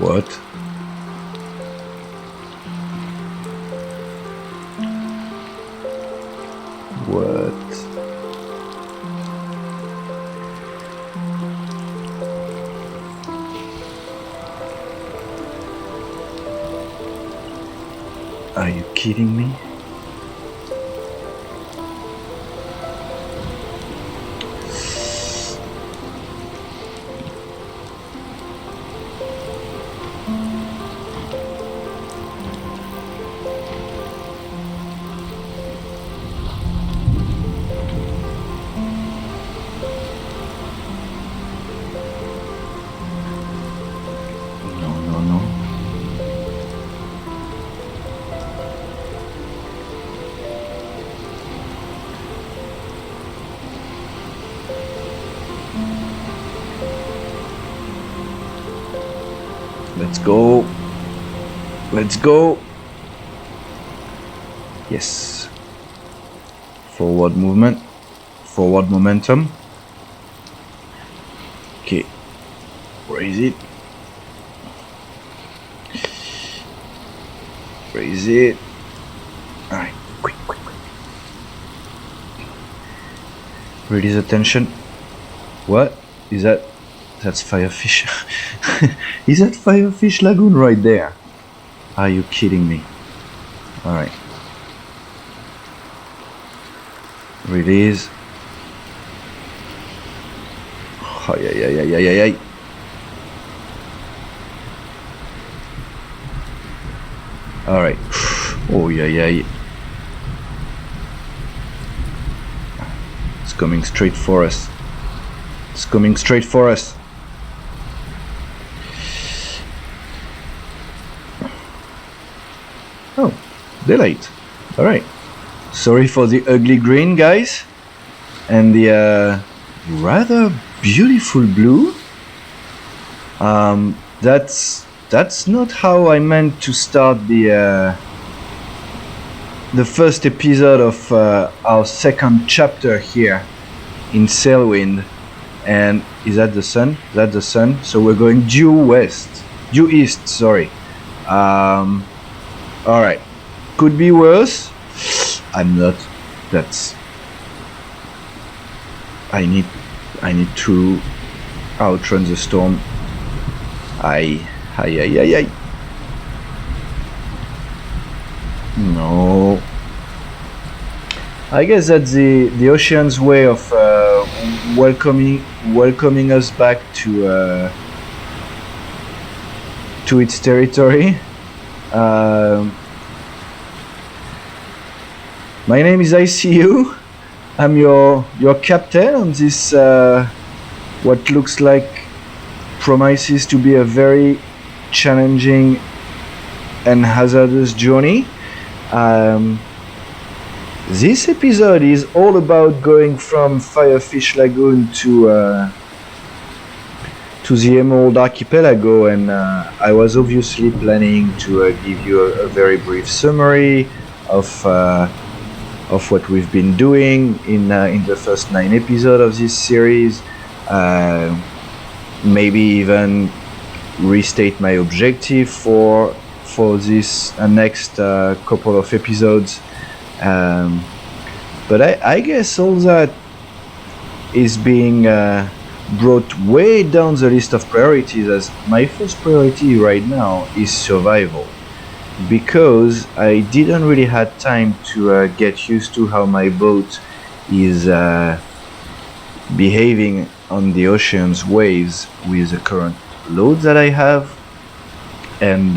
What? What? Are you kidding me? Let's go. Let's go. Yes. Forward movement. Forward momentum. Okay. Where is it? Where is it? Alright. Quick. Release attention. What? Is that? That's FireFish. Is that FireFish Lagoon right there? Are you kidding me? Alright. Release. Oh, yeah. Alright. Oh, yeah. It's coming straight for us. It's coming straight for us. Oh, daylight. Alright. Sorry for the ugly green, guys. And the rather beautiful blue. That's not how I meant to start the first episode of our second chapter here in Sailwind. And is that the sun? That's the sun. So we're going due east, sorry. Alright, could be worse. I'm not. I need to outrun the storm. Aye. No. I guess that's the ocean's way of welcoming us back to its territory. My name is ICU. I'm your captain on this what looks like promises to be a very challenging and hazardous journey. This episode is all about going from FireFish Lagoon to the Emerald Archipelago, and I was obviously planning to give you a very brief summary of what we've been doing in the first 9 episodes of this series. Maybe even restate my objective for this next couple of episodes. But I guess all that is being brought way down the list of priorities, as my first priority right now is survival, because I didn't really have time to get used to how my boat is behaving on the ocean's waves with the current load that I have, and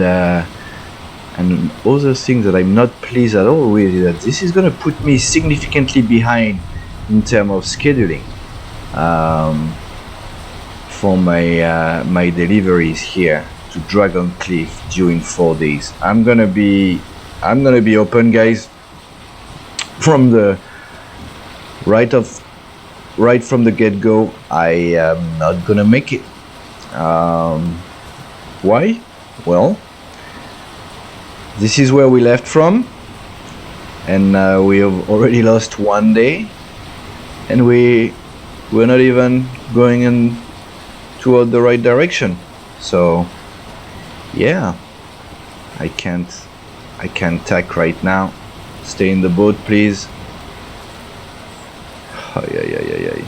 other things that I'm not pleased at all with is that this is going to put me significantly behind in terms of scheduling for my deliveries here to Dragon Cliff during 4 days. I'm gonna be open, guys, from the right from the get-go. I am not gonna make it. Why? Well, this is where we left from, and we have already lost 1 day, and we're not even going in toward the right direction. So yeah, I can't tack right now. Stay in the boat, please. Ay, ay, ay, ay, ay.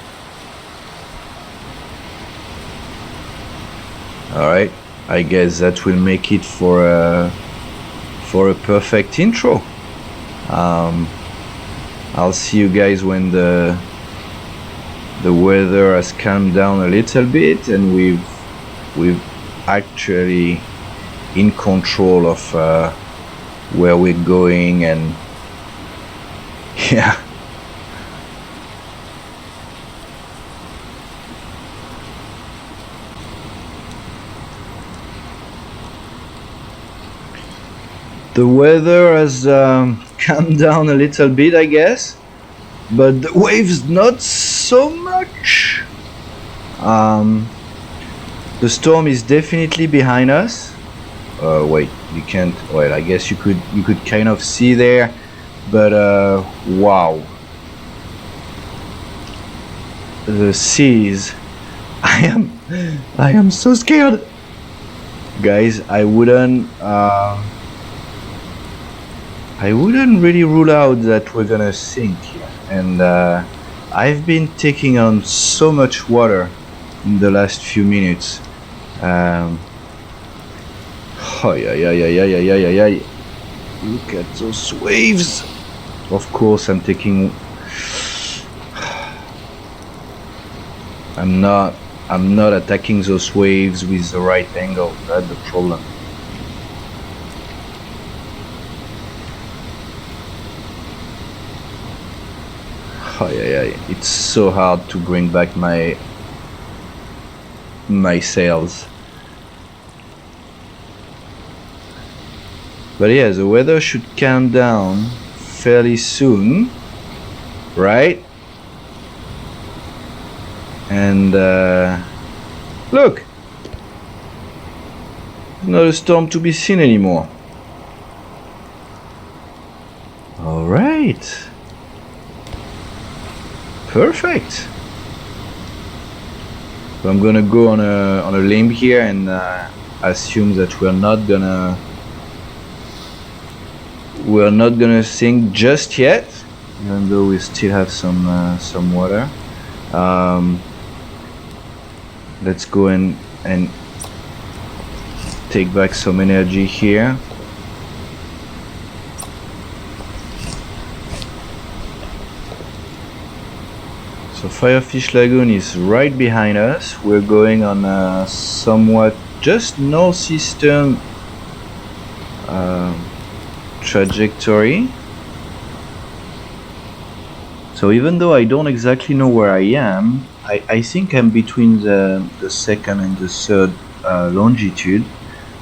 Alright, I guess that will make it for a perfect intro. I'll see you guys when the weather has calmed down a little bit and we've actually in control of where we're going, and yeah. The weather has calmed down a little bit, I guess, but the waves not so much. The storm is definitely behind us. Wait, you can't. Well, I guess you could kind of see there, but wow, the seas. I am so scared, guys. I wouldn't really rule out that we're gonna sink here. And I've been taking on so much water in the last few minutes. Oh, yeah. Look at those waves. Of course, I'm not attacking those waves with the right angle. That's the problem. Oh, yeah. It's so hard to bring back my sails. But yeah, the weather should calm down fairly soon, right? And look, not a storm to be seen anymore. All right. Perfect. So I'm gonna go on a limb here and assume that we're not gonna sink just yet, even though we still have some water. Let's go and take back some energy here. So FireFish Lagoon is right behind us. We're going on a somewhat just northeastern trajectory. So even though I don't exactly know where I am, I think I'm between the second and the third longitude.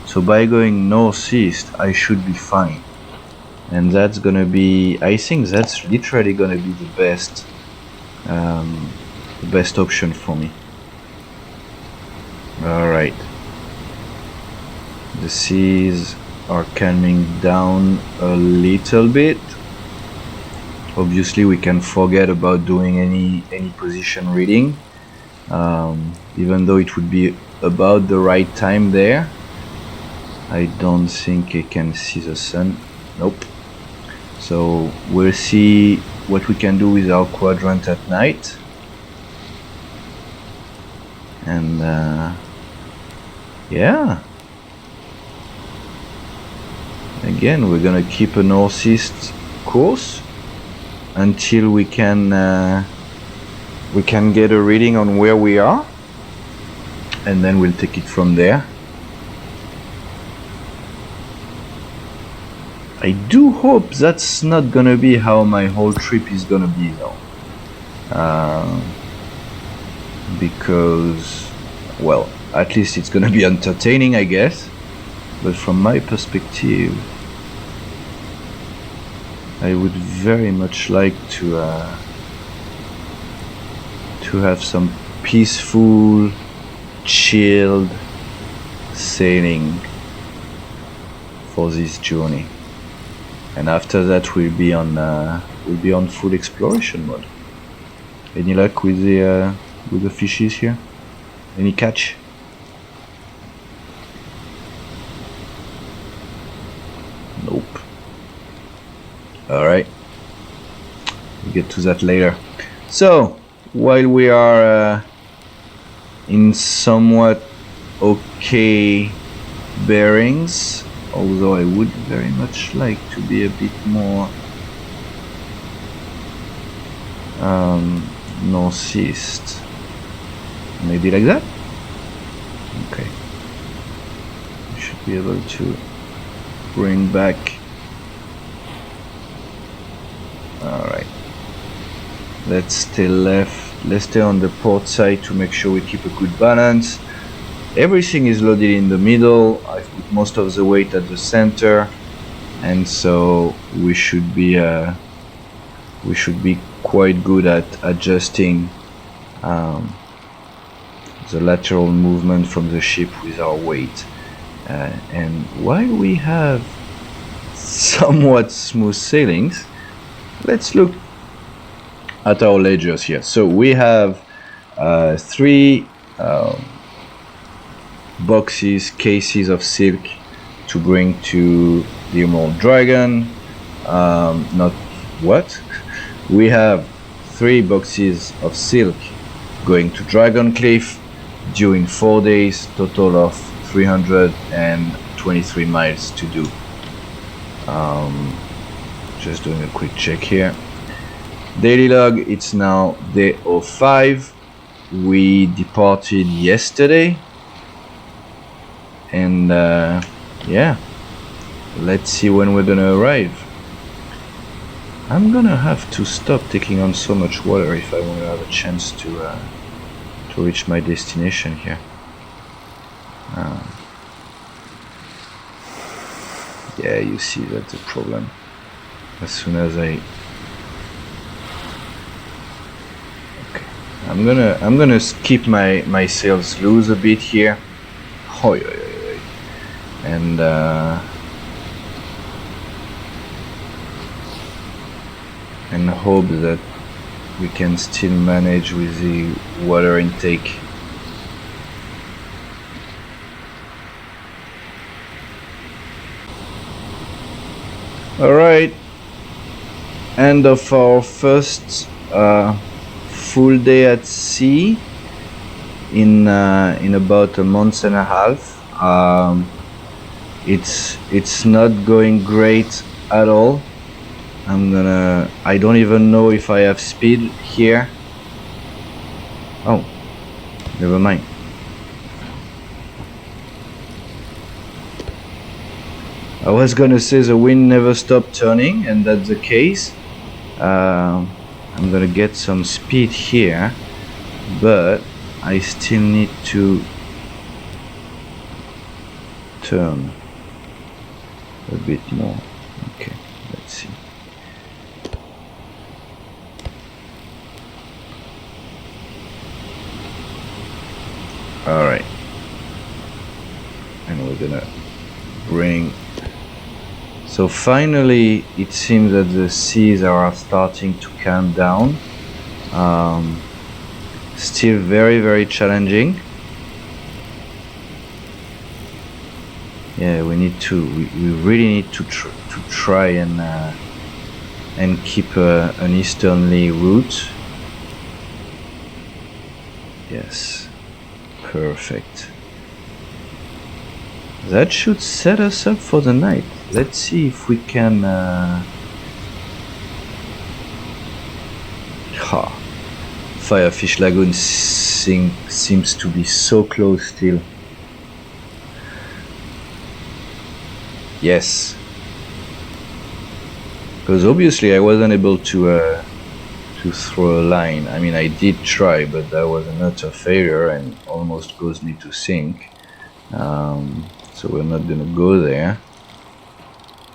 So by going northeast, I should be fine. And that's gonna be, I think that's literally gonna be the best option for me. Alright, the seas are calming down a little bit. Obviously we can forget about doing any position reading, even though it would be about the right time there. I don't think I can see the sun. Nope. So we'll see what we can do with our quadrant at night. And yeah, again we're gonna keep a northeast course until we can get a reading on where we are, and then we'll take it from there. I do hope that's not gonna be how my whole trip is gonna be though, because, well, at least it's gonna be entertaining, I guess. But from my perspective, I would very much like to have some peaceful, chilled sailing for this journey. And after that, we'll be on full exploration mode. Any luck with the fishes here? Any catch? get to that later. So while we are in somewhat okay bearings, although I would very much like to be a bit more northeast, maybe like that. Okay, we should be able to bring back. Alright, let's stay left, let's stay on the port side to make sure we keep a good balance. Everything is loaded in the middle. I've put most of the weight at the center, and so we should be quite good at adjusting the lateral movement from the ship with our weight. And while we have somewhat smooth sailings, let's look at our ledgers here. So we have 3 cases of silk to bring to the Emerald Dragon. Not what? We have 3 boxes of silk going to Dragon Cliff during 4 days, total of 323 miles to do. Just doing a quick check here. Daily log, it's now day 05. We departed yesterday, and yeah, let's see when we're gonna arrive. I'm gonna have to stop taking on so much water if I want to have a chance to reach my destination here. Yeah, you see that's a problem. As soon as I'm gonna keep my sails loose a bit here. Hoi, hoi, hoi. And hope that we can still manage with the water intake. Alright, end of our first full day at sea in about a month and a half. It's not going great at all. I don't even know if I have speed here. Oh, never mind. I was gonna say the wind never stopped turning, and that's the case. I'm gonna get some speed here, but I still need to turn a bit more. Okay, let's see. Alright, and we're gonna bring. So finally it seems that the seas are starting to calm down. Still very, very challenging. Yeah, we really need to try and keep an easterly route. Yes, perfect. That should set us up for the night. Let's see if we can. FireFish Lagoon seems to be so close still. Yes, because obviously I wasn't able to throw a line. I mean, I did try, but that was an utter failure and almost caused me to sink. So we're not gonna go there.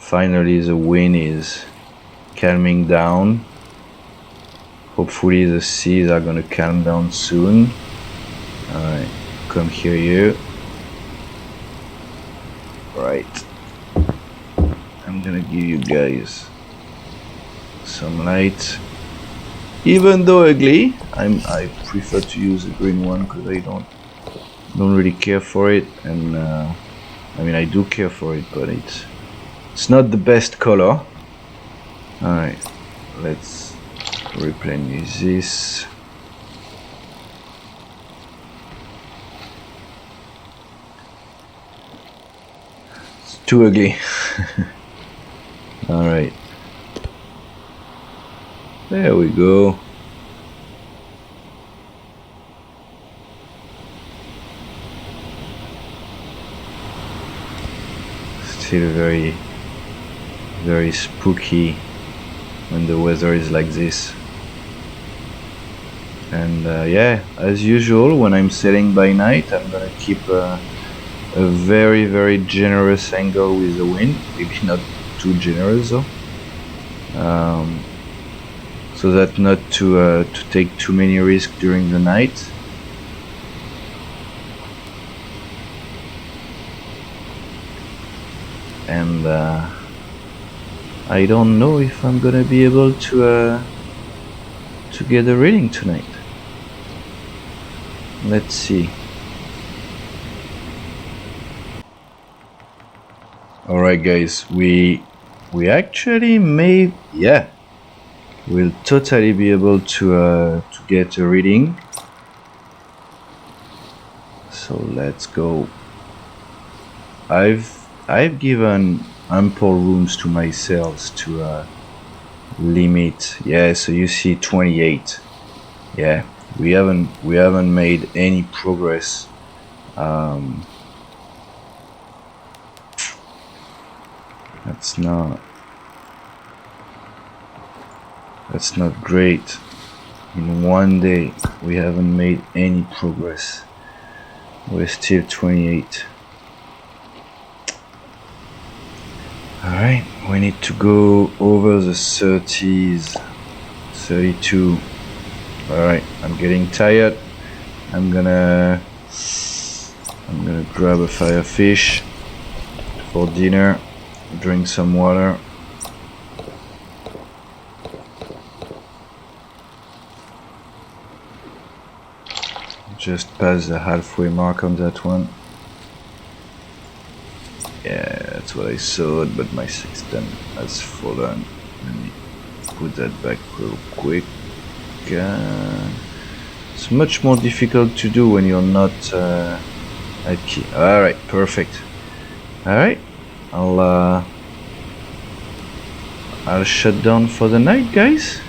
Finally the wind is calming down. Hopefully the seas are gonna calm down soon. Alright, come here you. Right. I'm gonna give you guys some light. Even though ugly, I prefer to use the green one because I don't really care for it, and I mean I do care for it, but it's not the best color. Alright, let's Replenish this. It's too ugly. Alright. There we go. Still very, very spooky when the weather is like this. And yeah, as usual, when I'm sailing by night, I'm gonna keep a very, very generous angle with the wind. Maybe not too generous though, so that not to take too many risks during the night. And I don't know if I'm gonna be able to get a reading tonight. Let's see. Alright guys, we actually may, yeah, we'll totally be able to get a reading. So let's go. I've given ample rooms to my sails to limit. Yeah, so you see 28. Yeah, we haven't made any progress. That's not great. In one day we haven't made any progress. We're still 28. Alright, we need to go over the 30s. 32. Alright, I'm getting tired. I'm gonna grab a firefish for dinner, drink some water. Just past the halfway mark on that one. Yeah, that's what I saw, but my sextant has fallen. Let me put that back real quick. It's much more difficult to do when you're not at key. Alright, perfect. Alright, I'll shut down for the night, guys.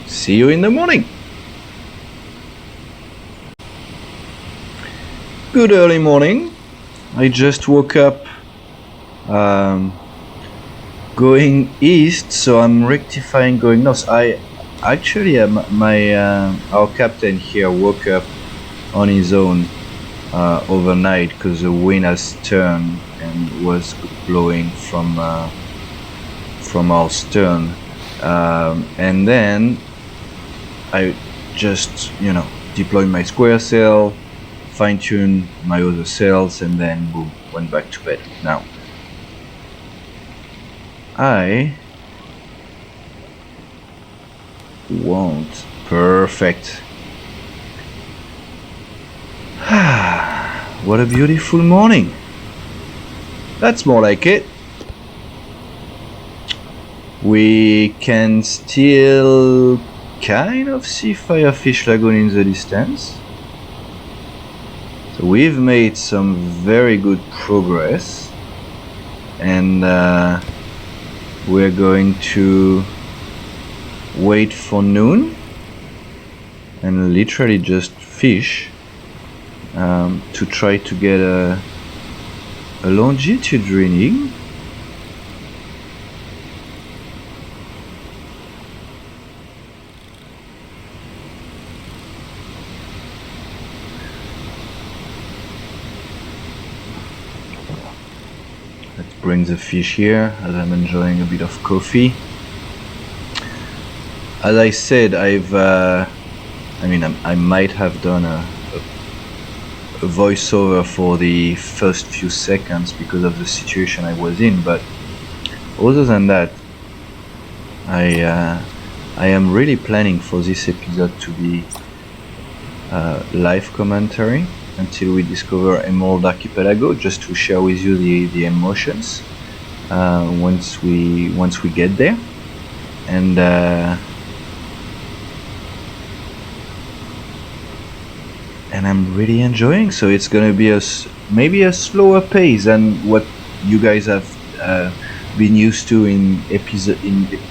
See you in the morning. Good early morning. I just woke up going east, so I'm rectifying going north. I actually our captain here woke up on his own overnight because the wind has turned and was blowing from our stern, and then I just deployed my square sail, fine-tune my other sails, and then boom, went back to bed. Now I won't. Perfect. What a beautiful morning. That's more like it. We can still kind of see FireFish Lagoon in the distance. So we've made some very good progress, and we're going to wait for noon and literally just fish to try to get a longitude reading. Let's bring the fish here as I'm enjoying a bit of coffee. As I said, I might have done a voiceover for the first few seconds because of the situation I was in, but other than that, I am really planning for this episode to be live commentary until we discover Emerald Archipelago, just to share with you the emotions once we get there. And and I'm really enjoying. So it's gonna be maybe a slower pace than what you guys have been used to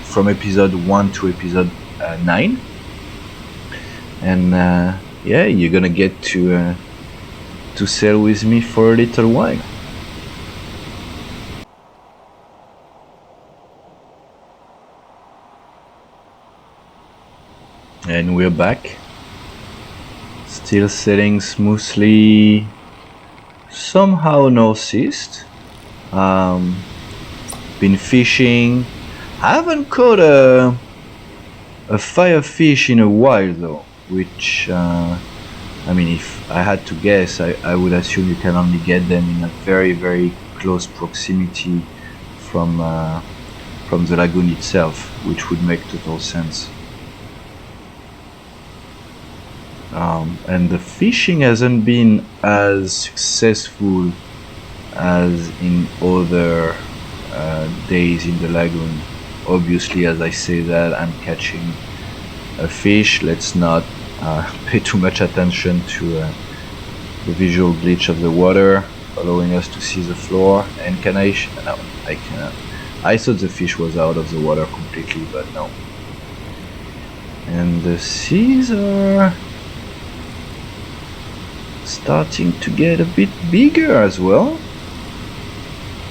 from episode 1 to episode 9, and yeah, you're gonna get to sail with me for a little while. And we're back, still sailing smoothly, somehow northeast. Been fishing. I haven't caught a firefish in a while though, which I mean, if I had to guess, I would assume you can only get them in a very, very close proximity from the lagoon itself, which would make total sense. And the fishing hasn't been as successful as in other days in the lagoon. Obviously, as I say that, I'm catching a fish. Let's not pay too much attention to the visual glitch of the water allowing us to see the floor. And can I? No, I cannot. I thought the fish was out of the water completely, but no. And the seas are starting to get a bit bigger as well.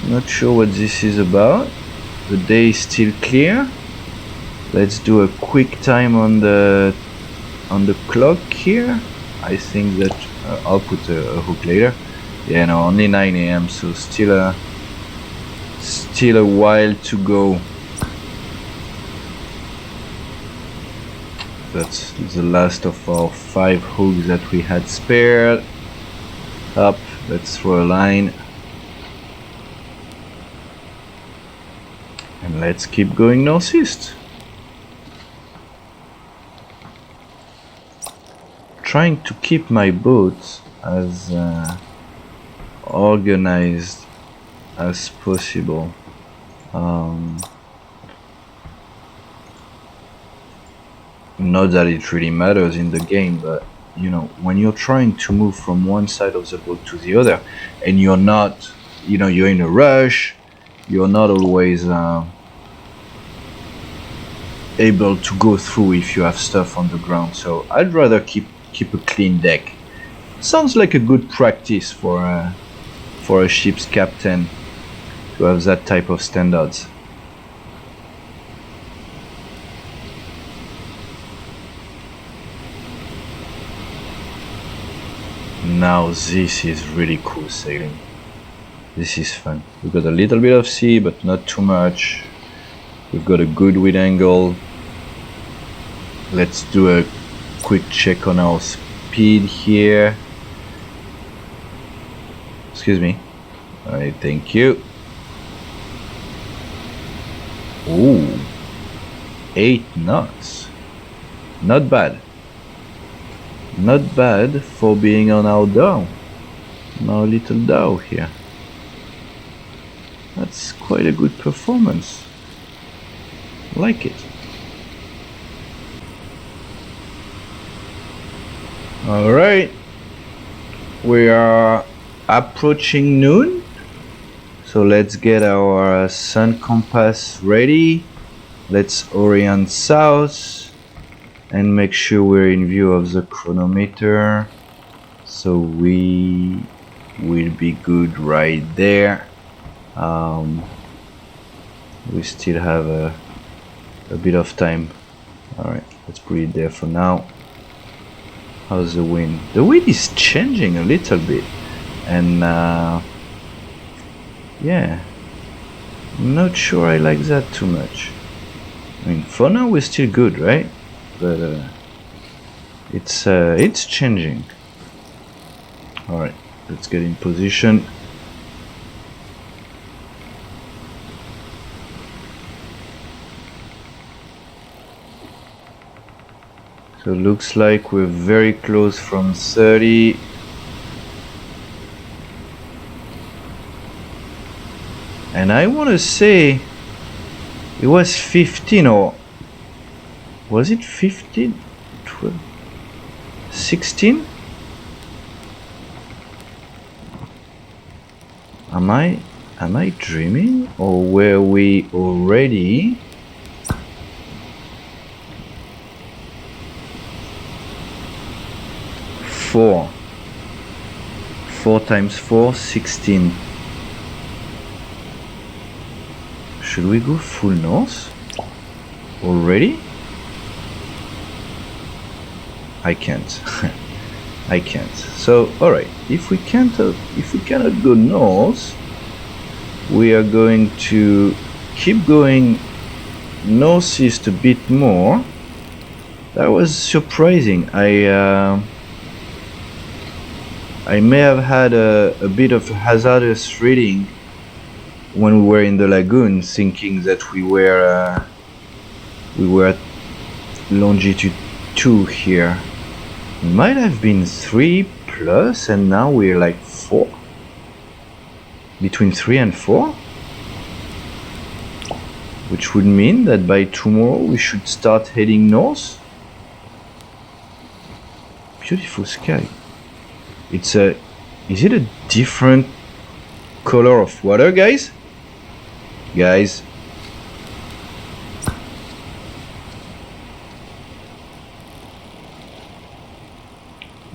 Not sure what this is about. The day is still clear. Let's do a quick time on the clock here. I think that I'll put a hook later. Yeah, no, only 9 AM, so still a while to go. That's the last of our 5 hooks that we had spared. Up, let's throw a line. And let's keep going northeast. Trying to keep my boat as organized as possible. Not that it really matters in the game, but you know, when you're trying to move from one side of the boat to the other, and you're not, you know, you're in a rush, you're not always able to go through if you have stuff on the ground. So I'd rather keep a clean deck. Sounds like a good practice for a ship's captain to have that type of standards. Now this is really cool sailing. This is fun. We've got a little bit of sea, but not too much. We've got a good wind angle. Let's do a quick check on our speed here. Excuse me. Alright, thank you. Ooh, 8 knots. Not bad. Not bad for being on our Dhow. On our little Dhow here. That's quite a good performance. Like it. Alright. We are approaching noon. So let's get our sun compass ready. Let's orient south and make sure we're in view of the chronometer. So we will be good right there. We still have a bit of time. Alright, let's put it there for now. How's the wind? The wind is changing a little bit, and yeah, I'm not sure I like that too much. I mean, for now we're still good, right? But it's changing. Alright, let's get in position. So looks like we're very close from 30. And I want to say it was 15, or was it 15? 12? 16? Am I dreaming, or were we already? Four times 4, 16. Should we go full north already? I can't. I can't. So, alright, if we cannot go north, we are going to keep going northeast a bit more. That was surprising. I may have had a bit of a hazardous reading when we were in the lagoon, thinking that we were at longitude 2 here. It might have been 3 plus, and now we're like 4. Between 3 and 4, which would mean that by tomorrow we should start heading north. Beautiful sky. Is it a different color of water, guys? Guys.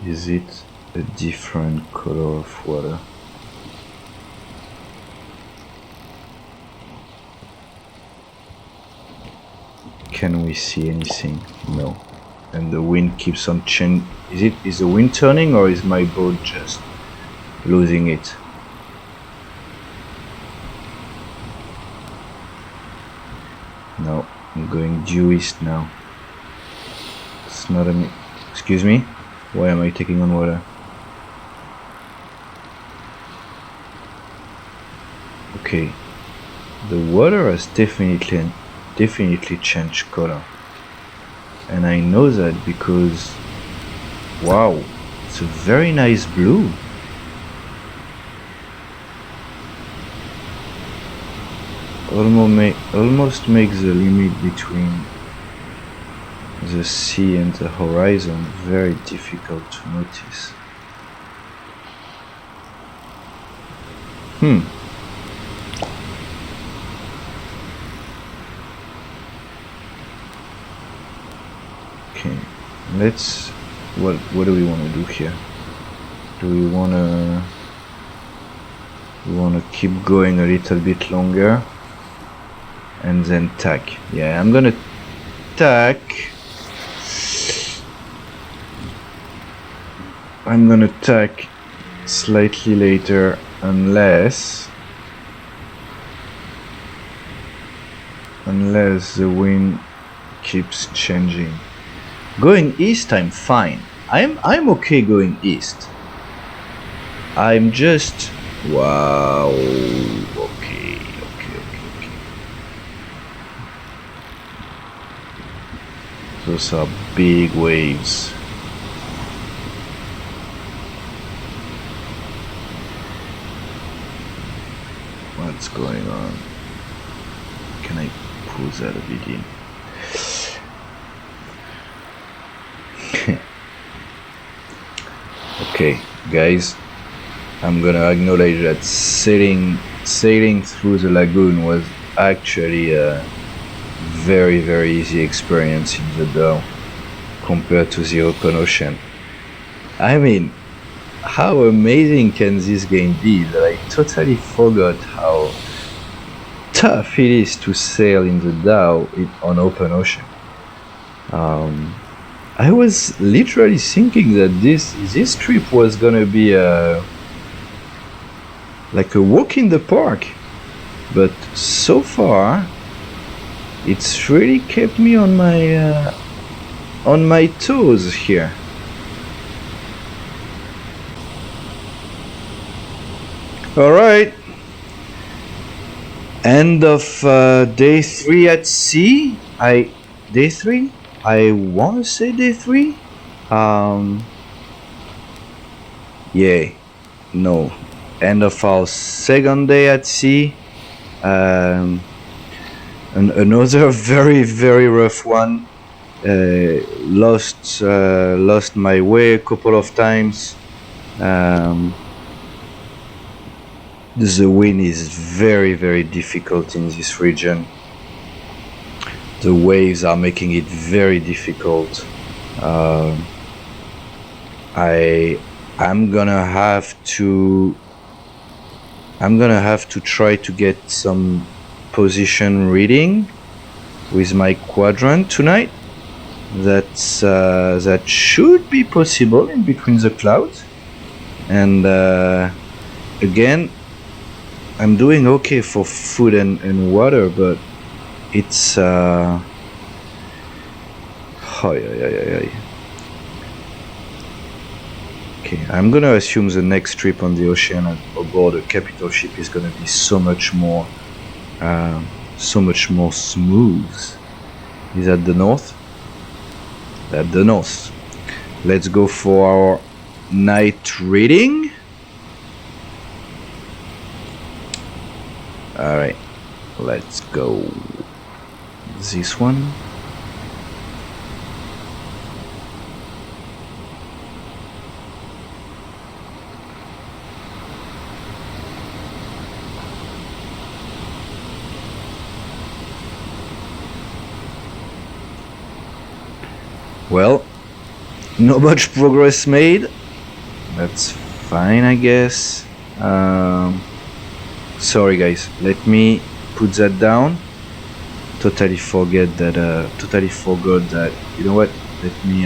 Is it a different color of water? Can we see anything? No. And the wind keeps on changing. Is the wind turning, or is my boat just losing it? No, I'm going due east now. It's not a... Excuse me? Why am I taking on water? Okay. The water has definitely changed color. And I know that because, wow, it's a very nice blue. Almost makes the limit between the sea and the horizon very difficult to notice. Okay, let's... What do we want to do here? Do we want to keep going a little bit longer and then tack? Yeah, I'm gonna tack. I'm gonna tack slightly later, unless the wind keeps changing. Going east, I'm fine. I'm okay going east. I'm just... Wow. Okay. Those are big waves. What's going on? Can I pull that a bit in? Okay, guys, I'm gonna acknowledge that sailing through the lagoon was actually a very easy experience in the Dhow compared to the open ocean. I mean, how amazing can this game be that I totally forgot how tough it is to sail in the Dhow on open ocean. I was literally thinking that this trip was gonna be like a walk in the park, but so far it's really kept me on my toes here. All right, end of day 3 at sea. Day 3. I want to say day 3. Yeah, no. End of our second day at sea. And another very rough one. Lost my way a couple of times. The wind is very difficult in this region. The waves are making it very difficult. I'm gonna have to try to get some position reading with my quadrant tonight. That should be possible in between the clouds. And again, I'm doing okay for food and water, but it's okay, I'm gonna assume the next trip on the ocean aboard a capital ship is gonna be so much more smooth. Is that the north? At the north. Let's go for our night reading. Alright, let's go. This one. Well, not much progress made. That's fine, I guess. Sorry guys, let me put that down. Totally forgot that, you know what, let me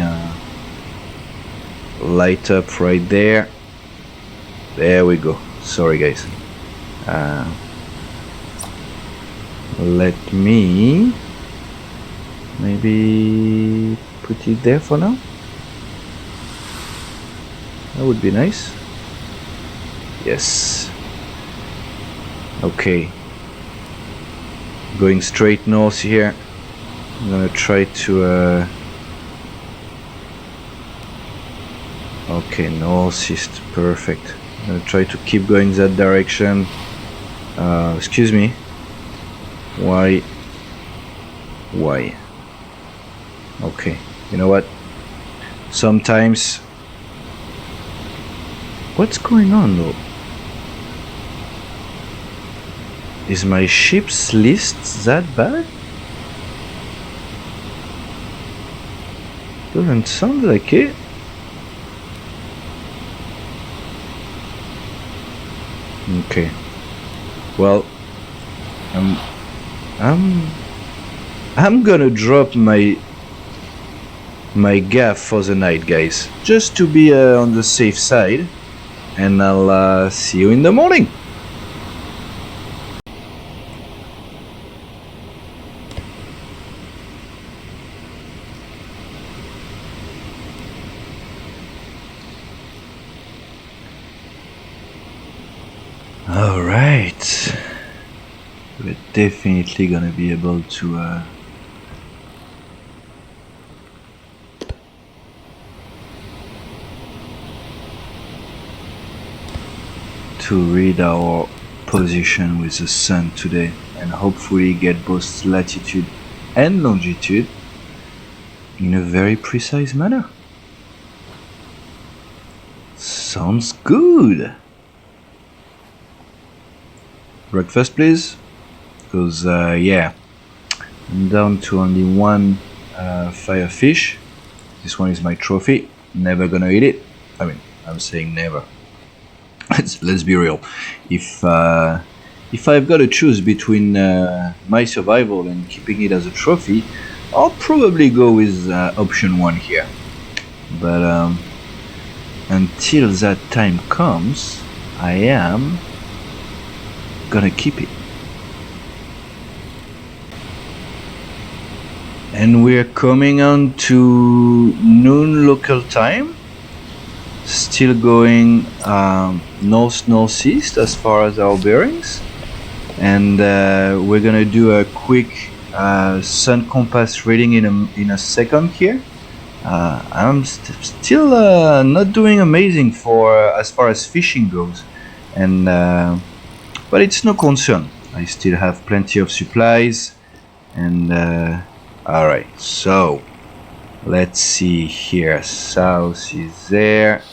light up right there. There we go. Sorry guys. Let me maybe put it there for now. That would be nice. Yes. Okay. Going straight north here. I'm gonna try to okay, northeast, perfect. I'm gonna try to keep going that direction. Excuse me. Why? Okay, you know what? Sometimes... What's going on though? Is my ship's list that bad? Doesn't sound like it. Okay. Well, I'm gonna drop my gaff for the night, guys, just to be on the safe side, and I'll see you in the morning. All right, we're definitely gonna be able to read our position with the sun today, and hopefully get both latitude and longitude in a very precise manner. Sounds good. Breakfast please, because yeah, I'm down to only one firefish. This one is my trophy. Never gonna eat it. I mean, I'm saying never. Let's be real. If I've got to choose between my survival and keeping it as a trophy, I'll probably go with option 1 here. But until that time comes, I am gonna keep it. And we're coming on to noon local time. Still going north-northeast as far as our bearings, and we're gonna do a quick sun compass reading in a second here. I'm still not doing amazing for as far as fishing goes, and but it's no concern. I still have plenty of supplies, and all right, so let's see here. South is there.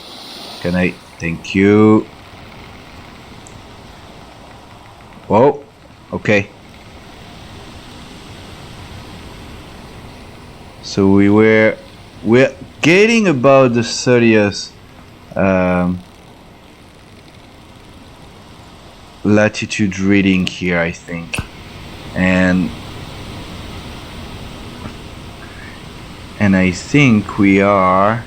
Can I? Thank you. Whoa. Okay. So we're getting about the 30th latitude reading here, I think, and I think we are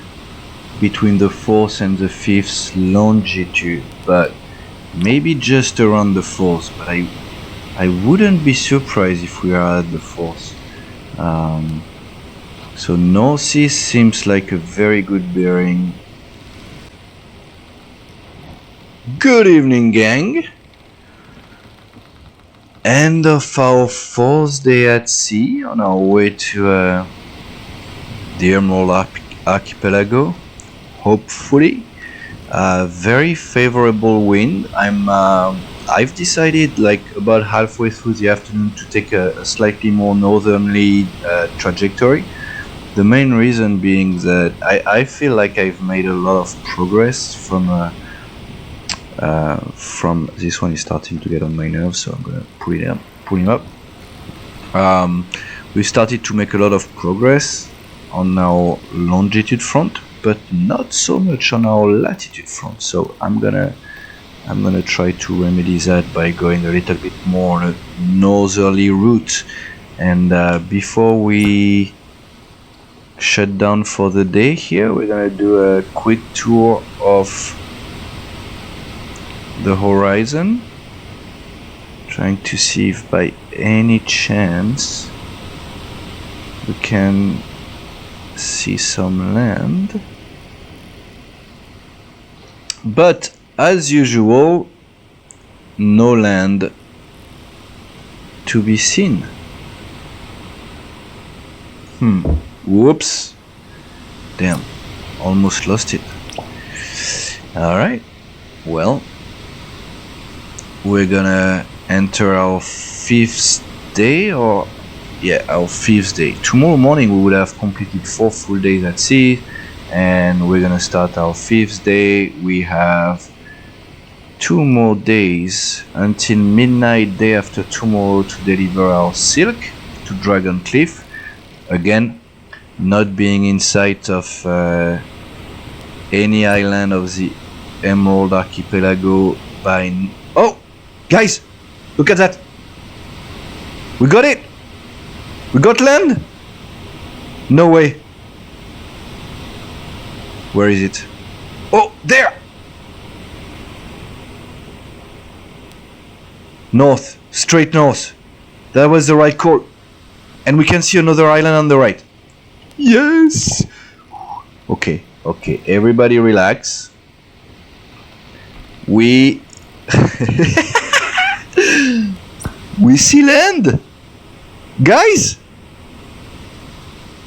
between the 4th and the 5th longitude, but maybe just around the 4th, but I wouldn't be surprised if we are at the 4th. So northeast seems like a very good bearing. Good evening, gang. End of our 4th day at sea on our way to the Emerald Archipelago. Hopefully, very favorable wind. I've decided, like about halfway through the afternoon, to take a slightly more northerly trajectory. The main reason being that I feel like I've made a lot of progress from this one is starting to get on my nerves, so I'm gonna pull him up. We started to make a lot of progress on our longitude front, but not so much on our latitude front. So I'm gonna try to remedy that by going a little bit more on a northerly route. And before we shut down for the day here, we're gonna do a quick tour of the horizon, trying to see if by any chance we can see some land. But as usual, no land to be seen. Whoops. Damn, almost lost it. Alright, well, we're gonna enter our 5th day, or yeah, our 5th day. Tomorrow morning we would have completed 4 full days at sea, and we're gonna start our 5th day. We have 2 more days until midnight day after tomorrow to deliver our silk to Dragon Cliff. Again, not being in sight of any island of the Emerald Archipelago by... Oh! Guys! Look at that! We got it! We got land? No way. Where is it? Oh, there! North. Straight north. That was the right call. And we can see another island on the right. Yes! Okay, okay. Everybody relax. We... we see land! Guys!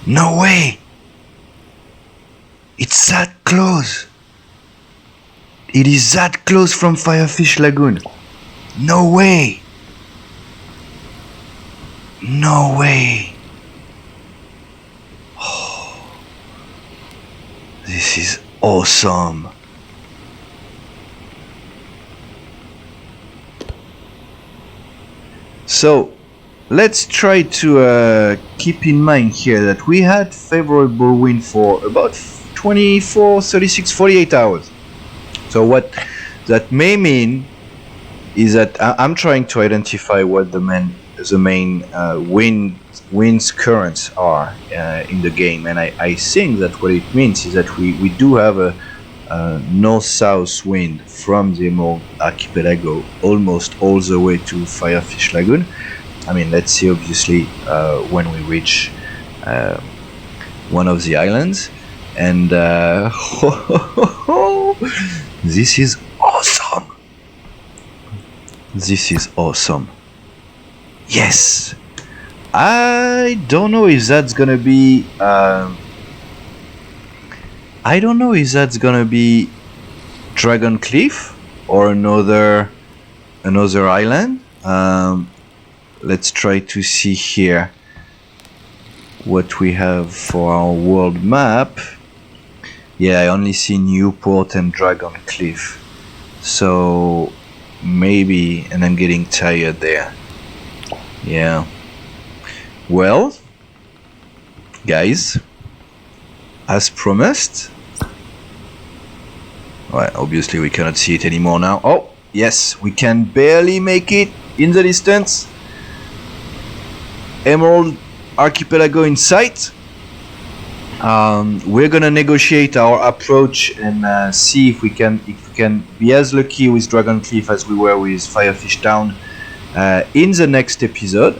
No way! It's that close! It is that close from FireFish Lagoon! No way! No way! Oh, this is awesome! So, let's try to keep in mind here that we had favorable wind for about 24, 36, 48 hours. So what that may mean is that I'm trying to identify what the main winds currents are in the game, and I think that what it means is that we do have a north-south wind from the Emerald Archipelago almost all the way to FireFish Lagoon. I mean, let's see obviously when we reach one of the islands, and this is awesome. This is awesome. Yes! I don't know if that's gonna be I don't know if that's gonna be Dragon Cliff or another island. Let's try to see here what we have for our world map. Yeah, I only see Newport and Dragon Cliff. So maybe, and I'm getting tired there. Yeah. Well, guys, as promised. Well, obviously we cannot see it anymore now. Oh, yes, we can barely make it in the distance. Emerald Archipelago in sight. We're gonna negotiate our approach and see if we can be as lucky with Dragon Cliff as we were with Firefish Town in the next episode,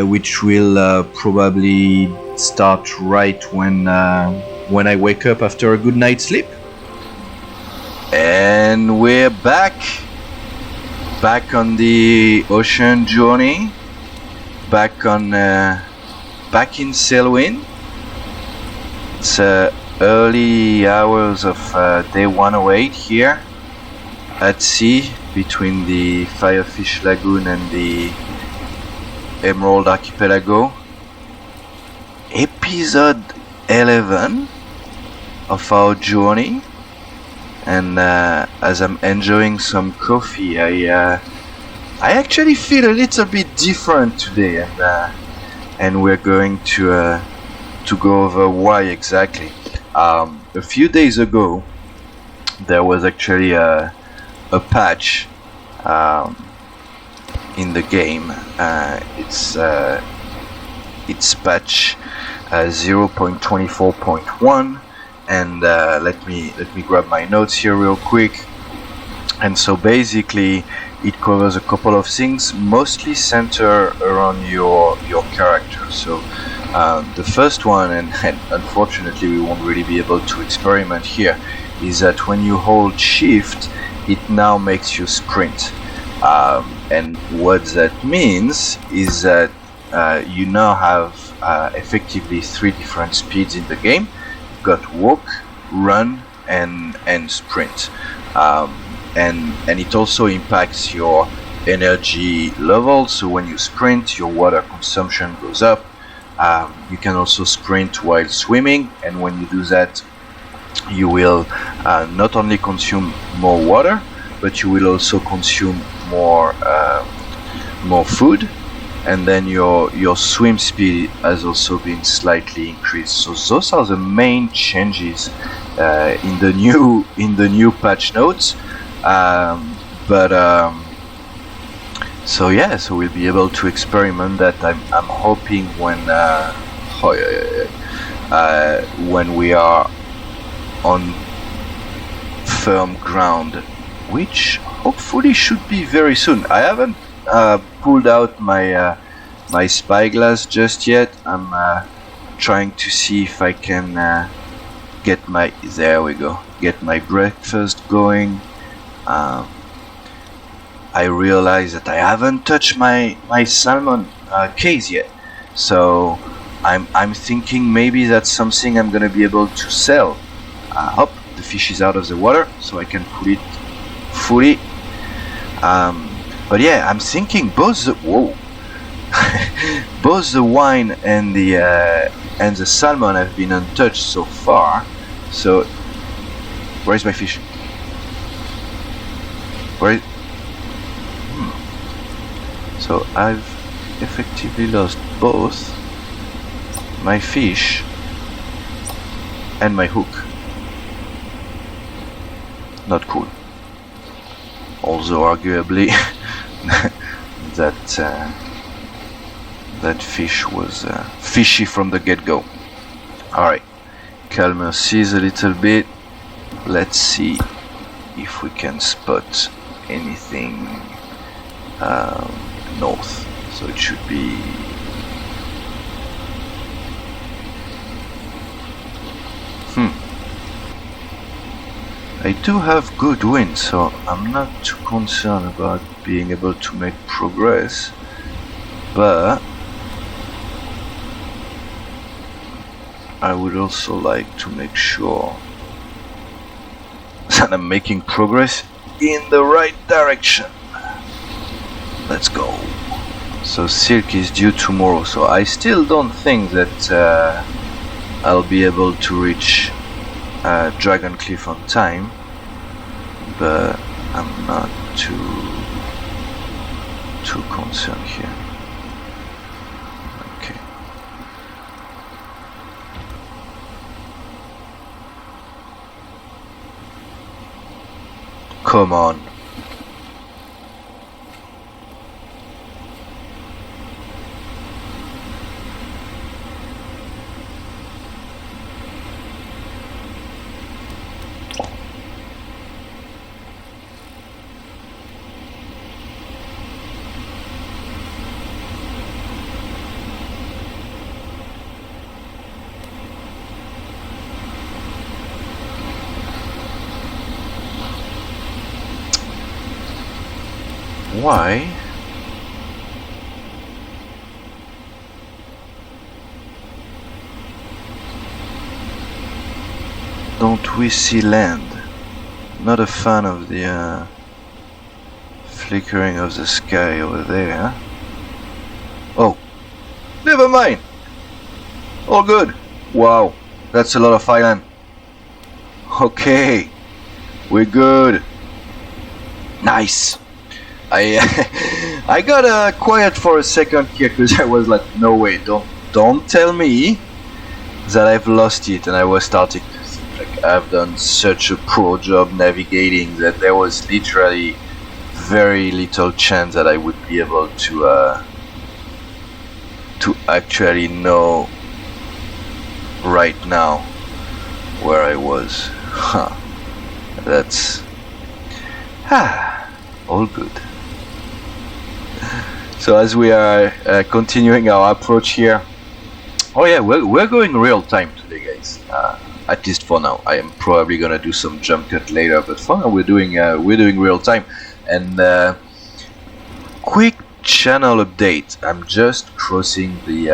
which will probably start right when I wake up after a good night's sleep. And we're back on the ocean journey, back in Sailwind. It's early hours of day 108 here at sea between the Firefish Lagoon and the Emerald Archipelago. Episode 11 of our journey. And as I'm enjoying some coffee, I actually feel a little bit different today, and we're going to go over why exactly. A few days ago, there was actually a patch in the game. It's patch 0.24.1. And let me grab my notes here real quick. And so basically it covers a couple of things, mostly center around your character. So the first one, and unfortunately we won't really be able to experiment here, is that when you hold shift, it now makes you sprint. And what that means is that you now have effectively 3 different speeds in the game. Got walk, run, and sprint, and it also impacts your energy level. So when you sprint, your water consumption goes up. You can also sprint while swimming, and when you do that, you will not only consume more water, but you will also consume more food. And then your swim speed has also been slightly increased. So those are the main changes in the new patch notes. So we'll be able to experiment that. I'm hoping when we are on firm ground, which hopefully should be very soon. I haven't pulled out my spyglass just yet. I'm trying to see if I can get my breakfast going. I realize that I haven't touched my salmon case yet, so I'm thinking maybe that's something I'm gonna be able to sell. The fish is out of the water, so I can put it fully. But yeah, I'm thinking both the wine and the salmon have been untouched so far. So where is my fish? So I've effectively lost both my fish and my hook. Not cool. Also arguably that fish was fishy from the get-go. Alright, calmer seas a little bit. Let's see if we can spot anything north. So it should be I do have good wind, so I'm not too concerned about being able to make progress, but I would also like to make sure that I'm making progress in the right direction. Let's go. So Silk is due tomorrow, so I still don't think that I'll be able to reach Dragon Cliff on time, but I'm not too too concerned here. Okay. Come on. Why? Don't we see land? Not a fan of the flickering of the sky over there. Oh, never mind. All good. Wow, that's a lot of island. Okay, we're good. Nice. I got quiet for a second here because I was like, no way, don't tell me that I've lost it, and I was starting to think like I've done such a poor job navigating that there was literally very little chance that I would be able to actually know right now where I was. Huh. That's all good. So as we are continuing our approach here, oh yeah, we're going real time today, guys. At least for now. I am probably gonna do some jump cut later, but for now we're doing real time. And quick channel update. I'm just crossing the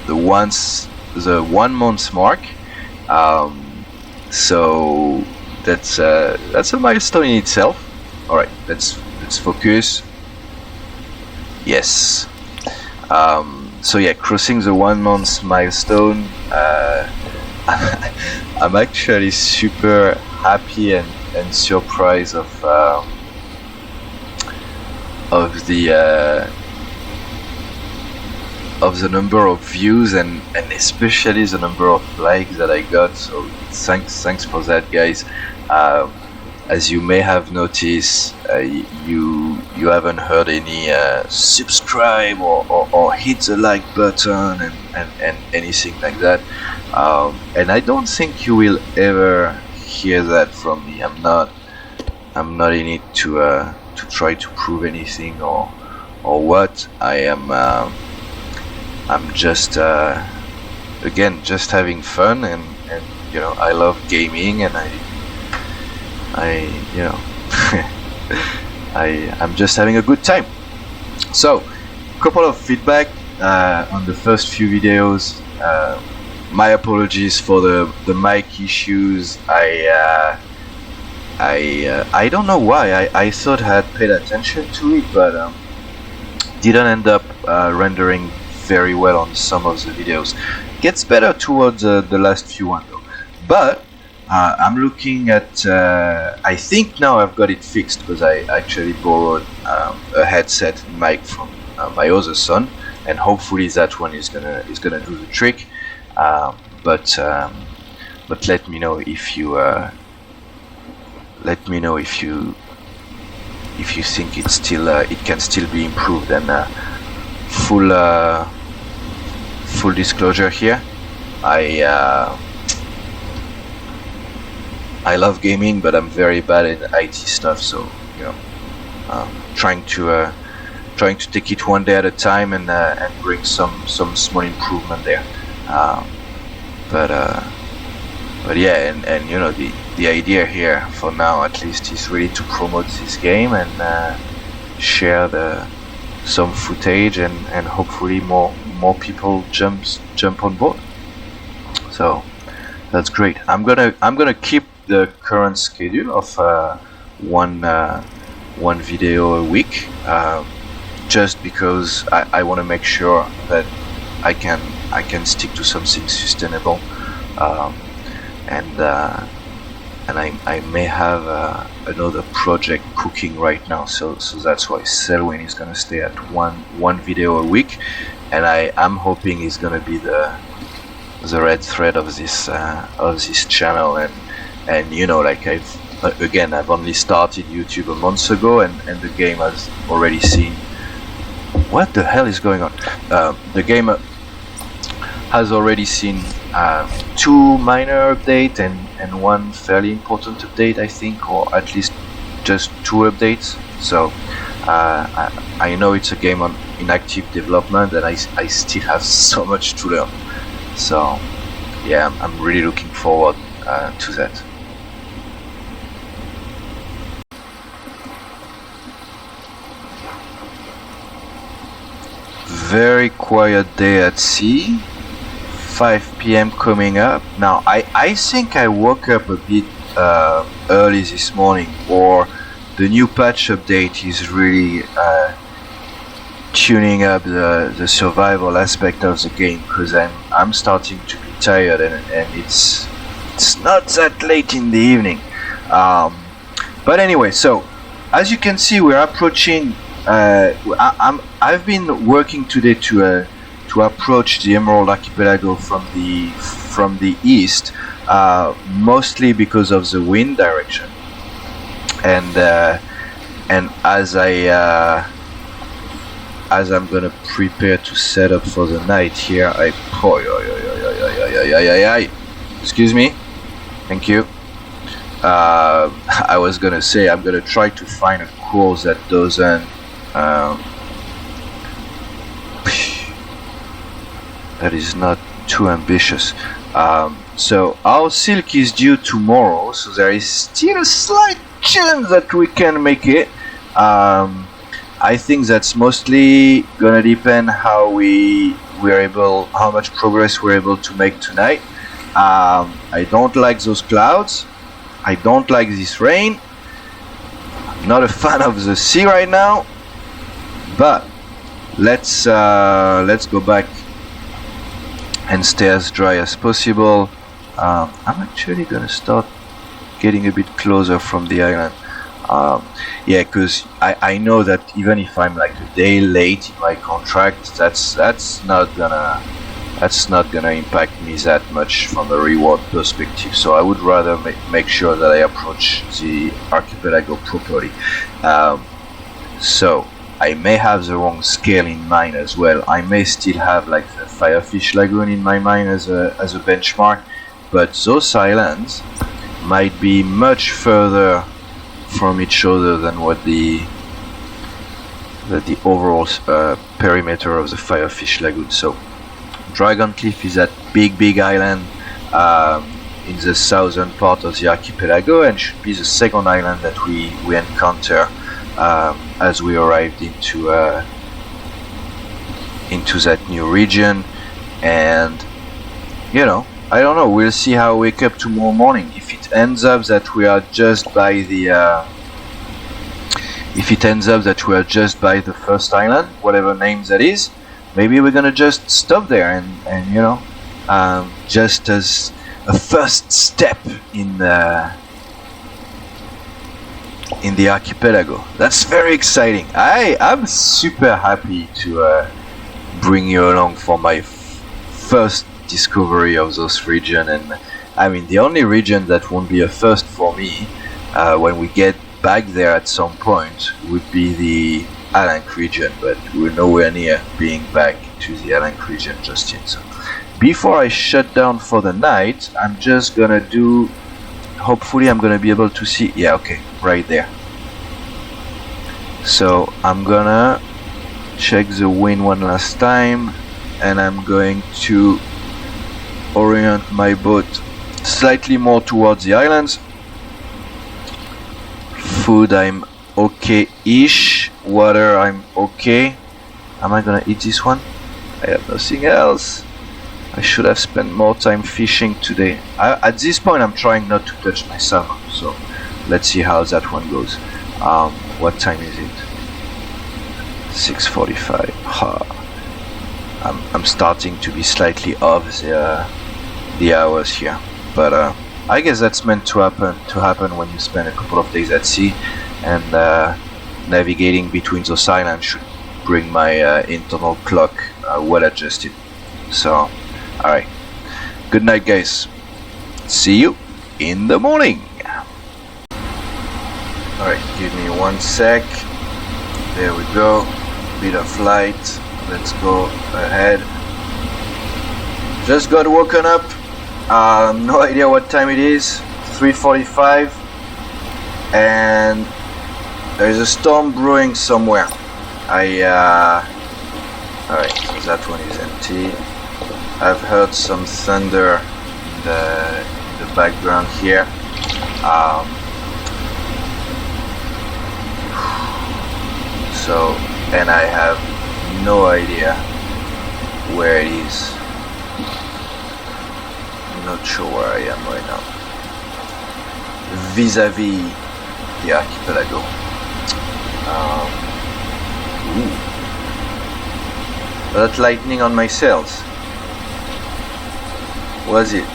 1 month mark. So that's a milestone in itself. All right, let's focus. Yes. So yeah, crossing the 1 month milestone. I'm actually super happy and surprised of the number of views and especially the number of likes that I got. So thanks for that, guys. As you may have noticed, you haven't heard any subscribe or hit the like button and anything like that. And I don't think you will ever hear that from me. I'm not in it to try to prove anything or what. I'm just again just having fun, and you know, I love gaming, and you know I'm just having a good time. So, couple of feedback on the first few videos. My apologies for the mic issues. I don't know why. I thought I had paid attention to it, but didn't end up rendering very well on some of the videos. Gets better towards the last few ones though. But I'm looking at. I think now I've got it fixed because I actually borrowed a headset mic from my other son, and hopefully that one is gonna do the trick. But let me know if you think it's still it can still be improved. And full disclosure here, I love gaming, but I'm very bad at IT stuff. So you know, trying to take it one day at a time and bring some small improvement there. But yeah, and you know, the idea here for now at least is really to promote this game and share some footage and hopefully more people jump on board. So that's great. I'm gonna keep the current schedule of one video a week, just because I want to make sure that I can stick to something sustainable, and and I may have another project cooking right now, so that's why Sailwind is gonna stay at one video a week, and I'm hoping it's gonna be the red thread of this channel. And you know, like I've only started YouTube a month ago, and the game has already seen, what the hell is going on? The game has already seen 2 minor updates and 1 fairly important update, I think, or at least just 2 updates. So I know it's a game in active development, and I still have so much to learn. So yeah, I'm really looking forward to that. Very quiet day at sea. 5 p.m. coming up. Now I think I woke up a bit early this morning, or the new patch update is really tuning up the survival aspect of the game, because I'm starting to be tired, and it's not that late in the evening. But anyway, so as you can see, we're approaching. I've been working today to approach the Emerald Archipelago from the east, mostly because of the wind direction, and as I'm gonna prepare to set up for the night here, excuse me, thank you. I was gonna say I'm gonna try to find a course that doesn't that is not too ambitious. So our silk is due tomorrow, so there is still a slight chance that we can make it. I think that's mostly gonna depend how how much progress we're able to make tonight. I don't like those clouds. I don't like this rain. I'm not a fan of the sea right now. But let's go back and stay as dry as possible. I'm actually gonna start getting a bit closer from the island. Yeah, because I know that even if I'm like a day late in my contract, that's not gonna impact me that much from a reward perspective. So I would rather make sure that I approach the archipelago properly. So I may have the wrong scale in mind as well. I may still have like the FireFish Lagoon in my mind as a benchmark, but those islands might be much further from each other than what the overall perimeter of the FireFish Lagoon. So Dragon Cliff is that big island in the southern part of the archipelago, and should be the second island that we encounter as we arrived into that new region. And you know, I don't know, we'll see how we wake up tomorrow morning. If it ends up that we are just by the first island, whatever name that is, maybe we're gonna just stop there and you know, just as a first step in the archipelago. That's very exciting. I'm super happy to bring you along for my first discovery of those region. And I mean, the only region that won't be a first for me when we get back there at some point would be the Alank region, but we're nowhere near being back to the Alank region just yet. So before I shut down for the night, I'm just gonna do, hopefully I'm gonna be able to see, yeah, okay, right there. So I'm gonna check the wind one last time, and I'm going to orient my boat slightly more towards the islands. Food, I'm okay-ish. Water, I'm okay. Am I gonna eat this one? I have nothing else. I should have spent more time fishing today. At this point I'm trying not to touch my salmon, so let's see how that one goes. What time is it? 6:45. I'm starting to be slightly off the hours here, but I guess that's meant to happen when you spend a couple of days at sea, and navigating between those islands should bring my internal clock well adjusted. So, alright. Good night, guys. See you in the morning. Alright, give me 1 sec. There we go. Bit of light. Let's go ahead. Just got woken up. No idea what time it is. 3:45, and there's a storm brewing somewhere. Alright, so that one is empty. I've heard some thunder in the background here. So, and I have no idea where it is. I'm not sure where I am right now. Vis-a-vis the archipelago. That lightning on my sails. Was it?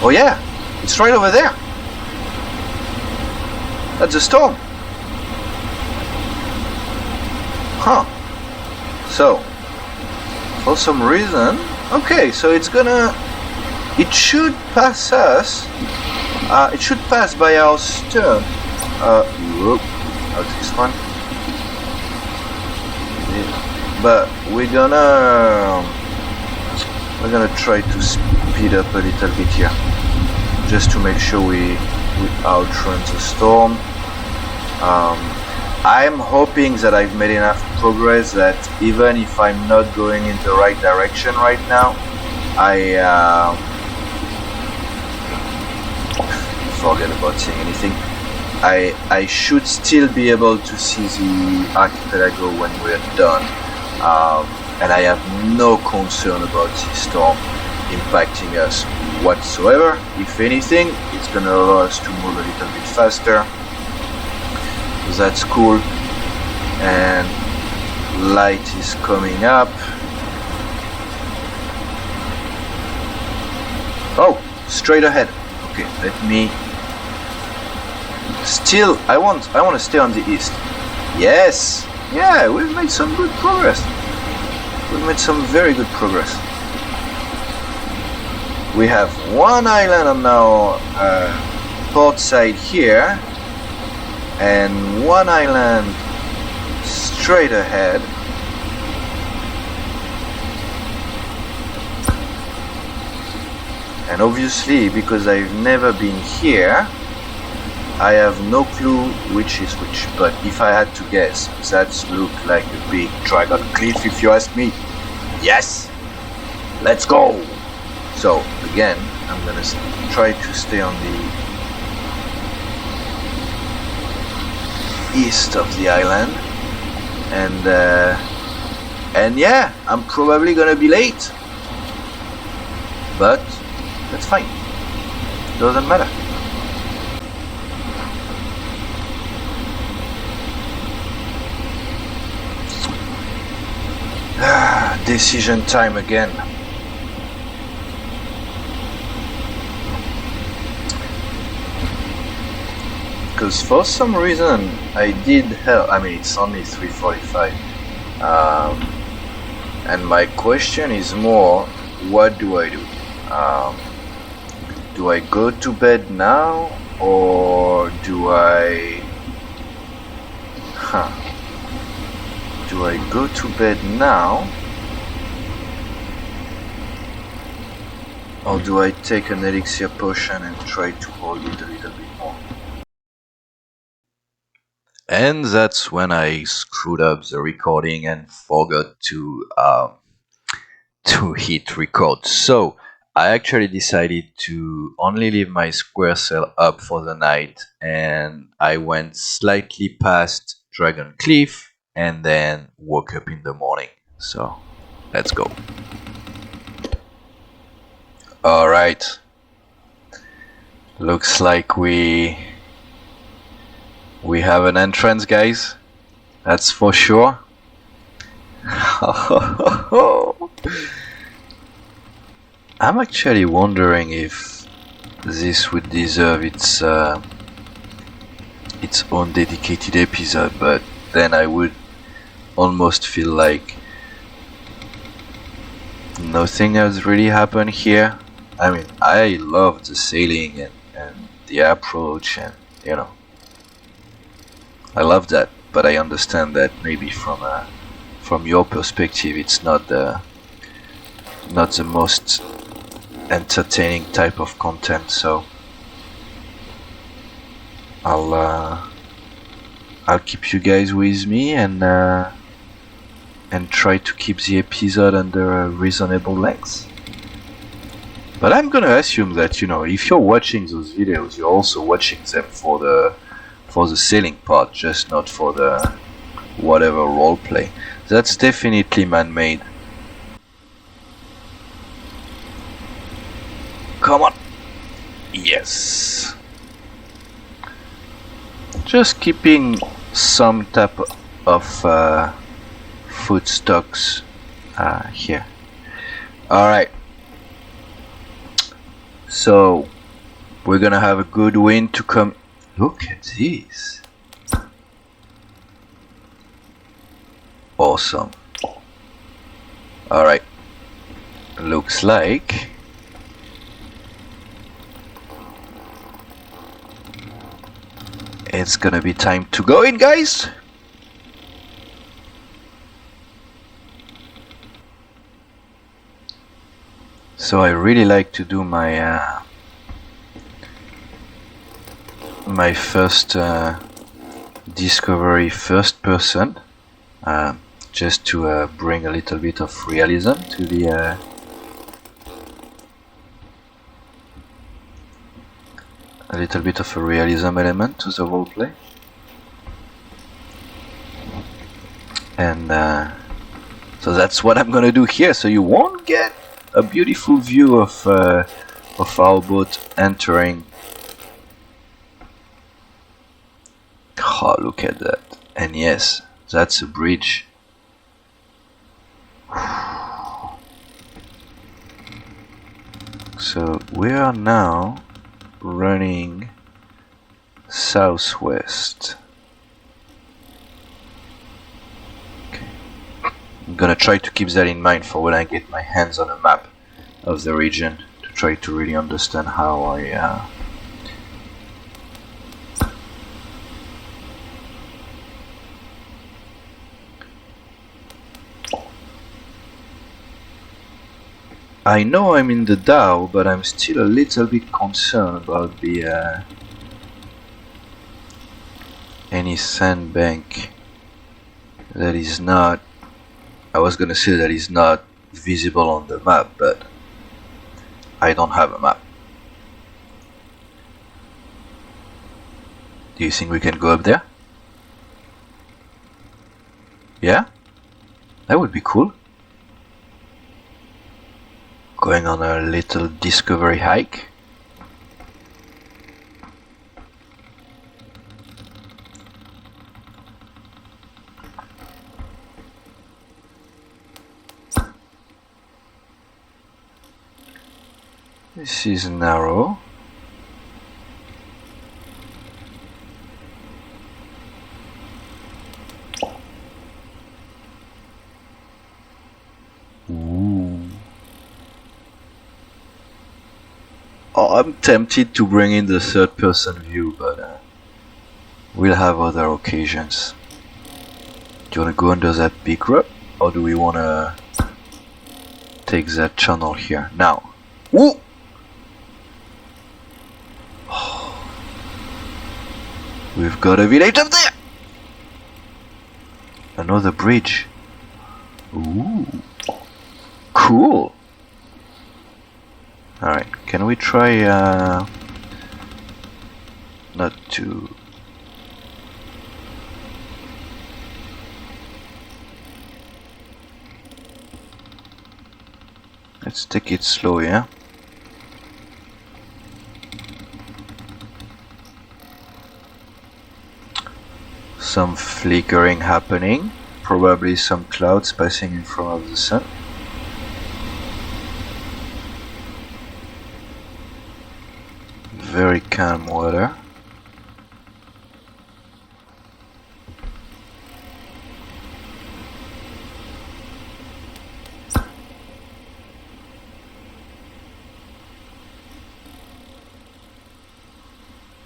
Oh yeah, it's right over there. That's a storm. Huh. So, for some reason, okay, so it should pass us. It should pass by our stern. How's this one? But we're gonna try to speed up a little bit here, just to make sure we outrun the storm. I'm hoping that I've made enough progress that even if I'm not going in the right direction right now, forget about saying anything. I should still be able to see the archipelago when we're done, and I have no concern about this storm impacting us whatsoever. If anything, it's gonna allow us to move a little bit faster. That's cool. And light is coming up. Oh, straight ahead. Okay, let me. Still, I want to stay on the east. Yes, yeah, we've made some good progress. We've made some very good progress. We have one island on our port side here, and one island straight ahead. And obviously, because I've never been here, I have no clue which is which. But if I had to guess, that looked like a big dragon cliff, if you ask me. Yes! Let's go! So, again, I'm gonna try to stay on the east of the island, and yeah, I'm probably gonna be late, but that's fine, doesn't matter. Decision time again. Because for some reason I did help. I mean, it's only 3:45, and my question is more, what do I do? Do I go to bed now, or do I? Do I go to bed now, or do I take an elixir potion and try to hold it a little bit more? And that's when I screwed up the recording and forgot to hit record. So I actually decided to only leave my square sail up for the night, and I went slightly past Dragon Cliff and then woke up in the morning. So let's go. Alright. Looks like we have an entrance, guys. That's for sure. I'm actually wondering if this would deserve its own dedicated episode, but then I would almost feel like nothing has really happened here. I mean, I love the sailing and the approach, and you know, I love that, but I understand that maybe from your perspective it's not the most entertaining type of content, so I'll keep you guys with me and try to keep the episode under a reasonable length. But I'm gonna assume that, you know, if you're watching those videos, you're also watching them for the sailing part, just not for the whatever roleplay. That's definitely man-made. Come on. Yes. Just keeping some type of food stocks here. Alright. So we're gonna have a good wind to come. Look at this. Awesome. Alright. Looks like it's gonna be time to go in, guys. So I really like to do my my first discovery first person, just to bring a little bit of realism to the a little bit of a realism element to the roleplay, and so that's what I'm gonna do here. So you won't get a beautiful view of our boat entering. Oh, look at that! And yes, that's a bridge. So we are now running southwest. Okay. I'm gonna try to keep that in mind for when I get my hands on a map of the region, to try to really understand how I know I'm in the Dhow, but I'm still a little bit concerned about the any sandbank that is not, I was gonna say that is not visible on the map, but I don't have a map. Do you think we can go up there? Yeah? That would be cool. Going on a little discovery hike. This is narrow. Ooh. Oh, I'm tempted to bring in the third person view, but we'll have other occasions. Do you want to go under that big rock, or do we want to take that channel here? Now. Woo! We've got a village up there! Another bridge. Ooh. Cool! Alright, can we try not to... Let's take it slow, yeah? Some flickering happening, probably some clouds passing in front of the sun.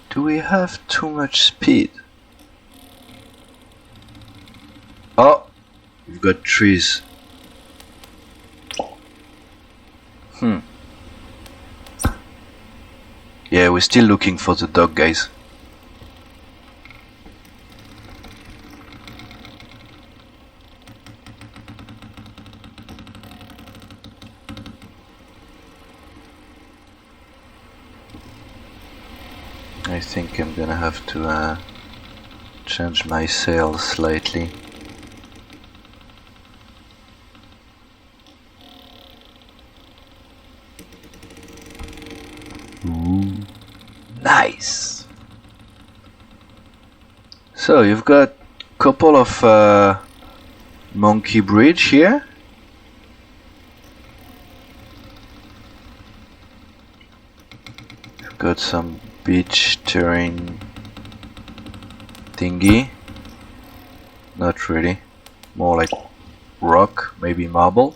Do we have too much speed? Oh, we've got trees. Yeah, we're still looking for the dog, guys. I think I'm gonna have to change my sails slightly. Ooh. Nice! So you've got a couple of monkey bridge here. You've got some beach terrain thingy. Not really. More like rock, maybe marble.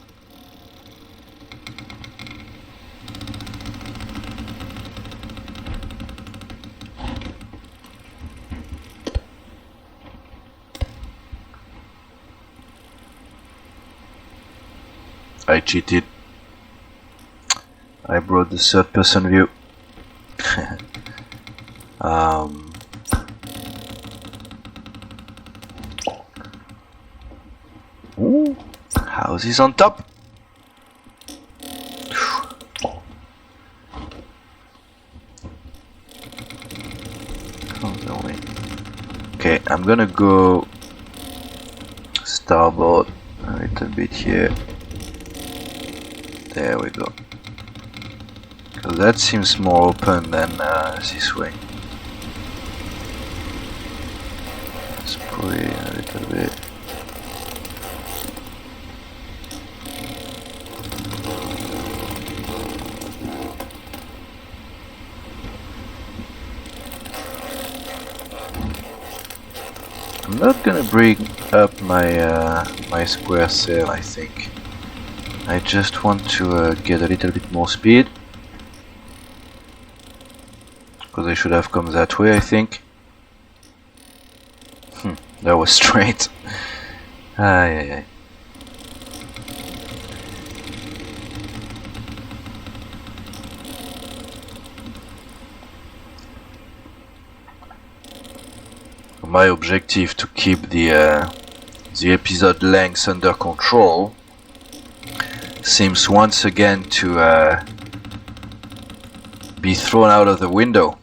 I cheated. I brought the third person view. Ooh, houses on top. Okay, I'm gonna go starboard a little bit here. There we go. Because that seems more open than this way. Let's put it a little bit. I'm not gonna bring up my my square sail, I think. I just want to get a little bit more speed. Because I should have come that way, I think. That was straight. Ay. My objective to keep the episode length under control seems once again to be thrown out of the window.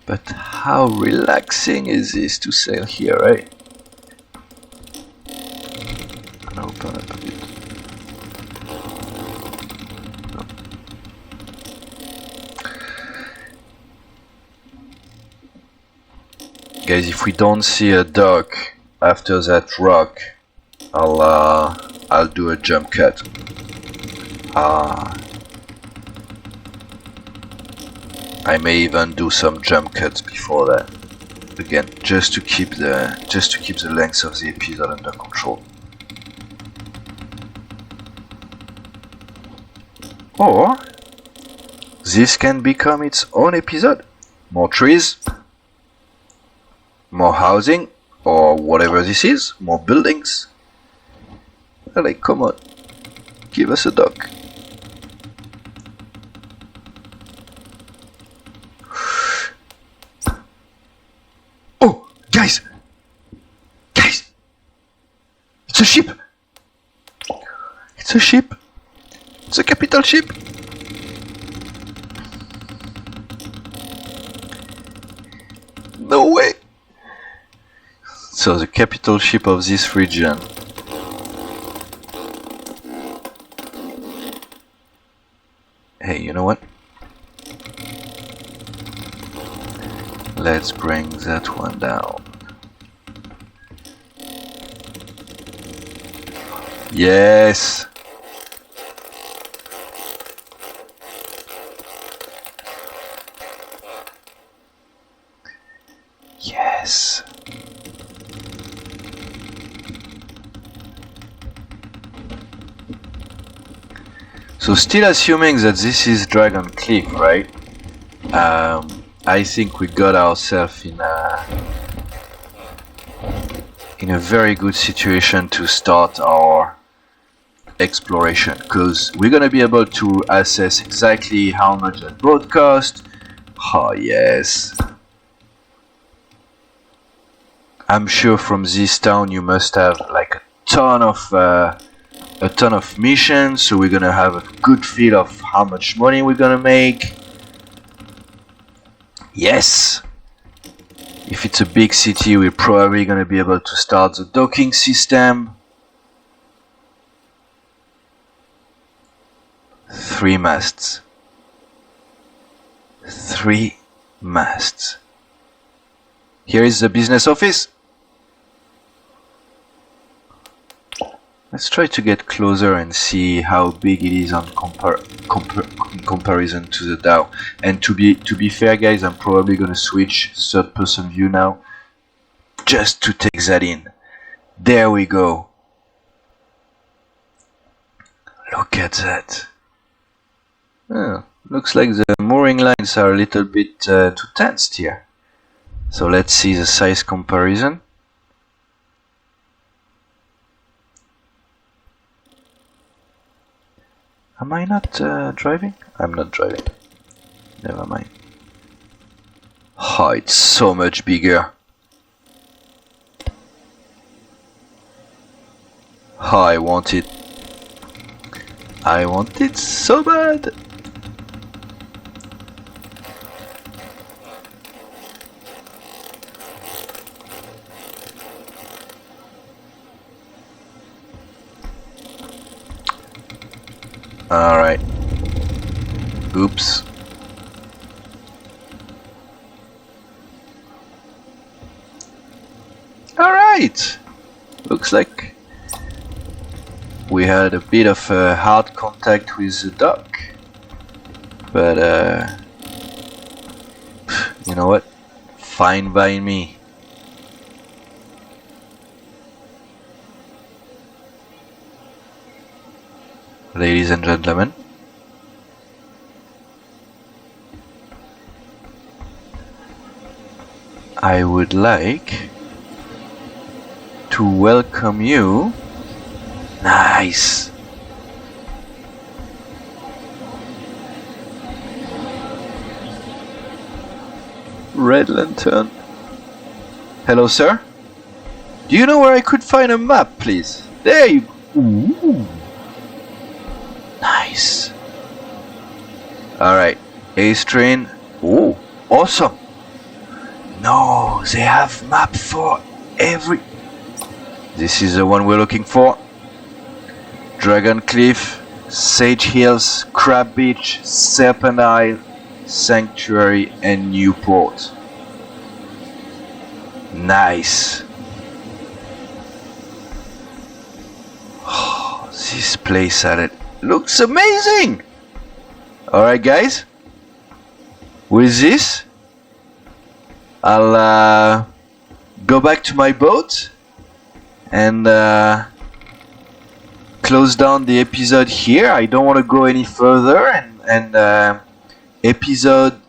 But how relaxing is this to sail here, right? I'm gonna open up a bit. Guys, if we don't see a dock after that rock, I'll do a jump cut. I may even do some jump cuts before that. Again, just to keep the length of the episode under control. Or this can become its own episode. More trees, more housing, or whatever this is, more buildings. Like, come on, give us a dock. Oh, guys, it's a ship. It's a ship. It's a capital ship. No way. So the capital ship of this region. Hey, you know what? Let's bring that one down. Yes! Yes! So still assuming that this is Dragon Cliff, right? I think we got ourselves in a very good situation to start our exploration, because we're gonna be able to assess exactly how much that boat cost. Oh yes, I'm sure from this town you must have like a ton of missions, so we're gonna have a good feel of how much money we're gonna make. Yes, if it's a big city, we're probably gonna be able to start the docking system. 3 masts. 3 masts. Here is the business office. Let's try to get closer and see how big it is in comparison to the Dhow. And to be fair, guys, I'm probably gonna switch third-person view now, just to take that in. There we go. Look at that. Oh, looks like the mooring lines are a little bit too tensed here. So let's see the size comparison. Am I not driving? I'm not driving. Never mind. Oh, it's so much bigger. Oh, I want it. I want it so bad. Alright. Oops. Alright. Looks like we had a bit of hard contact with the dock. But you know what? Fine by me. Ladies and gentlemen, I would like to welcome you. Nice. Red Lantern. Hello, sir. Do you know where I could find a map, please? There you go. Ooh. Nice. Alright, Ace Train. Oh, awesome. No, they have map for every... This is the one we're looking for. Dragon Cliff, Sage Hills, Crab Beach, Serpent Isle, Sanctuary, and Newport. Nice. Oh, this place at it looks amazing! Alright guys, with this I'll go back to my boat and close down the episode here. I don't want to go any further, and episode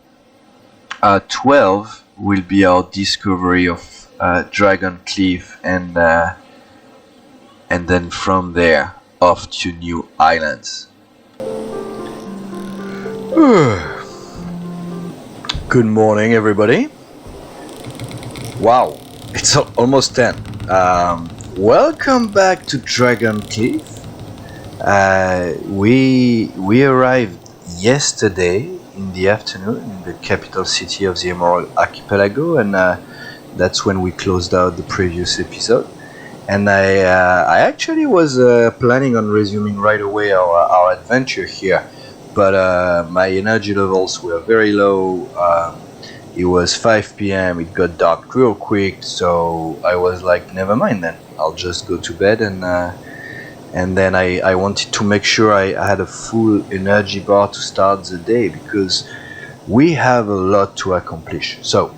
12 will be our discovery of Dragon Cliff, and then from there off to new islands. Good morning, everybody. Wow, it's almost 10. Welcome back to Dragon Cliff. We arrived yesterday in the afternoon in the capital city of the Emerald Archipelago, and that's when we closed out the previous episode. And I actually was planning on resuming right away our adventure here, but my energy levels were very low. It was 5 p.m. It got dark real quick, so I was like, never mind then. I'll just go to bed, and then I wanted to make sure I had a full energy bar to start the day, because we have a lot to accomplish. So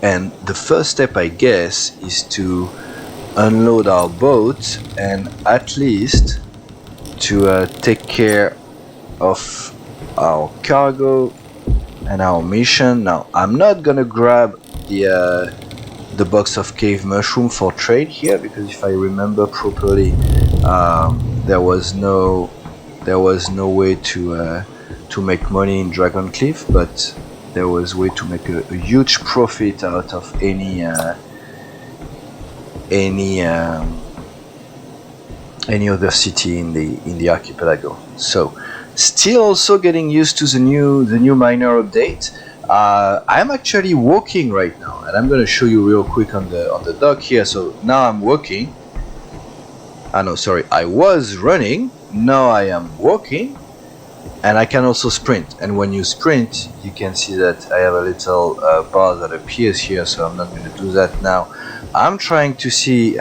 and the first step, I guess, is to unload our boat, and at least to take care of our cargo and our mission. Now, I'm not gonna grab the box of cave mushroom for trade here, because if I remember properly, there was no way to make money in Dragon Cliff, but there was way to make a huge profit out of any other city in the archipelago. So, still also getting used to the new minor update. I'm actually walking right now, and I'm gonna show you real quick on the dock here. So now I'm walking. No, sorry, I was running. Now I am walking, and I can also sprint. And when you sprint, you can see that I have a little bar that appears here. So I'm not gonna do that now. I'm trying to see,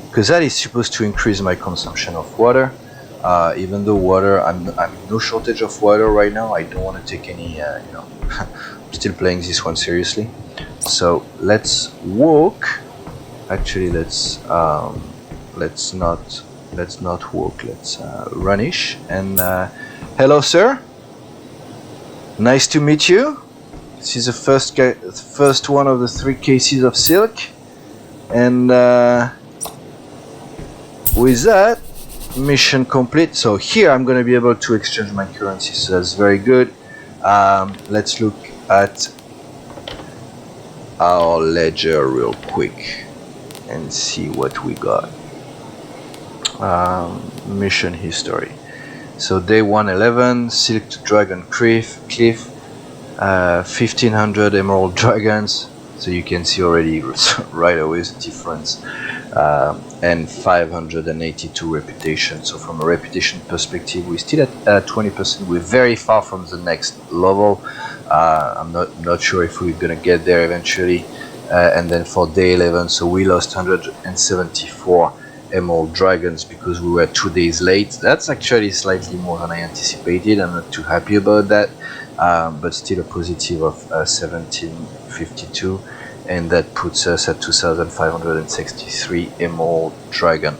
because that is supposed to increase my consumption of water. Even though water, I'm in no shortage of water right now. I don't want to take any, I'm still playing this one seriously. So let's walk. Actually, let's not walk. Let's runish. And hello, sir. Nice to meet you. This is the first one of the 3 cases of silk, and with that, mission complete. So here I'm going to be able to exchange my currency, so that's very good. Let's look at our ledger real quick and see what we got. Mission history. So day 111, Silk to Dragon Cliff, 1500 Emerald Dragons. So you can see already right away the difference. And 582 reputation. So from a reputation perspective, we're still at 20%. We're very far from the next level. I'm not sure if we're gonna get there eventually. And then for day 11, so we lost 174 Emerald Dragons because we were 2 days late. That's actually slightly more than I anticipated. I'm not too happy about that, but still a positive of 1752. And that puts us at 2,563 Emerald Dragon.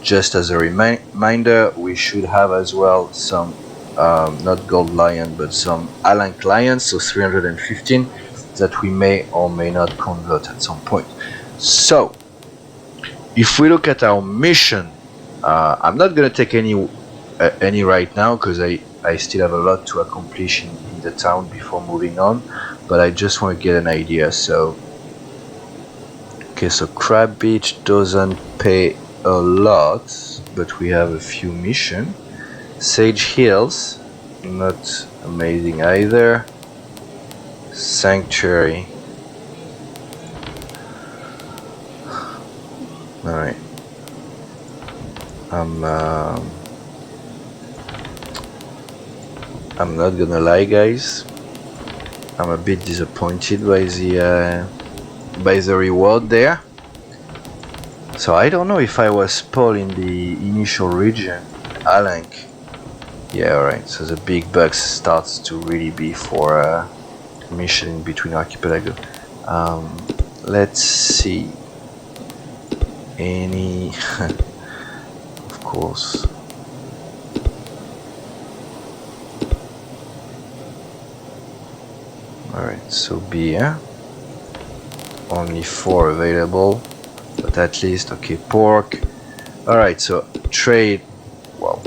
Just as a reminder, we should have as well some, not Gold Lion, but some Alank Lions, so 315, that we may or may not convert at some point. So, if we look at our mission, I'm not going to take any right now, because I still have a lot to accomplish in the town before moving on, but I just want to get an idea. So, okay, so Crab Beach doesn't pay a lot, but we have a few missions. Sage Hills, not amazing either. Sanctuary. Alright. I'm not gonna lie, guys. I'm a bit disappointed by the reward there. So I don't know if I was spoiled in the initial region, Alank. Yeah, alright, so the big bucks starts to really be for mission in between Archipelago. Let's see. Any of course. Alright, so beer. Only 4 available, but at least, okay, pork. Alright, so trade, well,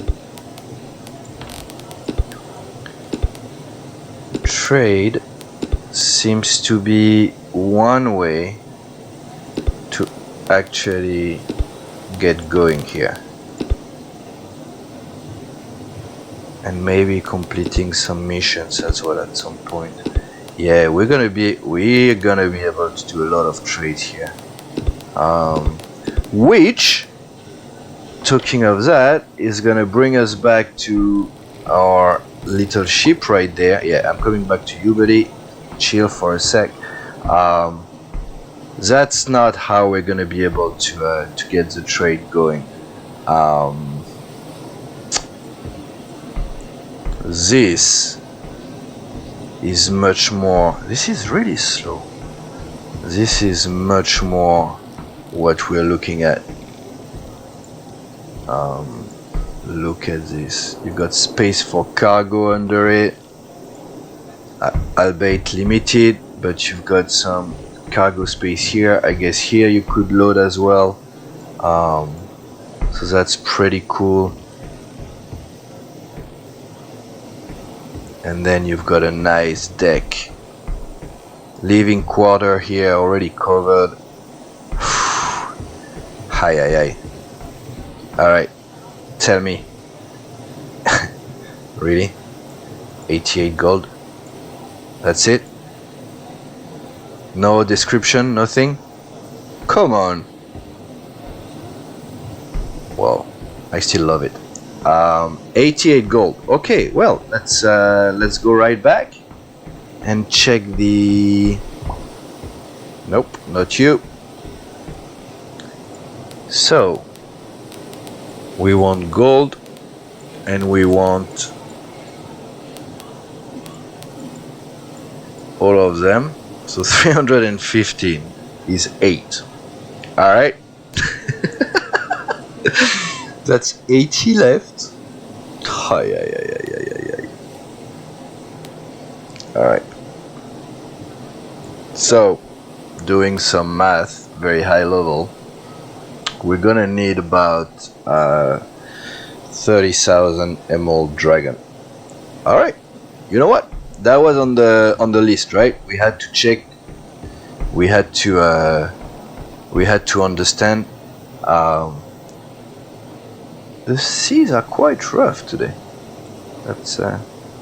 trade seems to be one way to actually get going here, and maybe completing some missions as well at some point. Yeah, we're gonna be able to do a lot of trade here, which, talking of that, is gonna bring us back to our little ship right there. Yeah, I'm coming back to you, buddy. Chill for a sec. That's not how we're gonna be able to get the trade going. This is much more. This is really slow. This is much more what we're looking at. Look at this. You got space for cargo under it. albeit limited, but you've got some cargo space here. I guess here you could load as well, so that's pretty cool. And then you've got a nice deck, living quarter here already covered. Hi. Alright, tell me. Really? 88 gold? That's it? No description, nothing? Come on. Well, I still love it. 88 gold. Okay, well, let's go right back and check the... Nope, not you. So, we want gold and we want all of them. So 315 is 8. Alright. That's 80 left. Alright. So, doing some math, very high level, we're gonna need about 30,000 Emerald Dragon. Alright. You know what? That was on the list, right? We had to check. We had to understand. The seas are quite rough today. That's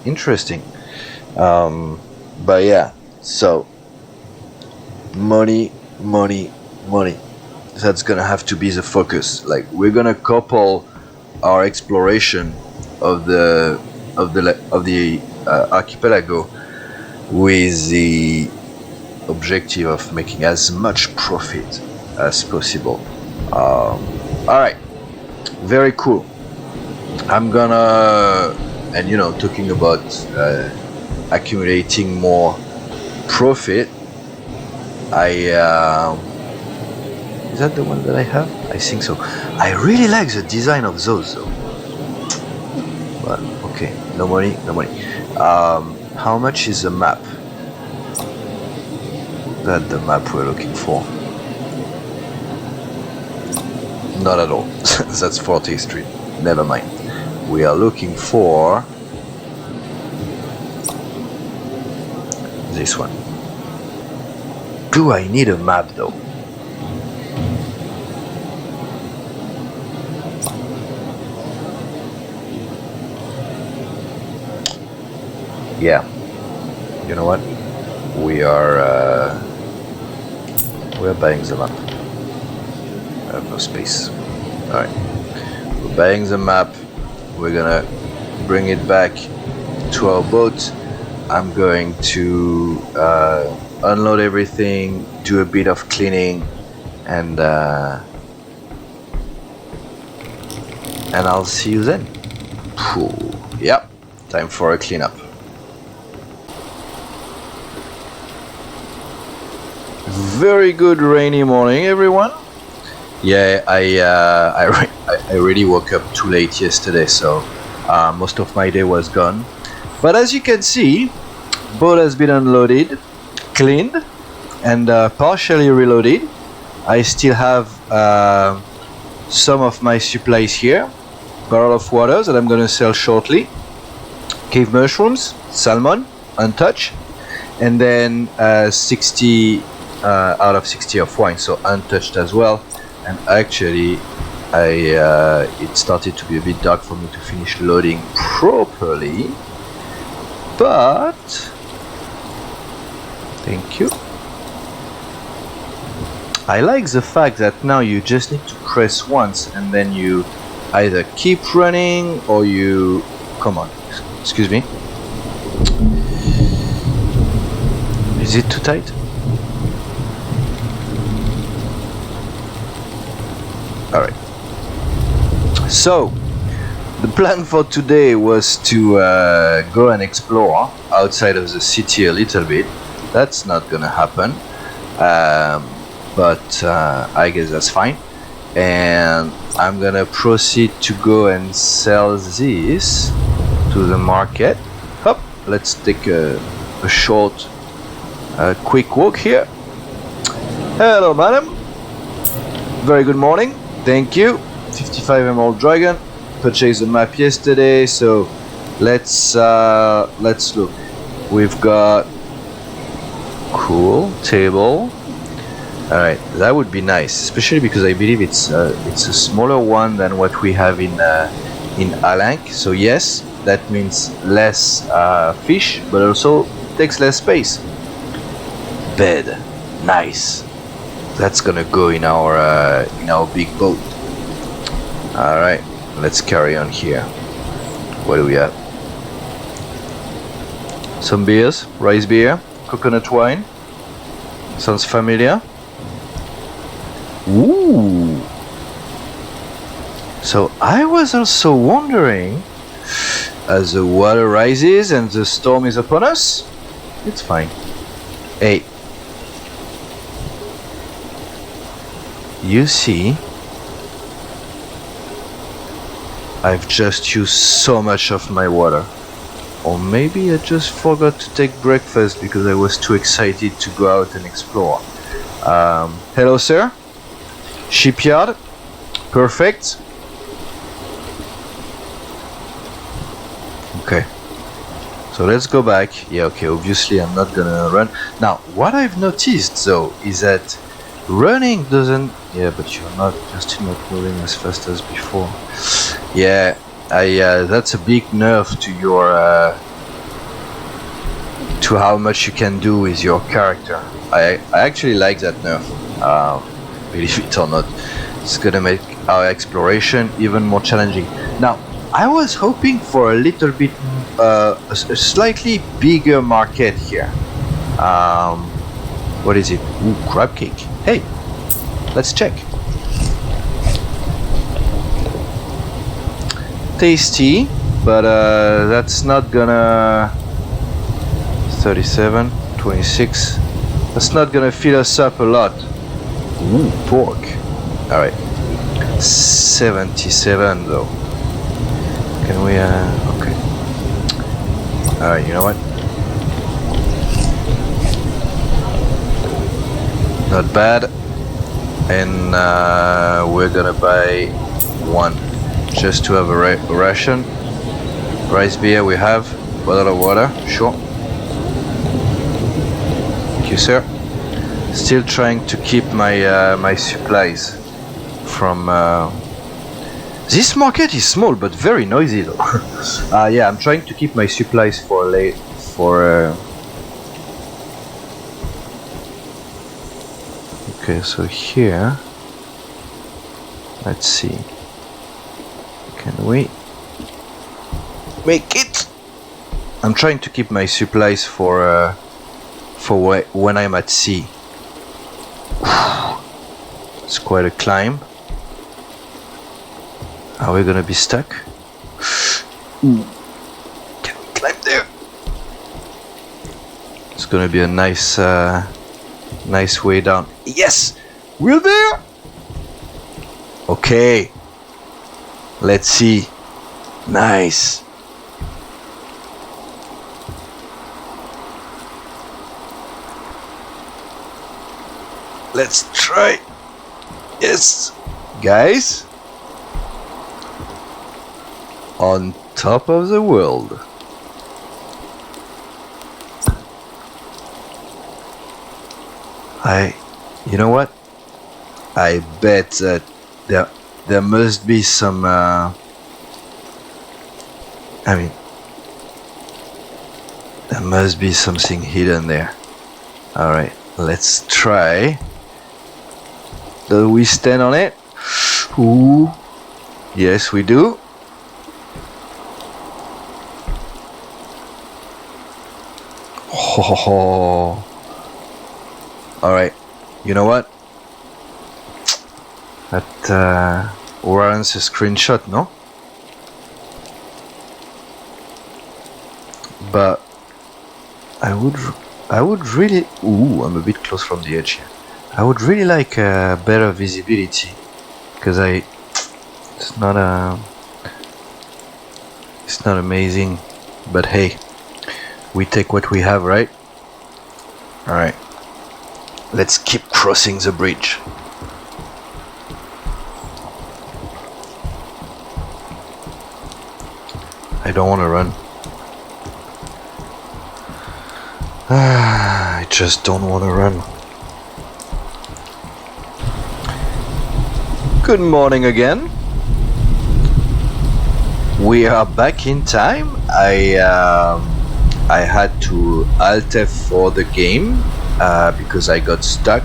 interesting. But yeah, so money. That's gonna have to be the focus. Like, we're gonna couple our exploration of the archipelago with the objective of making as much profit as possible. Alright, very cool. I'm gonna, and you know, talking about accumulating more profit, is that the one that I have? I think so. I really like the design of those though. But okay, no money. How much is the map? That the map we're looking for? Not at all. That's 40th Street. Never mind. We are looking for this one. Do I need a map though? Yeah, you know what? We are buying the map. I have no space. All right, we're buying the map. We're gonna bring it back to our boat. I'm going to unload everything, do a bit of cleaning, and I'll see you then. Yep, time for a cleanup. Very good rainy morning, everyone. Yeah, I really woke up too late yesterday, so most of my day was gone. But as you can see, boat has been unloaded, cleaned, and partially reloaded. I still have some of my supplies here. Barrel of water that I'm gonna sell shortly. Cave mushrooms, salmon, untouched, and then 60 out of 60 of wine, so untouched as well. And actually, it started to be a bit dark for me to finish loading properly. But thank you. I like the fact that now you just need to press once and then you either keep running or you... Come on, excuse me. Is it too tight? Alright. So, the plan for today was to go and explore outside of the city a little bit. That's not gonna happen. But I guess that's fine. And I'm gonna proceed to go and sell this to the market. Hop, let's take a a short, quick walk here. Hello, madam. Very good morning. Thank you. 55 Emerald Dragon. Purchased the map yesterday, so let's look. We've got cool table. All right, that would be nice, especially because I believe it's a smaller one than what we have in Alank. So yes, that means less fish, but also takes less space. Bed, nice. That's gonna go in our big boat. All right, let's carry on here. What do we have? Some beers, rice beer, coconut wine. Sounds familiar. Ooh. So I was also wondering, as the water rises and the storm is upon us, it's fine. Hey, you see, I've just used so much of my water. Or maybe I just forgot to take breakfast because I was too excited to go out and explore. Hello, sir. Shipyard. Perfect. Okay. So let's go back. Yeah, okay, obviously I'm not gonna run. Now, what I've noticed though is that running doesn't... Yeah, but you're still not moving as fast as before. Yeah, that's a big nerf to your to how much you can do with your character. I actually like that nerf. Believe it or not, it's gonna make our exploration even more challenging. Now, I was hoping for a little bit a slightly bigger market here. What is it? Ooh, crab cake. Hey, let's check. Tasty, but that's not gonna 37, 26. That's not gonna fill us up a lot. Ooh, pork. All right, 77 though. Can we? Okay. All right. You know what? Not bad. And we're gonna buy one. Just to have a ration. Rice beer we have. Bottle of water, sure. Thank you, sir. Still trying to keep my my supplies from... This market is small but very noisy though. Yeah, I'm trying to keep my supplies for late for... Okay, so here... Let's see. Can we make it? I'm trying to keep my supplies for when I'm at sea. It's quite a climb. Are we gonna be stuck? Can we climb there? It's gonna be a nice nice way down. Yes! We're there! Okay. Let's see. Nice. Let's try. Yes. Guys. On top of the world. You know what? I bet that there must be some I mean, there must be something hidden there. Alright, let's try. Do we stand on it? Ooh. Yes, we do. Oh. Alright, you know what? That warrants a screenshot, no? But I would really... Ooh, I'm a bit close from the edge here. I would really like better visibility, because it's not amazing, but hey, We take what we have, right? Alright. Let's keep crossing the bridge. I don't want to run. I just don't want to run. Good morning again. We are back in time. I had to alt F for the game because I got stuck.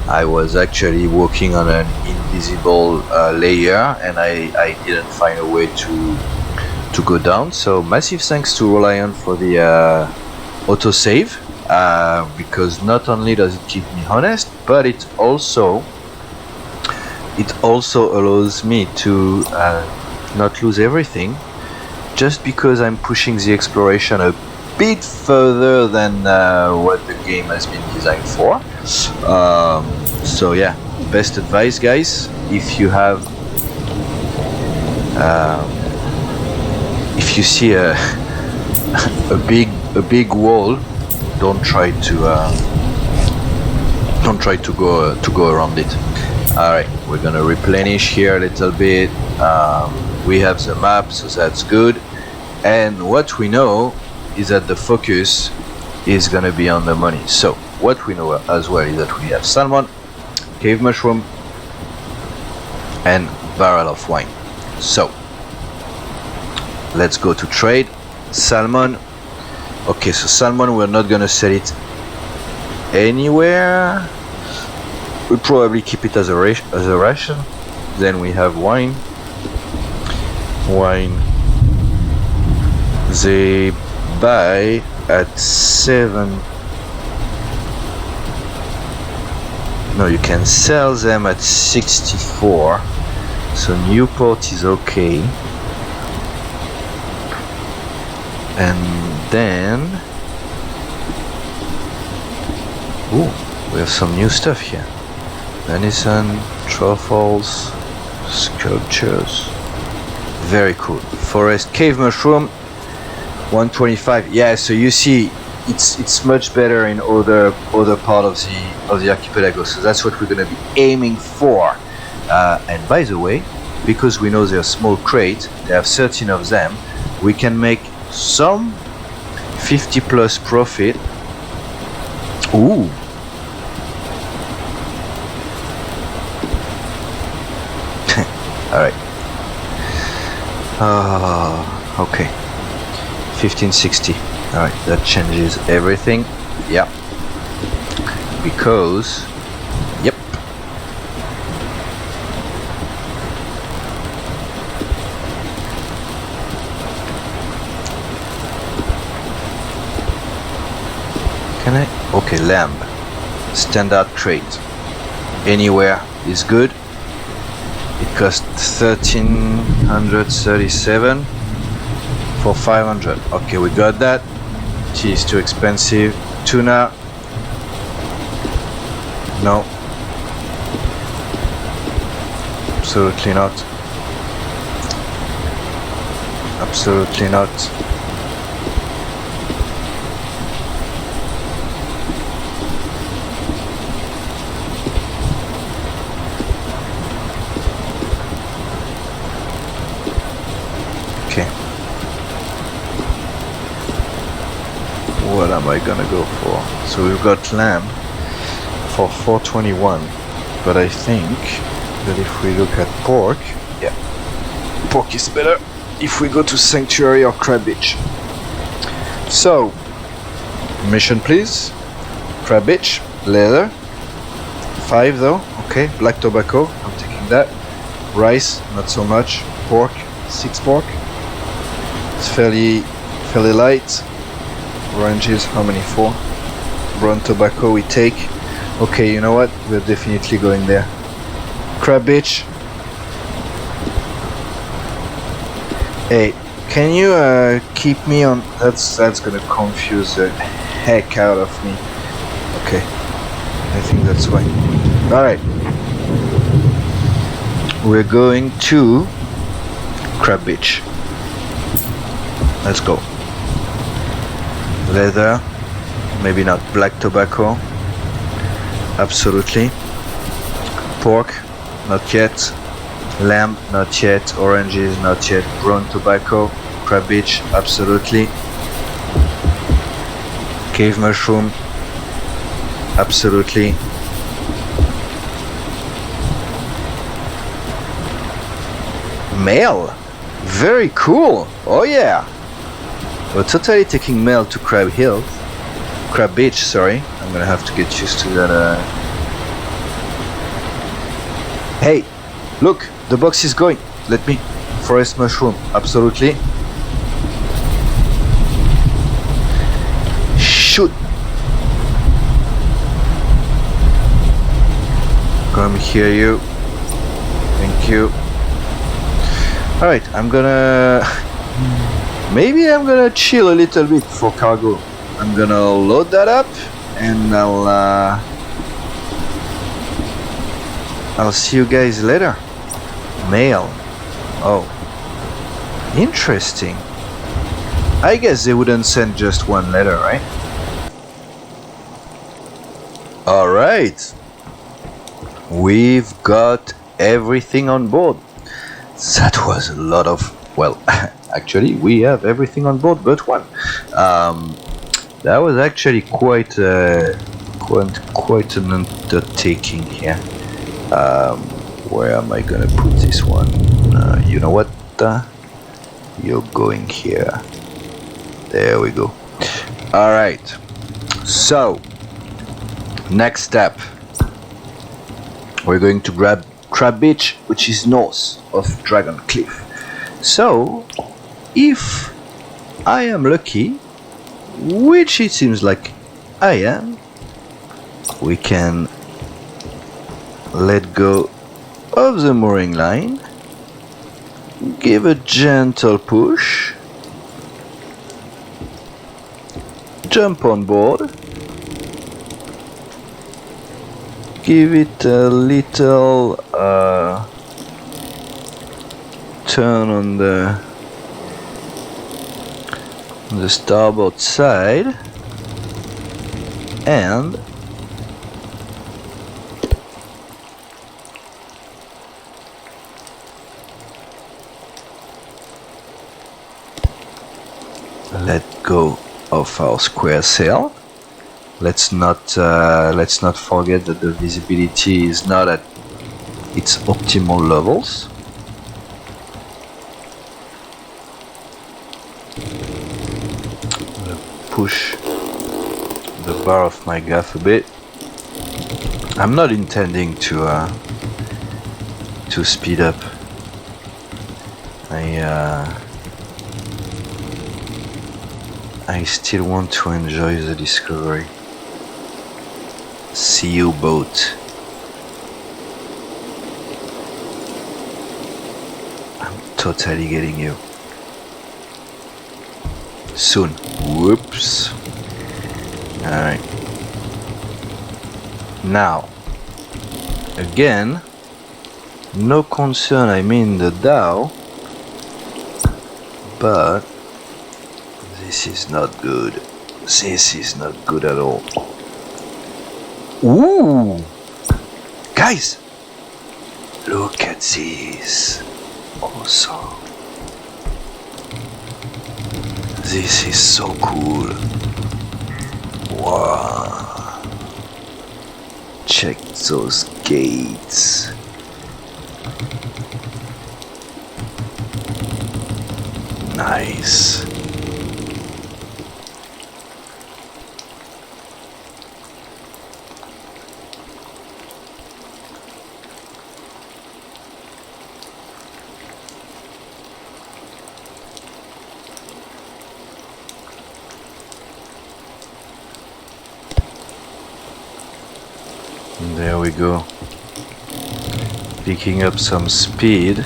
I was actually working on an invisible layer and I didn't find a way to go down. So massive thanks to Reliant for the autosave because not only does it keep me honest, but it also allows me to not lose everything, just because I'm pushing the exploration a bit further than what the game has been designed for. So yeah, best advice, guys, if you have if you see a big wall, don't try to go around it. All right, we're gonna replenish here a little bit. We have the map, so that's good. And what we know is that the focus is gonna be on the money. So what we know as well is that we have salmon, cave mushroom, and barrel of wine. So let's go to trade. Salmon. Okay, so salmon, we're not gonna sell it anywhere. We'll probably keep it as a ration. Then we have wine. They buy at 7. No, you can sell them at 64. So Newport is okay. And then, ooh, we have some new stuff here. Venison, truffles, sculptures. Very cool. Forest cave mushroom, 125. Yeah, so you see, it's much better in other part of the archipelago. So that's what we're gonna be aiming for. And by the way, because we know they're small crate, they have 13 of them. We can make some 50 plus profit. Ooh. All right. Okay. 1560. All right, that changes everything. Yeah. Because, yep. Can I? Okay, lamb. Standard crate. Anywhere is good. It cost 1337 for 500. Okay, we got that. Tea is too expensive. Tuna. No. Absolutely not. Absolutely not. What am I gonna go for? So we've got lamb for 421, but I think that if we look at pork, yeah, pork is better if we go to Sanctuary or Crab Beach. So, mission please. Crab Beach, leather, 5 though, okay, black tobacco, I'm taking that. Rice, not so much. Pork, 6 pork. It's fairly light. Oranges, how many? 4. Brown tobacco we take. Okay, you know what? We're definitely going there. Crab Beach. Hey, can you keep me on? That's gonna confuse the heck out of me. Okay, I think that's why. All right, we're going to Crab Beach. Let's go. leather, maybe not black tobacco, absolutely. Pork, not yet. Lamb, not yet. Oranges, not yet. Brown tobacco, crab beach, absolutely. Cave mushroom, absolutely. Mail, very cool. Oh yeah. We're totally taking mail to Crab Beach, sorry. I'm gonna have to get used to that. Hey, look, the box is going. Let me. Forest mushroom, absolutely. Shoot. Come hear you. Thank you. Alright, maybe I'm gonna chill a little bit for cargo. I'm gonna load that up and I'll see you guys later. Mail. Oh. Interesting. I guess they wouldn't send just one letter, right? Alright. We've got everything on board. That was a lot of... Well, actually, we have everything on board but one. That was actually quite an undertaking here. Where am I gonna put this one? You know what? You're going here. There we go. Alright. So, next step. We're going to grab Crab Beach, which is north of Dragon Cliff. So, if I am lucky, which it seems like I am, we can let go of the mooring line, give a gentle push, jump on board, give it a little turn on the starboard side, and let go of our square sail. Let's not forget that the visibility is not at its optimal levels. I'm gonna push the bar of my gaff a bit. I'm not intending to speed up. I still want to enjoy the discovery. See you, boat. I'm totally getting you. Soon. Whoops. Alright. Now, again, no concern, I mean the Dhow, but this is not good. This is not good at all. Ooh! Guys! Look at this. Also. This is so cool. Wow. Check those gates. Nice. There we go. Picking up some speed.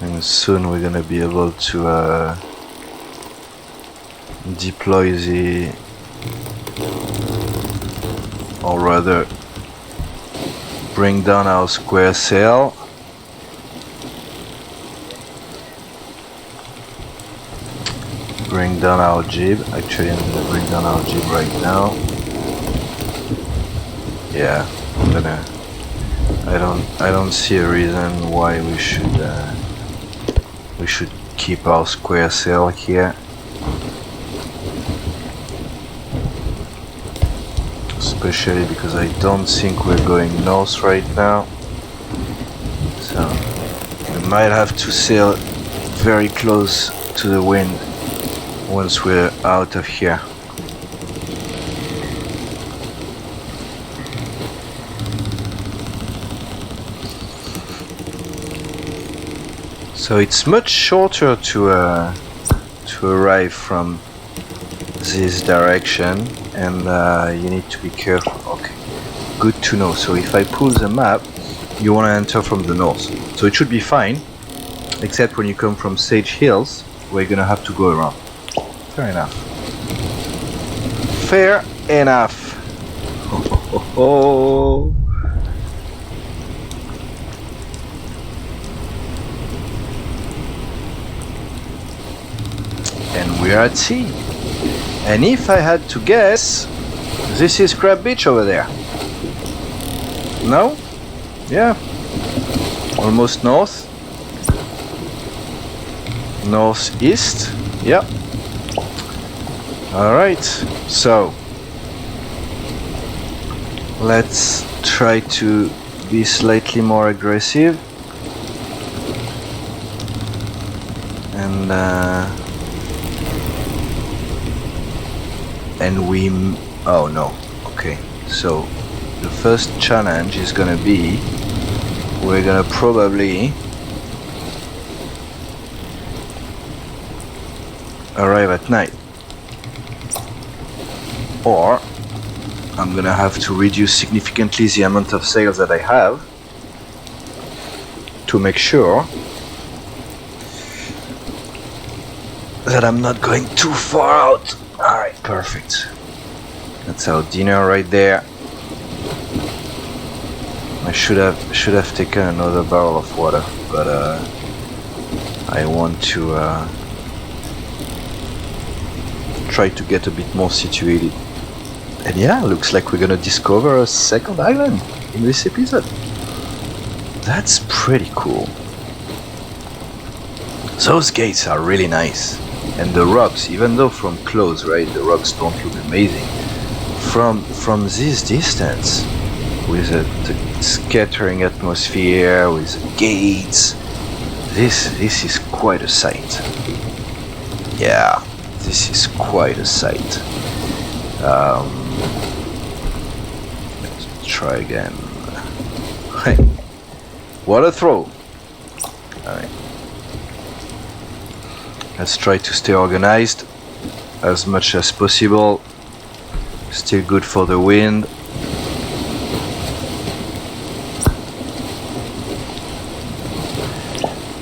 And soon we're gonna be able to deploy the, or rather bring down our square sail bring down our jib. Actually, I'm gonna bring down our jib right now. Yeah, I'm gonna. I don't see a reason why we should keep our square sail here. Especially because I don't think we're going north right now. So we might have to sail very close to the wind once we're out of here. So it's much shorter to arrive from this direction, and you need to be careful. Okay, good to know. So if I pull the map, you want to enter from the north, so it should be fine, except when you come from Sage Hills, we're gonna have to go around. Fair enough. Fair enough. Oh. And we're at sea. And if I had to guess, this is Crab Beach over there. No? Yeah. Almost north. Northeast. Yeah. Alright. So let's try to be slightly more aggressive. And we... oh no. Okay. So the first challenge is gonna be, we're gonna probably arrive at night, or I'm gonna have to reduce significantly the amount of sails that I have to make sure that I'm not going too far out. Alright, perfect. That's our dinner right there. I should have taken another barrel of water, but I want to try to get a bit more situated. And yeah, looks like we're gonna discover a second island in this episode. That's pretty cool. Those gates are really nice. And the rocks, even though from close, right, the rocks don't look amazing. From this distance, with the scattering atmosphere, with the gates, this is quite a sight. Yeah, this is quite a sight. Let's try again. Hey, what a throw! Alright. Let's try to stay organized as much as possible. Still good for the wind.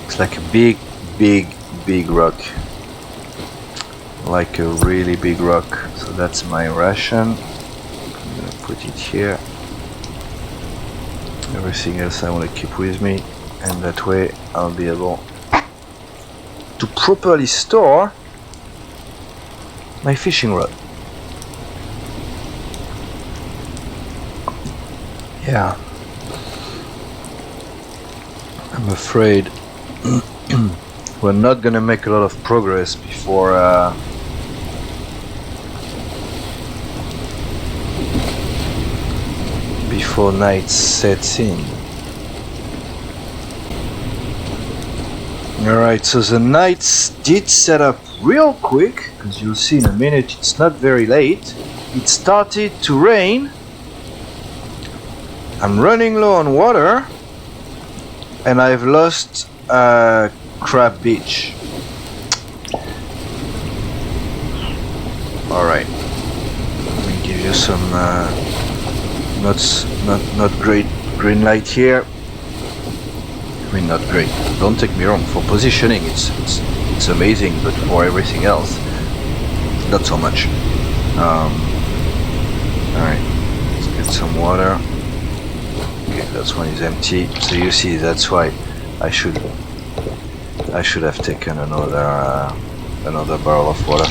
It's like a big rock. Like a really big rock. So that's my ration. I'm gonna put it here. Everything else I want to keep with me, and that way I'll be able to properly store my fishing rod. Yeah, I'm afraid we're not gonna make a lot of progress before night sets in. Alright, so the nights did set up real quick, because you'll see in a minute it's not very late. It started to rain. I'm running low on water, and I've lost Crab Beach. Alright, let me give you some not great green light here. I mean, not great, don't take me wrong, for positioning it's amazing, but for everything else, not so much. Alright, let's get some water. Okay, that one is empty, so you see, that's why I should have taken another another barrel of water.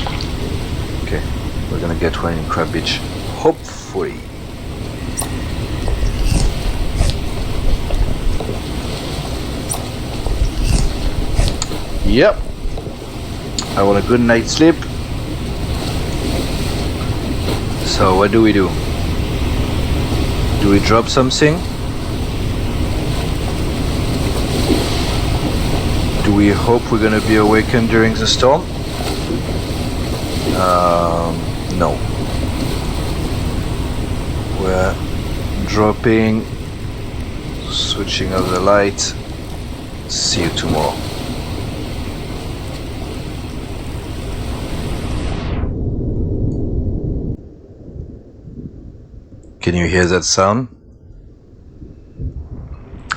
Okay, we're gonna get one in Crab Beach, hopefully. Yep, I want a good night's sleep. So what do we do? Do we drop something? Do we hope we're gonna be awakened during the storm? No. We're dropping, switching off the light. See you tomorrow. Can you hear that sound?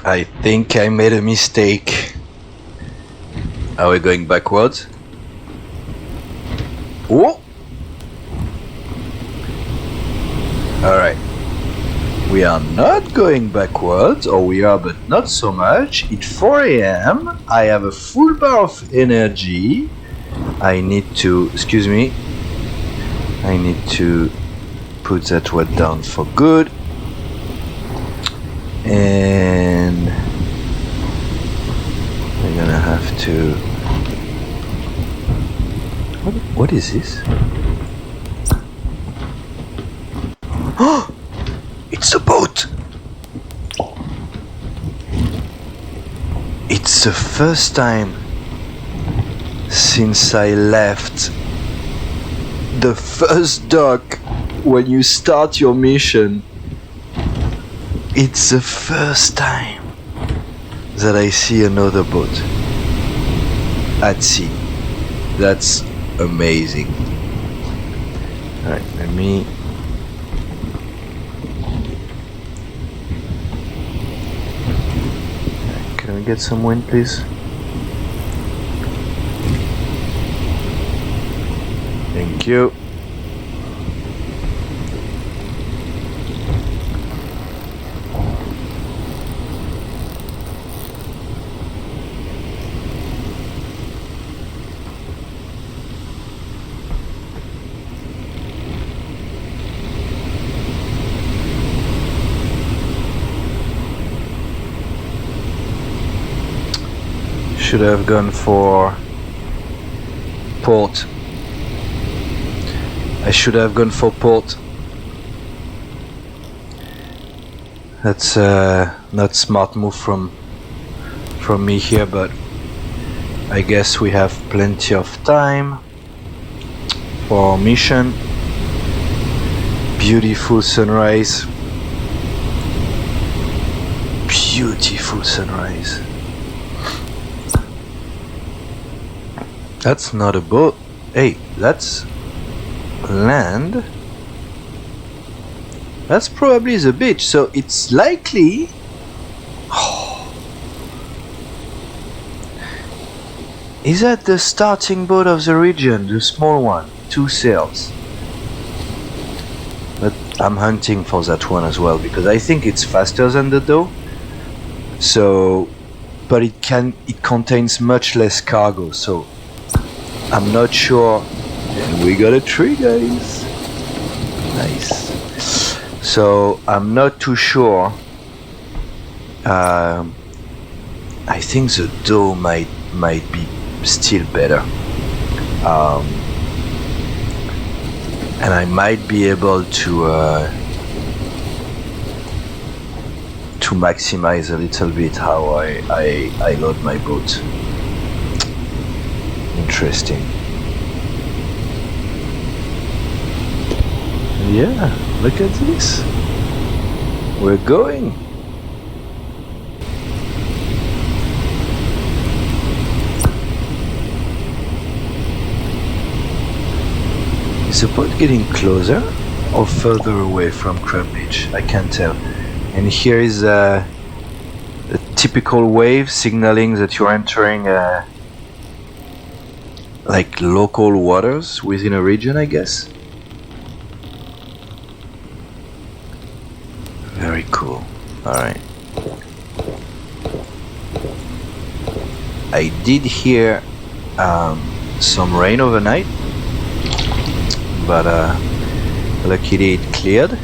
I think I made a mistake. Are we going backwards? Oh! Alright. We are not going backwards, or we are, but not so much. It's 4 AM. I have a full bar of energy. I need to, excuse me, I need to put that one down for good. And we're gonna have to, what is this? Oh, it's a boat. It's the first time since I left the first dock. When you start your mission, it's the first time that I see another boat at sea. That's amazing. Alright, let me... Can we get some wind, please? Thank you. Should have gone for port. I should have gone for port. That's not smart move from me here, but I guess we have plenty of time for our mission. Beautiful sunrise. Beautiful sunrise. That's not a boat. Hey, that's land. That's probably the beach, so it's likely... Is that the starting boat of the region, the small one? 2 sails. But I'm hunting for that one as well, because I think it's faster than the Dhow. So, but it contains much less cargo, so I'm not sure. And we got a tree, guys. Nice. So I'm not too sure. I think the Dhow might be still better. And I might be able to maximize a little bit how I load my boat. Interesting. Yeah, look at this. We're going. Is the boat getting closer or further away from Crab Beach? I can't tell. And here is a typical wave signaling that you're entering like local waters within a region, I guess. Very cool. Alright. I did hear some rain overnight, but luckily it cleared.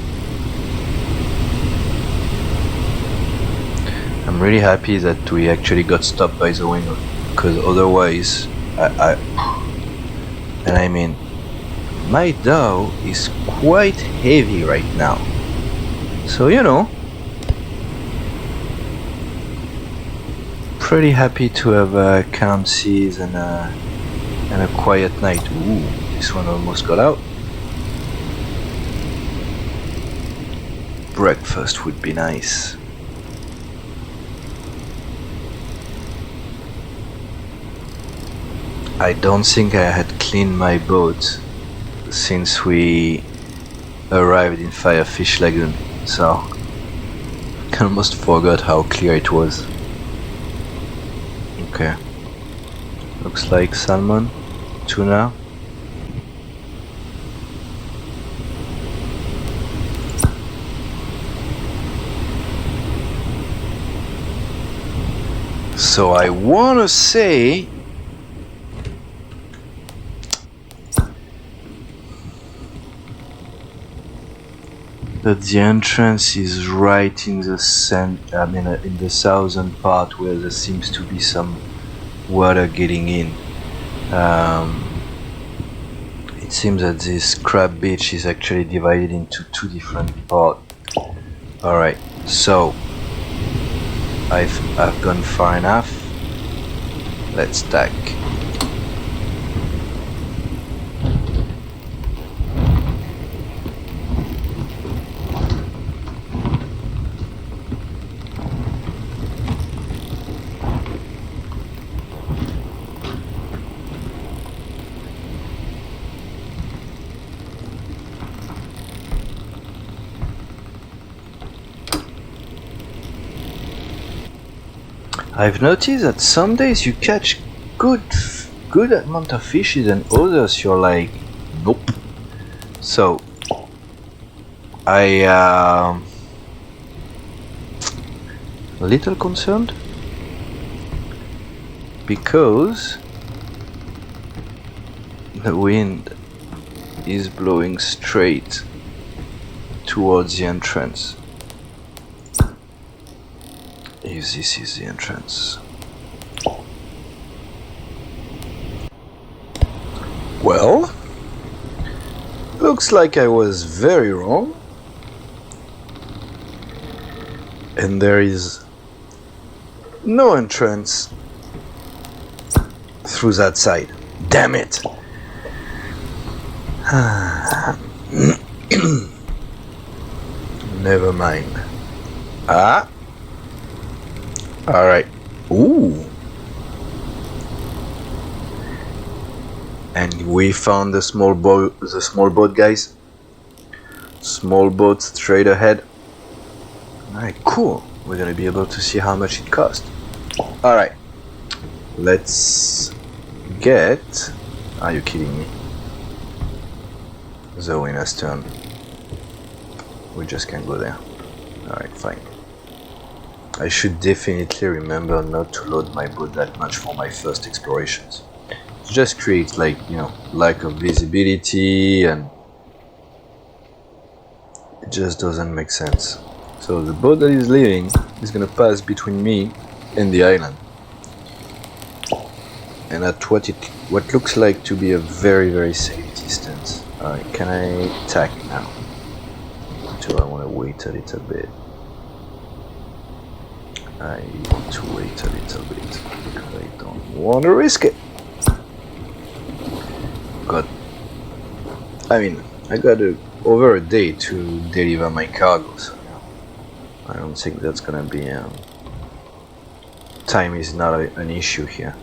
I'm really happy that we actually got stopped by the wind, because otherwise, and I mean, my Dhow is quite heavy right now, so you know, pretty happy to have calm seas and a quiet night. Ooh, this one almost got out. Breakfast would be nice. I don't think I had cleaned my boat since we arrived in FireFish Lagoon, so I almost forgot how clear it was. Okay, looks like salmon, tuna. So I wanna say that the entrance is right in the in the southern part, where there seems to be some water getting in. It seems that this crab beach is actually divided into two different parts. Alright, so I've gone far enough. Let's tack. I've noticed that some days you catch good amount of fishes, and others you're like, nope. So I a little concerned because the wind is blowing straight towards the entrance. If this is the entrance. Well, looks like I was very wrong. And there is no entrance through that side. Damn it! Never mind. Ah! Alright. Ooh! And we found the small boat, guys. Small boat straight ahead. Alright, cool. We're gonna be able to see how much it cost. Alright. Let's get... Are you kidding me? The winner's turn. We just can't go there. Alright, fine. I should definitely remember not to load my boat that much for my first explorations. It just creates, like, you know, lack of visibility, and it just doesn't make sense. So the boat that is leaving is gonna pass between me and the island, and at what looks like to be a very, very safe distance. Alright, can I tack now? So I want to wait a little bit. I want to wait a little bit because I don't want to risk it. I got over a day to deliver my cargo, so I don't think that's gonna be time is not an issue here.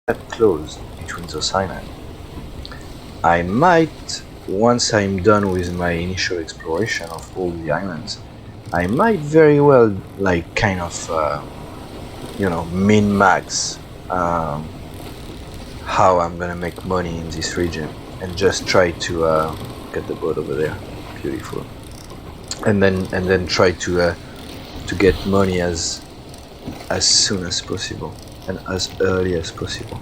That closed between those islands. I might, once I'm done with my initial exploration of all the islands, I might very well, like, kind of min-max how I'm gonna make money in this region, and just try to get the boat over there. Beautiful. And then try to get money as as soon as possible and as early as possible.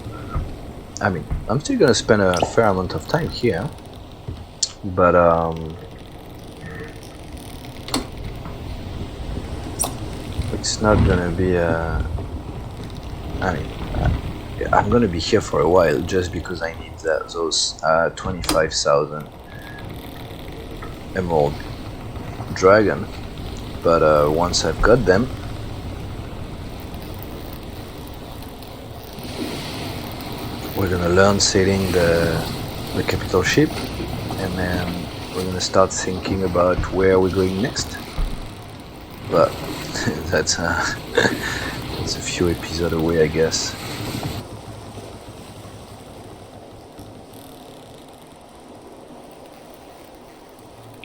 I mean, I'm still gonna spend a fair amount of time here, but it's not gonna be I mean, I'm gonna be here for a while just because I need those 25,000 emerald dragon. But once I've got them, we're gonna learn sailing the capital ship, and then we're gonna start thinking about where we're going next. But that's that's a few episodes away, I guess.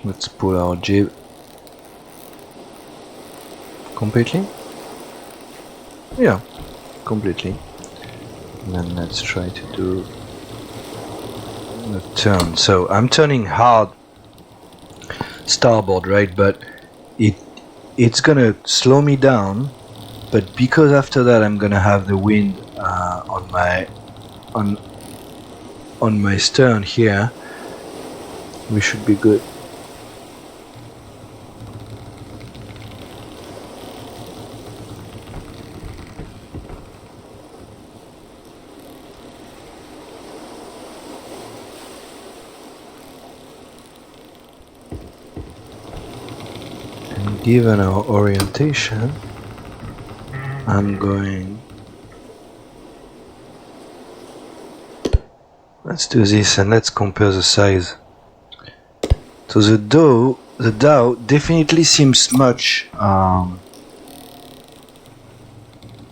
Let's pull our jib completely. Yeah, completely. And then let's try to do the turn. So I'm turning hard starboard, right? But it's gonna slow me down. But because after that I'm gonna have the wind on my stern here, we should be good. Given our orientation, I'm going. Let's do this and let's compare the size. So the Dhow definitely seems much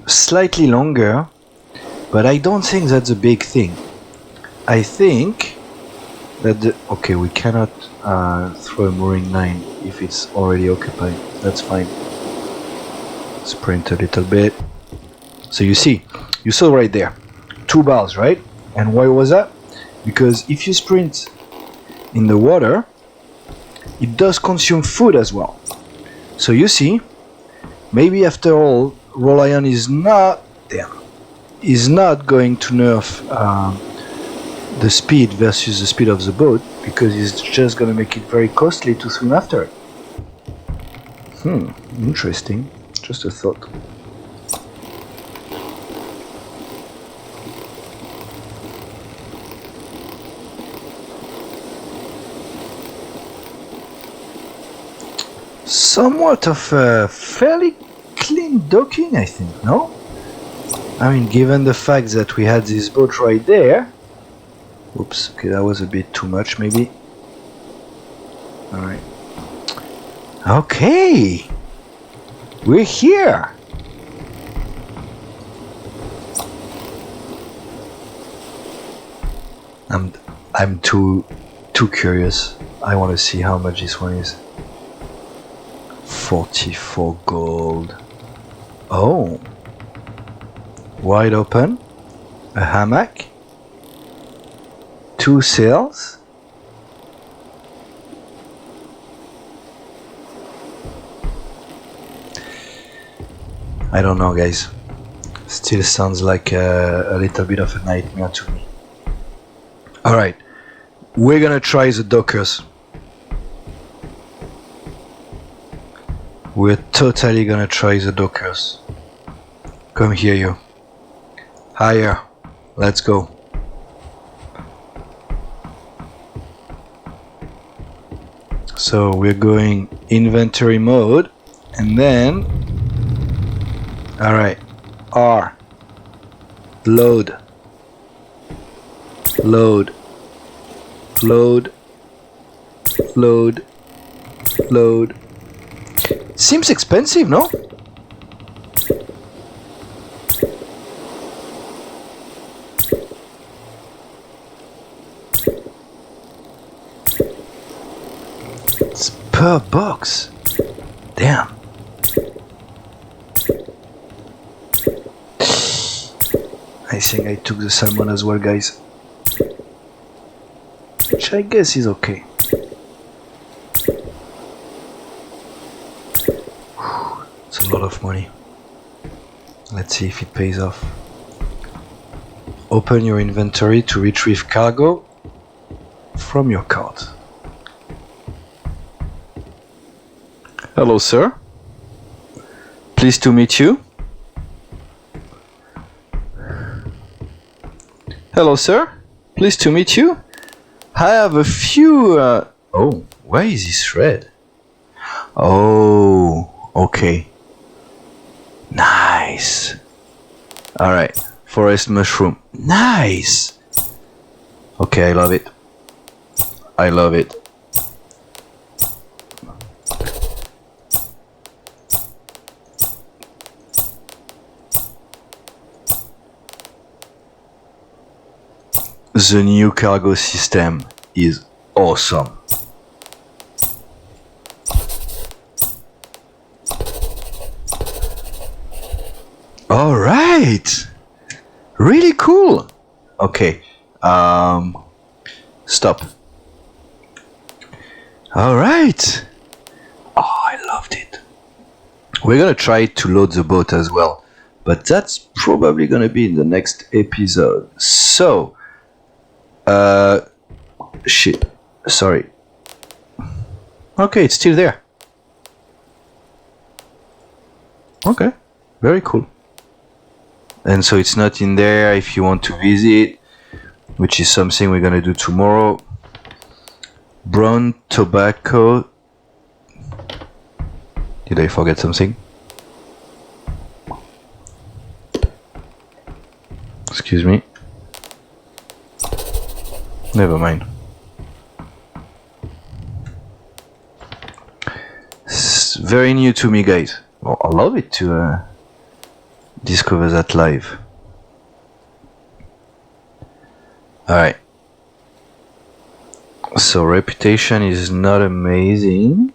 slightly longer, but I don't think that's a big thing. I think that okay, we cannot throw a mooring line if it's already occupied. That's fine. Sprint a little bit. So you saw right there, 2 bars, right? And why was that? Because if you sprint in the water, it does consume food as well. So you see, maybe after all, Rolion is not going to nerf the speed versus the speed of the boat, because it's just going to make it very costly to swim after it. Interesting. Just a thought. Somewhat of a fairly clean docking, I think, no? I mean, given the fact that we had this boat right there. Oops, okay, that was a bit too much, maybe. Alright. Okay! We're here! I'm too curious. I want to see how much this one is. 44 gold. Oh! Wide open. A hammock. 2 sails. I don't know, guys. Still sounds like a little bit of a nightmare to me. Alright, we're gonna try the dockers. We're totally gonna try the dockers. Come here, you. Higher. Let's go. So we're going inventory mode, and then alright, R, load, load, load, load, load. Seems expensive, no? It's per box. Damn. I think I took the salmon as well, guys. Which I guess is okay. It's a lot of money. Let's see if it pays off. Open your inventory to retrieve cargo from your cart. Hello, sir. Pleased to meet you. Hello, sir. Pleased to meet you. I have a few... Oh, why is this red? Oh, okay. Nice. Alright, forest mushroom. Nice. Okay, I love it. I love it. The new cargo system is awesome. All right, really cool. Okay, stop. All right. Oh, I loved it. We're gonna try to load the boat as well, but that's probably gonna be in the next episode. So, shit. Sorry. Okay, it's still there. Okay, very cool. And so it's not in there if you want to visit, which is something we're gonna do tomorrow. Brown tobacco. Did I forget something? Excuse me. Never mind. It's very new to me, guys. Well, I love it to discover that live. Alright. So reputation is not amazing.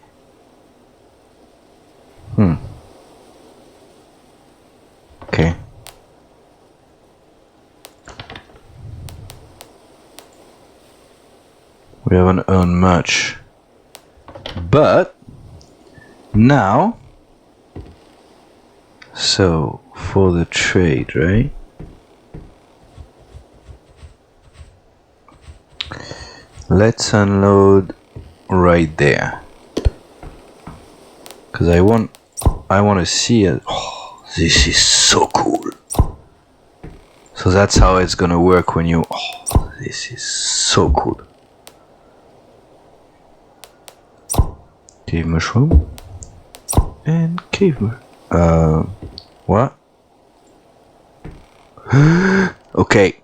Okay. We haven't earned much. But now, so for the trade, right? Let's unload right there, because I want to see it. Oh, this is so cool. So that's how it's gonna work when you. Oh, this is so cool. Cave mushroom and cave mushroom. What? Okay.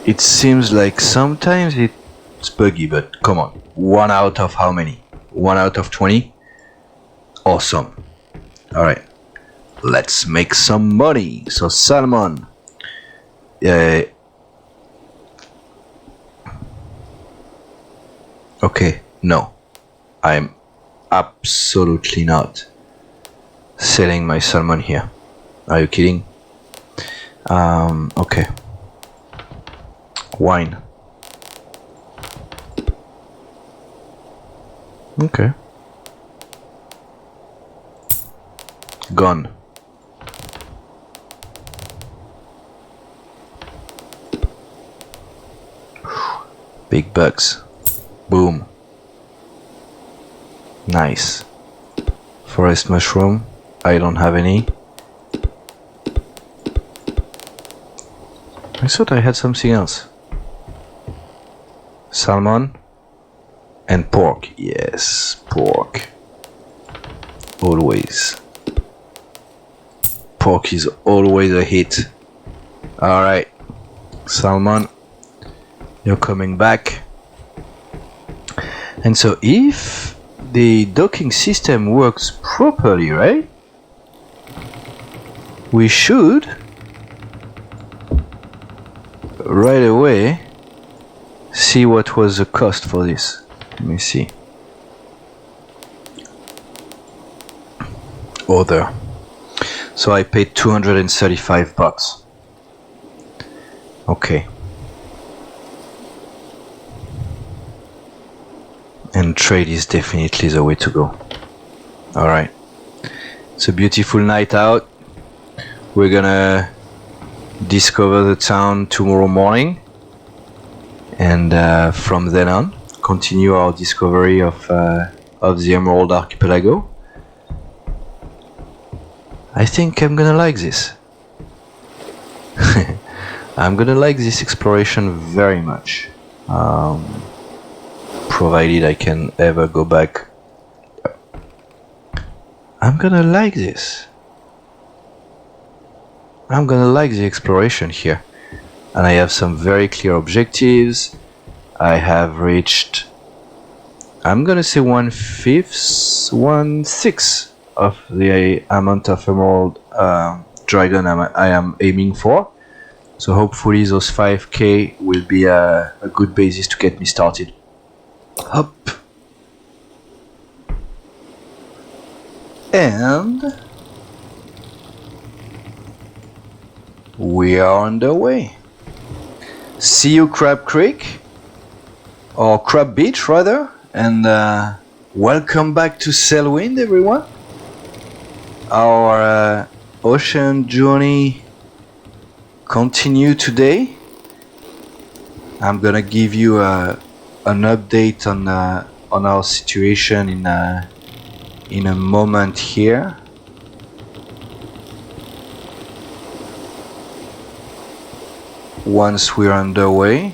It seems like sometimes it's buggy, but come on. 1 out of how many? 1 out of 20? Awesome. Alright. Let's make some money. So salmon. Okay, no. I'm absolutely not selling my salmon here. Are you kidding? Okay. Wine. Okay. Gone. Big bucks. Boom. Nice. Forest mushroom. I don't have any. I thought I had something else. Salmon and pork. Yes, pork. Always. Pork is always a hit. Alright. Salmon, you're coming back. And so if the docking system works properly, right? We should right away see what was the cost for this. Let me see. Order. So I paid 235 bucks. Okay. And trade is definitely the way to go. Alright. It's a beautiful night out. We're gonna discover the town tomorrow morning, and from then on, continue our discovery of the Emerald Archipelago. I think I'm gonna like this. I'm gonna like this exploration very much, provided I can ever go back. I'm gonna like this. I'm gonna like the exploration here, and I have some very clear objectives. I have reached, I'm gonna say 1/5, 1/6 of the amount of emerald dragon I am aiming for. So hopefully those 5k will be a good basis to get me started. Up. And we are on the way. See you, Crab Creek, or Crab Beach rather, and welcome back to Sailwind, everyone. Our ocean journey continue today. I'm gonna give you an update on our situation in a moment here. Once we're underway,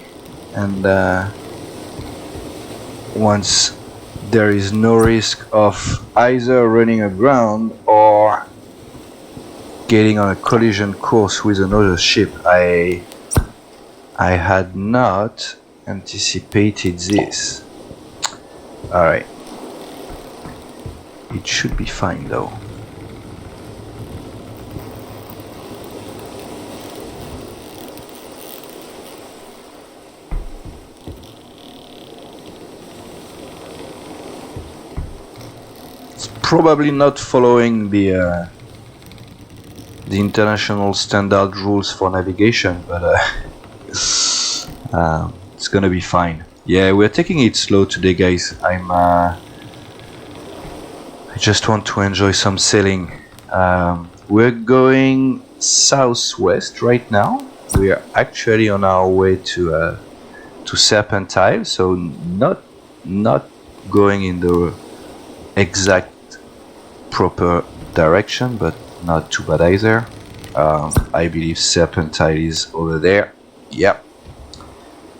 and once there is no risk of either running aground or getting on a collision course with another ship. I had not anticipated this. Alright. It should be fine though. It's probably not following the international standard rules for navigation, but it's gonna be fine. Yeah, we're taking it slow today, guys. I just want to enjoy some sailing. We're going southwest right now. We are actually on our way to Serpentine, so not going in the exact proper direction, but not too bad either. I believe Serpentine is over there. Yep.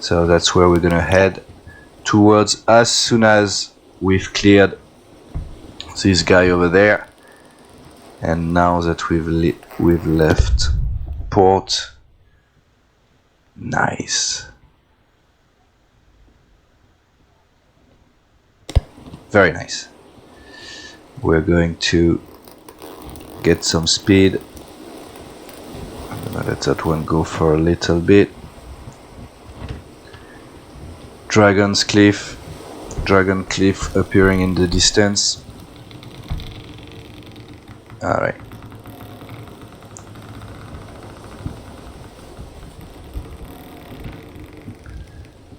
So that's where we're gonna head towards as soon as we've cleared this guy over there. And now that we've left port, nice, very nice. We're going to get some speed. I'm gonna let that one go for a little bit. Dragon Cliff appearing in the distance. Alright.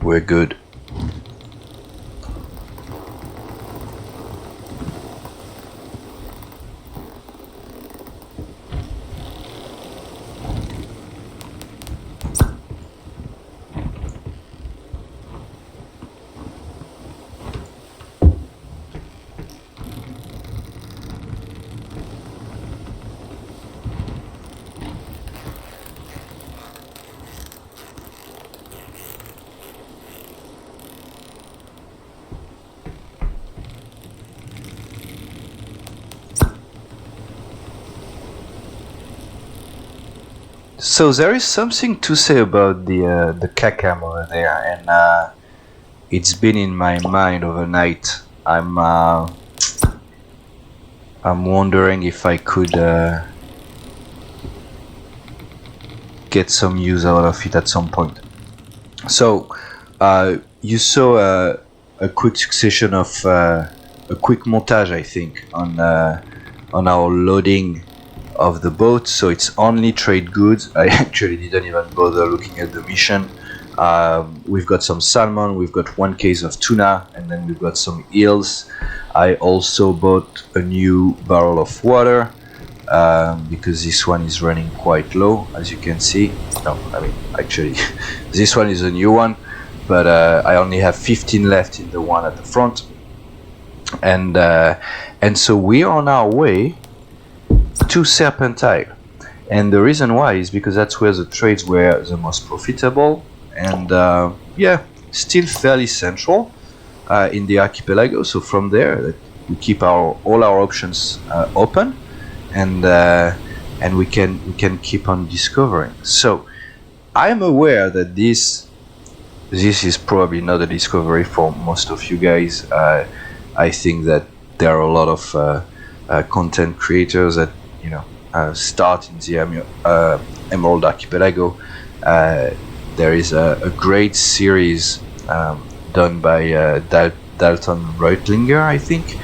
We're good. So there is something to say about the Kakam over there, and it's been in my mind overnight. I'm wondering if I could get some use out of it at some point. So you saw a quick succession of a quick montage, I think, on our loading of the boat. So it's only trade goods. I actually didn't even bother looking at the mission. We've got some salmon, we've got 1 case of tuna, and then we've got some eels. I also bought a new barrel of water, because this one is running quite low, as you can see. No, I mean, actually, this one is a new one, but I only have 15 left in the one at the front. And so we are on our way to Serpentine. And the reason why is because that's where the trades were the most profitable, and yeah, still fairly central in the archipelago. So from there, we keep all our options open, and we can keep on discovering. So I'm aware that this is probably not a discovery for most of you guys. I think that there are a lot of content creators that start in the Emerald Archipelago. There is a great series done by Dalton Reutlinger, I think.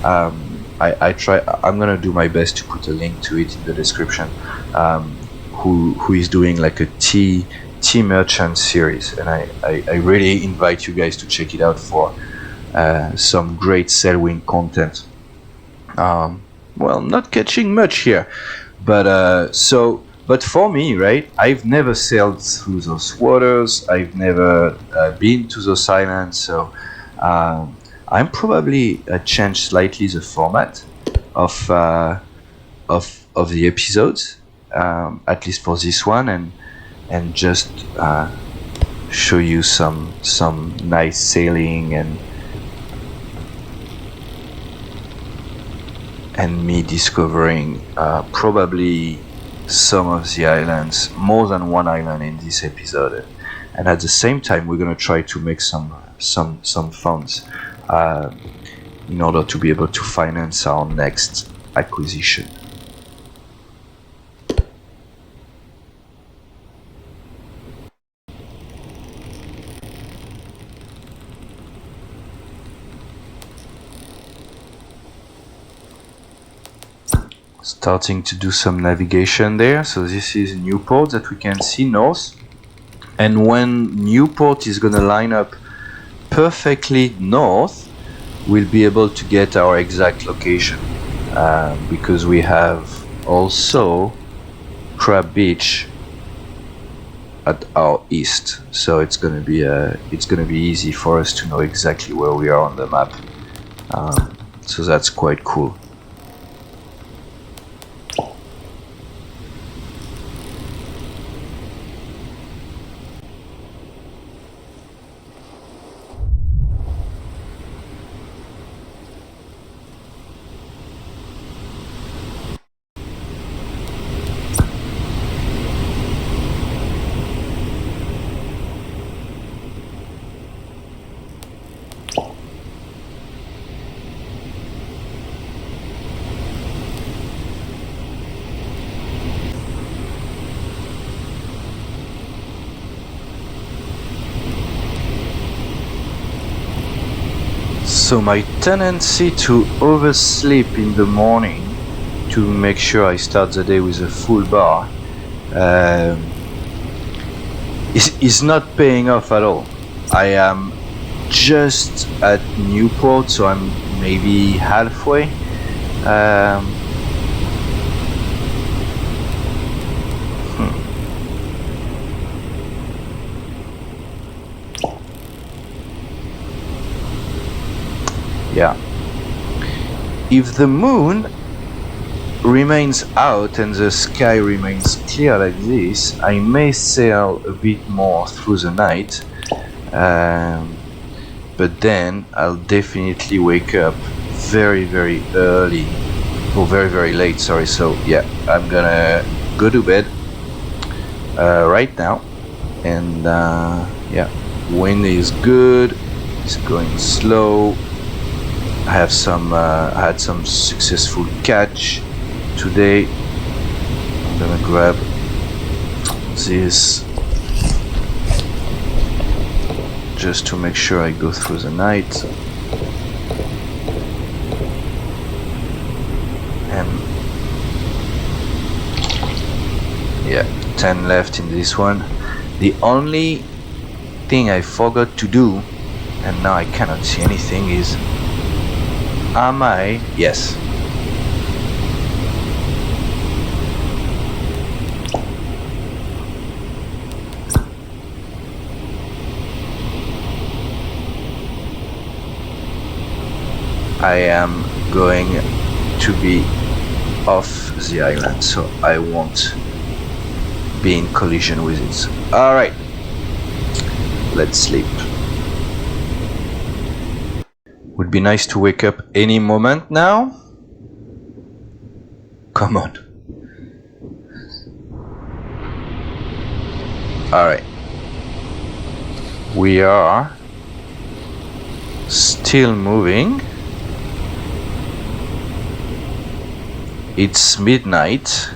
I'm gonna do my best to put a link to it in the description. Who is doing like a tea merchant series, and I really invite you guys to check it out for some great Sailwind content. Well, not catching much here, but for me, right, I've never sailed through those waters. I've never been to those islands, so I'm probably change slightly the format of the episodes, at least for this one, and just show you some nice sailing and me discovering probably some of the islands, more than one island in this episode, and at the same time we're gonna try to make some funds in order to be able to finance our next acquisition. Starting to do some navigation there. So this is Newport that we can see north, and when Newport is gonna line up perfectly north, we'll be able to get our exact location, because we have also Crab Beach at our east, so it's gonna be easy for us to know exactly where we are on the map. So that's quite cool. So my tendency to oversleep in the morning to make sure I start the day with a full bar is not paying off at all. I am just at Newport, so I'm maybe halfway. Yeah. If the moon remains out and the sky remains clear like this, I may sail a bit more through the night, but then I'll definitely wake up very early, or very late, sorry. So yeah, I'm gonna go to bed right now, and yeah, wind is good, it's going slow. I had some successful catch today. I'm gonna grab this just to make sure I go through the night. And yeah, 10 left in this one. The only thing I forgot to do, and now I cannot see anything, is yes. I am going to be off the island, so I won't be in collision with it. Alright, let's sleep. Would be nice to wake up any moment now. Come on. Alright. We are still moving. It's midnight.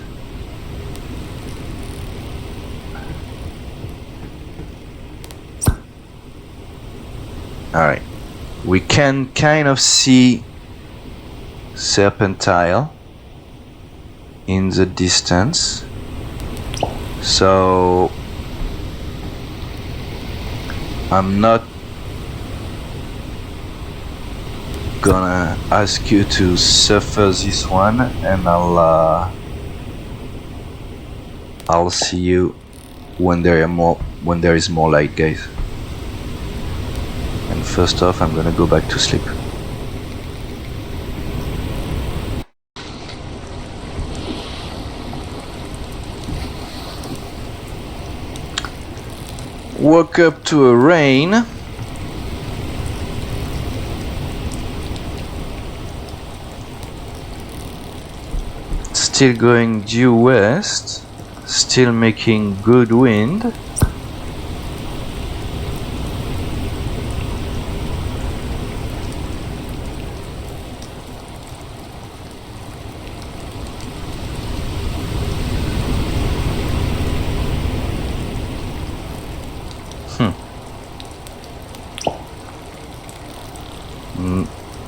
Alright. We can kind of see Serpentile in the distance. So I'm not gonna ask you to suffer this one, and I'll see you when there is more light, guys. And first off, I'm gonna go back to sleep. Woke up to a rain. Still going due west. Still making good wind.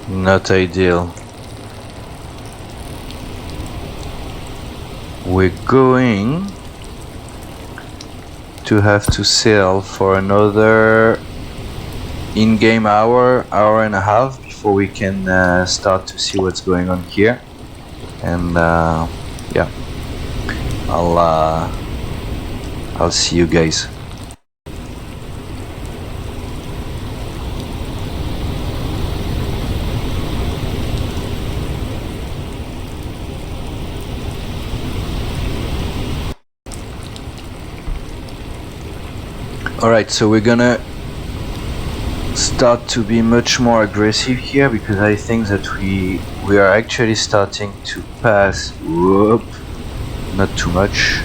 Not ideal. We're going to have to sail for another in-game hour and a half before we can start to see what's going on here. And yeah, I'll see you guys. Alright, so we're gonna start to be much more aggressive here, because I think that we are actually starting to pass. Whoop, not too much.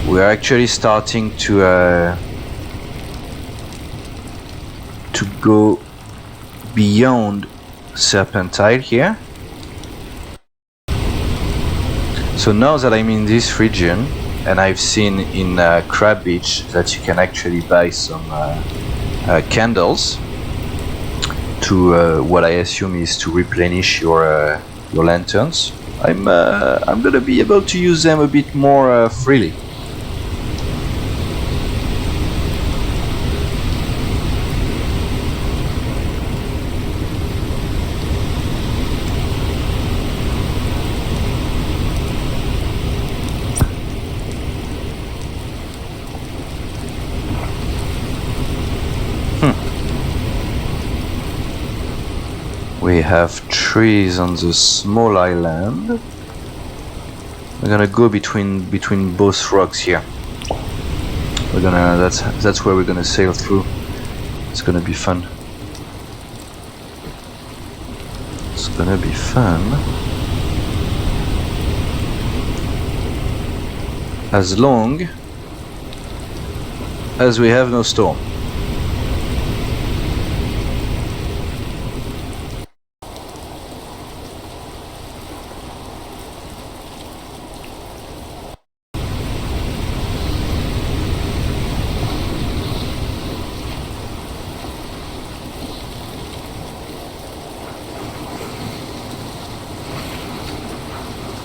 We are actually starting to go beyond Serpentile here. So now that I'm in this region, and I've seen in Crab Beach that you can actually buy some candles to what I assume is to replenish your lanterns. I'm gonna be able to use them a bit more freely. We have trees on the small island. We're gonna go between both rocks here. We're gonna that's where we're gonna sail through. It's gonna be fun. It's gonna be fun. As long as we have no storm.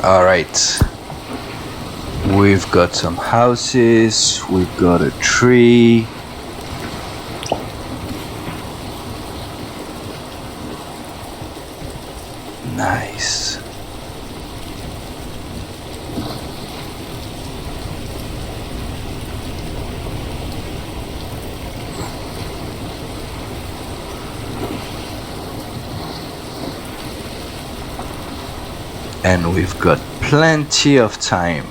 Alright, we've got some houses, we've got a tree. Nice. And we've got plenty of time.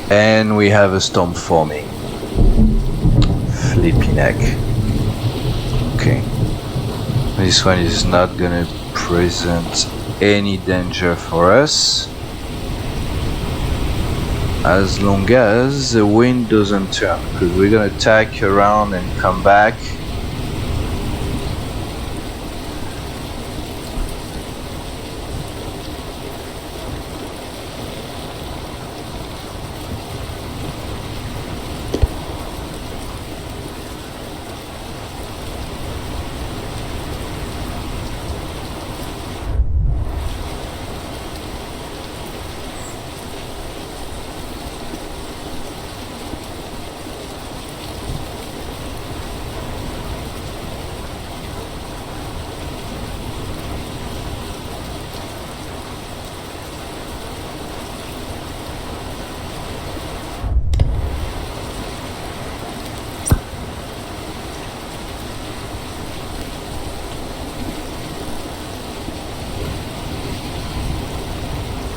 And we have a storm forming. Flippy neck. Okay. This one is not gonna present any danger for us. As long as the wind doesn't turn. Because we're gonna tack around and come back.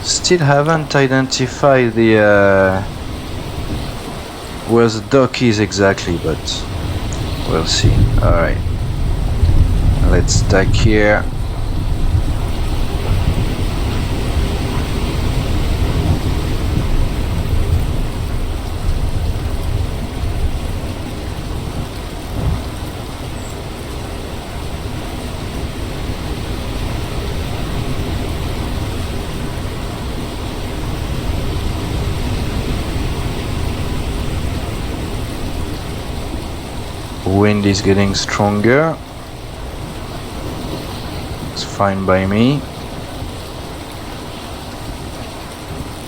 Still haven't identified the where the dock is exactly, but we'll see. Alright, let's tack here. Wind is getting stronger. It's fine by me.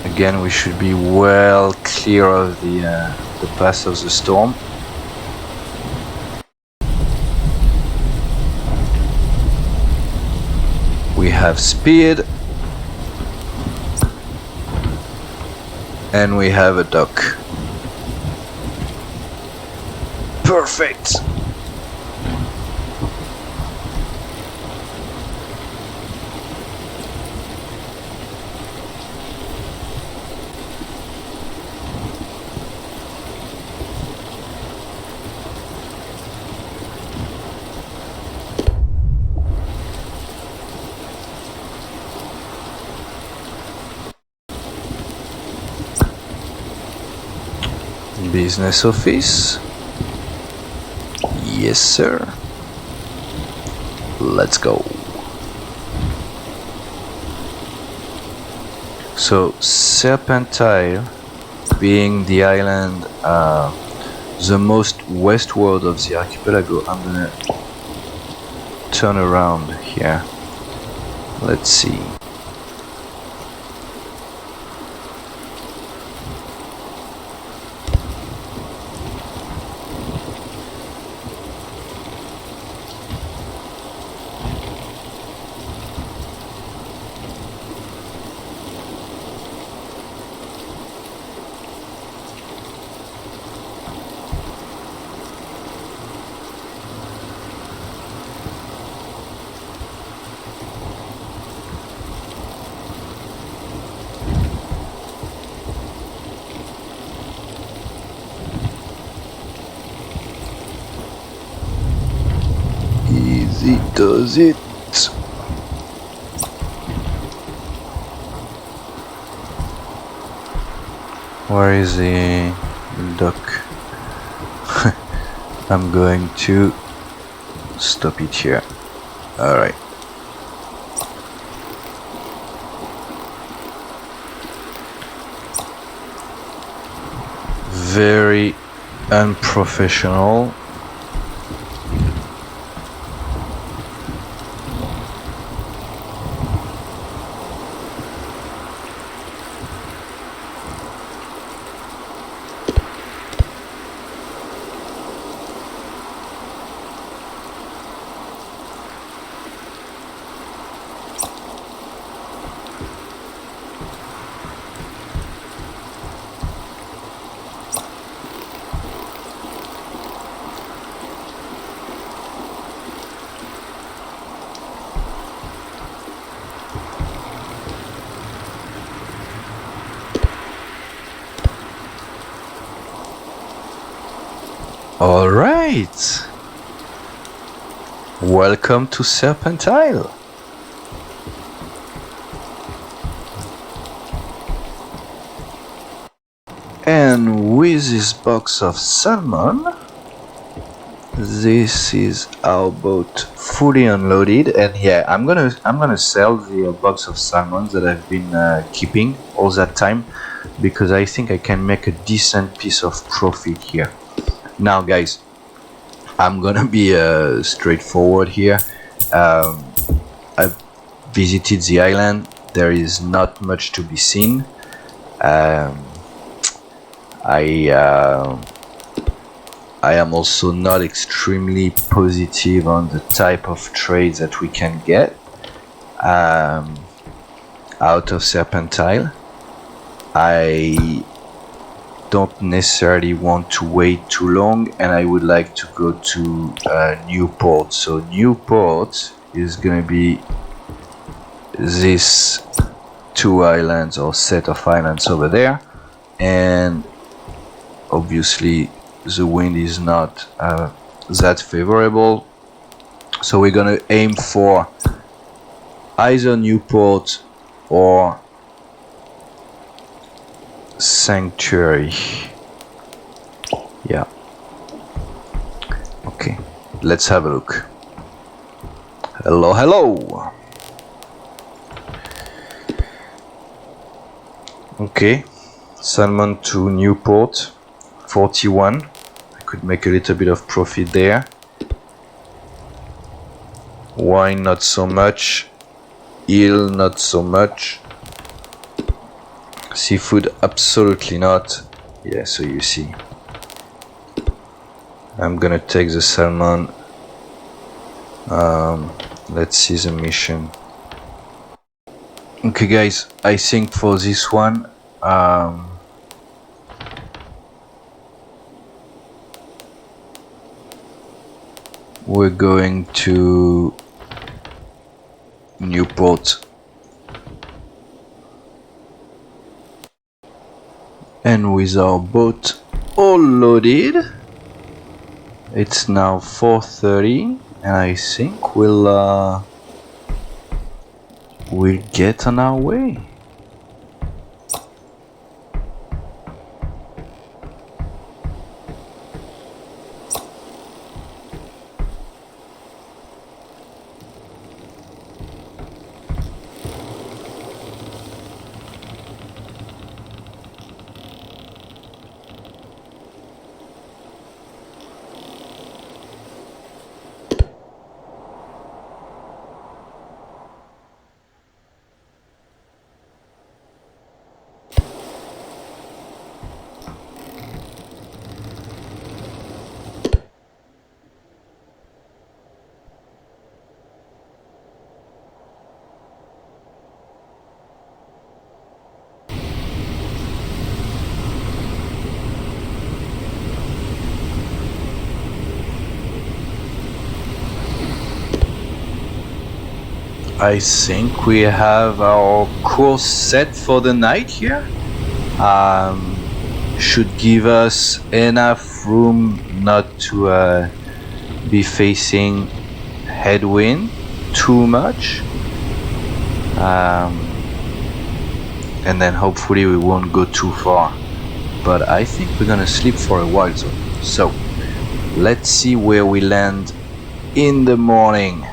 Again, we should be well clear of the path of the storm. We have speed. And we have a dock. Perfect. Business office. Yes, sir. Let's go. So, Serpentine, being the island the most westward of the archipelago, I'm gonna turn around here. Let's see. Easy does it. Where is the dock? I'm going to stop it here. Alright. Very unprofessional. Alright. Welcome to Serpentile. And with this box of salmon, this is our boat fully unloaded. And yeah, I'm gonna sell the box of salmon that I've been keeping all that time, because I think I can make a decent piece of profit here. Now guys, I'm gonna be straightforward here. I've visited the island. There is not much to be seen. I am also not extremely positive on the type of trade that we can get out of Serpentile. I don't necessarily want to wait too long, and I would like to go to Newport. So Newport is gonna be this two islands or set of islands over there, and obviously the wind is not that favorable, so we're gonna aim for either Newport or Sanctuary. Yeah, okay, let's have a look. Hello. Okay, salmon to Newport 41. I could make a little bit of profit there. Wine not so much, eel not so much, seafood absolutely not. Yeah, so you see, I'm gonna take the salmon. Let's see the mission. Okay guys, I think for this one we're going to Newport, and with our boat all loaded, it's now 4:30, and I think we'll get on our way. I think we have our course set for the night here. Should give us enough room not to be facing headwind too much, and then hopefully we won't go too far, but I think we're gonna sleep for a while. So let's see where we land in the morning.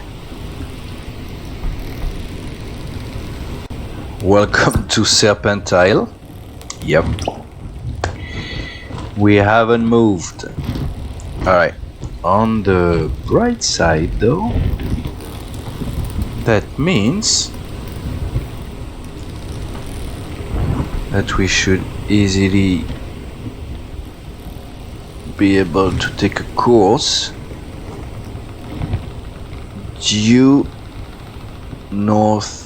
Welcome to Serpentile. Yep, we haven't moved. Alright, on the bright side though, that means that we should easily be able to take a course due north.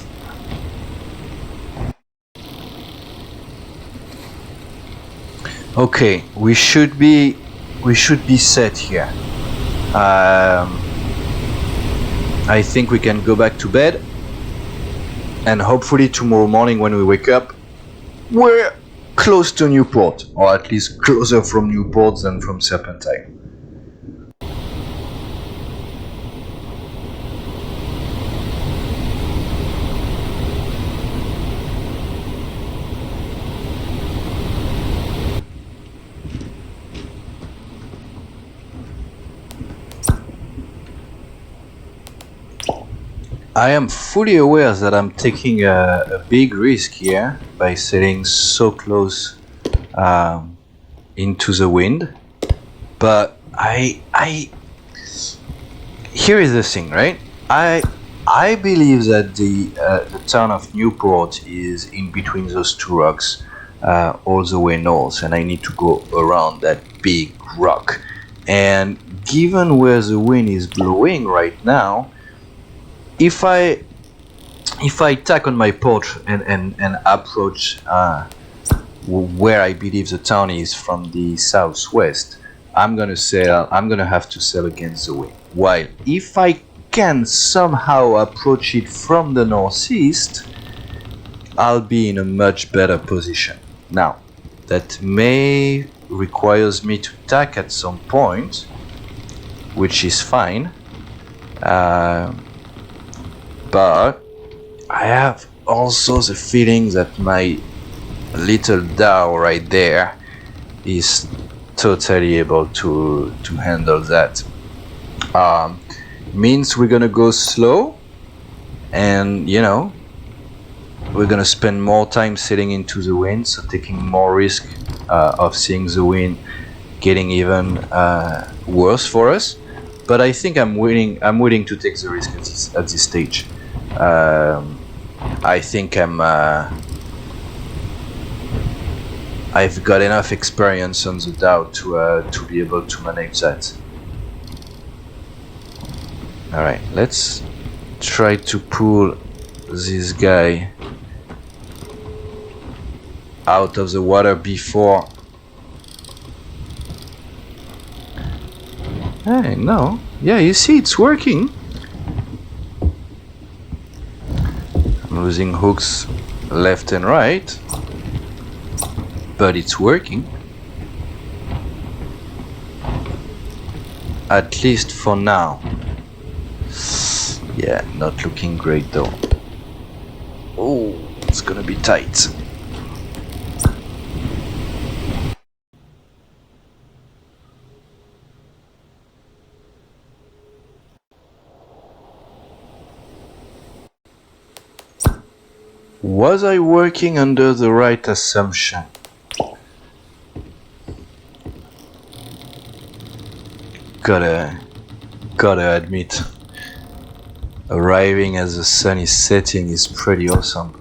Okay, we should be set here. I think we can go back to bed, and hopefully tomorrow morning when we wake up, we're close to Newport, or at least closer from Newport than from Serpentine. I am fully aware that I'm taking a big risk here by sailing so close into the wind, but here is the thing, right? I believe that the town of Newport is in between those two rocks, all the way north, and I need to go around that big rock. And given where the wind is blowing right now, if I tack on my port and approach where I believe the town is from the southwest, I'm gonna have to sail against the wind. While if I can somehow approach it from the northeast, I'll be in a much better position. Now, that may requires me to tack at some point, which is fine, but I have also the feeling that my little Dhow right there is totally able to handle that. Means we're gonna go slow, and you know, we're gonna spend more time sailing into the wind, so taking more risk of seeing the wind getting even worse for us. But I think I'm willing to take the risk at this stage. I think I've got enough experience on the Dhow to be able to manage that. Alright, let's try to pull this guy out of the water before... Hey, no. Yeah, you see, it's working. I'm losing hooks left and right, but it's working. At least for now. Yeah, not looking great though. Oh, it's gonna be tight. Was I working under the right assumption? Gotta admit, arriving as the sun is setting is pretty awesome.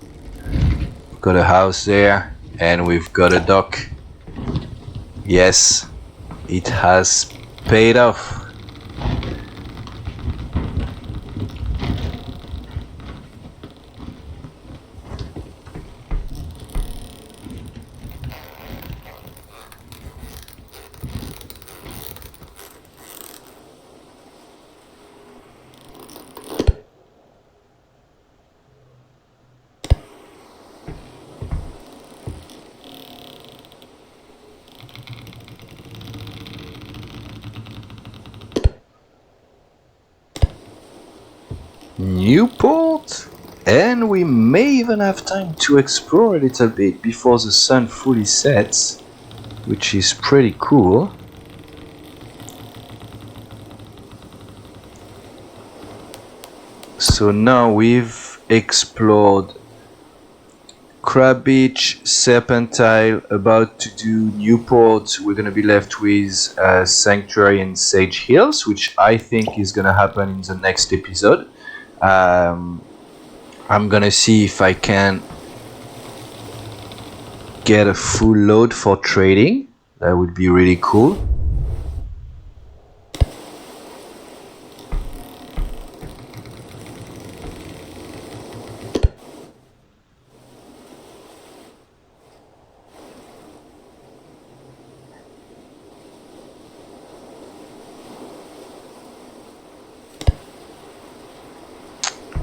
Got a house there, and we've got a dock. Yes, it has paid off. Newport, and we may even have time to explore a little bit before the sun fully sets, which is pretty cool. So now we've explored Crab Beach, Serpentine, about to do Newport. We're gonna be left with Sanctuary and Sage Hills, which I think is gonna happen in the next episode. I'm gonna see if I can get a full load for trading. That would be really cool.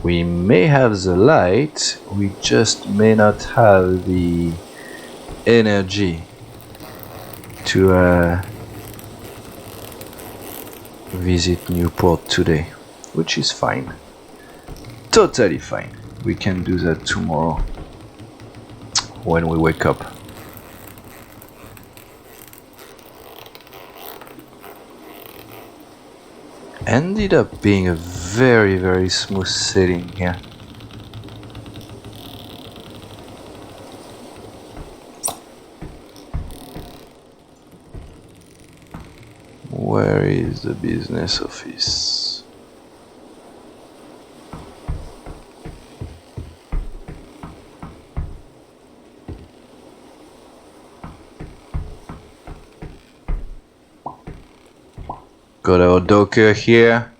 We may have the light, we just may not have the energy to visit Newport today, which is fine. Totally fine. We can do that tomorrow when we wake up. Ended up being a very, very smooth sailing here. Where is the business office? Got our docker here.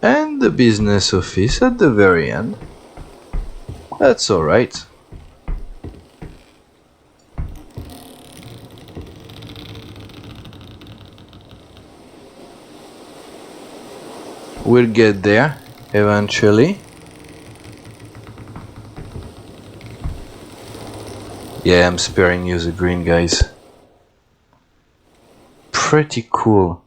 And the business office at the very end. That's alright. We'll get there eventually. Yeah, I'm sparing you the green, guys. Pretty cool.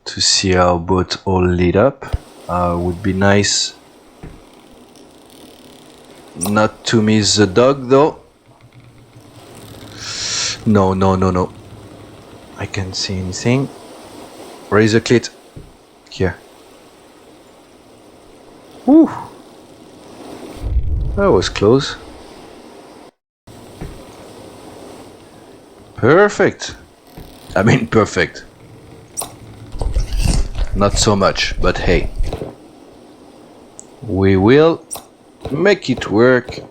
To see our boat all lit up. Would be nice not to miss the dog though. No, no, no, no. I can't see anything. Where is the clit? Here. Whew. That was close. Perfect. I mean, perfect. Not so much, but hey. We will make it work.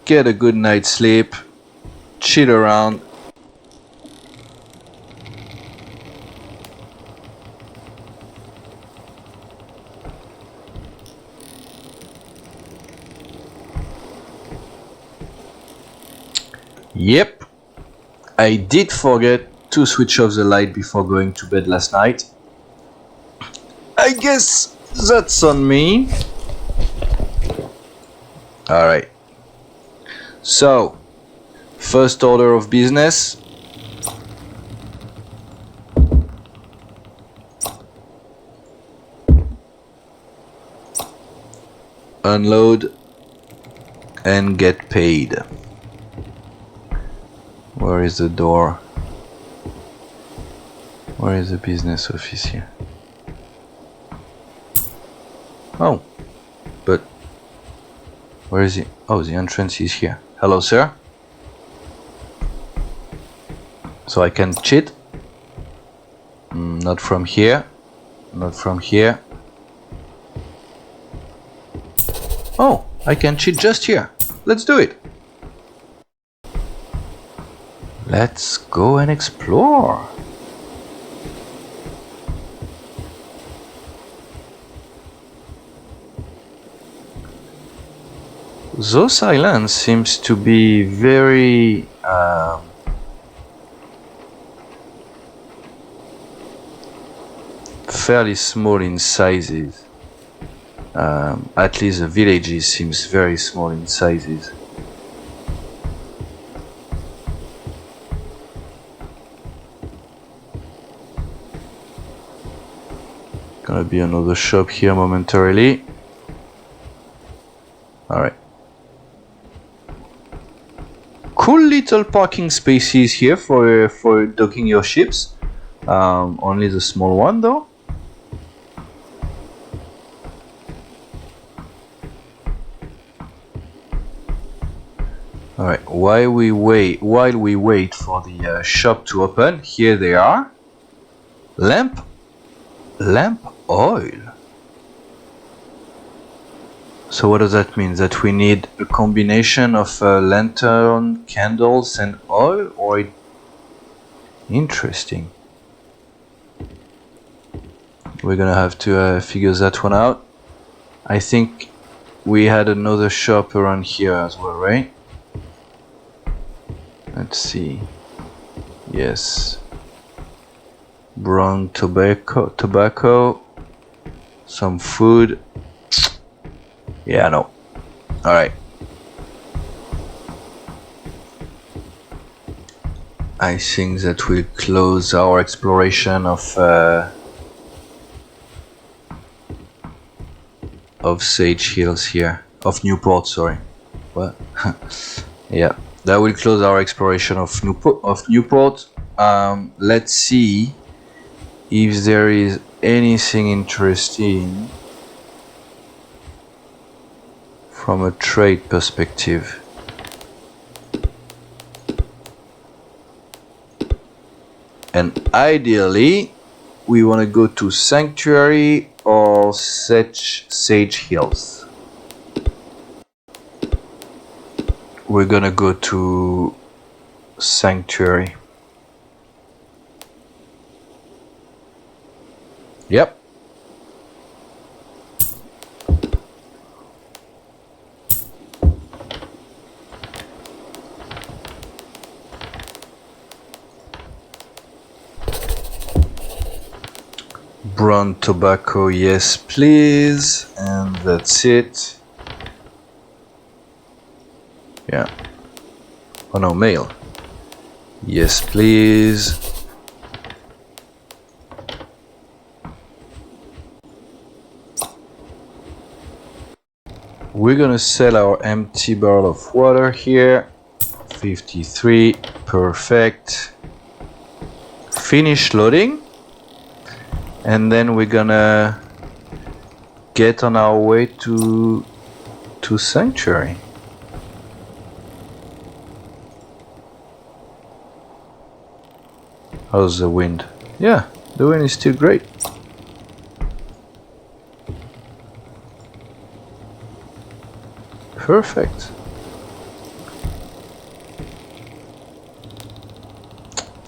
Get a good night's sleep. Chill around. Yep, I did forget to switch off the light before going to bed last night. I guess that's on me. Alright. So, first order of business. Unload and get paid. Where is the door? Where is the business office here? Oh, but where is it? Oh, the entrance is here. Hello, sir. So I can cheat? Not from here. Not from here. Oh, I can cheat just here. Let's do it. Let's go and explore. Those islands seems to be very fairly small in sizes. At least the villages seems very small in sizes. Gonna be another shop here momentarily. Alright. Cool little parking spaces here for docking your ships. Only the small one though. Alright, while we wait for the shop to open, here they are. Lamp oil. So what does that mean? That we need a combination of lantern, candles and oil? Or interesting. We're gonna have to figure that one out. I think we had another shop around here as well, right? Let's see. Yes. Brown tobacco, some food. Yeah, no. Alright. I think that we'll close our exploration of of Sage Hills here, of Newport, sorry. What? Yeah, that will close our exploration of Newport. Let's see if there is anything interesting from a trade perspective. And ideally, we want to go to Sanctuary or Sage Hills. We're gonna go to Sanctuary. Yep. Brown tobacco, yes please, and that's it. Yeah. Oh no, mail. Yes please. We're gonna sell our empty barrel of water here. 53, perfect. Finish loading. And then we're gonna get on our way to Sanctuary. How's the wind? Yeah, the wind is still great. Perfect.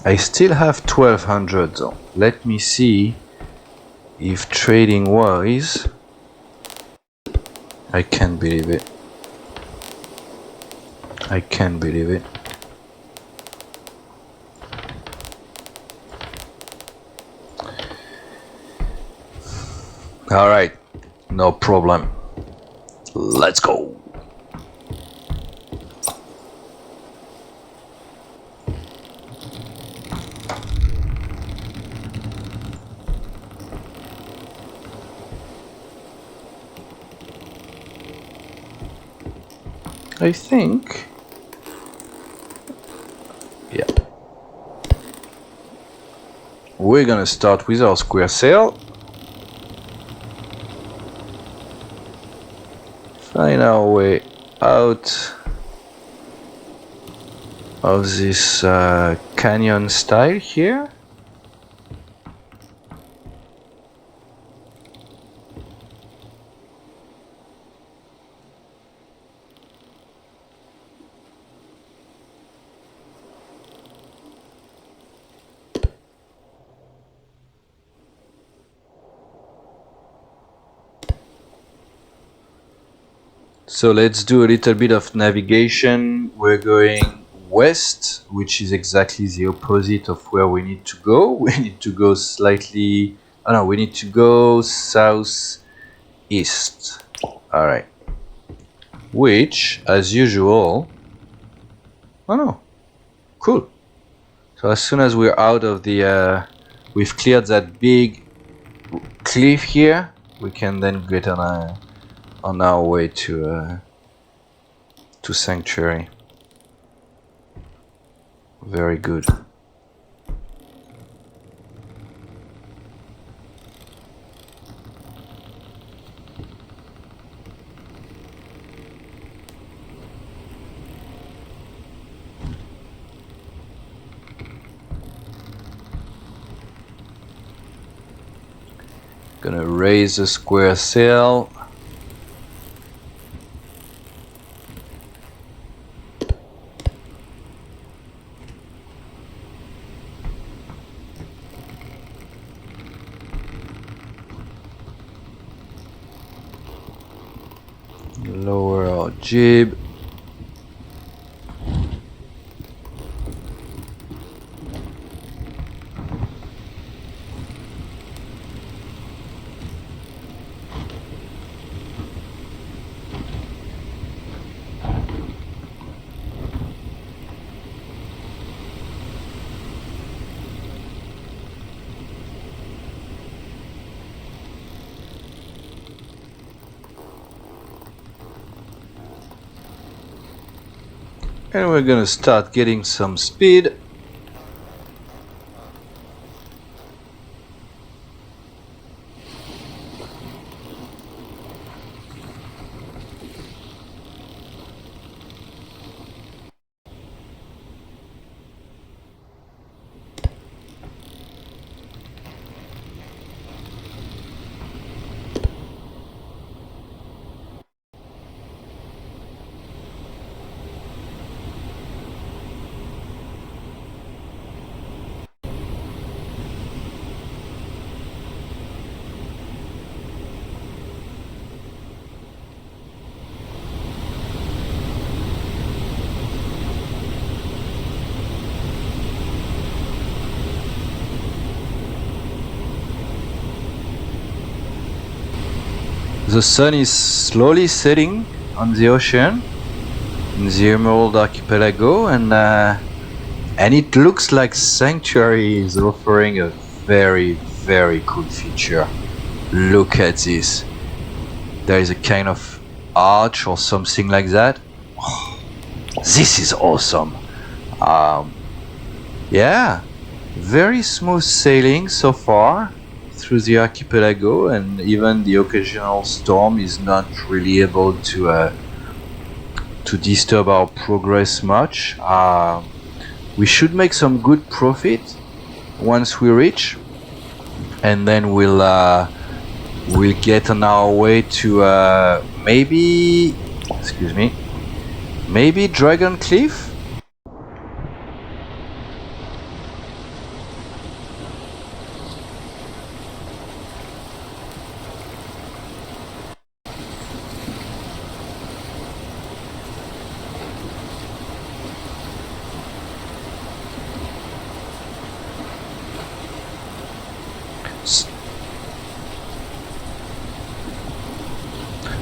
I still have 1200 though. Let me see if trading wise, I can't believe it. I can't believe it. All right, no problem. Let's go. I think, yeah, we're gonna start with our square sail, find our way out of this canyon style here. So let's do a little bit of navigation. We're going west, which is exactly the opposite of where we need to go. We need to go slightly, oh no, we need to go southeast. All right. Which, as usual, oh no, cool. So as soon as we're out of the, we've cleared that big cliff here, we can then get on our way to Sanctuary. Very good. Gonna raise the square sail. Lower our jib. And we're gonna start getting some speed. The sun is slowly setting on the ocean in the Emerald Archipelago, and it looks like Sanctuary is offering a very, very cool feature. Look at this. There is a kind of arch or something like that. Oh, this is awesome. Yeah, very smooth sailing so far through the archipelago, and even the occasional storm is not really able to disturb our progress much. We should make some good profit once we reach, and then we'll get on our way to maybe Dragon Cliff.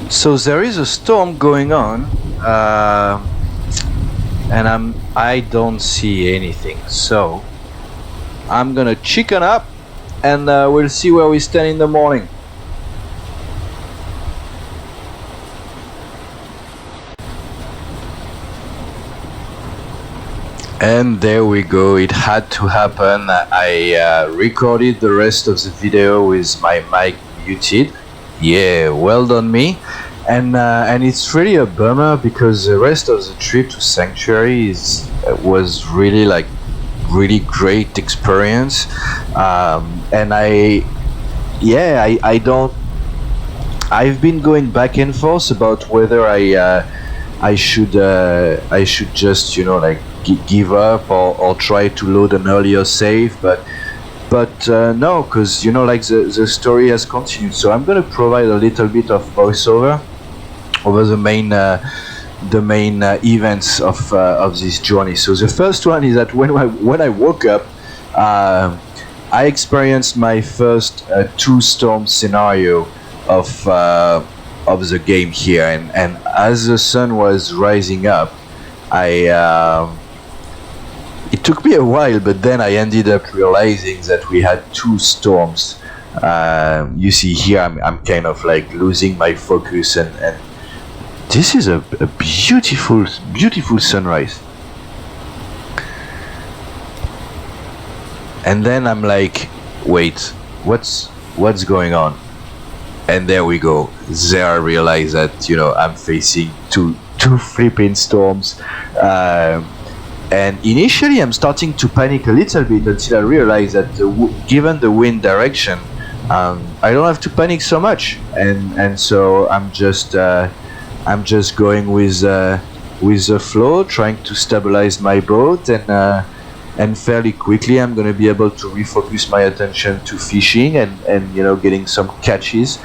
So there is a storm going on, and I don't see anything. So I'm gonna chicken up, and we'll see where we stand in the morning. And there we go, it had to happen. I recorded the rest of the video with my mic muted. Yeah, well done me. And it's really a bummer because the rest of the trip to Sanctuary was really great experience. And I've been going back and forth about whether I should just give up or try to load an earlier save, but no, because the story has continued. So I'm going to provide a little bit of voiceover over the main events of this journey. So the first one is that when I woke up, I experienced my first two storm scenario of the game here, and as the sun was rising up, it took me a while, but then I ended up realizing that we had two storms. You see here, I'm kind of losing my focus, and this is a beautiful sunrise. And then I'm like, wait, what's going on? And there we go. There I realize that I'm facing two flipping storms. And initially I'm starting to panic a little bit until I realize that given the wind direction, I don't have to panic so much, and so I'm just going with the flow, trying to stabilize my boat, and fairly quickly I'm going to be able to refocus my attention to fishing and getting some catches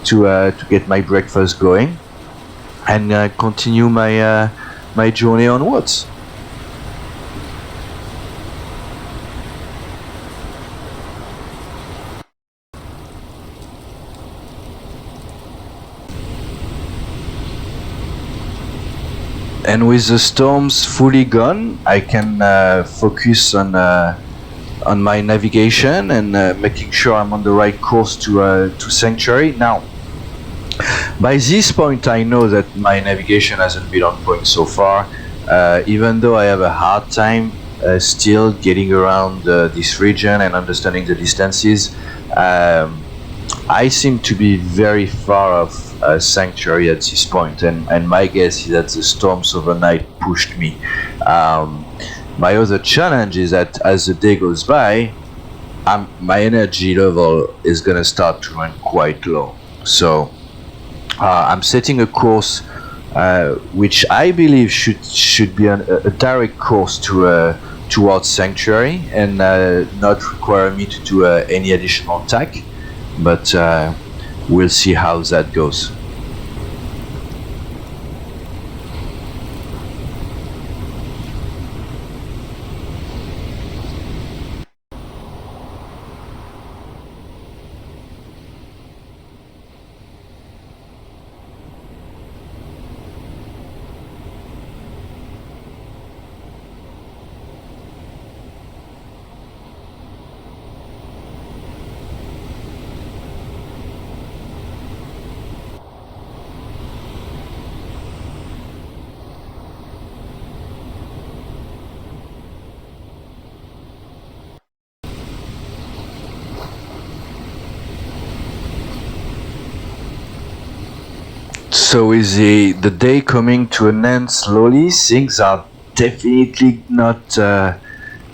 to get my breakfast going, and continue my journey onwards. And with the storms fully gone, I can focus on my navigation and making sure I'm on the right course to Sanctuary. Now, by this point, I know that my navigation hasn't been on point so far. even though I have a hard time still getting around this region and understanding the distances, I seem to be very far off Sanctuary at this point, and my guess is that the storms overnight pushed me. My other challenge is that as the day goes by, my energy level is gonna start to run quite low. So I'm setting a course which I believe should be a direct course to towards Sanctuary and not require me to do any additional attack. But we'll see how that goes. So with the day coming to an end slowly, things are definitely not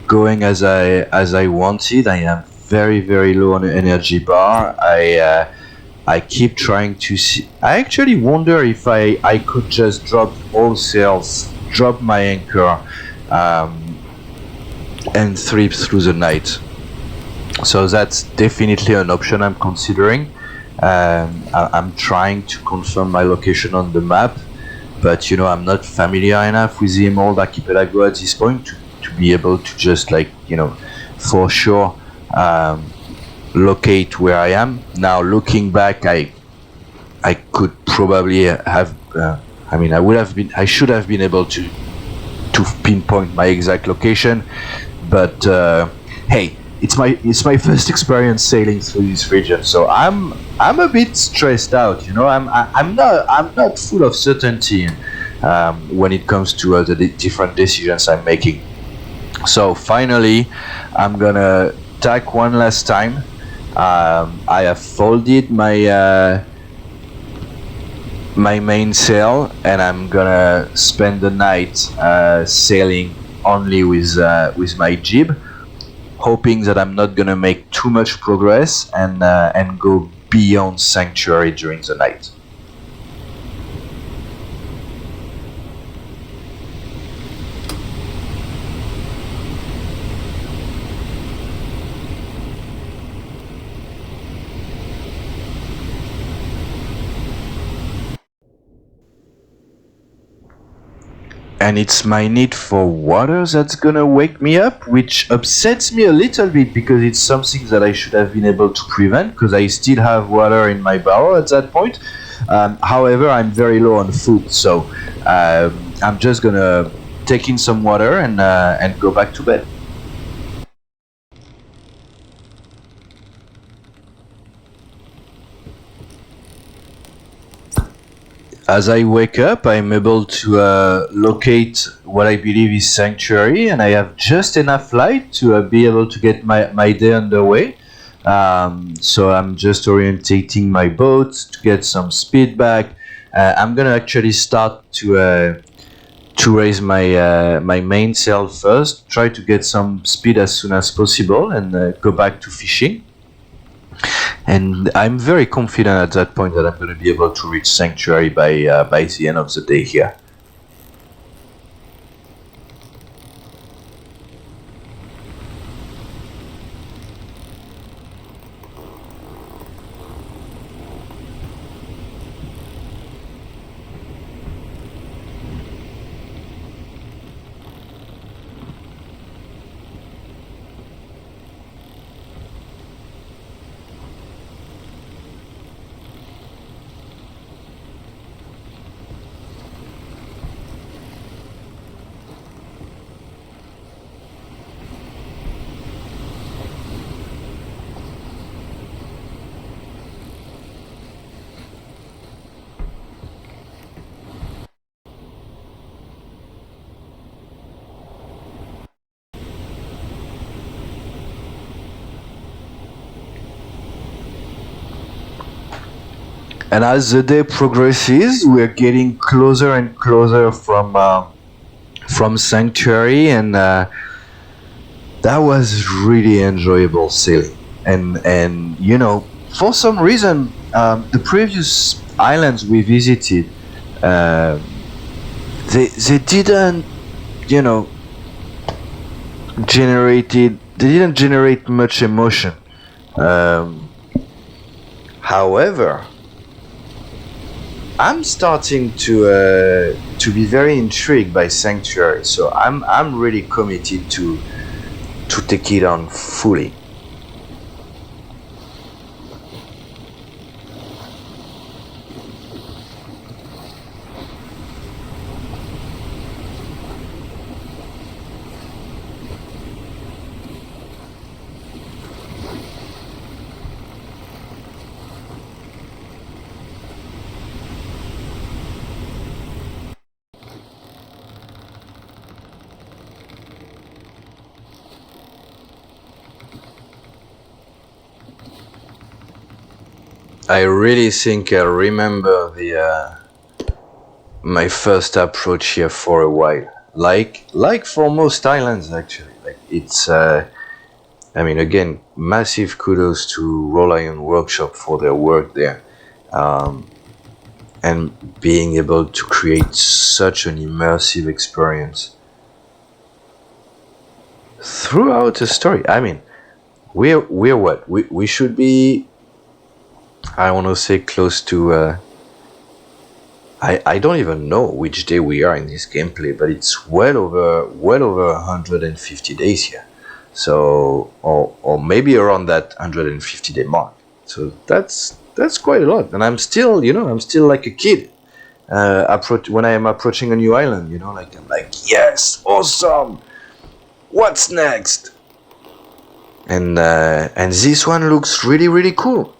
going as I wanted. I am very low on the energy bar. I keep trying to see. I actually wonder if I could just drop all sails, drop my anchor, and sleep through the night. So that's definitely an option I'm considering. I'm trying to confirm my location on the map, but I'm not familiar enough with the Emerald Archipelago at this point to be able to just for sure locate where I am. Now looking back, I could probably have I should have been able to pinpoint my exact location, but hey, it's my first experience sailing through this region, so I'm a bit stressed out. I'm not full of certainty when it comes to the different decisions I'm making. So finally, I'm gonna tack one last time. I have folded my my mainsail, and I'm gonna spend the night sailing only with my jib, hoping that I'm not gonna make too much progress and go beyond Sanctuary during the night. And it's my need for water that's gonna wake me up, which upsets me a little bit because it's something that I should have been able to prevent because I still have water in my barrel at that point. However, I'm very low on food, so I'm just gonna take in some water and go back to bed. As I wake up, I'm able to locate what I believe is Sanctuary, and I have just enough light to be able to get my day underway. So I'm just orientating my boat to get some speed back. I'm gonna actually start to raise my my mainsail first, try to get some speed as soon as possible, and go back to fishing. And I'm very confident at that point that I'm going to be able to reach Sanctuary by the end of the day here. And as the day progresses, we're getting closer and closer from Sanctuary, and that was really enjoyable sailing. And you know, for some reason, the previous islands we visited, they didn't, you know, they didn't generate much emotion. However, I'm starting to be very intrigued by Sanctuary, so I'm really committed to take it on fully. I really think I remember the my first approach here for a while. Like for most islands, actually. Like it's I mean, again, massive kudos to Roll Iron Workshop for their work there, and being able to create such an immersive experience throughout the story. I mean, we're what we should be. I want to say close to. I don't even know which day we are in this gameplay, but it's well over 150 days here. So or maybe around that 150 day mark. So that's quite a lot, and I'm still like a kid. When I am approaching a new island, like I'm like, yes, awesome. What's next? And this one looks really cool.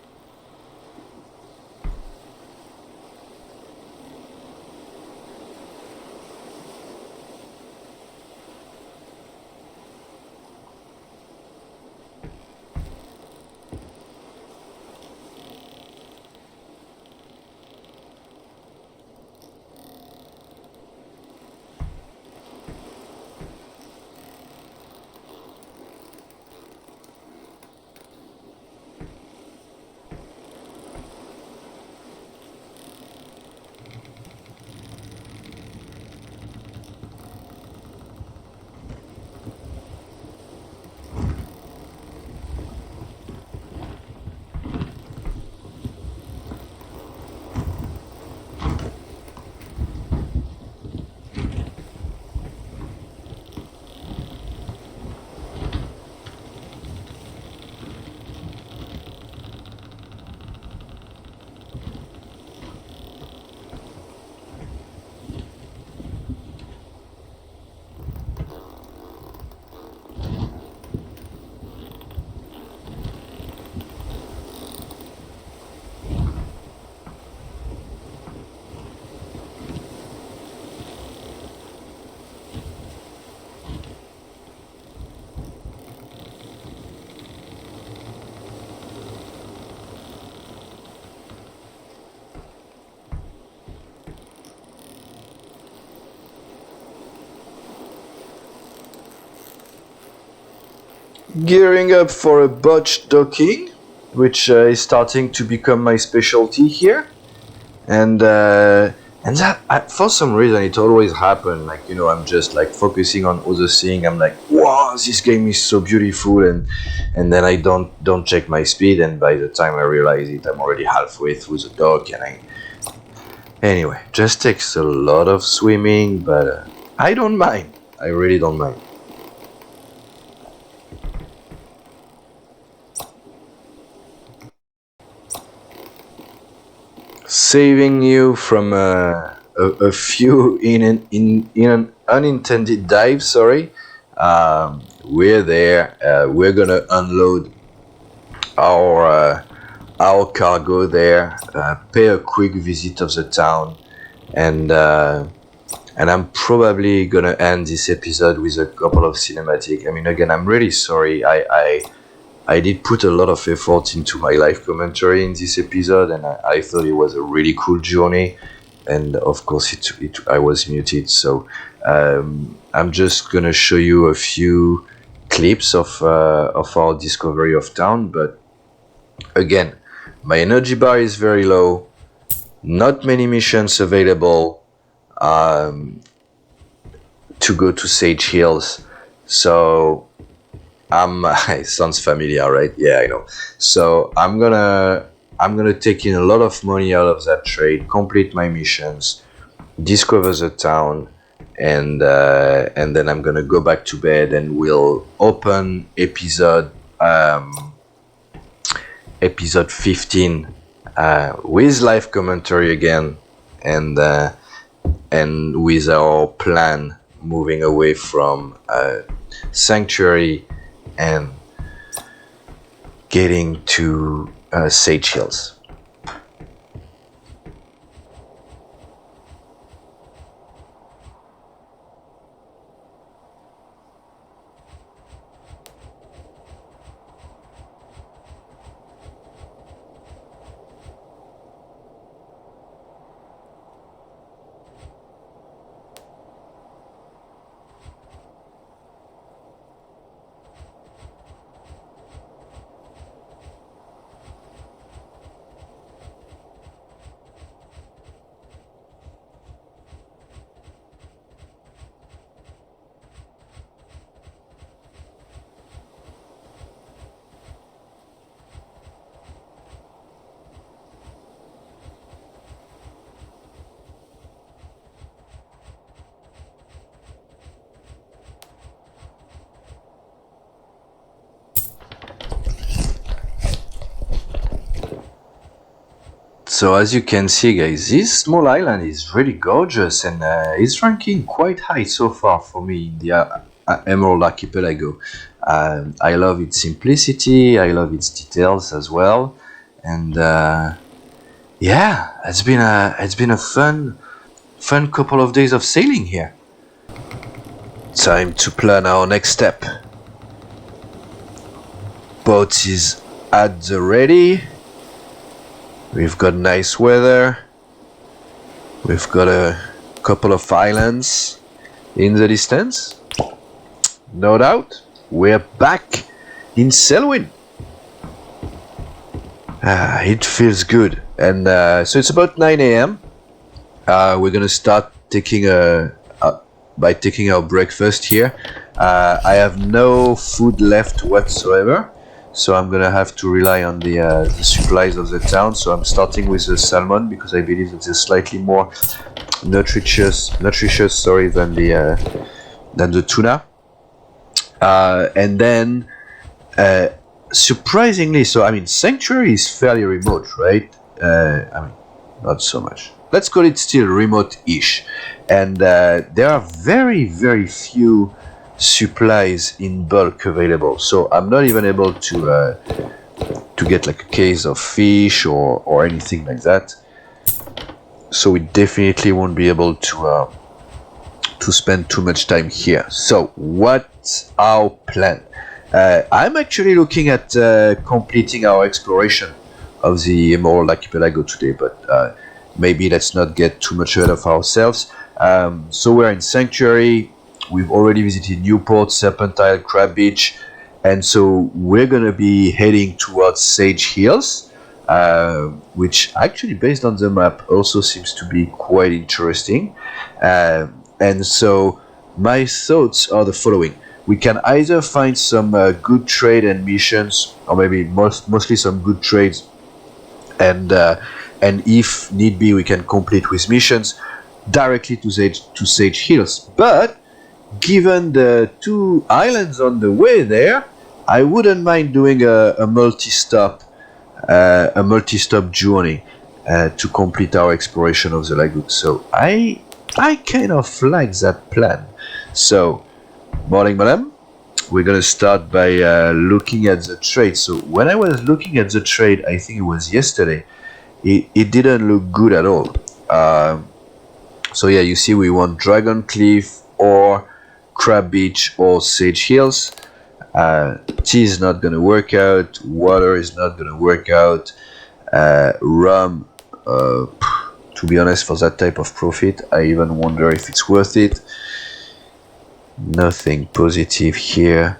Gearing up for a botched docking, which is starting to become my specialty here, and that for some reason it always happens. Like I'm just like focusing on other thing. I'm like, wow, this game is so beautiful, and then I don't check my speed, and by the time I realize it, I'm already halfway through the dock, and anyway, just takes a lot of swimming, but I don't mind. I really don't mind. Saving you from a few in an unintended dive. Sorry, we're there. We're gonna unload our cargo there. Pay a quick visit of the town, and I'm probably gonna end this episode with a couple of cinematic. I mean, again, I'm really sorry. I did put a lot of effort into my live commentary in this episode, and I thought it was a really cool journey. And of course, I was muted, so I'm just gonna show you a few clips of our discovery of town. But again, my energy bar is very low. Not many missions available to go to Sage Hills, so it sounds familiar, right? Yeah, I know. So I'm gonna take in a lot of money out of that trade, complete my missions, discover the town, and then I'm gonna go back to bed, and we'll open episode 15 with live commentary again, and with our plan moving away from Sanctuary and getting to Sage Hills. So as you can see, guys, this small island is really gorgeous, and it's ranking quite high so far for me in the Emerald Archipelago. I love its simplicity, I love its details as well, and yeah, it's been a fun couple of days of sailing here. Time to plan our next step. Boat is at the ready. We've got nice weather. We've got a couple of islands in the distance. No doubt, we're back in Sailwind. It feels good. And so it's about 9 a.m. We're gonna start taking taking our breakfast here. I have no food left whatsoever, so I'm gonna have to rely on the supplies of the town. So I'm starting with the salmon because I believe that it's slightly more nutritious, than the tuna. And then surprisingly, so I mean, Sanctuary is fairly remote, right? I mean, not so much. Let's call it still remote-ish, and there are very, very few supplies in bulk available. So I'm not even able to get like a case of fish or anything like that. So we definitely won't be able to spend too much time here. So what's our plan? I'm actually looking at completing our exploration of the Emerald Archipelago today, but maybe let's not get too much ahead of ourselves. So we're in Sanctuary. We've already visited Newport, Serpentine, Crab Beach, and so we're gonna be heading towards Sage Hills, which actually, based on the map, also seems to be quite interesting. And so my thoughts are the following. We can either find some good trade and missions, or maybe mostly some good trades, and if need be, we can complete with missions directly to Sage Hills. But given the two islands on the way there, I wouldn't mind doing a multi-stop journey to complete our exploration of the lagoon. So I kind of like that plan. So, morning, madam. We're gonna start by looking at the trade. So when I was looking at the trade, I think it was yesterday, it didn't look good at all. So yeah, you see, we want Dragon Cliff or Crab Beach or Sage Hills. Tea is not gonna work out. Water is not gonna work out. Rum, to be honest, for that type of profit, I even wonder if it's worth it. Nothing positive here.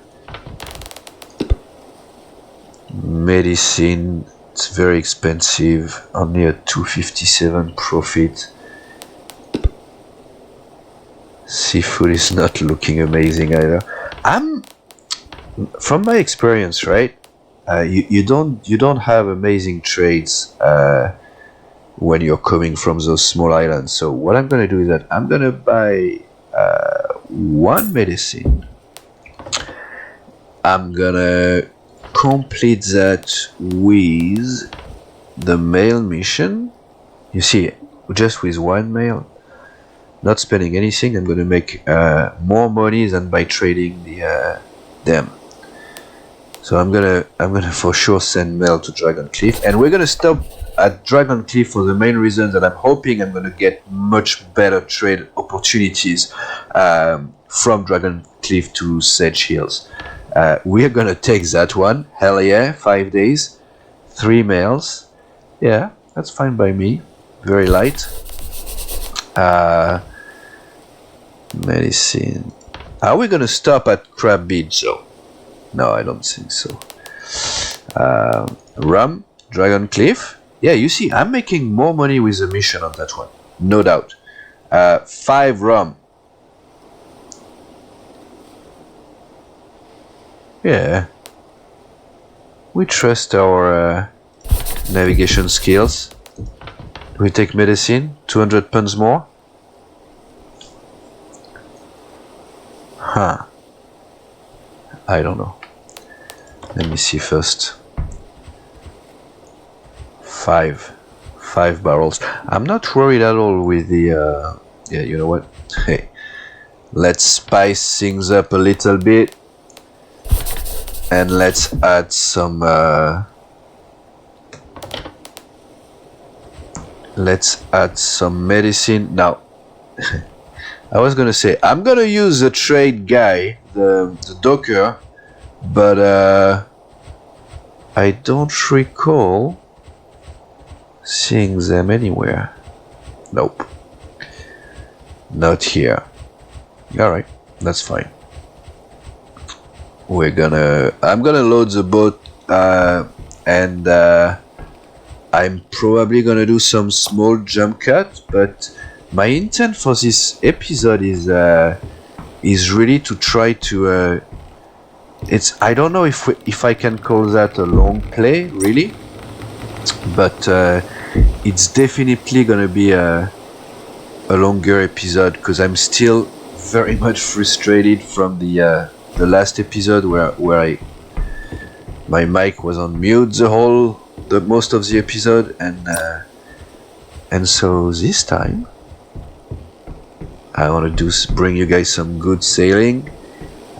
Medicine, it's very expensive, only a 257 profit. Seafood is not looking amazing either. From my experience, right? You don't have amazing trades when you're coming from those small islands. So what I'm gonna do is that I'm gonna buy one medicine. I'm gonna complete that with the mail mission. You see, just with one mail, not spending anything, I'm gonna make more money than by trading them. So I'm gonna for sure send mail to Dragon Cliff, and we're gonna stop at Dragon Cliff for the main reason that I'm hoping I'm gonna get much better trade opportunities from Dragon Cliff to Sedge Hills. We're gonna take that one. Hell yeah, 5 days, 3 mails. Yeah, that's fine by me. Very light. Medicine. Are we gonna stop at Crab Beach though? No, I don't think so. Rum, Dragon Cliff. Yeah, you see, I'm making more money with the mission on that one, no doubt. 5 rum. Yeah, we trust our navigation skills. We take medicine, 200 pounds more. Huh. I don't know. Let me see first. 5 barrels. I'm not worried at all with the yeah, you know what? Hey, let's spice things up a little bit. And let's add some medicine. Now, I was gonna say I'm gonna use the trade guy, the docker, but I don't recall seeing them anywhere. Nope, not here. Alright, that's fine. I'm gonna load the boat, and I'm probably gonna do some small jump cut, but my intent for this episode is really to try to I don't know if I can call that a long play really, but it's definitely gonna be a longer episode because I'm still very much frustrated from the last episode where my mic was on mute the most of the episode, and so this time I want to bring you guys some good sailing,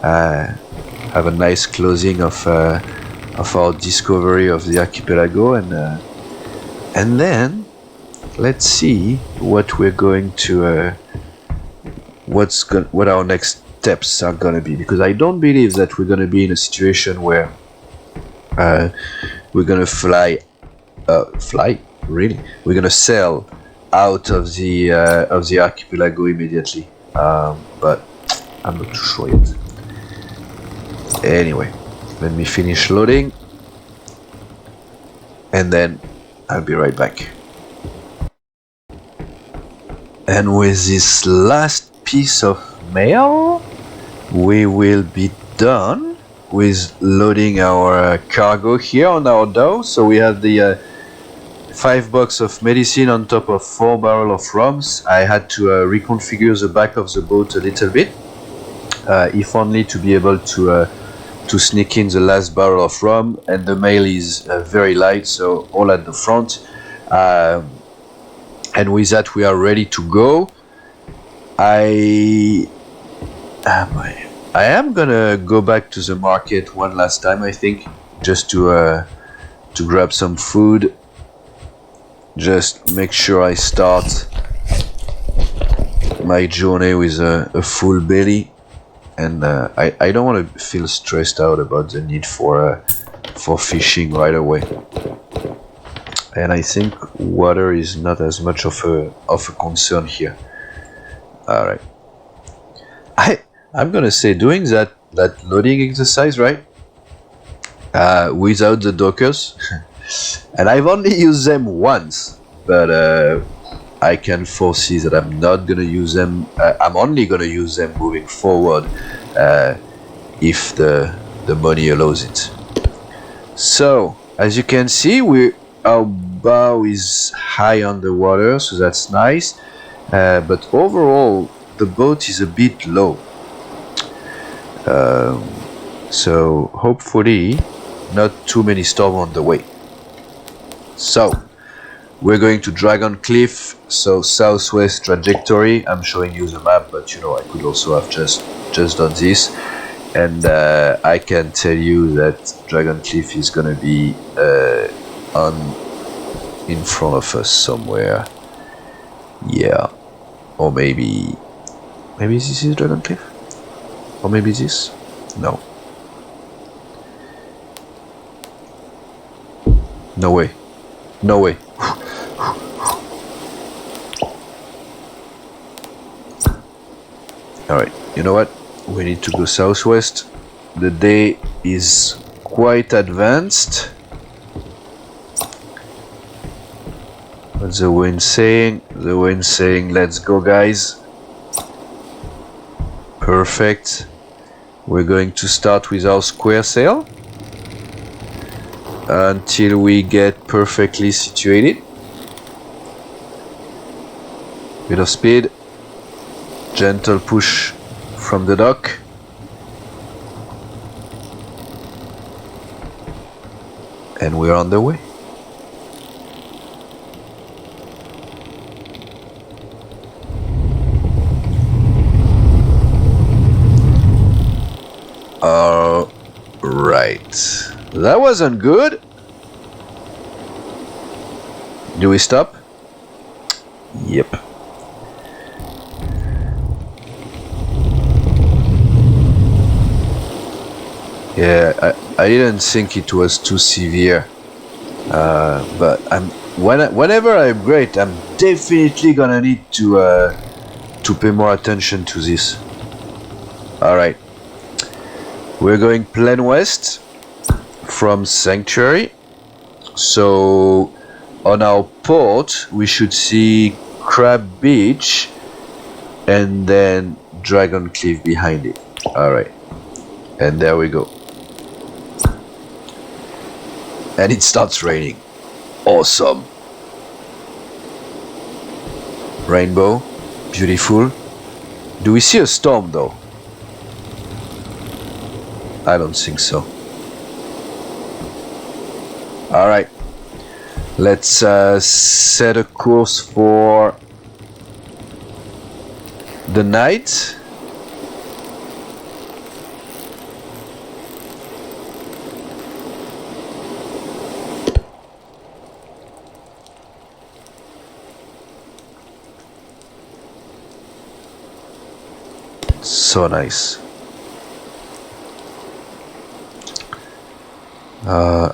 have a nice closing of our discovery of the archipelago, and then let's see what we're going to what our next steps are gonna be, because I don't believe that we're gonna be in a situation where we're gonna fly really, we're gonna sail out of the archipelago immediately, but I'm not too sure yet. Anyway, let me finish loading and then I'll be right back. And with this last piece of mail, we will be done with loading our cargo here on our Dhow. So we have the 5 boxes of medicine on top of 4 barrels of rums. I had to reconfigure the back of the boat a little bit, if only to be able to sneak in the last barrel of rum, and the mail is very light, so all at the front. And with that we are ready to go. I am gonna go back to the market one last time, I think, just to grab some food. Just make sure I start my journey with a full belly. and I don't want to feel stressed out about the need for fishing right away. And I think water is not as much of a concern here. All right. I'm gonna say doing that loading exercise, right? Without the dockers, and I've only used them once, but I can foresee that I'm not gonna use them. I'm only gonna use them moving forward, if the money allows it. So as you can see, our bow is high on the water, so that's nice. But overall, the boat is a bit low. So hopefully not too many storms on the way. So we're going to Dragon Cliff, so southwest trajectory. I'm showing you the map, but you know, I could also have just done this. And I can tell you that Dragon Cliff is gonna be in front of us somewhere. Yeah, or maybe this is Dragon Cliff, or maybe this. No. No way. No way. Alright, you know what? We need to go southwest. The day is quite advanced. What's the wind saying? The wind saying, let's go, guys. Perfect. We're going to start with our square sail until we get perfectly situated. Bit of speed, gentle push from the dock. And we're on the way. Right. That wasn't good. Do we stop? Yep. Yeah, I didn't think it was too severe. But whenever I upgrade, I'm definitely gonna need to pay more attention to this. All right. We're going plain west from Sanctuary. So on our port, we should see Crab Beach and then Dragon Cliff behind it. Alright. And there we go. And it starts raining. Awesome. Rainbow. Beautiful. Do we see a storm though? I don't think so. Alright. Let's set a course for the night. So nice.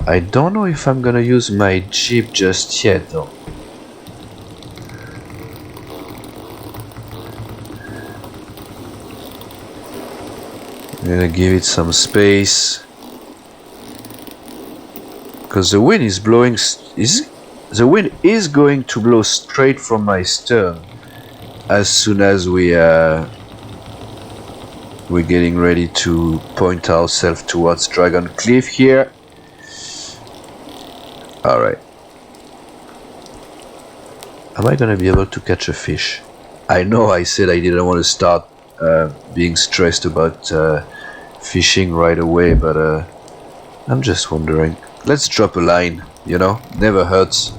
I don't know if I'm gonna use my Jeep just yet though. I'm gonna give it some space because the wind is blowing. The wind is going to blow straight from my stern as soon as we're getting ready to point ourselves towards Dragon Cliff here. Alright. Am I gonna be able to catch a fish? I know I said I didn't want to start being stressed about fishing right away, but I'm just wondering. Let's drop a line, you know? Never hurts.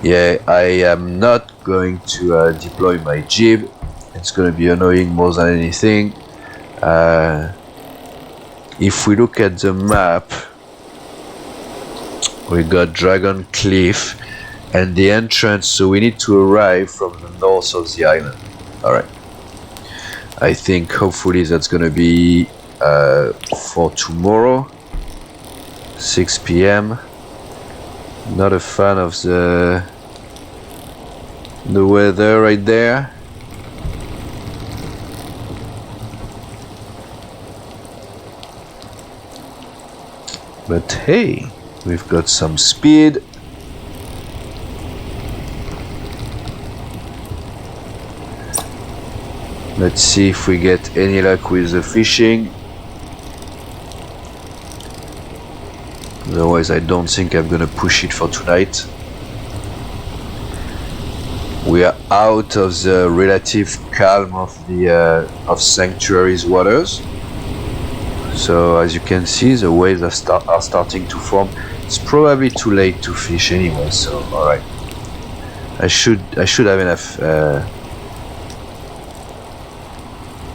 Yeah, I am not going to deploy my jib. It's gonna be annoying more than anything. If we look at the map, we got Dragon Cliff and the entrance, so we need to arrive from the north of the island. Alright. I think hopefully that's gonna be for tomorrow, 6 p.m. Not a fan of the weather right there. But hey, we've got some speed. Let's see if we get any luck with the fishing. Otherwise, I don't think I'm gonna push it for tonight. We are out of the relative calm of the of Sanctuary's waters. So as you can see, the waves are starting to form. It's probably too late to fish anyway. So all right, I should have enough.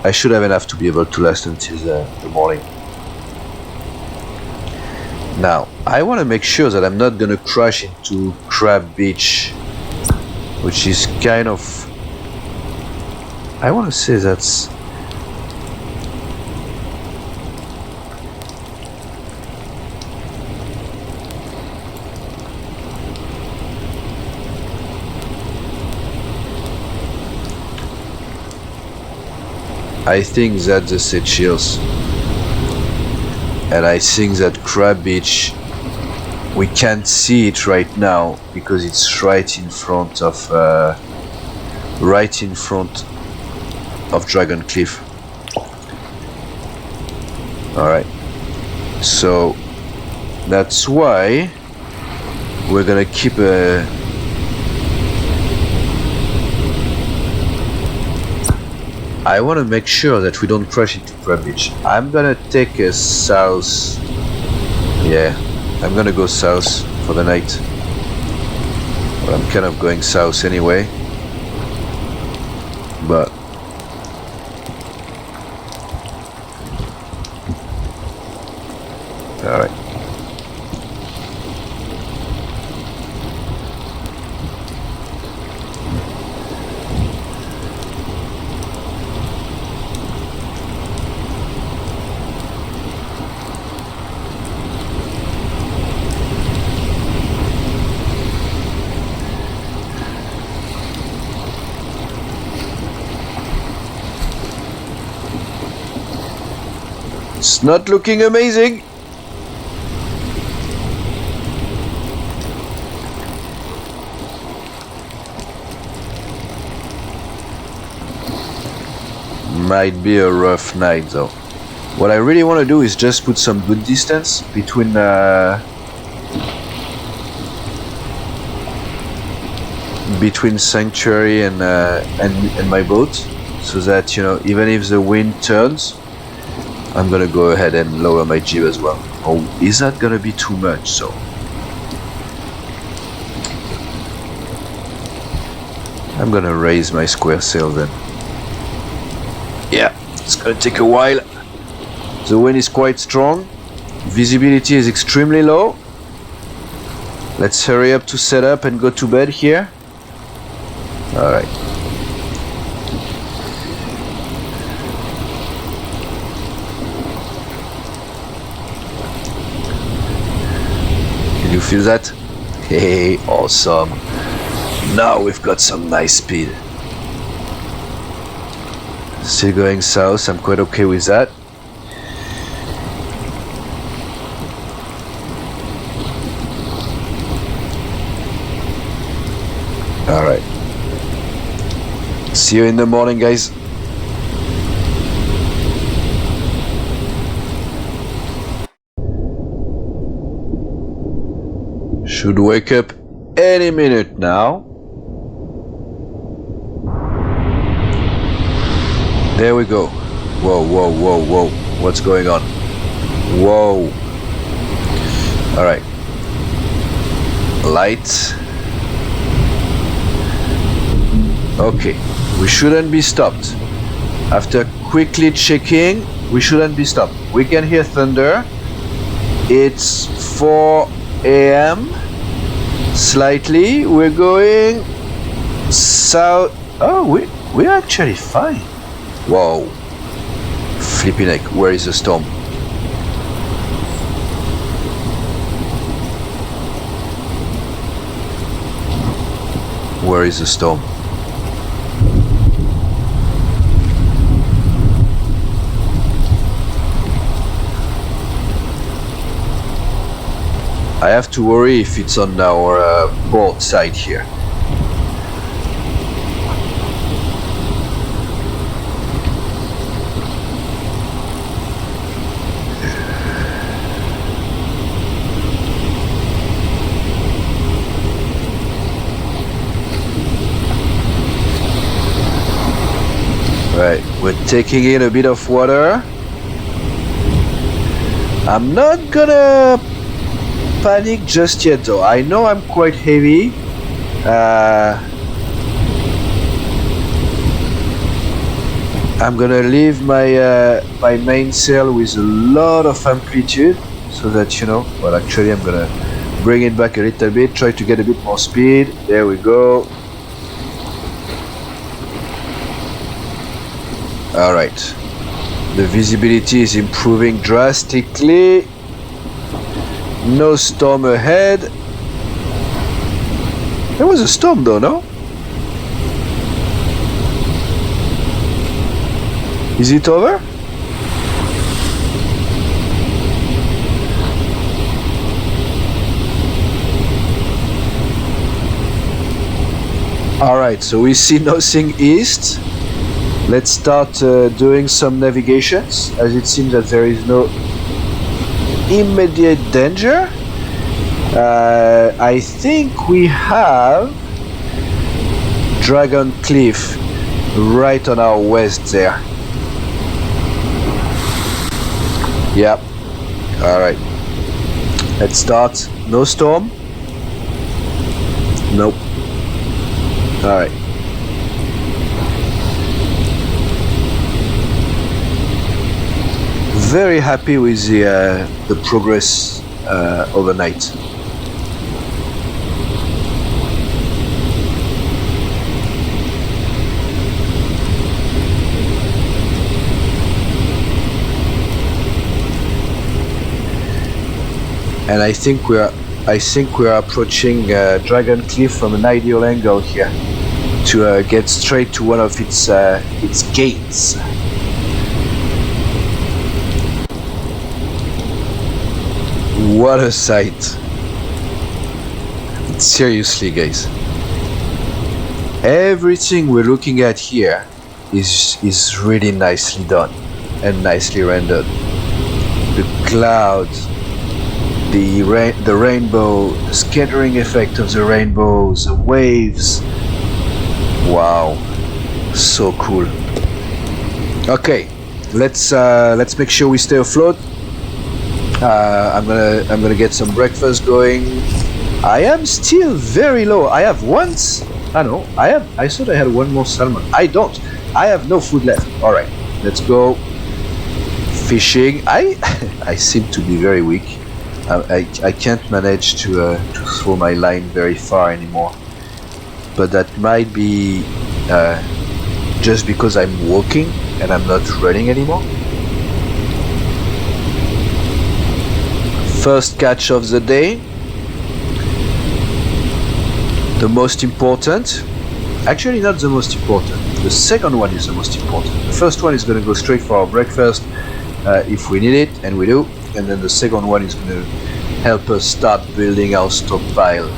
I should have enough to be able to last until the morning. Now, I want to make sure that I'm not going to crash into Crab Beach, which is kind of... I want to say that's... I think that's the Seychelles, and I think that Crab Beach, we can't see it right now because it's right in front of Dragon Cliff. All right, so that's why we're gonna keep a... I want to make sure that we don't crash into Crab Beach. I'm gonna take a south. Yeah, I'm gonna go south for the night. Well, I'm kind of going south anyway. But all right. It's not looking amazing. Might be a rough night though. What I really want to do is just put some good distance between Sanctuary and my boat, so that, you know, even if the wind turns, I'm gonna go ahead and lower my jib as well. Or is that gonna be too much? So I'm gonna raise my square sail then. Yeah, it's gonna take a while. The wind is quite strong. Visibility is extremely low. Let's hurry up to set up and go to bed here. All right. Can you feel that? Hey, awesome. Now we've got some nice speed. Still going south, I'm quite okay with that. Alright. See you in the morning, guys. Should wake up any minute now. There we go. Whoa, whoa, whoa, whoa. What's going on? Whoa. Alright. Light. Okay. We shouldn't be stopped. After quickly checking, we shouldn't be stopped. We can hear thunder. It's 4 a.m. Slightly. We're going south. Oh, we're actually fine. Whoa. Flipping heck, where is the storm? Where is the storm? I have to worry if it's on our port side here. Right, we're taking in a bit of water. I'm not gonna panic just yet though. I know I'm quite heavy. I'm gonna leave my my mainsail with a lot of amplitude so that you know. Well, actually, I'm gonna bring it back a little bit, try to get a bit more speed. There we go. All right, the visibility is improving drastically. No storm ahead. There was a storm though, no? Is it over? Alright, so we see nothing east. Let's start doing some navigations, as it seems that there is no immediate danger. I think we have Dragon Cliff right on our west there. Yep. Alright. Let's start. No storm? Nope. Alright. Very happy with the progress overnight. And I think we are approaching Dragon Cliff from an ideal angle here to get straight to one of its gates. What a sight! Seriously, guys, everything we're looking at here is really nicely done and nicely rendered. The clouds, the rainbow, the scattering effect of the rainbows, the waves. Wow, so cool. Okay, let's make sure we stay afloat. I'm gonna get some breakfast going. I am still very low. I have once. I thought I had one more salmon. I don't. I have no food left. All right, let's go fishing. I seem to be very weak. I can't manage to throw my line very far anymore. But that might be just because I'm walking and I'm not running anymore. First catch of the day. The most important. Actually, not the most important. The second one is the most important. The first one is going to go straight for our breakfast if we need it, and we do. And then the second one is going to help us start building our stockpile.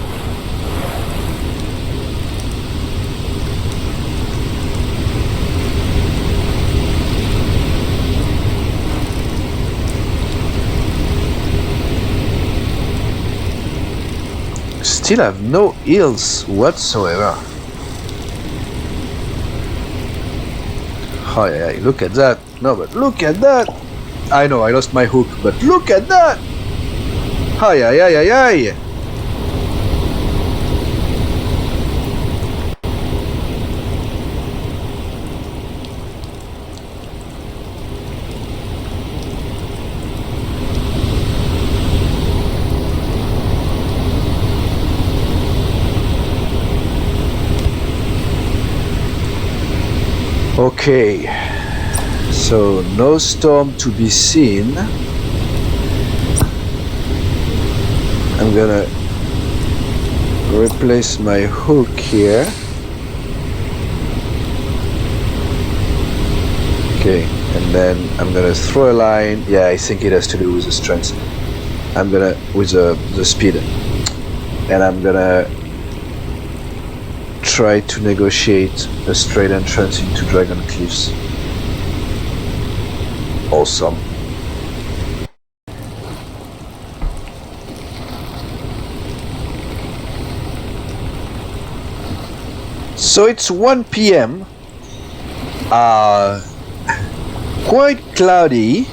Still have no eels whatsoever. Oh yeah, look at that. No, but look at that. I know I lost my hook, but look at that. Ay, ay, ay, ay, ay. Okay, So no storm to be seen. I'm gonna replace my hook here. Okay, and then I'm gonna throw a line. Yeah, I think it has to do with the strength. I'm gonna with the speed, and I'm gonna try to negotiate a straight entrance into Dragon Cliffs. Awesome. So it's 1 p.m. Quite cloudy.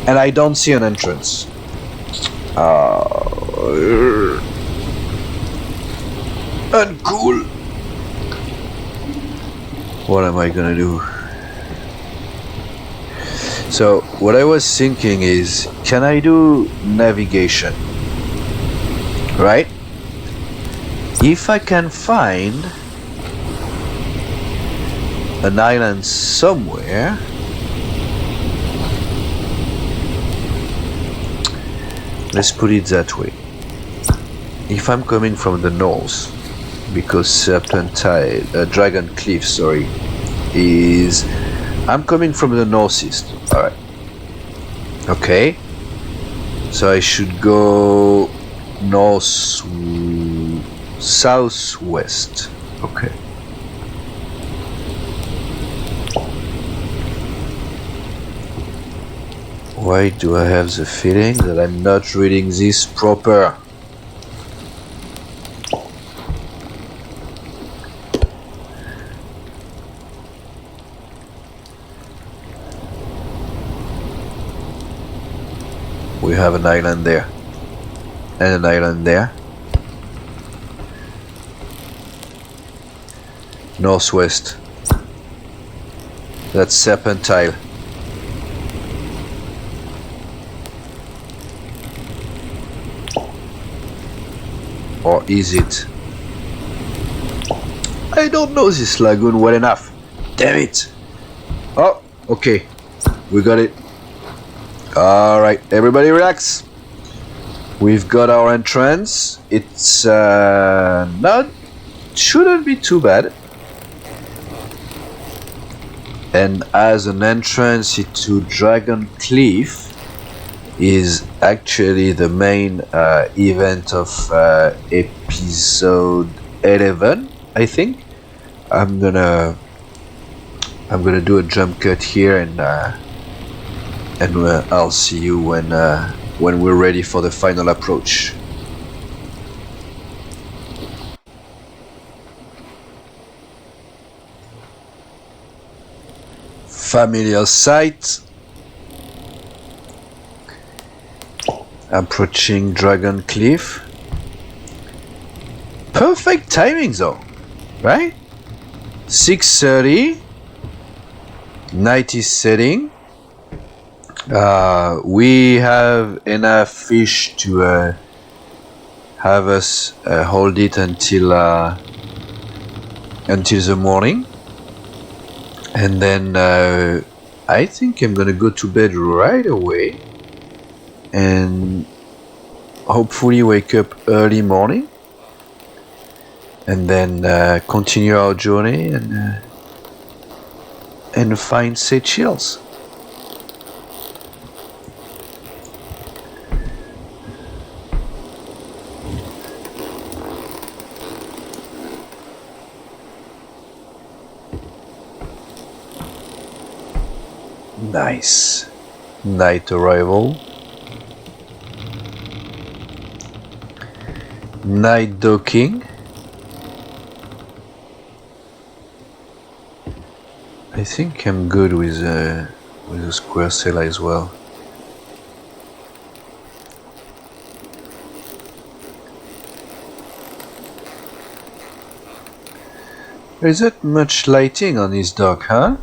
And I don't see an entrance. Uncool. What am I gonna do? So what I was thinking is, can I do navigation? Right? If I can find an island somewhere, let's put it that way. If I'm coming from the north, because Dragon Cliff, sorry, is, I'm coming from the northeast. All right. Okay. So I should go southwest. Okay. Why do I have the feeling that I'm not reading this proper? We have an island there, and an island there. Northwest. That's Serpentine. Or is it? I don't know this lagoon well enough. Damn it! Oh, okay. We got it. Alright, everybody relax. We've got our entrance. It's shouldn't be too bad. And as an entrance into Dragon Cliff is actually the main event of episode 11, I think. I'm gonna do a jump cut here, and I'll see you when we're ready for the final approach. Familiar sight. Approaching Dragon Cliff. Perfect timing though, right? 6:30. Night is setting. We have enough fish to have us hold it until the morning, and then I think I'm gonna go to bed right away and hopefully wake up early morning, and then continue our journey and find Seychelles. Nice. Night arrival. Night docking. I think I'm good with a square sail as well. There isn't much lighting on this dock, huh?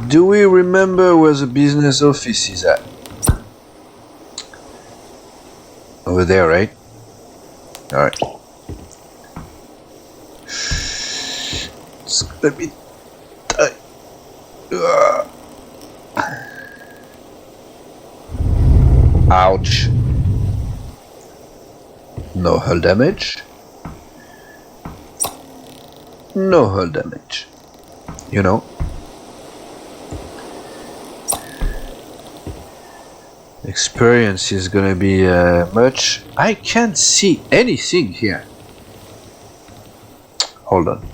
Do we remember where the business office is at? Over there, right? Alright. It's gonna be tight. Ouch. No hull damage. No hull damage. You know. Experience is gonna be much. I can't see anything here. Hold on.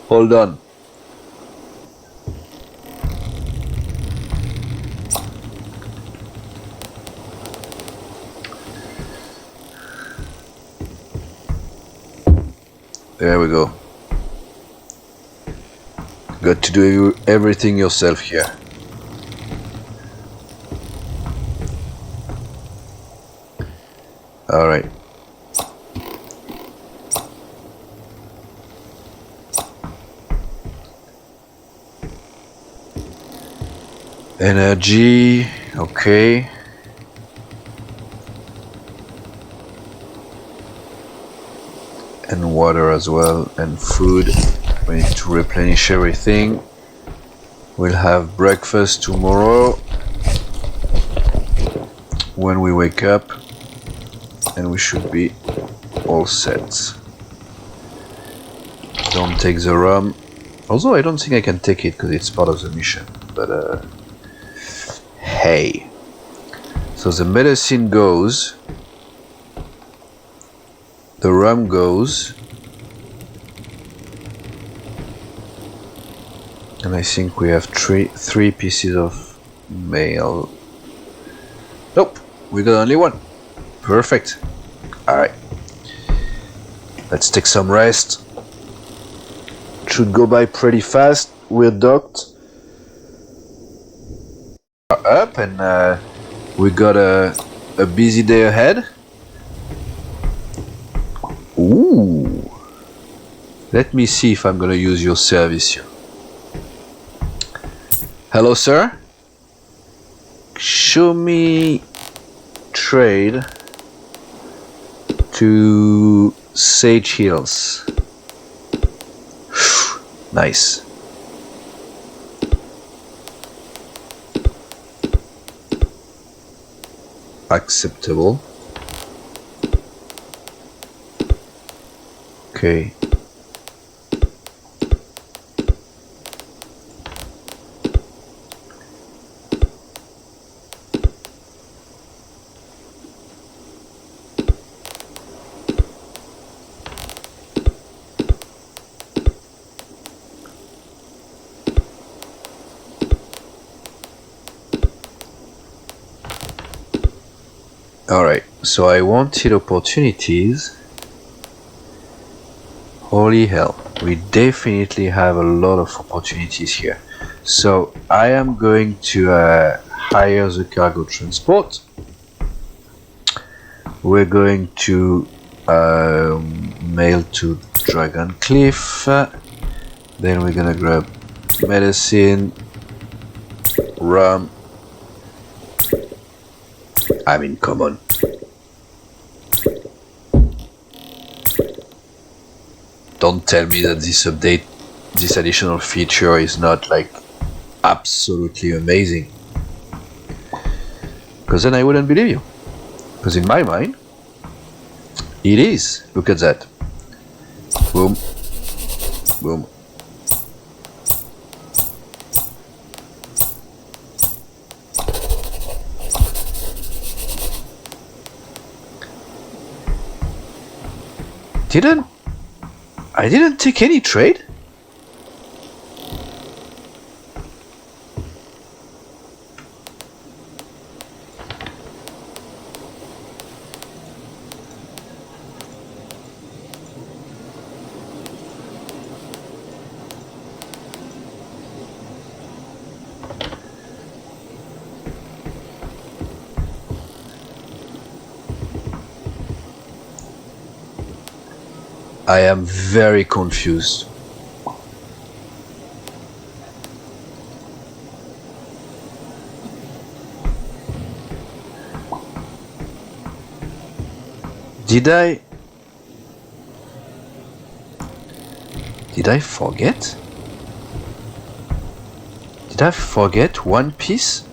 Hold on. There we go. Got to do everything yourself here. All right. Energy, okay. And water as well, and food. We need to replenish everything. We'll have breakfast tomorrow when we wake up, and we should be all set. Don't take the rum, although I don't think I can take it because it's part of the mission, but hey. So the medicine goes, the rum goes, and I think we have three pieces of mail. Nope, we got only one. Perfect. Alright. Let's take some rest. Should go by pretty fast. We're docked. Up, and we got a busy day ahead. Ooh. Let me see if I'm gonna use your service here. Hello, sir. Show me trade to Sage Hills. Nice. Acceptable. Okay. Alright, so I wanted opportunities. Holy hell, we definitely have a lot of opportunities here. So I am going to hire the cargo transport. We're going to mail to Dragon Cliff. Then we're gonna grab medicine, rum. I mean, come on. Don't tell me that this update, this additional feature is not like absolutely amazing. Because then I wouldn't believe you. Because in my mind, it is. Look at that. Boom. Boom. I didn't take any trade? I am very confused. Did I forget? Did I forget one piece?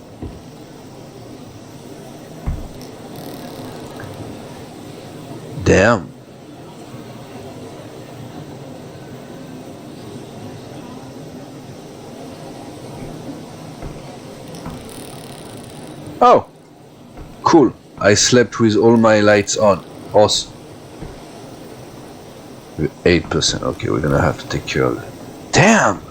Damn. Oh, cool. I slept with all my lights on. Awesome. 8%. Okay, we're gonna have to take care of it. Damn!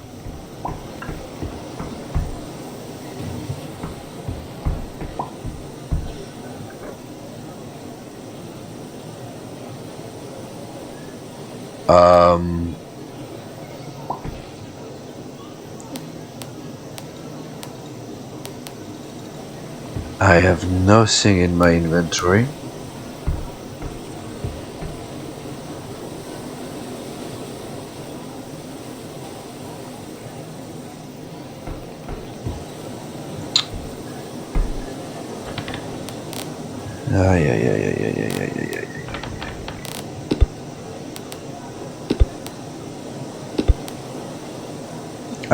I have nothing in my inventory.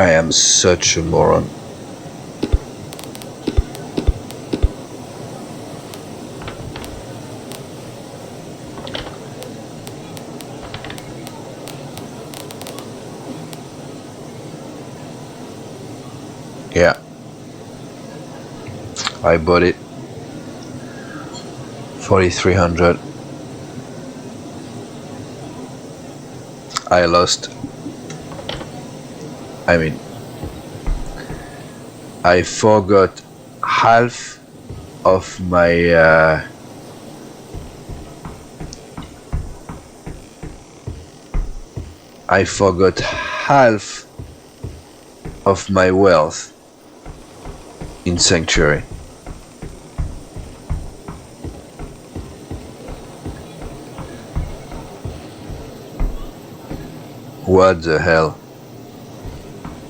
I am such a moron. Yeah. I bought it. 4,300. I lost. I mean, I forgot half of my I forgot half of my wealth in Sanctuary. What the hell?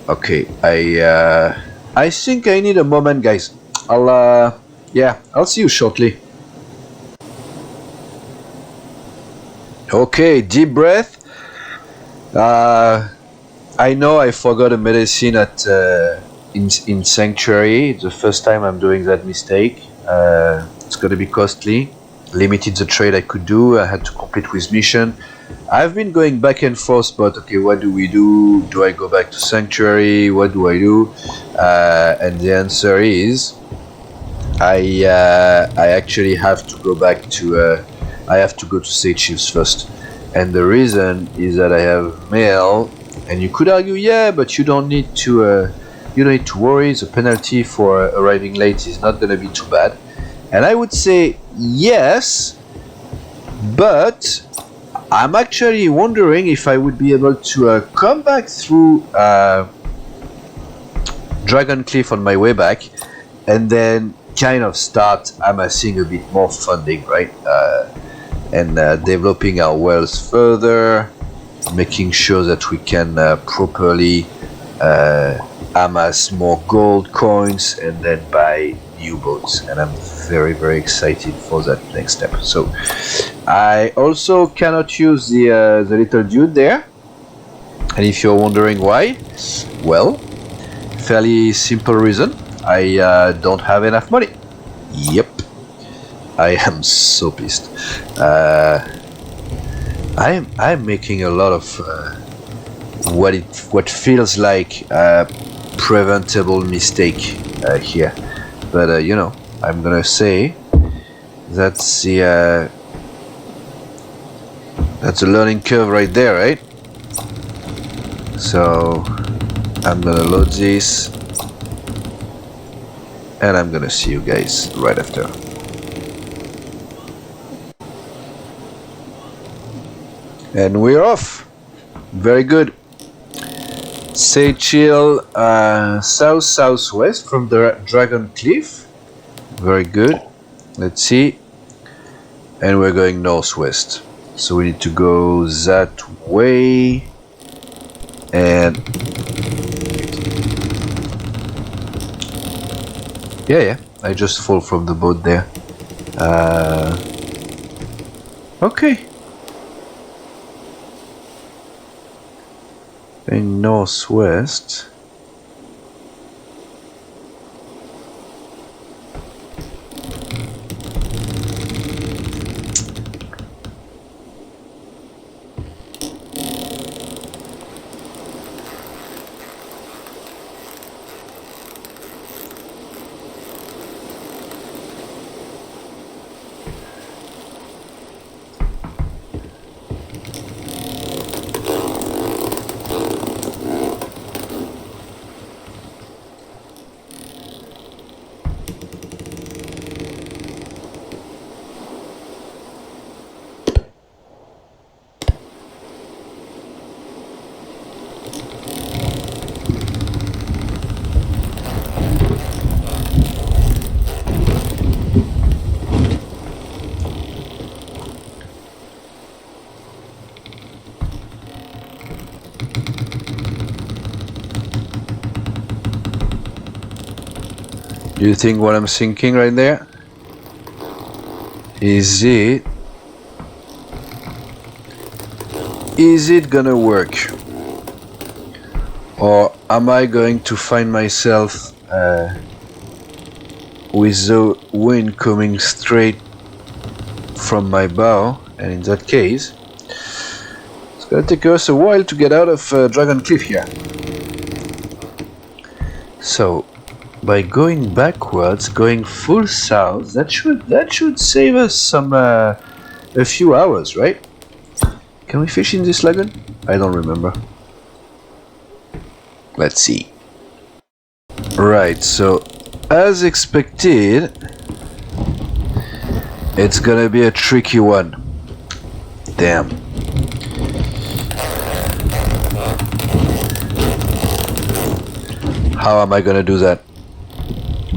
Okay, I think I need a moment, guys. I'll see you shortly. Okay, deep breath. I know I forgot a medicine at in Sanctuary. It's the first time I'm doing that mistake. It's gonna be costly. Limited the trade I could do. I had to complete with mission. I've been going back and forth, but okay, what do we do? Do I go back to Sanctuary? What do I do? And the answer is, I actually have to go back to. I have to go to Sage Chiefs first, and the reason is that I have mail. And you could argue, yeah, but you don't need to. You don't need to worry. The penalty for arriving late is not going to be too bad. And I would say yes, but I'm actually wondering if I would be able to come back through Dragon Cliff on my way back, and then kind of start amassing a bit more funding, right? And developing our wells further, making sure that we can properly amass more gold coins, and then buy new boats. And I'm very, very excited for that next step. So I also cannot use the little dude there, and if you're wondering why, well, fairly simple reason. I don't have enough money. Yep, I am so pissed. I'm making a lot of what feels like a preventable mistake here, but you know, I'm gonna say that's the learning curve right there, right? So I'm gonna load this, and I'm gonna see you guys right after. And we're off. Very good. Say chill south-southwest from the Dragon Cliff. Very good. Let's see. And we're going northwest. So we need to go that way. And yeah, I just fall from the boat there. Okay. In northwest. Do you think what I'm thinking right there? Is it gonna work? Or am I going to find myself with the wind coming straight from my bow? And in that case, it's gonna take us a while to get out of Dragon Cliff here. So, by going backwards, going full south, that should save us some a few hours, right? Can we fish in this lagoon? I don't remember. Let's see. Right, so as expected, it's gonna be a tricky one. Damn. How am I gonna do that?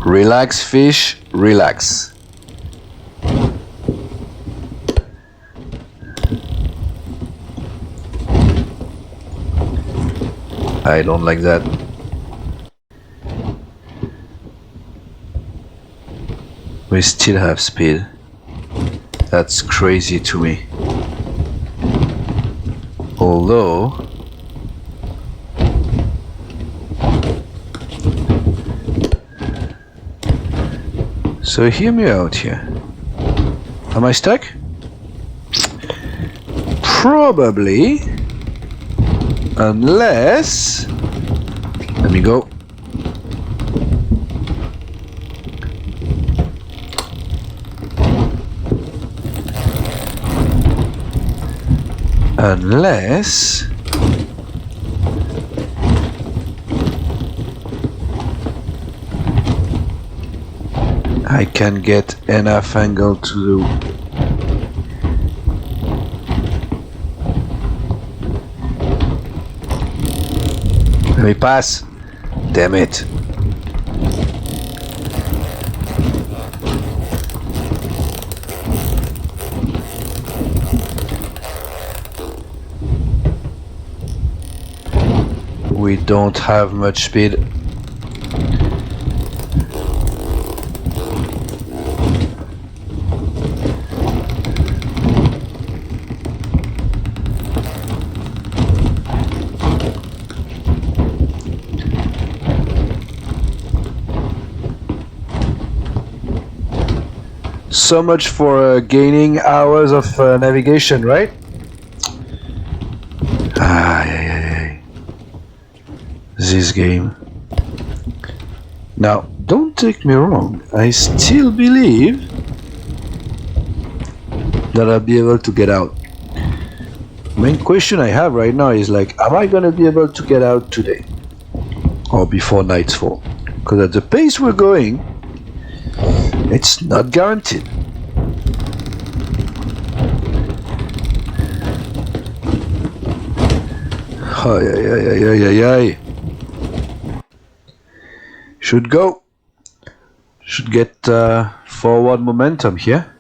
Relax, fish, relax. I don't like that. We still have speed. That's crazy to me. Although so hear me out here. Am I stuck? Probably. Unless... Let me go. Unless... I can get enough angle to do. Let me pass. Damn it. We don't have much speed. So much for gaining hours of navigation, right? This game. Now, don't take me wrong. I still believe that I'll be able to get out. Main question I have right now is like, am I gonna be able to get out today or before nightfall? Because at the pace we're going, it's not guaranteed. Ay. Should go. Should get forward momentum here.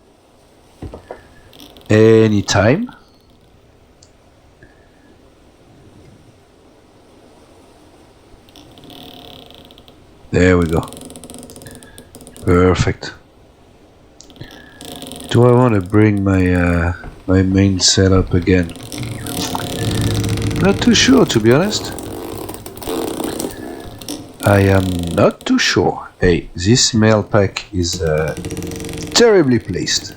Anytime. There we go. Perfect. Do I want to bring my my main setup again? Not too sure, to be honest. I am not too sure. Hey, this mail pack is terribly placed.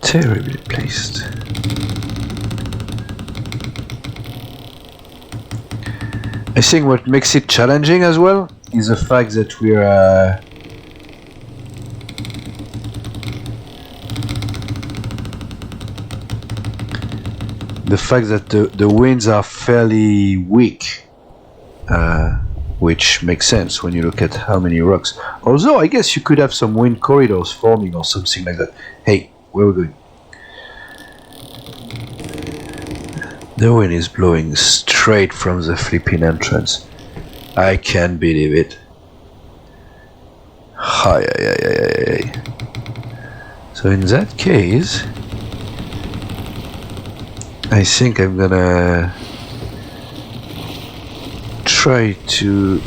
Terribly placed. I think what makes it challenging as well is the fact that we're the winds are fairly weak, which makes sense when you look at how many rocks. Although I guess you could have some wind corridors forming or something like that. Hey, where are we going? The wind is blowing straight from the flipping entrance. I can't believe it. Hi. So in that case, I think I'm gonna try to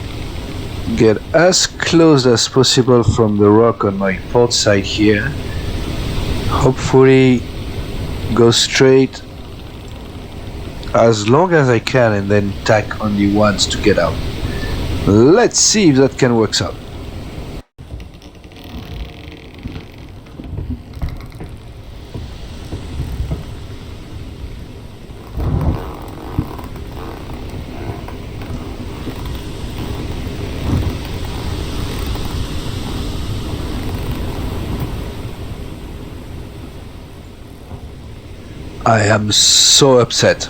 get as close as possible from the rock on my port side here. Hopefully go straight as long as I can and then tack only once to get out. Let's see if that can work out. I am so upset.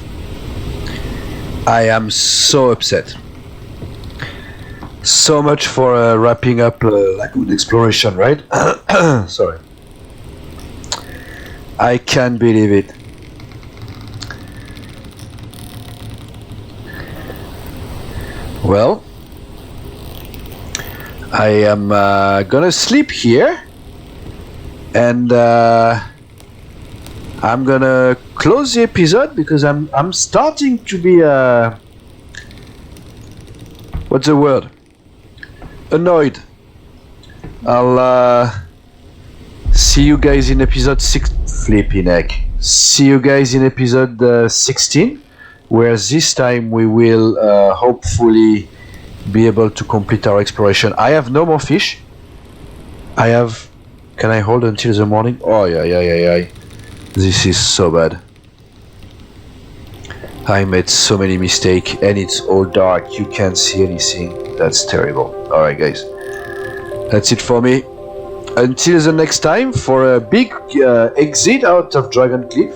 So much for wrapping up lagoon exploration, right? Sorry. I can't believe it. Well, I am gonna sleep here, and I'm gonna close the episode because I'm starting to be what's the word? Annoyed. I'll see you guys in episode 6. Flipping heck. See you guys in episode 16, where this time we will hopefully be able to complete our exploration. I have no more fish. Can I hold until the morning? Oh yeah. This is so bad. I made so many mistakes and it's all dark. You can't see anything. That's terrible. Alright guys. That's it for me. Until the next time for a big exit out of Dragon Cliff.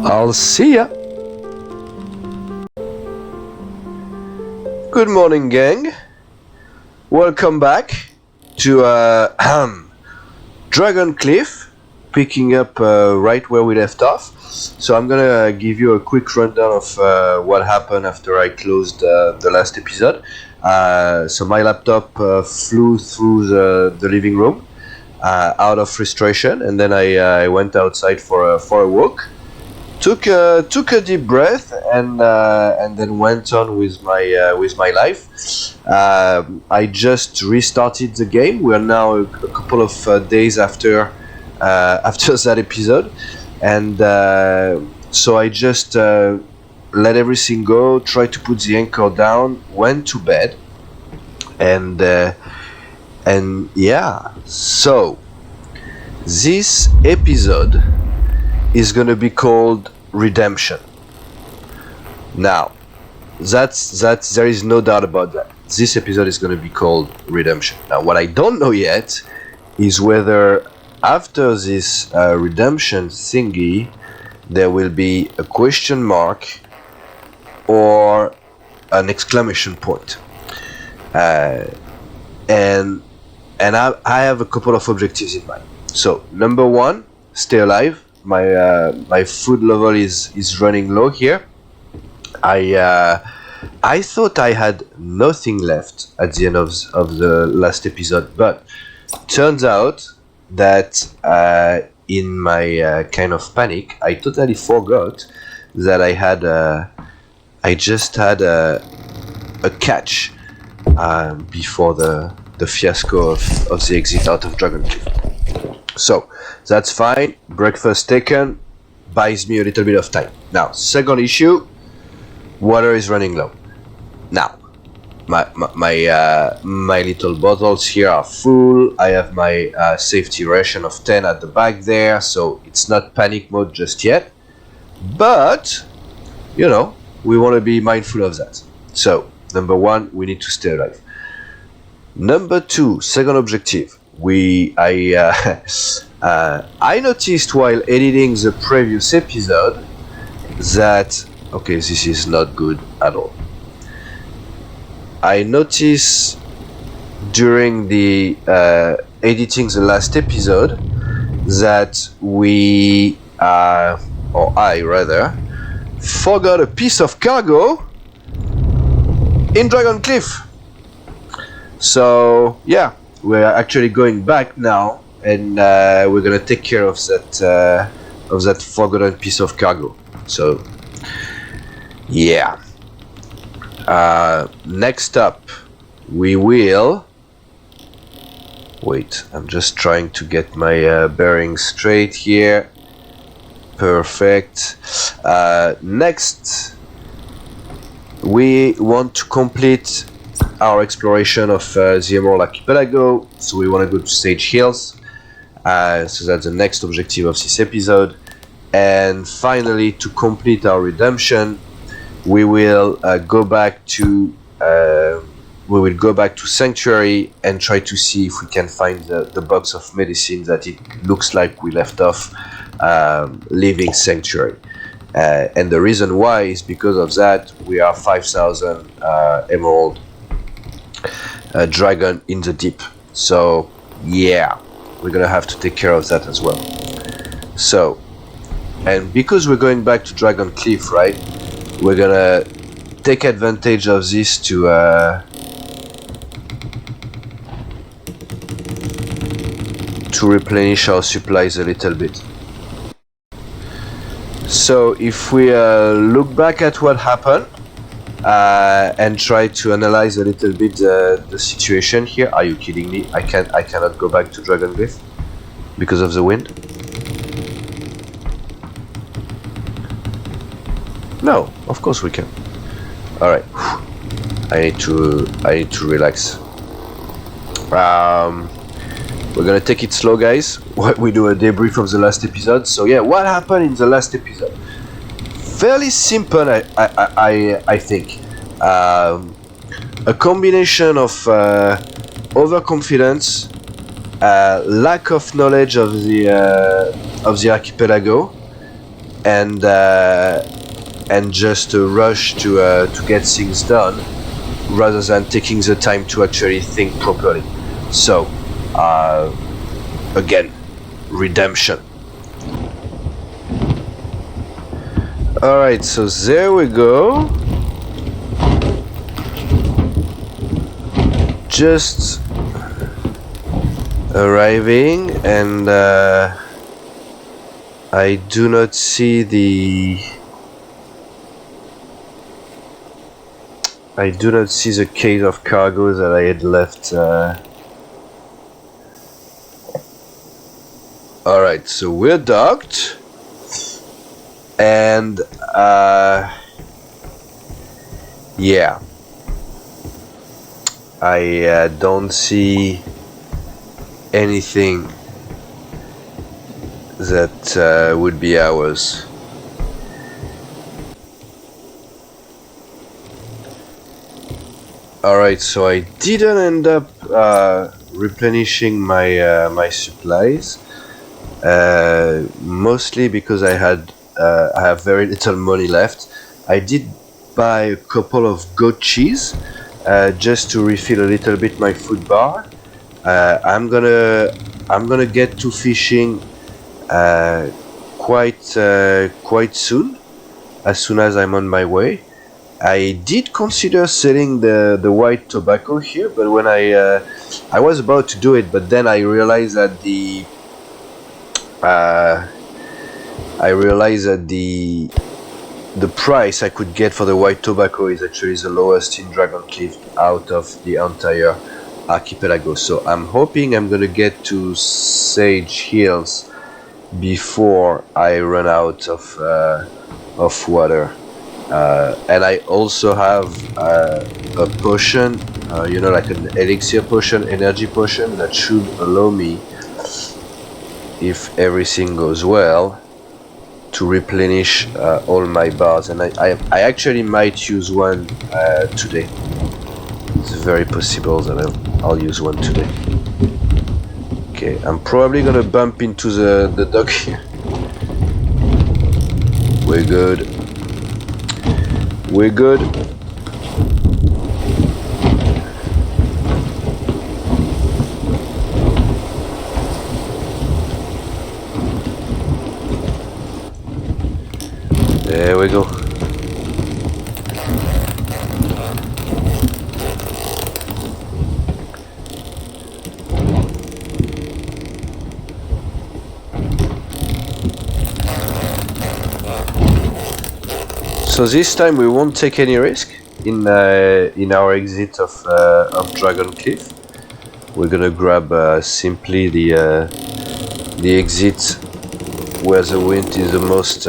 I'll see ya. Good morning gang. Welcome back to Dragon Cliff, picking up right where we left off. So I'm gonna give you a quick rundown of what happened after I closed the last episode. So my laptop flew through the living room out of frustration, and then I went outside for a walk. Took a deep breath and then went on with my life. I just restarted the game. We are now a couple of days after that episode, and so I just let everything go. Tried to put the anchor down. Went to bed, and yeah. So this episode is gonna be called Redemption. Now, that's there is no doubt about that. This episode is gonna be called Redemption. Now, what I don't know yet is whether after this redemption thingy there will be a question mark or an exclamation point. And I have a couple of objectives in mind. So number one, stay alive. My food level is running low here. I thought I had nothing left at the end of the last episode, but turns out that in my kind of panic, I totally forgot that I just had a catch before the fiasco of the exit out of Dragon Cliff. So that's fine. Breakfast taken, buys me a little bit of time. Now, second issue, water is running low. Now, my little bottles here are full. I have my safety ration of 10 at the back there, so it's not panic mode just yet. But, you know, we want to be mindful of that. So, number one, we need to stay alive. Number two, second objective. I noticed while editing the previous episode that, okay, this is not good at all. I noticed during the editing the last episode that we, or I rather, forgot a piece of cargo in Dragon Cliff. So yeah, we're actually going back now, and we're gonna take care of that forgotten piece of cargo. So yeah. Next up, we will. Wait, I'm just trying to get my bearings straight here. Perfect. Next, we want to complete our exploration of the Emerald Archipelago, so we want to go to Sage Hills. So that's the next objective of this episode. And finally, to complete our redemption, we will go back to Sanctuary and try to see if we can find the box of medicine that it looks like we left off leaving Sanctuary. And the reason why is because of that we are 5,000 emerald dragon in the deep. So yeah, we're gonna have to take care of that as well. So, and because we're going back to Dragon Cliff, right, we're gonna take advantage of this to replenish our supplies a little bit. So if we look back at what happened and try to analyze a little bit the situation here. Are you kidding me? I cannot go back to Dragon Cliff because of the wind. No, of course we can. All right, I need to relax. We're gonna take it slow, guys. We do a debrief of the last episode. So yeah, what happened in the last episode? Fairly simple, I think. A combination of overconfidence, lack of knowledge of the archipelago, and just a rush to get things done, rather than taking the time to actually think properly. So, again, redemption. Alright, so there we go. Just arriving, and I do not see the case of cargo that I had left. Alright, so we're docked, and yeah, I don't see anything that would be ours. Alright, so I didn't end up replenishing my supplies, mostly because I have very little money left. I did buy a couple of goat cheese just to refill a little bit my food bar. I'm gonna get to fishing quite soon, as soon as I'm on my way. I did consider selling the white tobacco here, but when I was about to do it, but then I realized that the the price I could get for the white tobacco is actually the lowest in Dragon Cliff out of the entire archipelago. So I'm hoping I'm gonna get to Sage Hills before I run out of water. And I also have a potion, you know, like an elixir potion, energy potion, that should allow me, if everything goes well, to replenish all my bars. And I actually might use one today. It's very possible that I'll use one today. Okay, I'm probably gonna bump into the dock here. We're good. We're good. There we go. So this time we won't take any risk in our exit of Dragon Cliff. We're gonna grab simply the exit where the wind is the most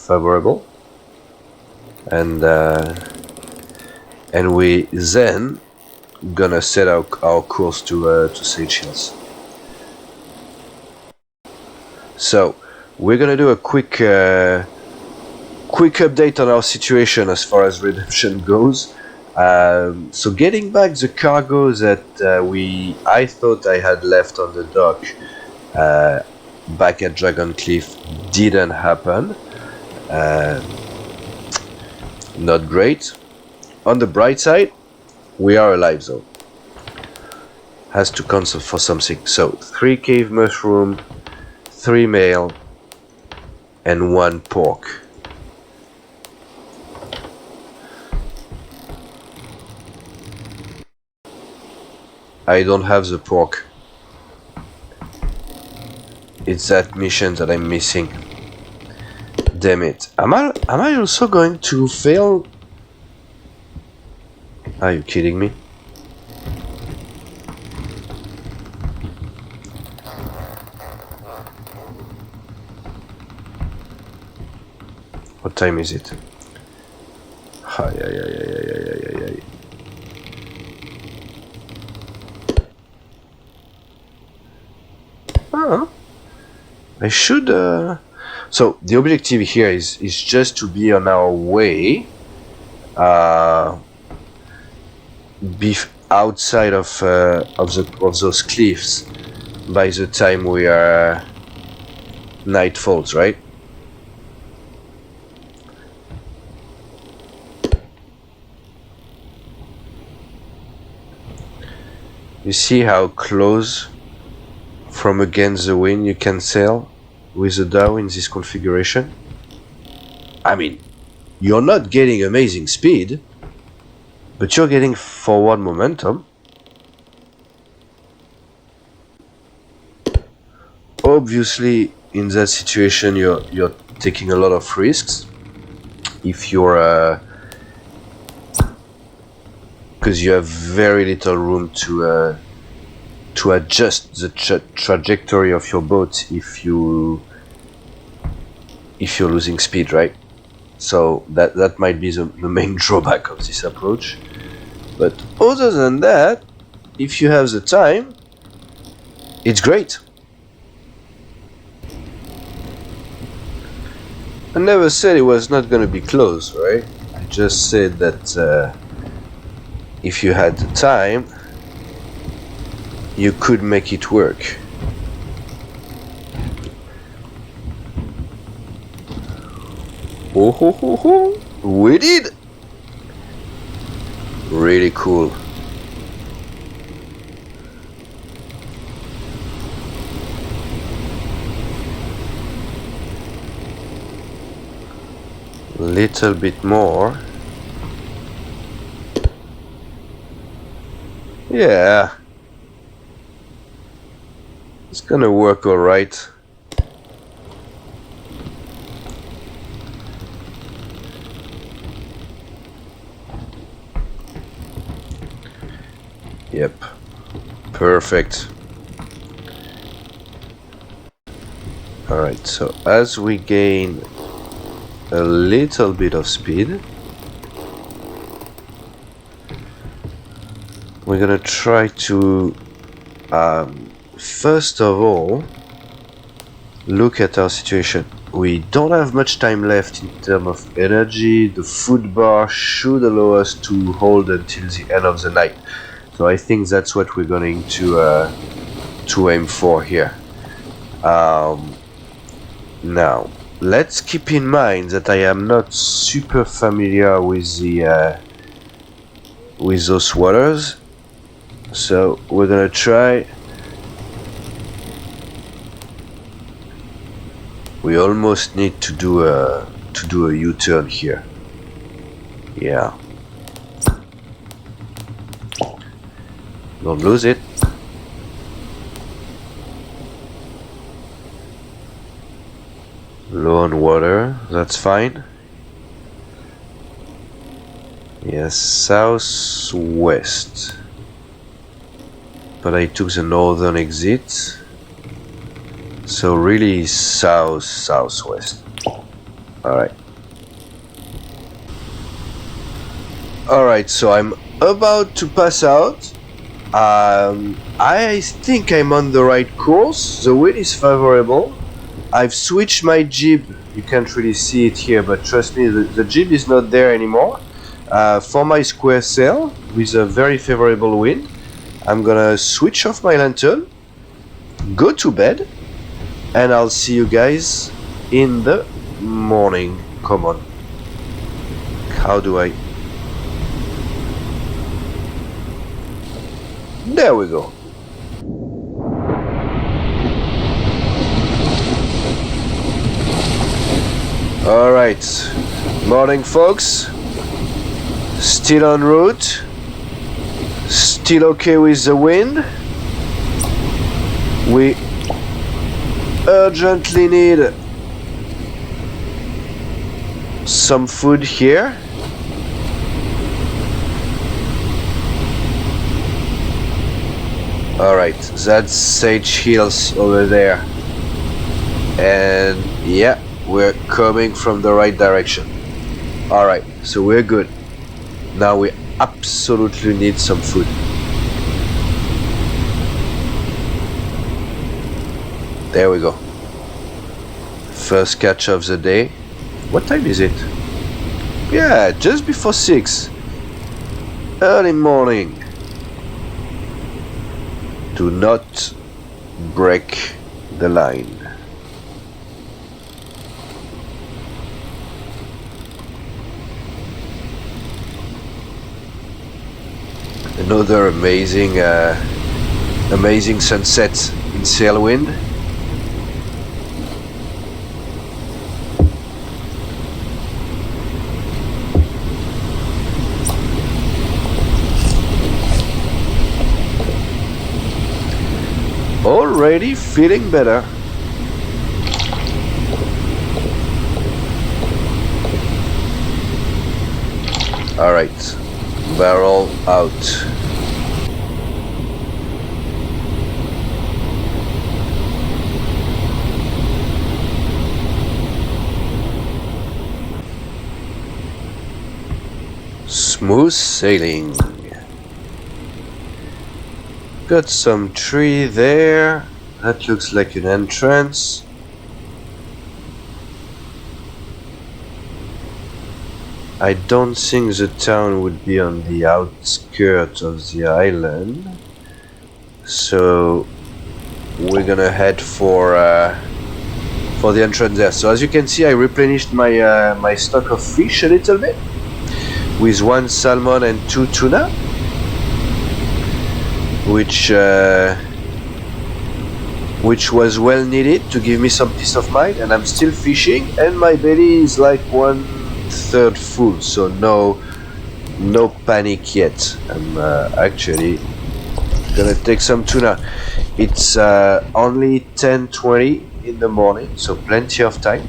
favorable, and we then gonna set our course to Sage Hills. So we're gonna do a quick update on our situation as far as redemption goes. So getting back the cargo that I thought I had left on the dock back at Dragon Cliff didn't happen. Not great. On the bright side, we are alive though. Has to cancel for something. So 3 cave mushroom, 3 mail, and 1 pork. I don't have the pork. It's that mission that I'm missing. Damn it. Am I also going to fail? Are you kidding me? What time is it? I should so the objective here is just to be on our way, be outside of those cliffs by the time we are night falls, right? You see how close from against the wind you can sail with the Dhow in this configuration? I mean, you're not getting amazing speed, but you're getting forward momentum. Obviously, in that situation, you're taking a lot of risks. If you're because you have very little room to adjust the trajectory of your boat if you're losing speed, right? So that might be the main drawback of this approach. But other than that, if you have the time, it's great. I never said it was not going to be close, right? I just said that if you had the time, you could make it work. Oh ho ho ho! We did! Really cool. Little bit more. Yeah. It's gonna work all right. Yep. Perfect. Alright, so as we gain a little bit of speed, we're gonna try to first of all look at our situation. We don't have much time left in terms of energy. The food bar should allow us to hold until the end of the night, so I think that's what we're going to aim for here. Now let's keep in mind that I am not super familiar with the with those waters, so we're gonna try. We almost need to do a U-turn here. Yeah. Don't lose it. Low on water, that's fine. Yes, southwest. But I took the northern exit. So really southwest. Alright. Alright, so I'm about to pass out. I think I'm on the right course. The wind is favorable. I've switched my jib. You can't really see it here, but trust me, the jib is not there anymore. For my square sail with a very favorable wind, I'm gonna switch off my lantern, go to bed, and I'll see you guys in the morning. Come on. How do I... There we go. Alright. Morning, folks. Still en route. Still okay with the wind. We urgently need some food here. Alright, that's Sage Hills over there. And yeah, we're coming from the right direction. Alright, so we're good. Now we absolutely need some food. There we go. First catch of the day. What time is it? Yeah, just before 6. Early morning. Do not break the line. Another amazing sunset in Sailwind. Already feeling better. Alright, barrel out. Smooth sailing. Got some tree there. That looks like an entrance. I don't think the town would be on the outskirts of the island, so we're gonna head for the entrance there. So as you can see, I replenished my my stock of fish a little bit with 1 salmon and 2 tuna, which was well needed to give me some peace of mind. And I'm still fishing, and my belly is like 1/3 full, so no panic yet. I'm actually gonna take some tuna. It's only 10:20 in the morning, so plenty of time.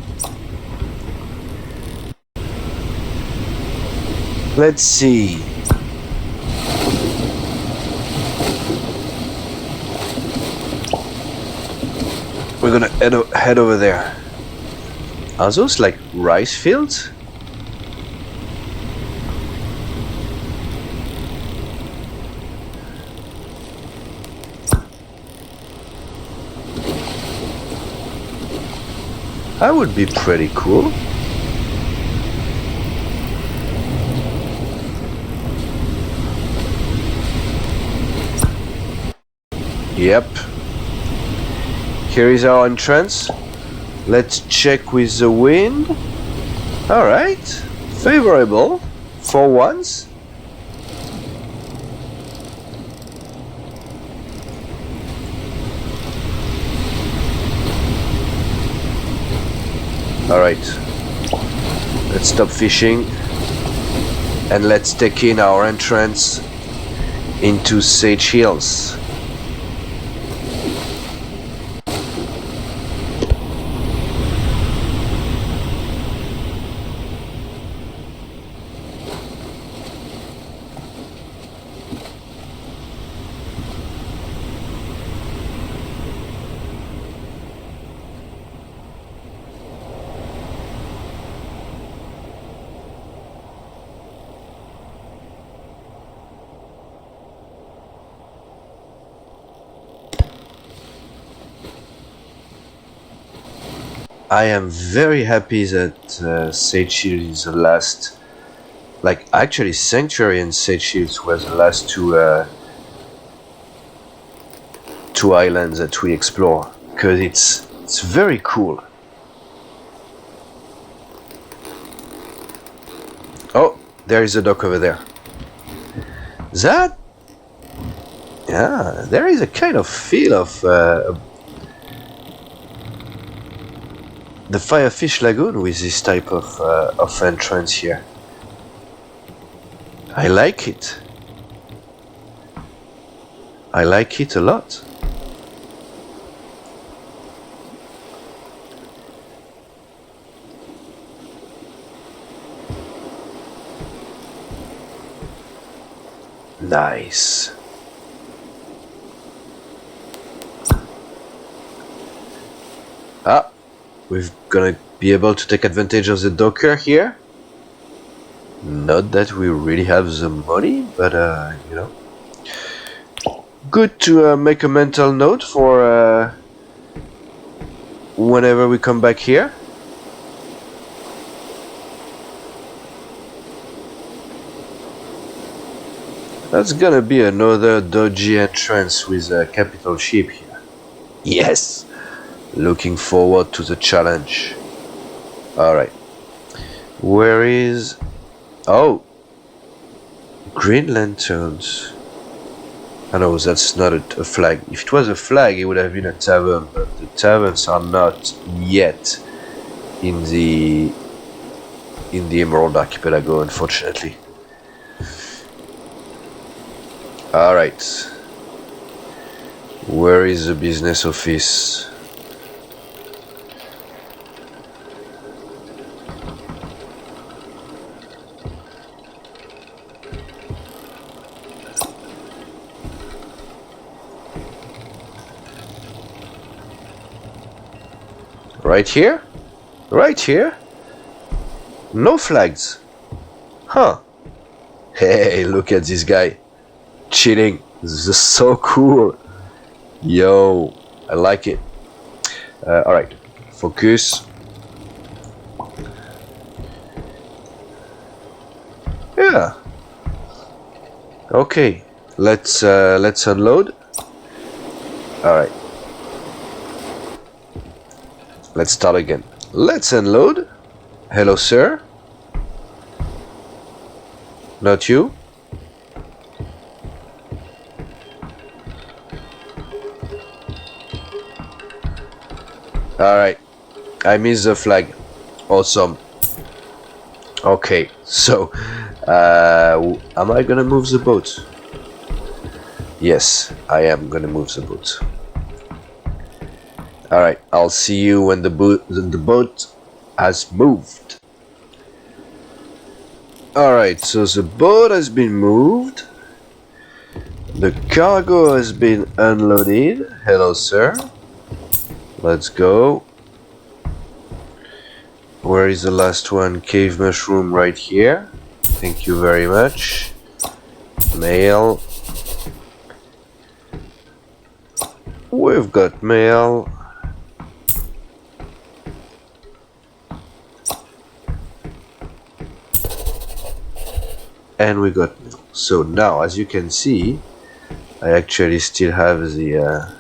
Let's see. gonna head over there. Are those like rice fields? That would be pretty cool. Yep. Here is our entrance. Let's check with the wind. Alright. Favorable. For once. Alright. Let's stop fishing. And let's take in our entrance into Sage Hills. I am very happy that Sage Shield is the last, like actually Sanctuary and Sage Shields was the last two islands that we explore, because it's very cool. Oh, there is a dock over there. That, yeah, there is a kind of feel of the FireFish Lagoon with this type of entrance here. I like it. I like it a lot. Nice. Ah. We're gonna be able to take advantage of the docker here. Not that we really have the money, but you know, good to make a mental note for whenever we come back here. That's gonna be another dodgy entrance with a capital ship here. Yes! Looking forward to the challenge. Alright. Where is... Oh! Green lanterns. I know that's not a flag. If it was a flag, it would have been a tavern, but the taverns are not yet in the Emerald Archipelago, unfortunately. Alright. Where is the business office? Right here? Right here? No flags. Huh. Hey, look at this guy. Chilling. This is so cool. Yo, I like it. Alright. Focus. Yeah. Okay. Let's unload. Alright. Let's start again. Let's unload. Hello, sir. Not you. Alright. I missed the flag. Awesome. Okay, so am I gonna move the boat? Yes, I am gonna move the boat. Alright, I'll see you when the boat has moved. Alright, so the boat has been moved. The cargo has been unloaded. Hello, sir. Let's go. Where is the last one? Cave mushroom right here. Thank you very much. Mail. We've got mail. And we got mail. So now, as you can see, I actually still have the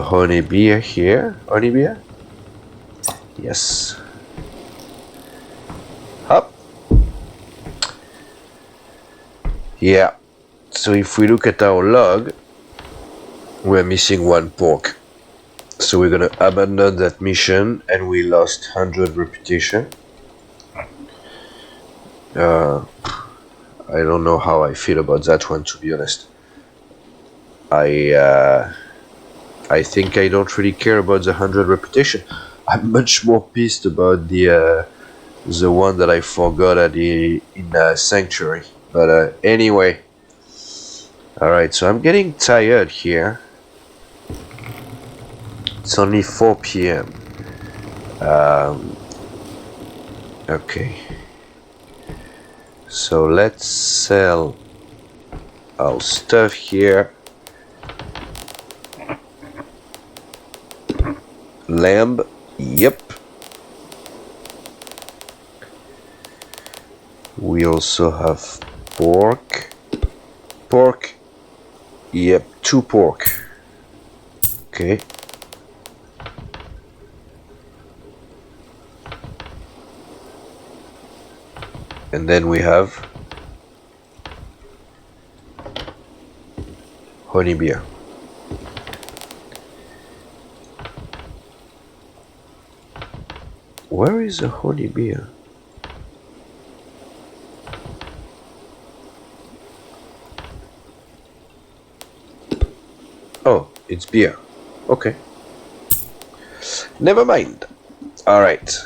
honey beer here. Honey beer? Yes. Hop. Yeah. So if we look at our log, we're missing 1 pork. So we're gonna abandon that mission, and we lost 100 reputation. I don't know how I feel about that one, to be honest. I think I don't really care about the 100 reputation. I'm much more pissed about the one that I forgot in Sanctuary. But anyway. Alright, so I'm getting tired here. It's only 4 p.m. Okay. So let's sell our stuff here. Lamb, yep. We also have pork. Pork, yep, 2 pork. Okay. And then we have honey beer. Where is the honey beer? Oh, it's beer. Okay. Never mind. Alright.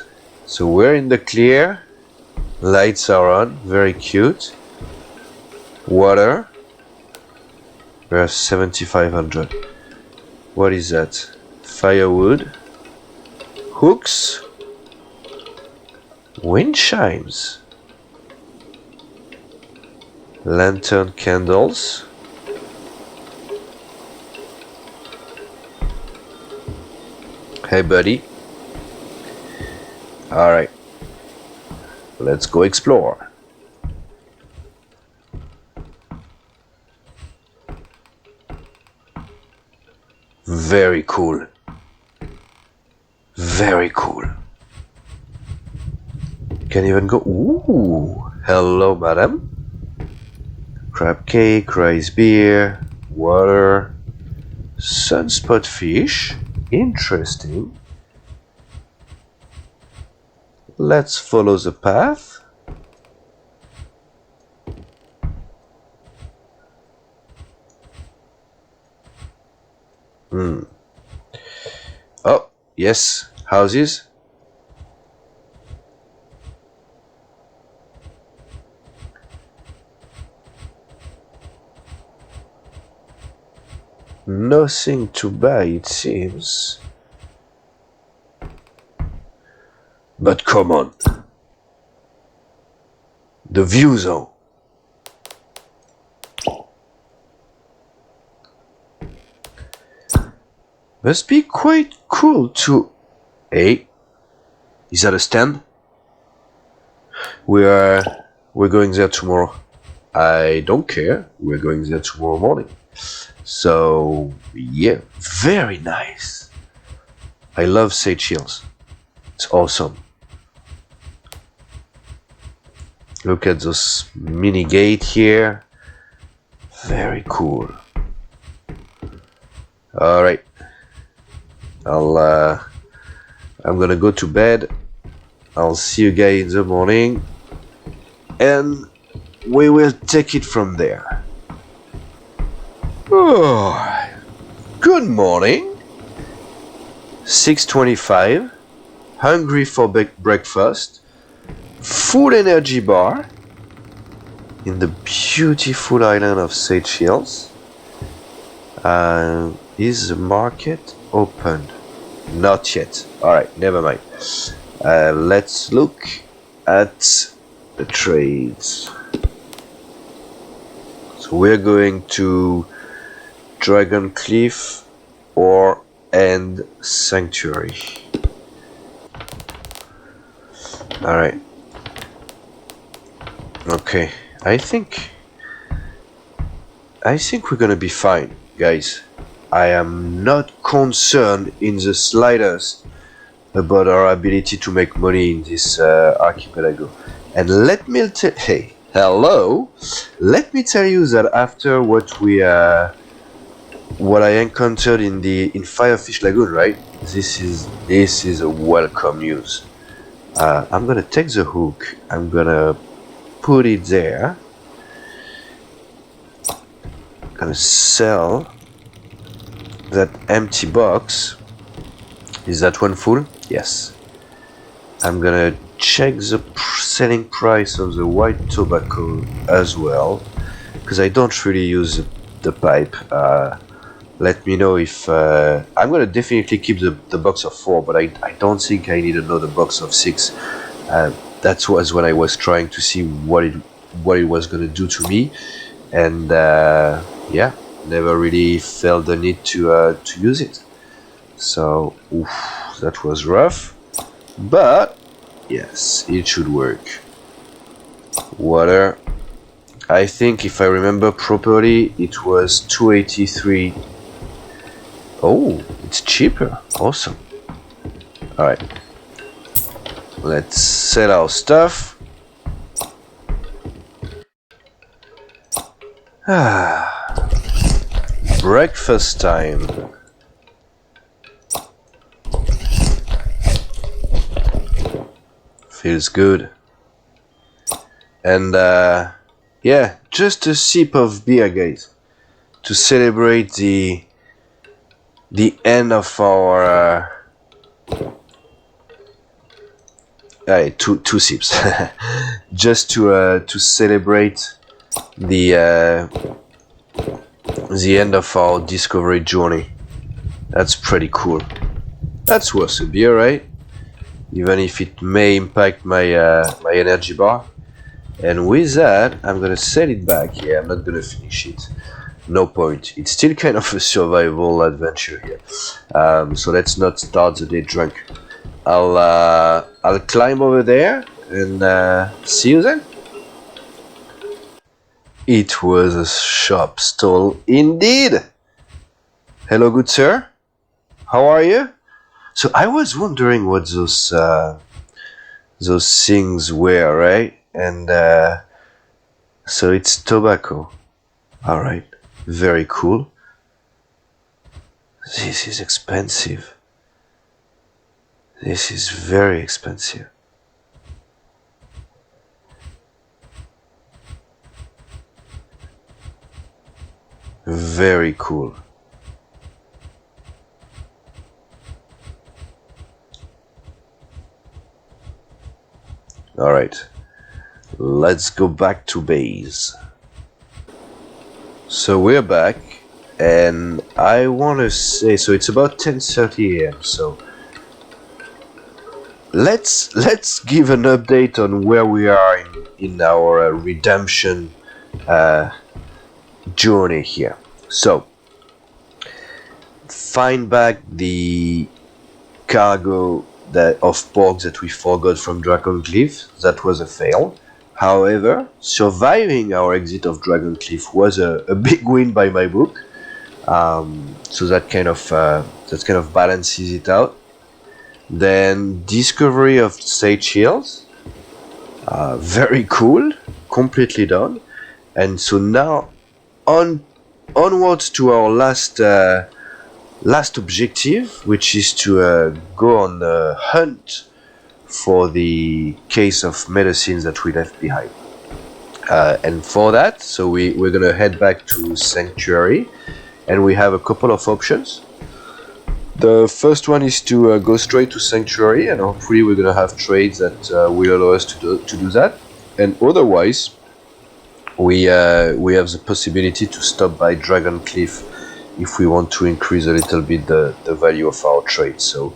So we're in the clear. Lights are on. Very cute. Water. We have 7,500. What is that? Firewood. Hooks. Wind chimes. Lantern candles. Hey buddy. Alright. Let's go explore. Very cool. Very cool. Can even go. Ooh. Hello, madam. Crab cake, rice beer, water, sunspot fish. Interesting. Let's follow the path. Oh, yes, houses. Nothing to buy, it seems. But come on. The view though. Must be quite cool to... Hey, is that a stand? We're going there tomorrow. I don't care. We're going there tomorrow morning. So yeah, very nice. I love Seychelles. It's awesome. Look at this mini gate here. Very cool. All right. I'm gonna go to bed. I'll see you guys in the morning, and we will take it from there. Oh, good morning. 6:25. Hungry for breakfast. Full energy bar in the beautiful island of Seychelles. Is the market? opened? Not yet. Alright, never mind. Let's look at the trades. So we're going to Dragon Cliff or End Sanctuary. Alright. Okay, I think we're gonna be fine, guys. I am not concerned in the slightest about our ability to make money in this archipelago. And let me hey, hello. Let me tell you that after what I encountered in FireFish Lagoon, right? This is a welcome news. I'm gonna take the hook. I'm gonna put it there. I'm gonna sell that empty box. Is that one full? Yes. I'm gonna check the selling price of the white tobacco as well, because I don't really use the pipe. Let me know if I'm gonna definitely keep the box of 4, but I don't think I need another box of 6. That was when I was trying to see what it was gonna do to me, and yeah, never really felt the need to use it. So oof, that was rough, but yes, it should work. Water, I think if I remember properly, it was 283. Oh, it's cheaper. Awesome. Alright, let's sell our stuff. Breakfast time. Feels good. And yeah, just a sip of beer, guys, to celebrate the end of our two sips just to celebrate the end of our discovery journey. That's pretty cool. That's worth a beer, right? Even if it may impact my my energy bar. And with that, I'm gonna set it back. Yeah, I'm not gonna finish it. No point. It's still kind of a survival adventure here. So let's not start the day drunk. I'll climb over there and see you then. It was a shop stall indeed. Hello, good sir. How are you? So I was wondering what those things were, right? And so it's tobacco. All right, very cool. This is expensive. This is very expensive. Very cool. All right, let's go back to base. So we're back, and I want to say, so it's about 10:30 a.m. So let's give an update on where we are in our redemption journey here. So find back the cargo of pork that we forgot from Dragon Cliff. That was a fail. However, surviving our exit of Dragon Cliff was a big win by my book. So that kind of balances it out. Then discovery of Sage Hills, very cool, completely done. And so now onwards to our last objective, which is to go on a hunt for the case of medicines that we left behind. And for that, so we're gonna head back to Sanctuary, and we have a couple of options. The first one is to go straight to Sanctuary, and hopefully we're gonna have trades that will allow us to do that. And otherwise, we have the possibility to stop by Dragon Cliff if we want to increase a little bit the value of our trade. So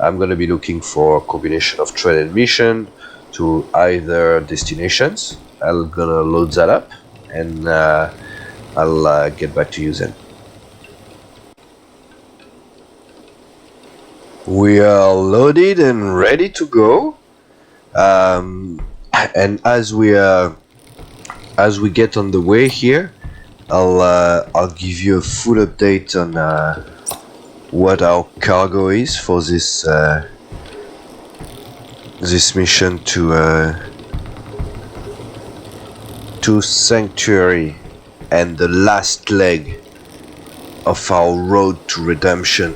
I'm going to be looking for a combination of trade and mission to either destinations. I'm going to load that up, and I'll get back to you then. We are loaded and ready to go. And as we get on the way here, I'll give you a full update on what our cargo is for this mission to Sanctuary, and the last leg of our road to redemption,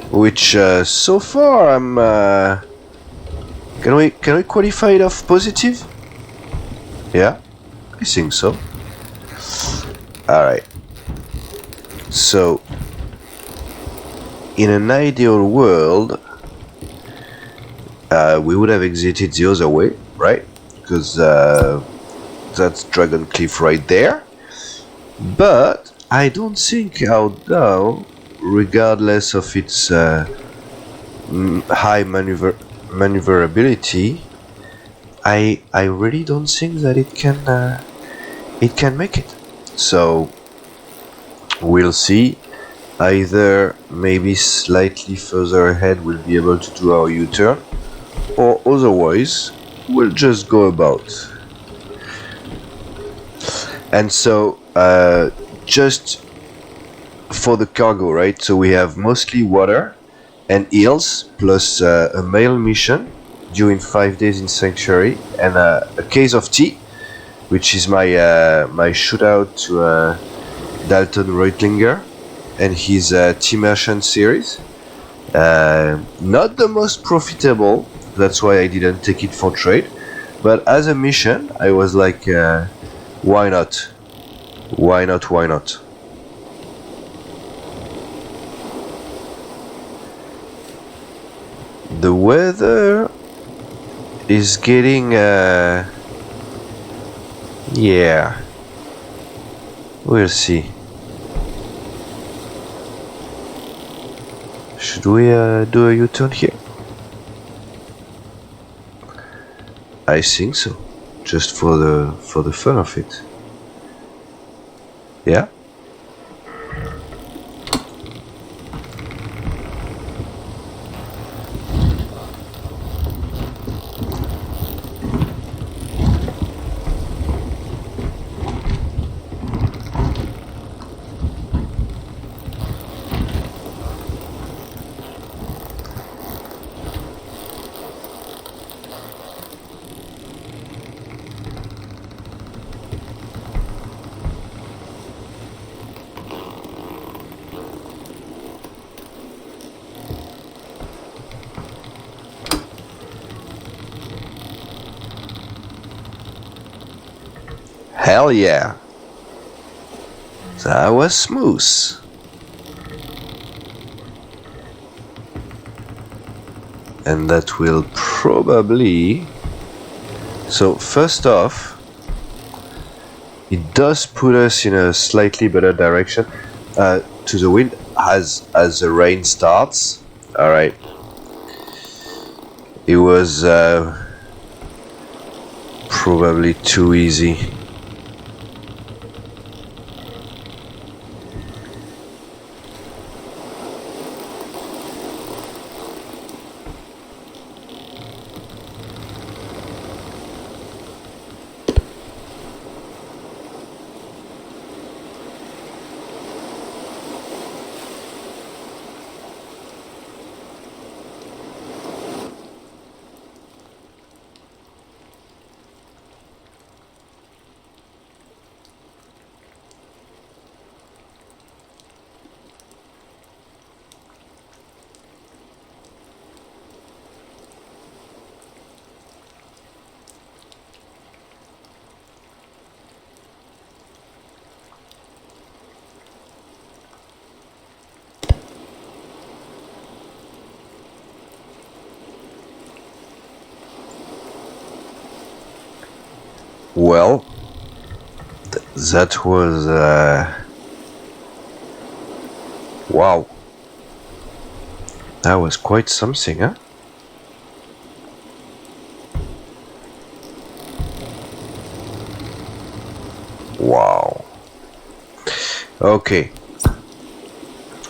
which so far I'm can we qualify it off positive? Yeah, I think so. Alright, so in an ideal world we would have exited the other way, right? Because that's Dragon Cliff right there. But I don't think our Dhow, regardless of its high maneuverability, I really don't think that it can make it. So we'll see. Either maybe slightly further ahead we'll be able to do our U-turn, or otherwise we'll just go about. And so just for the cargo, right? So we have mostly water and eels, plus a mail mission due in 5 days in Sanctuary, and a case of tea, which is my shootout to Dalton Reutlinger and his Tea Merchant series. Not the most profitable, that's why I didn't take it for trade, but as a mission I was like, why not? Why not? The weather is getting yeah, we'll see. Should we do a U-turn here? I think so, just for the fun of it. Yeah. Hell yeah. That was smooth. And that will probably... So first off, it does put us in a slightly better direction to the wind as the rain starts. Alright. It was probably too easy. Well, That was wow. That was quite something, huh? Wow. Okay.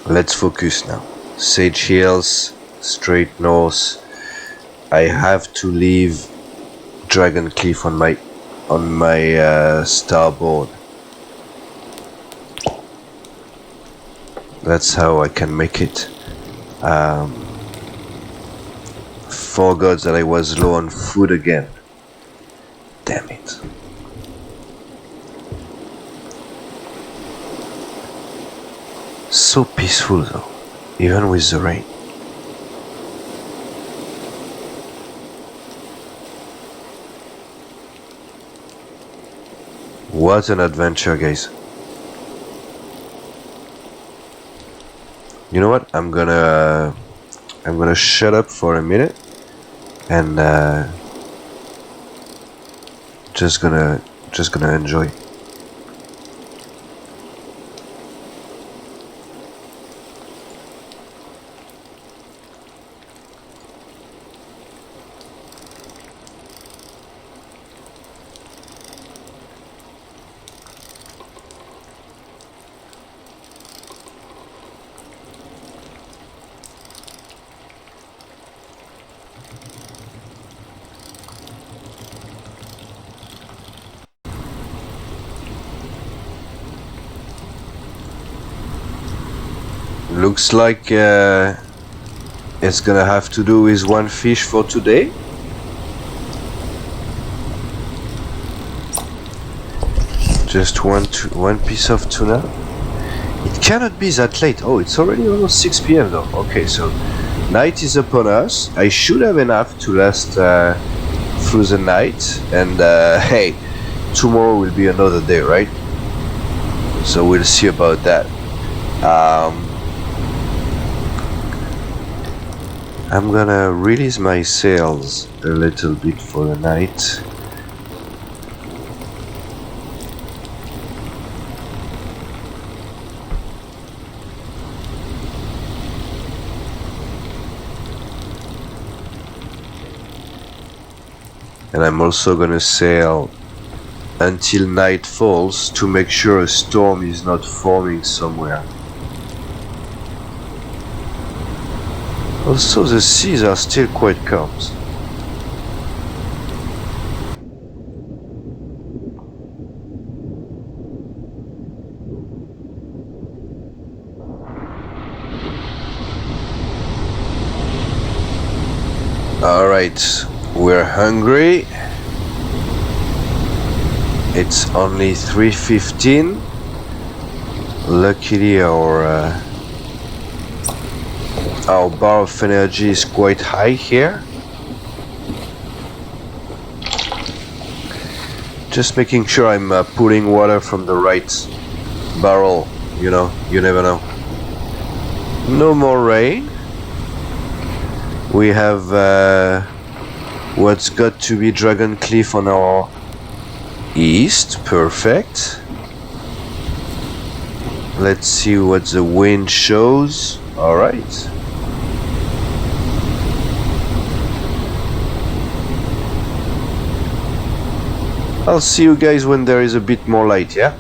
Let's focus now. Sage Hills, straight north. I have to leave Dragon Cliff on my starboard. That's how I can make it. Forgot that I was low on food again. Damn it. So peaceful though, even with the rain. What an adventure, guys. You know what? I'm gonna shut up for a minute and just gonna enjoy. Looks like it's gonna have to do with one fish for today. Just one piece of tuna. It cannot be that late. Oh, it's already almost 6 p.m. though. Okay, so night is upon us. I should have enough to last through the night. And hey, tomorrow will be another day, right? So we'll see about that. I'm gonna release my sails a little bit for the night. And I'm also gonna sail until night falls to make sure a storm is not forming somewhere. Also, the seas are still quite calm. Alright, we're hungry. It's only 3:15. Luckily our bar of energy is quite high here. Just making sure I'm pulling water from the right barrel, you know, you never know. No more rain. We have what's got to be Dragon Cliff on our east. Perfect. Let's see what the wind shows. Alright. I'll see you guys when there is a bit more light, yeah?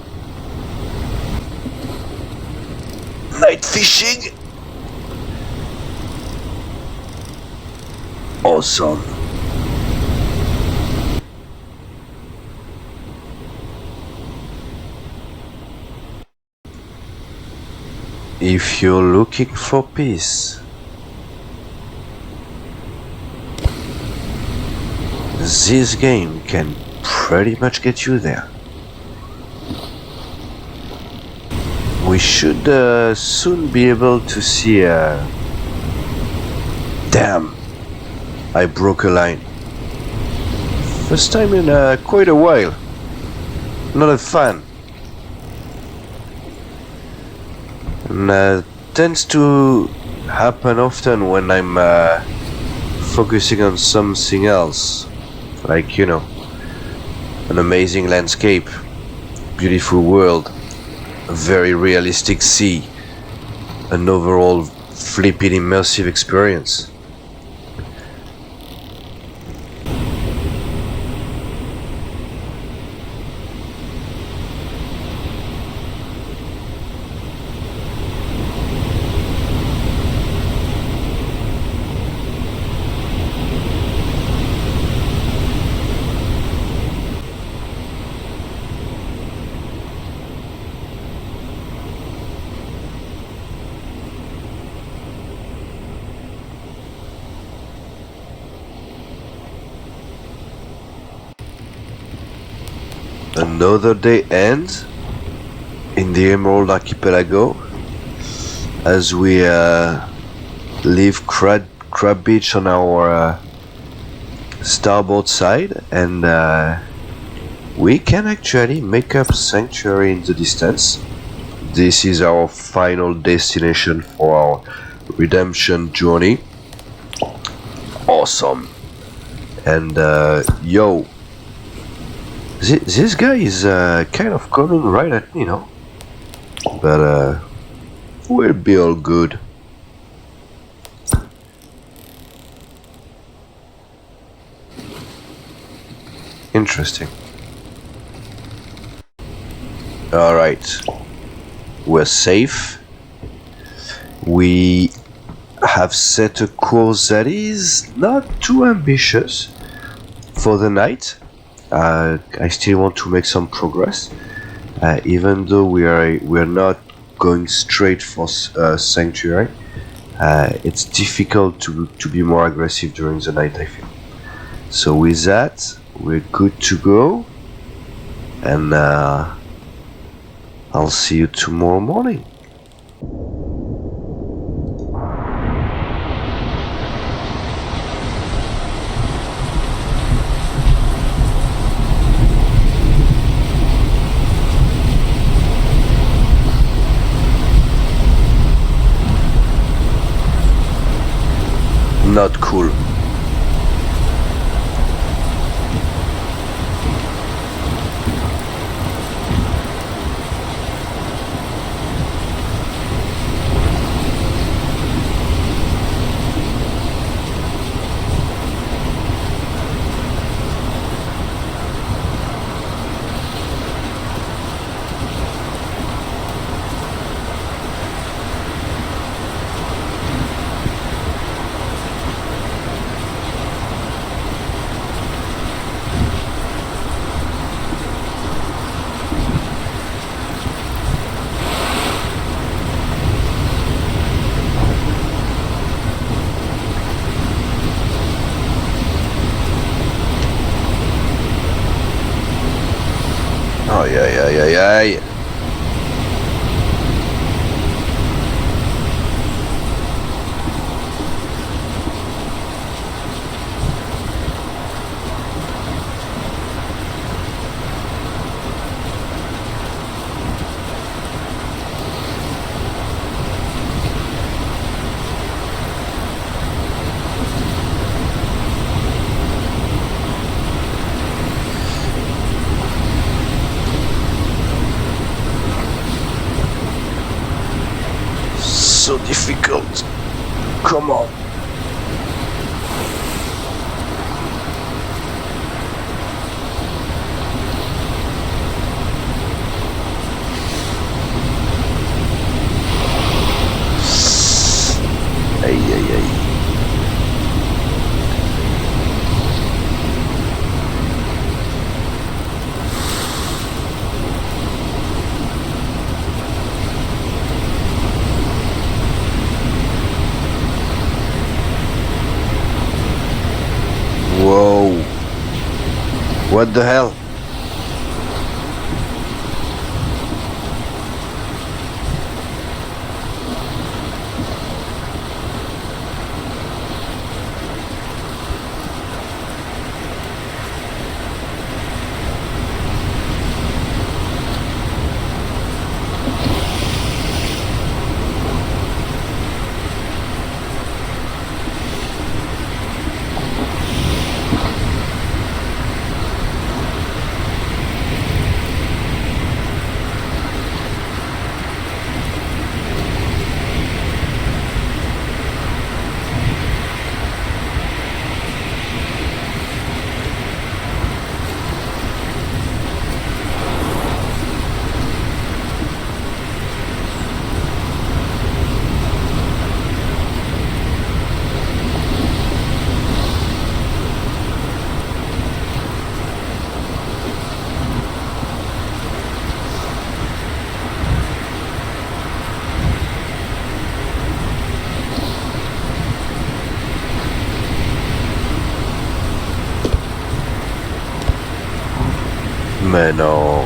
Night fishing! Awesome. If you're looking for peace, this game can pretty much get you there. We should soon be able to see damn, I broke a line. First time in quite a while. Not a fan. And tends to happen often when I'm focusing on something else. Like, you know, an amazing landscape. beautiful world, a very realistic sea, an overall flipping immersive experience. Another day ends in the Emerald Archipelago as we leave Crab Beach on our starboard side, and we can actually make up Sanctuary in the distance. This is our final destination for our redemption journey. Awesome. And yo, this guy is kind of coming right at me, no? But we'll be all good. Interesting. Alright. We're safe. We have set a course that is not too ambitious for the night. I still want to make some progress, even though we're not going straight for Sanctuary. It's difficult to be more aggressive during the night, I feel. So with that, we're good to go, and I'll see you tomorrow morning. Not cool. Ay, ay, ay, ay, ay. So difficult. Come on. Ay, ay, ay. Whoa. What the hell? Mais non.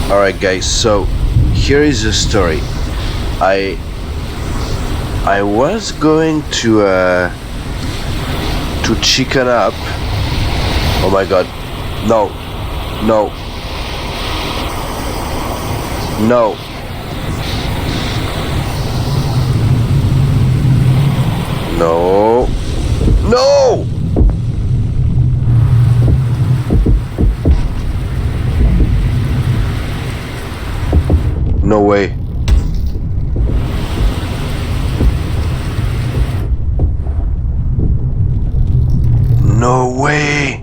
Alright guys, so here is the story. I was going to chicken up. Oh my god. No. No. No. No. No! No way. No way.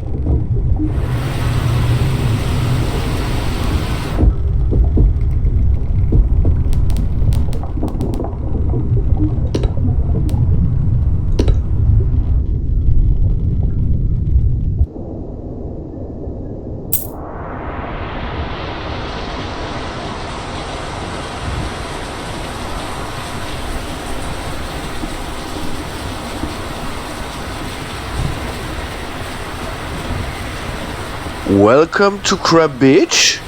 Welcome to Crab Beach.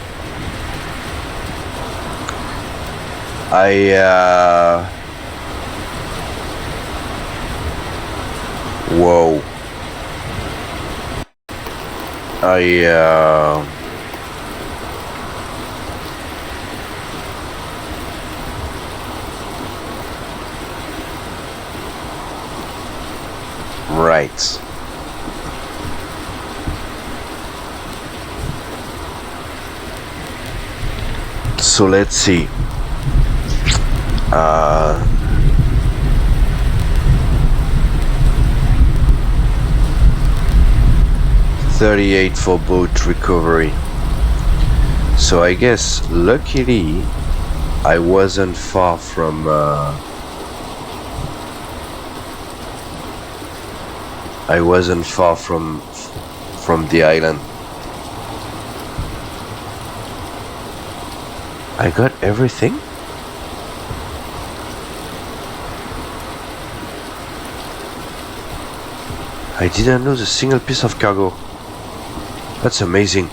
Whoa. Right. So let's see. 38 for boat recovery. So I guess luckily I wasn't far from the island. I got everything? I didn't lose a single piece of cargo. That's amazing.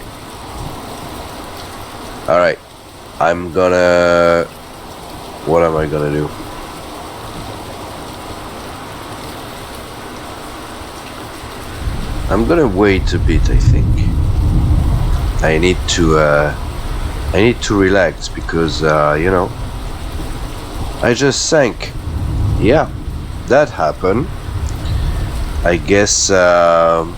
Alright. I'm gonna... What am I gonna do? I'm gonna wait a bit, I think. I need to relax because, you know, I just sank. Yeah, that happened. I guess, wow.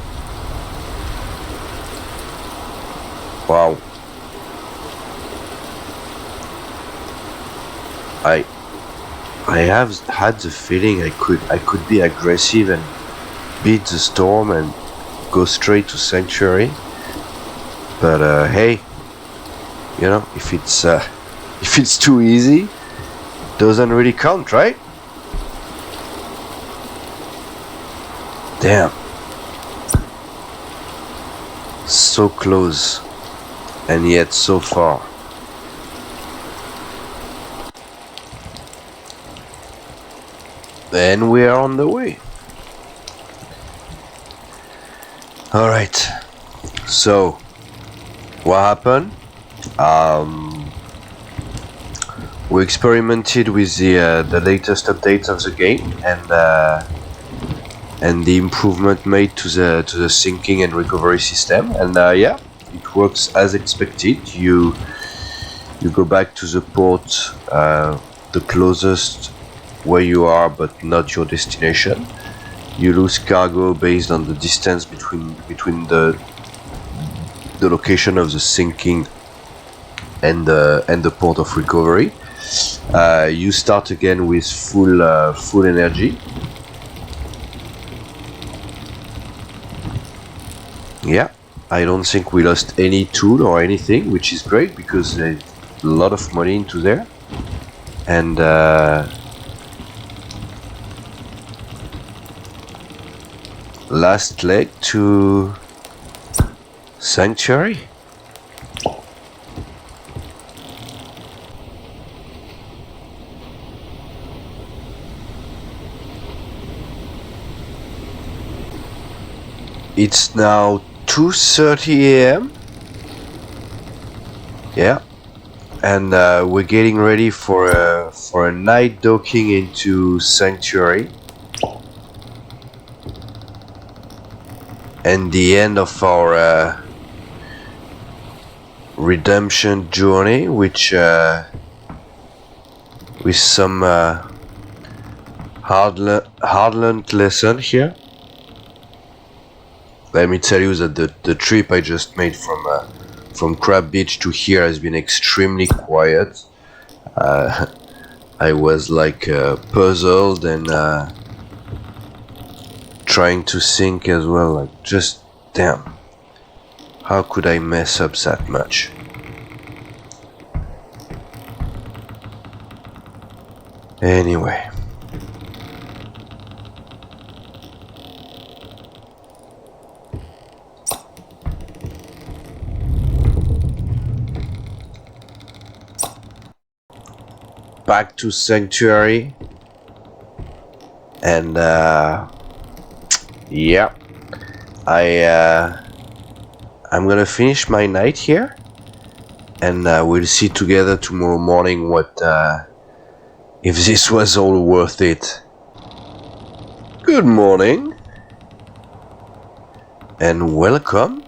I have had the feeling I could be aggressive beat the storm and go straight to Sanctuary. But hey, you know, if it's too easy, it doesn't really count, right? Damn. So close, and yet so far. Then we are on the way. Alright, so what happened? We experimented with the latest update of the game and the improvement made to the sinking and recovery system, and yeah, it works as expected. You go back to the port, the closest where you are, but not your destination. You lose cargo based on the distance between the location of the sinking and the port of recovery. You start again with full energy. Yeah, I don't think we lost any tool or anything, which is great because there's a lot of money into there. And last leg to Sanctuary. It's now 2:30 a.m. Yeah, and we're getting ready for a night docking into Sanctuary, and the end of our redemption journey, which with some hard learned lesson here. Let me tell you that the trip I just made from Crab Beach to here has been extremely quiet. I was like puzzled and trying to think as well, like, just damn, how could I mess up that much? Anyway. Back to Sanctuary, and yeah, I'm gonna finish my night here, and we'll see together tomorrow morning what if this was all worth it. Good morning, and welcome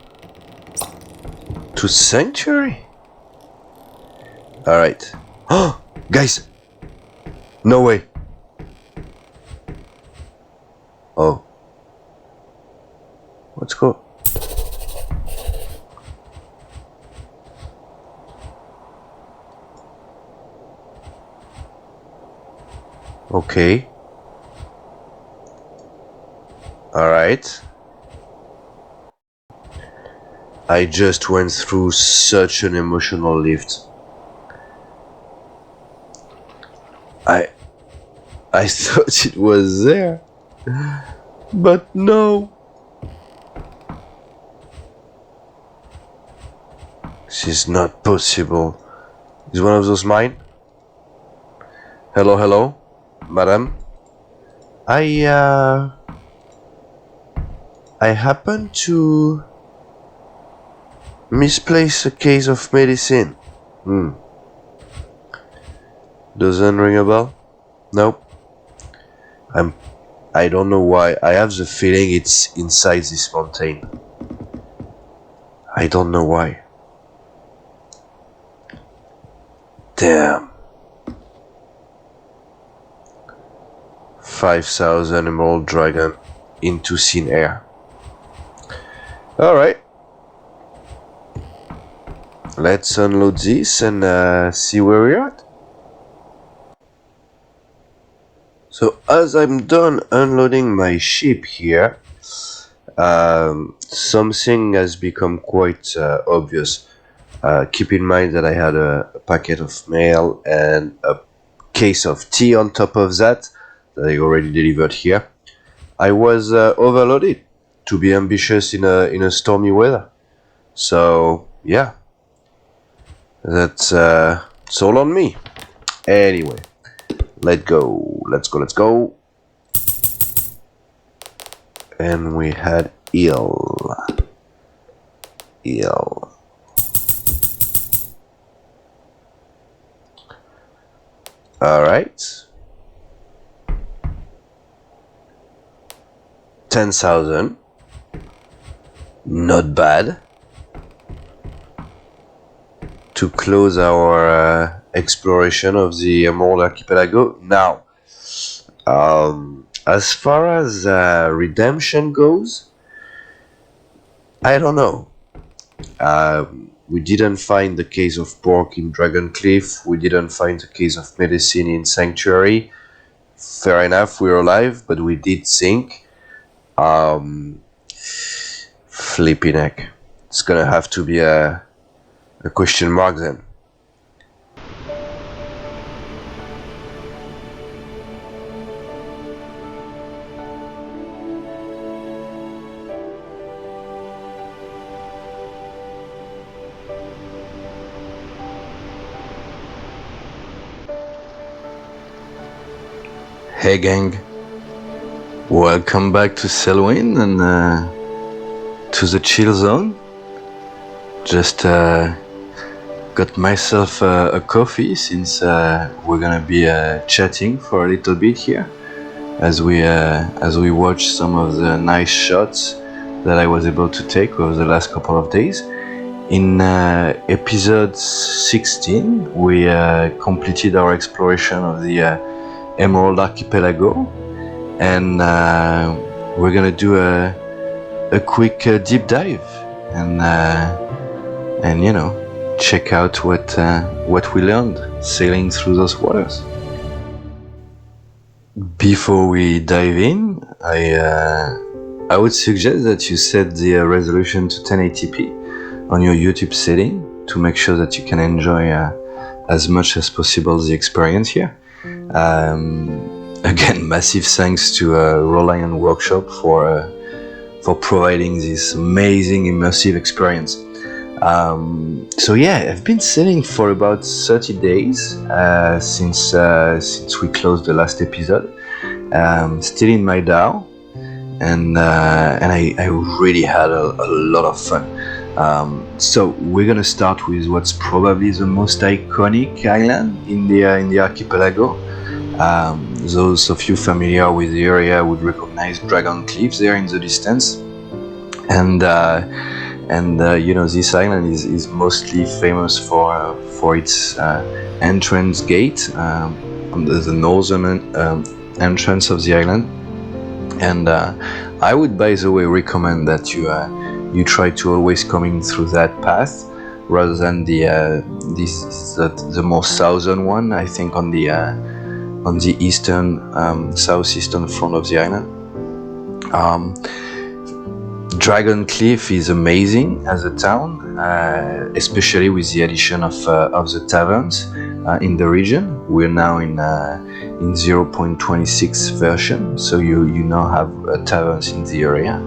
to Sanctuary. All right. Oh, guys. No way. Oh. Let's go. Okay. Alright. I just went through such an emotional lift. I thought it was there, but no. This is not possible. Is one of those mine? Hello, hello, madam. I happened to misplace a case of medicine. Doesn't ring a bell? Nope. I don't know why. I have the feeling it's inside this mountain. I don't know why. Damn. 5,000 Emerald Dragon into thin air. Alright. Let's unload this and see where we're at. So as I'm done unloading my ship here, something has become quite obvious. Keep in mind that I had a packet of mail and a case of tea on top of that I already delivered here. I was overloaded to be ambitious in a stormy weather. So yeah, that's it's all on me. Anyway, let's go. And we had eel. All right. 10,000. Not bad. To close our exploration of the Emerald Archipelago. Now, as far as redemption goes, I don't know. We didn't find the case of pork in Dragon Cliff. We didn't find the case of medicine in Sanctuary. Fair enough, we're alive, but we did sink. Flipping heck. It's gonna have to be a question mark then. Hey gang, welcome back to Sailwind and to the chill zone. Just got myself a coffee since we're gonna be chatting for a little bit here as we watch some of the nice shots that I was able to take over the last couple of days. In episode 16, we completed our exploration of the Emerald Archipelago, and we're gonna do a quick deep dive and you know, check out what we learned sailing through those waters. Before we dive in, I would suggest that you set the resolution to 1080p on your YouTube setting to make sure that you can enjoy as much as possible the experience here. Again, massive thanks to Reliant Workshop for providing this amazing immersive experience. So yeah, I've been sailing for about 30 days since we closed the last episode. Still in my Dhow, and I really had a lot of fun. So we're gonna start with what's probably the most iconic island in the archipelago. Those of you familiar with the area would recognize Dragon Cliff there in the distance, and you know, this island is mostly famous for its entrance gate on the northern entrance of the island. And I would, by the way, recommend that you try to always come in through that path rather than the more southern one. I think on the eastern, southeastern front of the island. Dragon Cliff is amazing as a town, especially with the addition of the taverns in the region. We're now in 0.26 version, so you now have taverns in the area.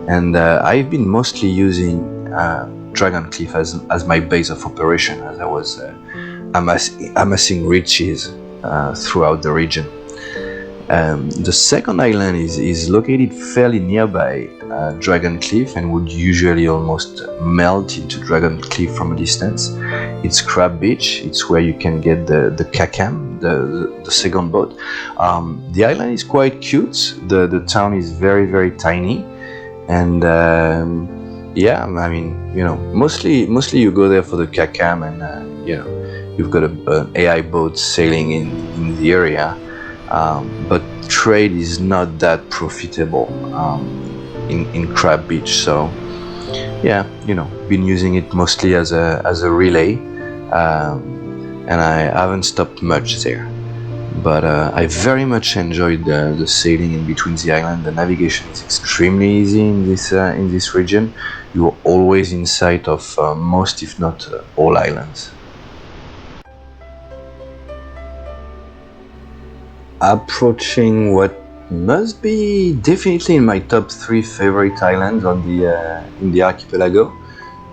And I've been mostly using Dragon Cliff as my base of operation, as I was amassing riches throughout the region. The second island is located fairly nearby Dragon Cliff and would usually almost melt into Dragon Cliff from a distance. It's Crab Beach. It's where you can get the Kakam, the second boat. The island is quite cute. The town is very, very tiny, and yeah, I mean, you know, mostly you go there for the Kakam, and you know, you've got an AI boat sailing in the area. But trade is not that profitable in Crab Beach, so yeah, you know, been using it mostly as a relay, and I haven't stopped much there. but I very much enjoyed the sailing in between the island. The navigation is extremely easy in this region. You're always in sight of most, if not all, islands. Approaching what must be definitely in my top 3 favorite islands on in the archipelago.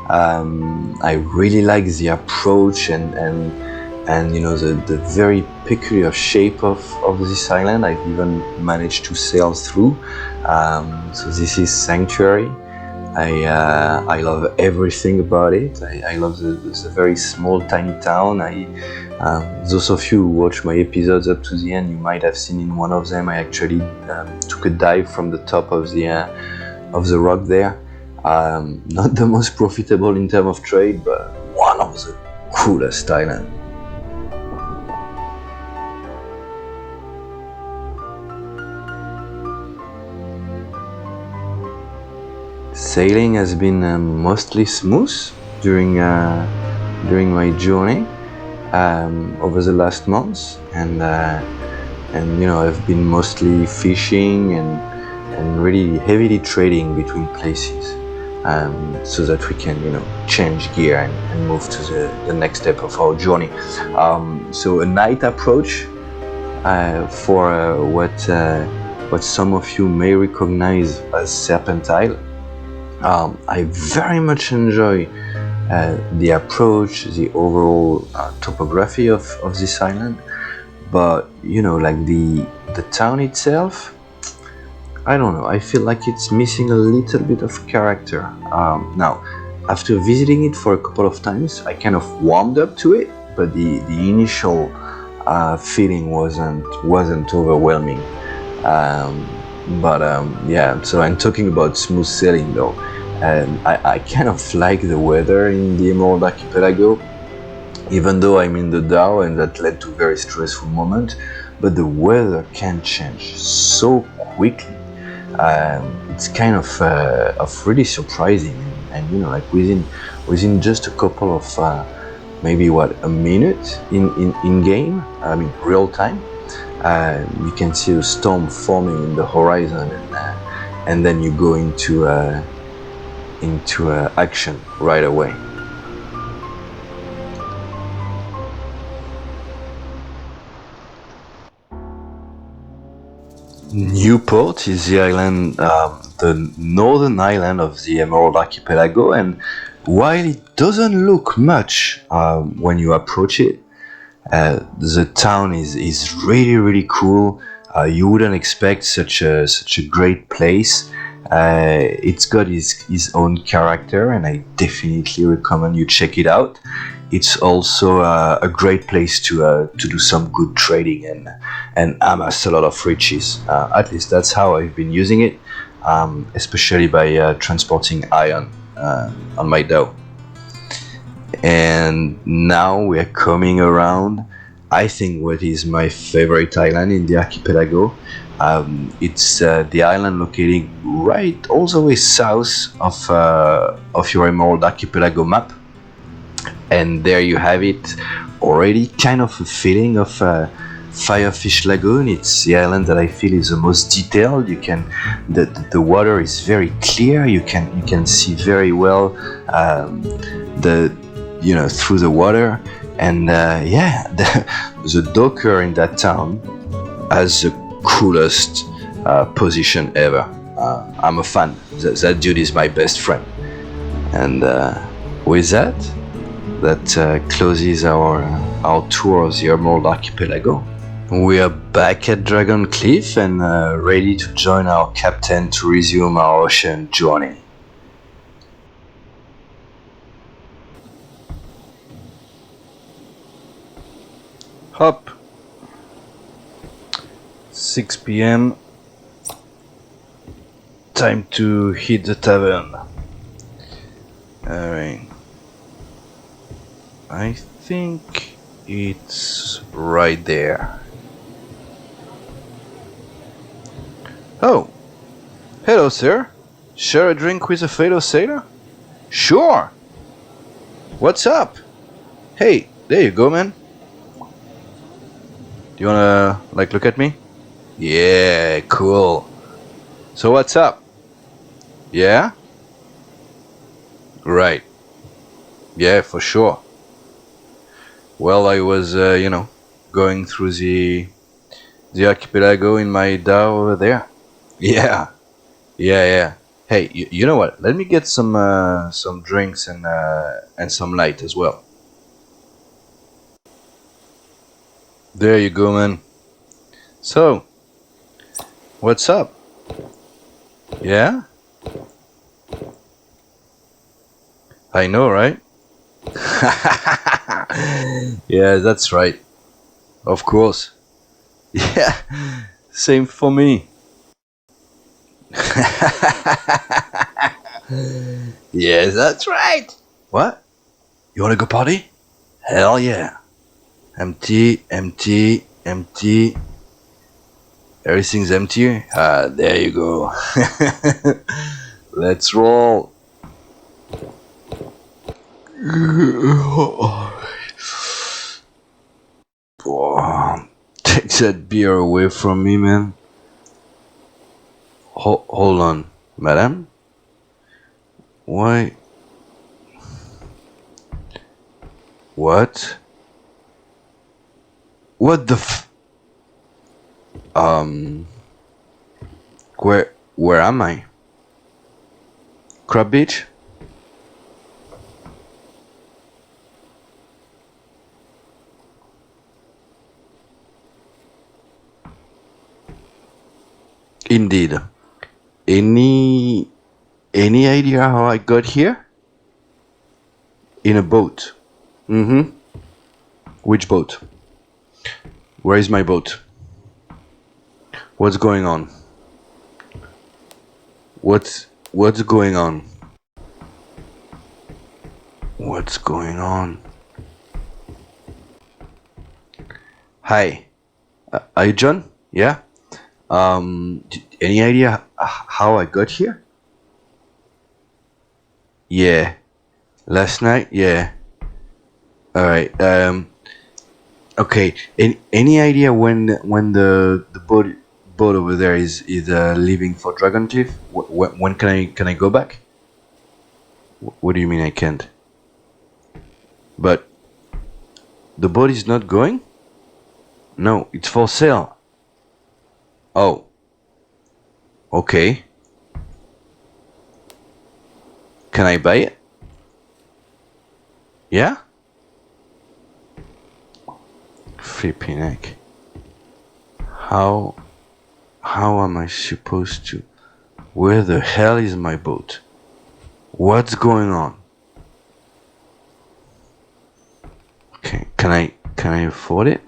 I really like the approach and you know the very peculiar shape of this island. I've even managed to sail through. So this is Sanctuary. I love everything about it. I love the very small, tiny town. Those of you who watch my episodes up to the end, you might have seen in one of them I actually took a dive from the top of the rock there. Not the most profitable in terms of trade, but one of the coolest islands. Sailing has been mostly smooth during my journey over the last months, and you know, I've been mostly fishing and really heavily trading between places, so that we can, you know, change gear and move to the next step of our journey. So a night approach for what some of you may recognize as Serpentine. I very much enjoy the approach, the overall topography of this island, but you know, like the town itself, I don't know, I feel like it's missing a little bit of character. Now, after visiting it for a couple of times, I kind of warmed up to it, but the initial feeling wasn't overwhelming. Yeah, so I'm talking about smooth sailing though. I kind of like the weather in the Emerald Archipelago, even though I'm in the Dhow and that led to a very stressful moment, but the weather can change so quickly. It's kind of really surprising, and you know, like within just a couple of maybe a minute in game, I mean real time, you can see a storm forming in the horizon, and then you go into action right away. Newport is the island, the northern island of the Emerald Archipelago, and while it doesn't look much when you approach it, the town is really cool. You wouldn't expect such a great place. It's got its own character, and I definitely recommend you check it out. It's also a great place to do some good trading and amass a lot of riches. At least that's how I've been using it, especially by transporting iron on my Dhow. And now we're coming around, I think, what is my favorite island in the archipelago. It's the island located right all the way south of your Emerald Archipelago map. And there you have it, already kind of a feeling of FireFish Lagoon. It's the island that I feel is the most detailed. The water is very clear. You can see very well through the water, and the docker in that town has the coolest position ever. I'm a fan. That dude is my best friend, and with that closes our tour of the Emerald Archipelago. We are back at Dragon Cliff and ready to join our captain to resume our ocean journey. Hop. 6 p.m. Time to hit the tavern. Alright. I think it's right there. Oh, hello, sir. Share a drink with a fellow sailor? Sure. What's up? Hey, there you go, man. Do you wanna, like, look at me? Yeah, cool. So what's up? Yeah? Right. Yeah, for sure. Well, I was, going through the archipelago in my Dhow over there. Yeah. Yeah. Hey, you know what? Let me get some drinks and some light as well. There you go, man. So, what's up? Yeah? I know, right? Yeah, that's right. Of course. Yeah, same for me. Yes, that's right. What? You wanna go party? Hell yeah. Empty, empty, empty. Everything's empty. Ah, there you go. Let's roll. Oh, take that beer away from me, man. Hold on, madam. Why? What? What the f? Where am I? Crab Beach? Indeed. Any idea how I got here? In a boat. Mm-hmm. Which boat? Where is my boat? What's going on? What's going on? What's going on? Hi. Are you John? Yeah? Any idea how I got here? Yeah. Last night? Yeah. Alright, okay. Any idea when the boat over there is leaving for Dragon Teeth? When can I go back? What do you mean I can't? But the boat is not going? No, it's for sale. Oh. Okay. Can I buy it? Yeah? Flipping heck. How am I supposed to? Where the hell is my boat? What's going on? Okay, can I afford it?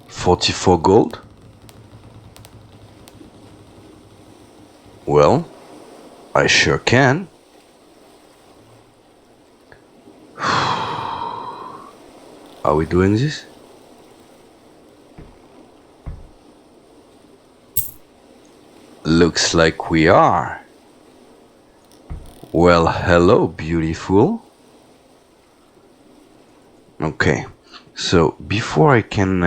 44 gold? Well, I sure can. Are we doing this? Looks like we are. Well, hello, beautiful. Okay, so before I can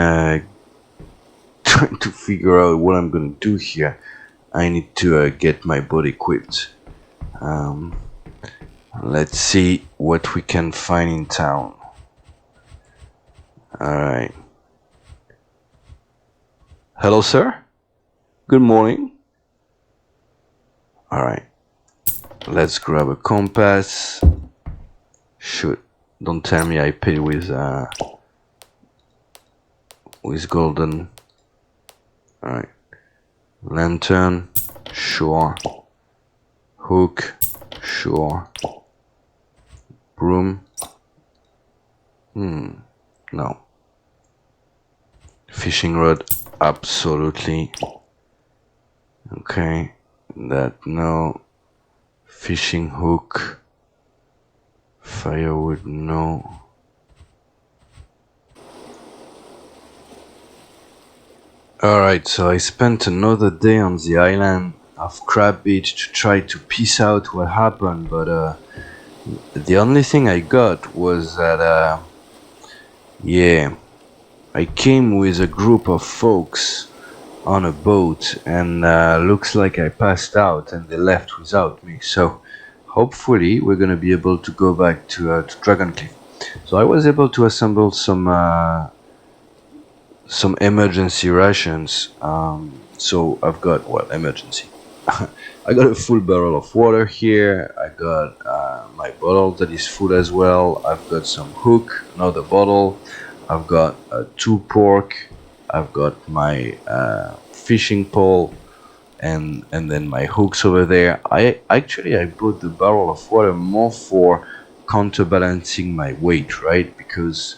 try to figure out what I'm gonna do here, I need to get my boat equipped. Let's see what we can find in town. Alright. Hello, sir. Good morning. Alright. Let's grab a compass. Shoot. Don't tell me I paid with golden. Alright. Lantern. Sure. Hook. Sure. Broom. No. Fishing rod. Absolutely. Okay. That no. Fishing hook. Firewood, no. Alright, so I spent another day on the island of Crab Beach to try to piece out what happened, but the only thing I got was that Yeah, I came with a group of folks on a boat, and looks like I passed out and they left without me. So hopefully we're gonna be able to go back to Dragon Cliff. So I was able to assemble some emergency rations. So I've got, well, emergency. I got a full barrel of water here. I got my bottle that is full as well. I've got some hook, another bottle. I've got 2 pork. I've got my fishing pole, and then my hooks over there. I bought the barrel of water more for counterbalancing my weight, right? Because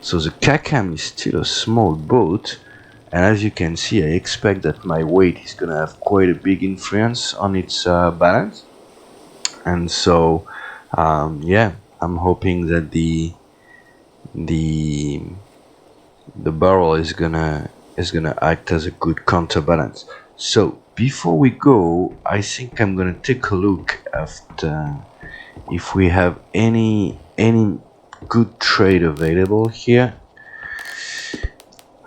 so the Kakam is still a small boat, and as you can see, I expect that my weight is gonna have quite a big influence on its balance. And so, yeah, I'm hoping that the barrel is gonna act as a good counterbalance. So before we go, I think I'm gonna take a look at if we have any good trade available here.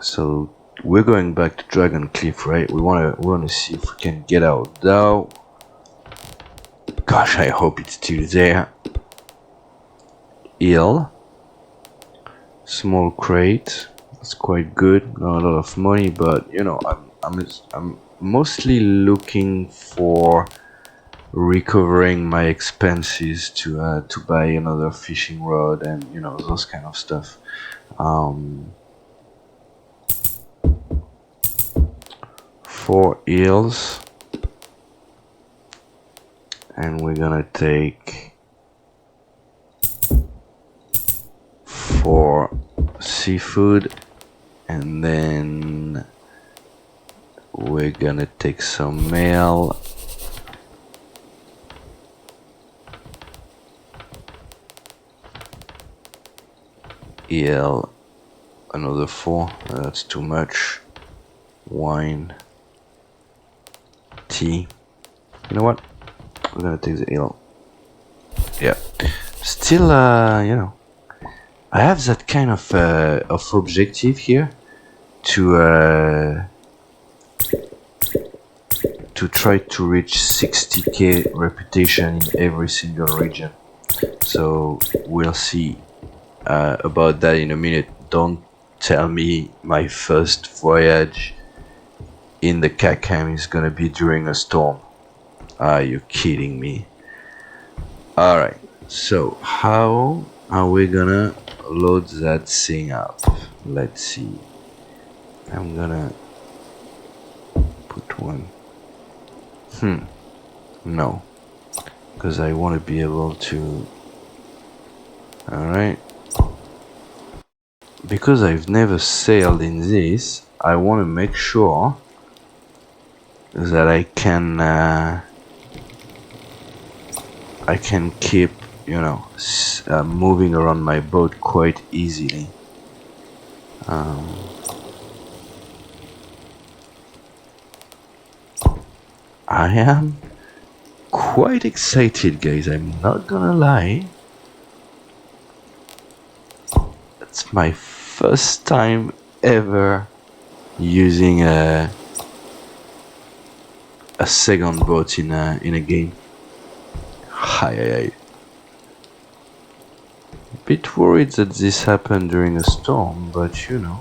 So we're going back to Dragon Cliff, right? We wanna see if we can get our Dhow. Gosh, I hope it's still there. Eel, small crate. It's quite good. Not a lot of money, but you know, I'm mostly looking for recovering my expenses to buy another fishing rod and you know those kind of stuff. 4 eels, and we're gonna take 4 seafood, and then we're gonna take some mail. Eel, another 4. That's too much. Wine, tea. You know what? We're gonna take the eel. Yeah. Still, you know, I have that kind of objective here to try to reach 60k reputation in every single region. So we'll see about that in a minute. Don't tell me my first voyage in the Kakam is gonna be during a storm. Are you kidding me? Alright, so how are we gonna load that thing up? Let's see. I'm gonna put one. No, because I want to be able to. Alright, because I've never sailed in this, I want to make sure that I can keep, you know, moving around my boat quite easily. I am quite excited, guys, I'm not gonna lie. It's my first time ever using a second boat in a game. Hi. Bit worried that this happened during a storm, but you know.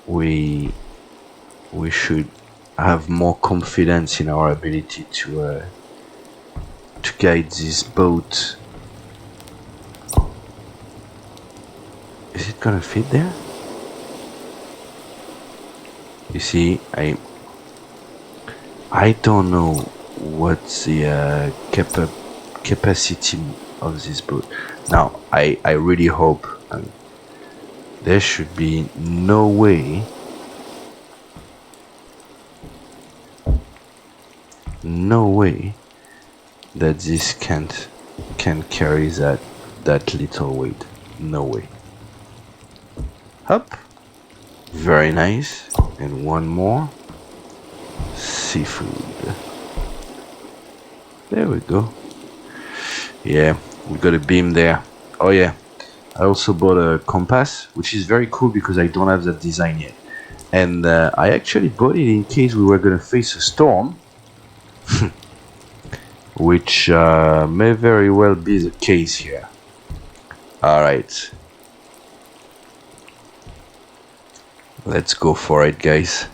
We should have more confidence in our ability to guide this boat. Is it gonna fit there? You see, I don't know what's the capacity of this boat. Now, I really hope there should be no way that this can carry that little weight. No way. Up. Very nice. And one more. Seafood. There we go. Yeah, we got a beam there. Oh yeah, I also bought a compass, which is very cool because I don't have that design yet. And I actually bought it in case we were gonna face a storm, which may very well be the case here. Alright. Let's go for it, guys.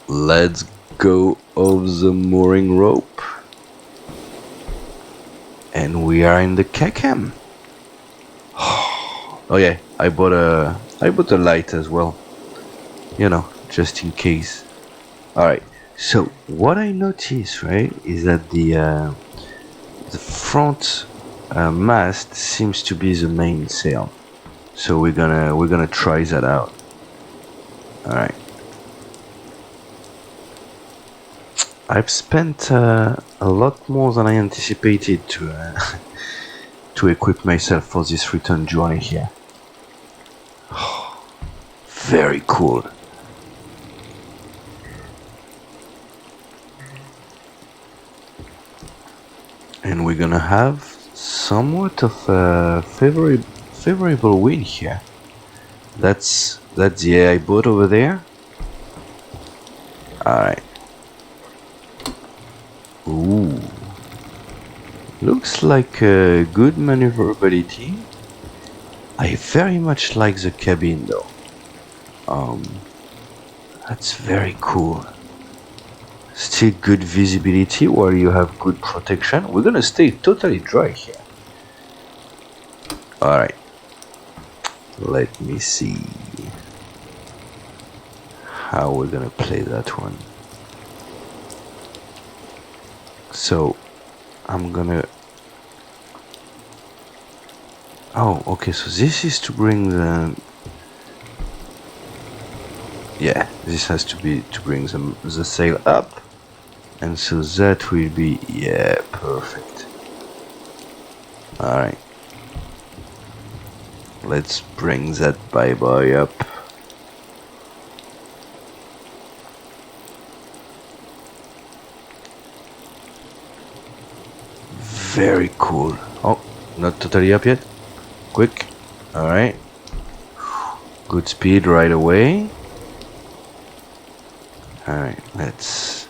Let's go off the mooring rope. And we are in the Kakem. Oh yeah, I bought a light as well. You know, just in case. Alright, so what I noticed, right, is that the front mast seems to be the main sail. So we're gonna try that out. Alright. I've spent a lot more than I anticipated to to equip myself for this return journey here. Very cool. And we're gonna have somewhat of a favorable wind here. That's the AI boat over there. Alright. Ooh. Looks like a good maneuverability. I very much like the cabin though. That's very cool. Still good visibility while you have good protection. We're gonna stay totally dry here. Alright. Let me see how we're gonna play that one. So I'm gonna... Oh, okay, so this is to bring the... Yeah, this has to be to bring the sail up. And so that will be... Yeah, perfect. Alright. Let's bring that bye-bye up. Very cool. Oh, not totally up yet. Quick. Alright. Good speed right away. Alright, let's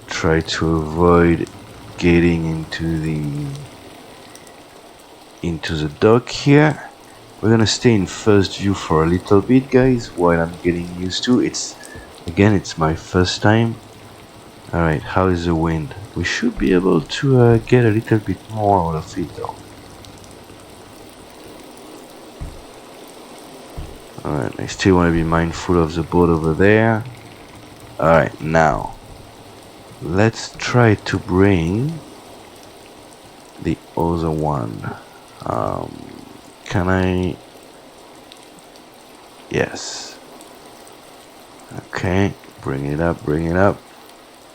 try to avoid getting into the dock here. We're gonna stay in first view for a little bit, guys, while I'm getting used to it. It's my first time. Alright, how is the wind? We should be able to get a little bit more out of it though. Alright, I still want to be mindful of the boat over there. Alright, now let's try to bring the other one. Can I? Yes. Okay, bring it up, bring it up.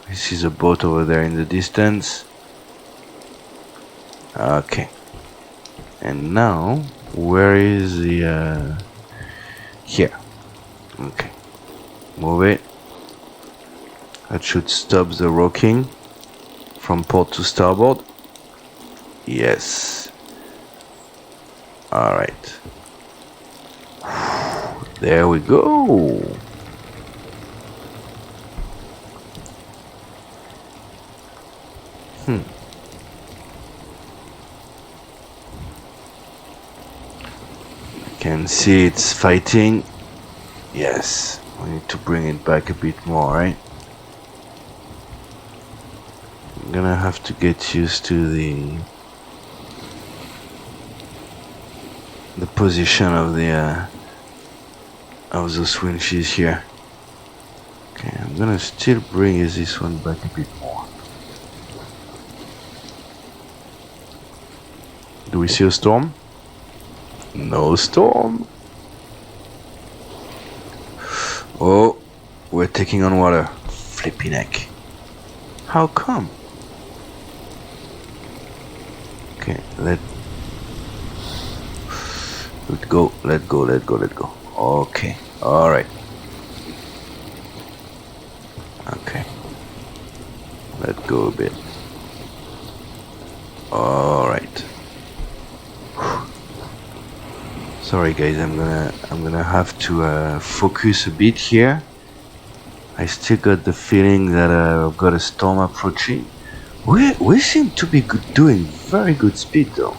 This is a boat over there in the distance. Okay. And now, where is the... Here. Okay. Move it. That should stop the rocking from port to starboard. Yes. Alright. There we go. Can see it's fighting. Yes, we need to bring it back a bit more, right? I'm gonna have to get used to the position of those winches here. Okay, I'm gonna still bring this one back a bit more. Do we see a storm? No storm. Oh, we're taking on water. Flippy neck. How come? Okay, let go. Okay, alright. Let go a bit. Alright. Sorry guys, I'm gonna have to focus a bit here. I still got the feeling that I've got a storm approaching. We seem to be doing very good speed though.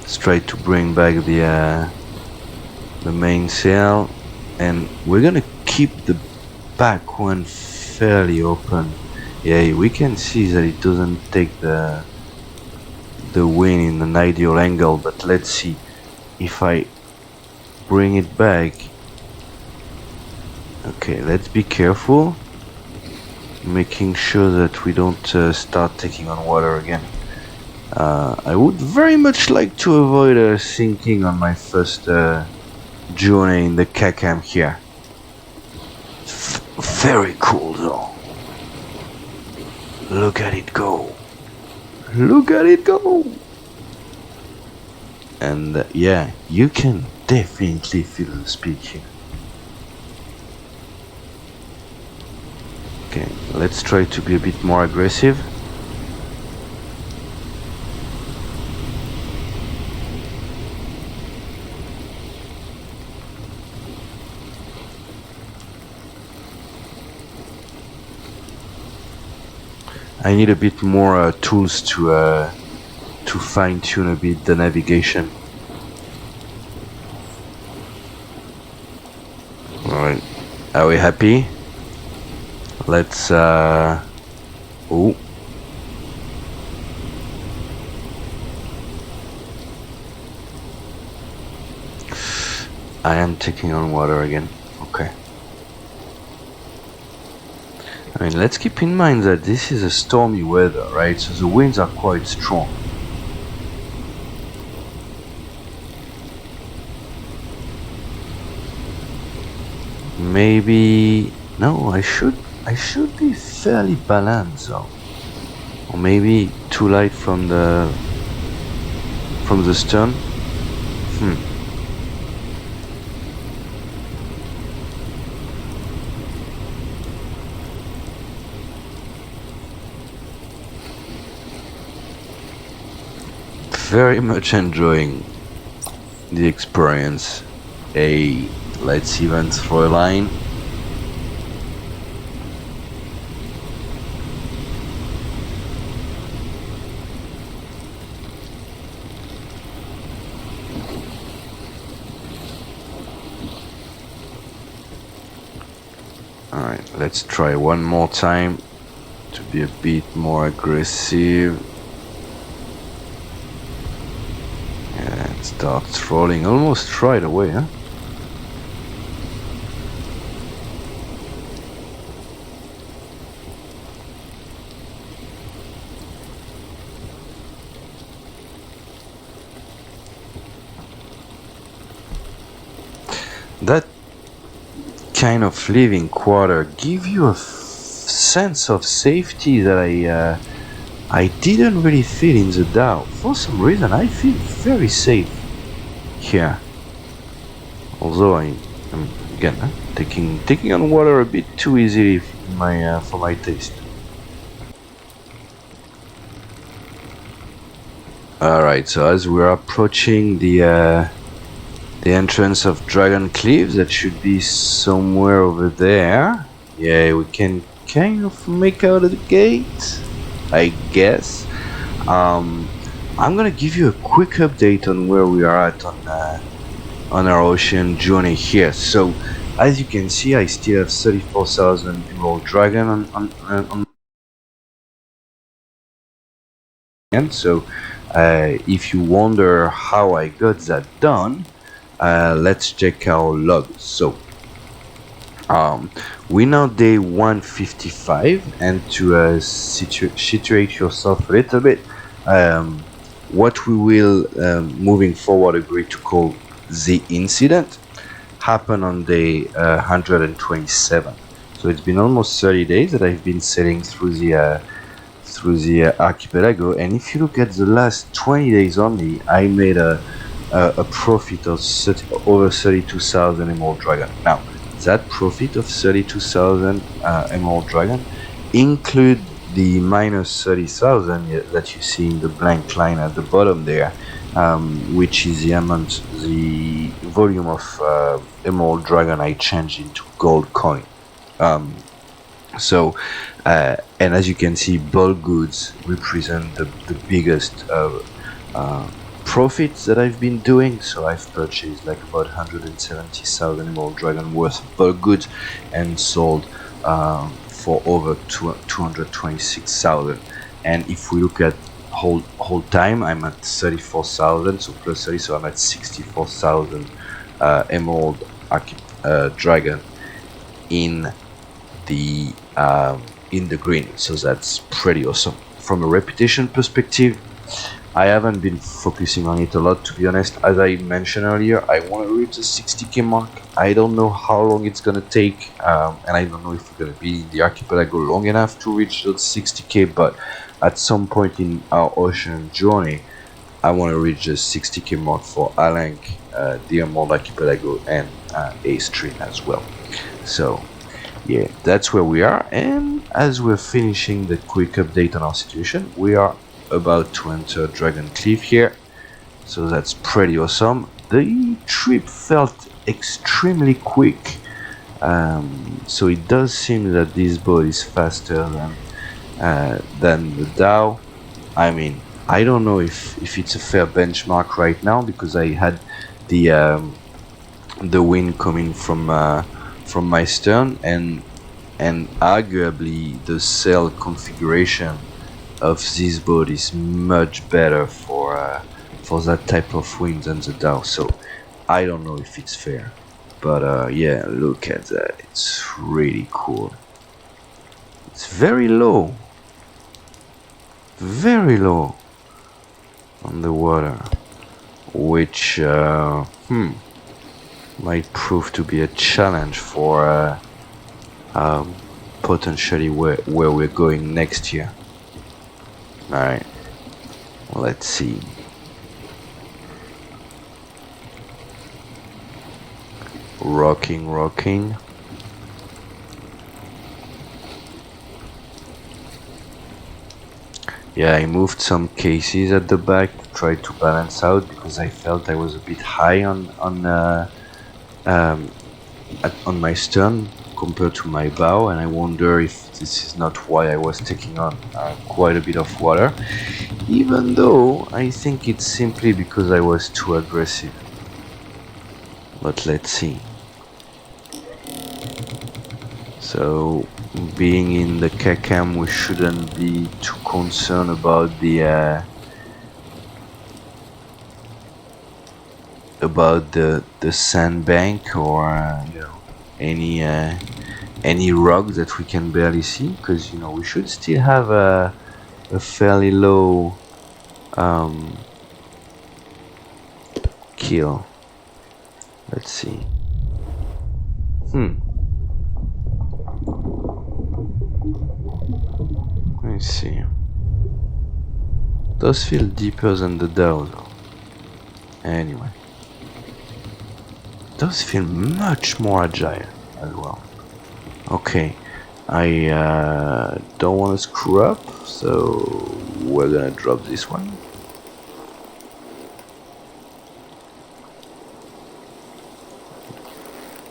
Let's try to bring back the mainsail, and we're gonna keep the back one fairly open. Yeah, we can see that it doesn't take the wind in an ideal angle, but let's see if I bring it back. Okay, let's be careful, making sure that we don't start taking on water again. I would very much like to avoid sinking on my first journey in the Kakam here. Very cool though. Look at it go. Look at it go. And yeah, you can definitely feel the speed here. Okay, let's try to be a bit more aggressive. I need a bit more tools to fine-tune a bit the navigation. Alright, are we happy? Let's oh, I am taking on water again. Okay. I mean, let's keep in mind that this is a stormy weather, right? So the winds are quite strong. Maybe no, I should be fairly balanced though. Or maybe too light from the stern. Very much enjoying the experience. Hey, let's even throw a line. Alright, let's try one more time to be a bit more aggressive. Starts rolling almost right away, huh? That kind of living quarter give you a sense of safety that I didn't really feel in the Dhow. For some reason, I feel very safe here. Although I'm again taking on water a bit too easily for my taste. All right, so as we're approaching the entrance of Dragon Cliffs, that should be somewhere over there. Yeah, we can kind of make out of the gate, I guess. I'm gonna give you a quick update on where we are at on our ocean journey here. So, as you can see, I still have 34,000 Emerald Dragon on. And so, if you wonder how I got that done, let's check our log. So, we now day 155, and to situate yourself a little bit, what we will moving forward agree to call the incident happened on day 127. So it's been almost 30 days that I've been sailing through the archipelago, and if you look at the last 20 days only, I made a a profit of over 32,000 Emerald Dragon. Now, that profit of 32,000 Emerald Dragon include the minus 30,000 that you see in the blank line at the bottom there, which is the amount, the volume of Emerald Dragon I changed into gold coin. And as you can see, bulk goods represent the biggest profits that I've been doing. So I've purchased like about 170,000 Emerald Dragon worth of bulk goods and sold for over 226,000. And if we look at whole time, I'm at 34,000, so plus 30, so I'm at 64,000 Emerald Dragon in the green. So that's pretty awesome. From a reputation perspective, I haven't been focusing on it a lot, to be honest. As I mentioned earlier, I want to reach the 60k mark. I don't know how long it's gonna take, and I don't know if we're gonna be in the archipelago long enough to reach those 60k, but at some point in our ocean journey, I want to reach the 60k mark for Alang, the Emerald Archipelago, and Ace Stream as well. So yeah, that's where we are. And as we're finishing the quick update on our situation, we are about to enter Dragon Cliff here, so that's pretty awesome. The trip felt extremely quick, so it does seem that this boat is faster than the Dhow. I mean, I don't know if it's a fair benchmark right now, because I had the wind coming from my stern, and arguably the sail configuration of this boat is much better for that type of wind than the Dhow. So I don't know if it's fair, but yeah, look at that, it's really cool. It's very low on the water, which might prove to be a challenge for potentially where we're going next year. Alright, let's see. Rocking. Yeah, I moved some cases at the back to try to balance out, because I felt I was a bit high on my stern compared to my bow, and I wonder if this is not why I was taking on quite a bit of water, even though I think it's simply because I was too aggressive. But let's see. So, being in the Kakam, we shouldn't be too concerned about the sandbank, or you know, any rock that we can barely see, because you know we should still have a fairly low kill. Let's see. Let's see. Does feel deeper than the Dhow though. Anyway. Does feel much more agile as well. Okay. I don't want to screw up, so we're gonna drop this one.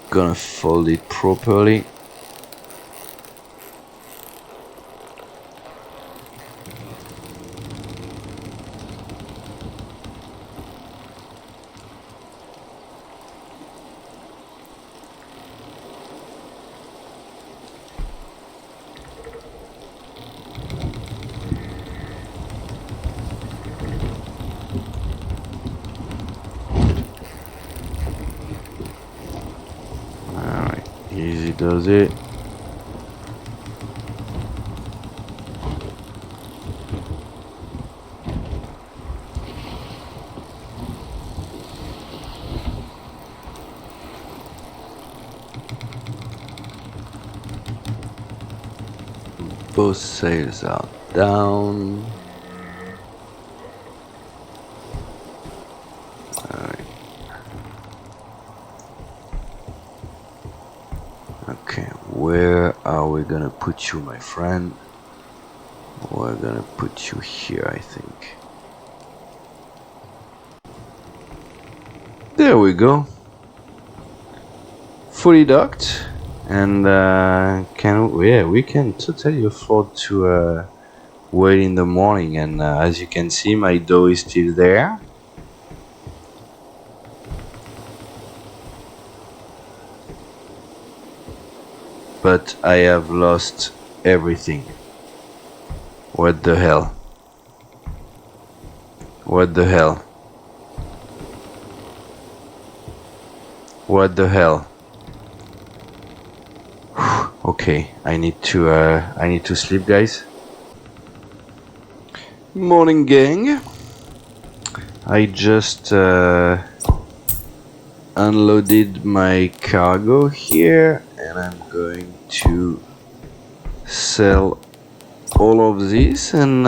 Gonna fold it properly. Easy does it. Both sails are down. Alright. Okay, where are we gonna put you, my friend? We're gonna put you here, I think. There we go. Fully docked, and we can totally afford to wait in the morning. And as you can see, my Dhow is still there. But I have lost everything. What the hell? What the hell? What the hell? Okay, I need to sleep, guys. Morning, gang. I just unloaded my cargo here, and I'm going to sell all of this, and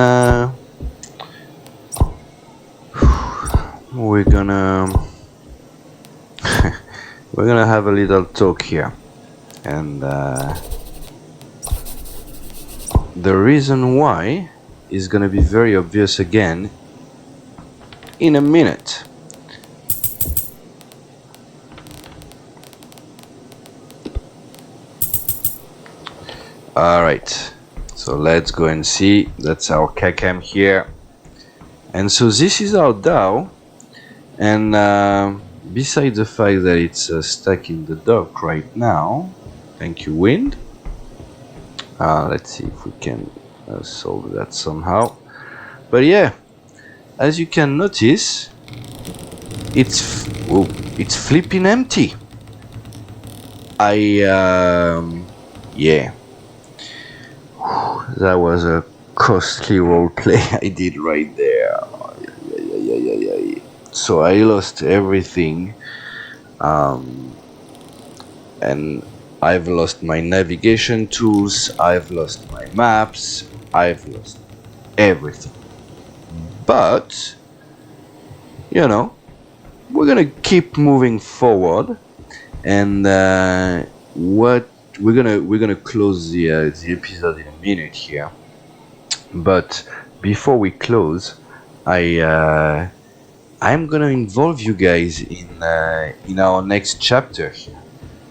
we're gonna we're gonna have a little talk here. And the reason why is gonna be very obvious again in a minute. Alright, so let's go and see. That's our CACAM here. And so this is our Dhow. And besides the fact that it's stuck in the dock right now, thank you, wind. Let's see if we can solve that somehow. But yeah, as you can notice, it's flipping empty. Yeah, that was a costly roleplay I did right there. Yeah. So I lost everything, and I've lost my navigation tools, I've lost my maps, I've lost everything. But you know, we're gonna keep moving forward, and what we're gonna close the episode in a minute here. But before we close, I'm gonna involve you guys in our next chapter here,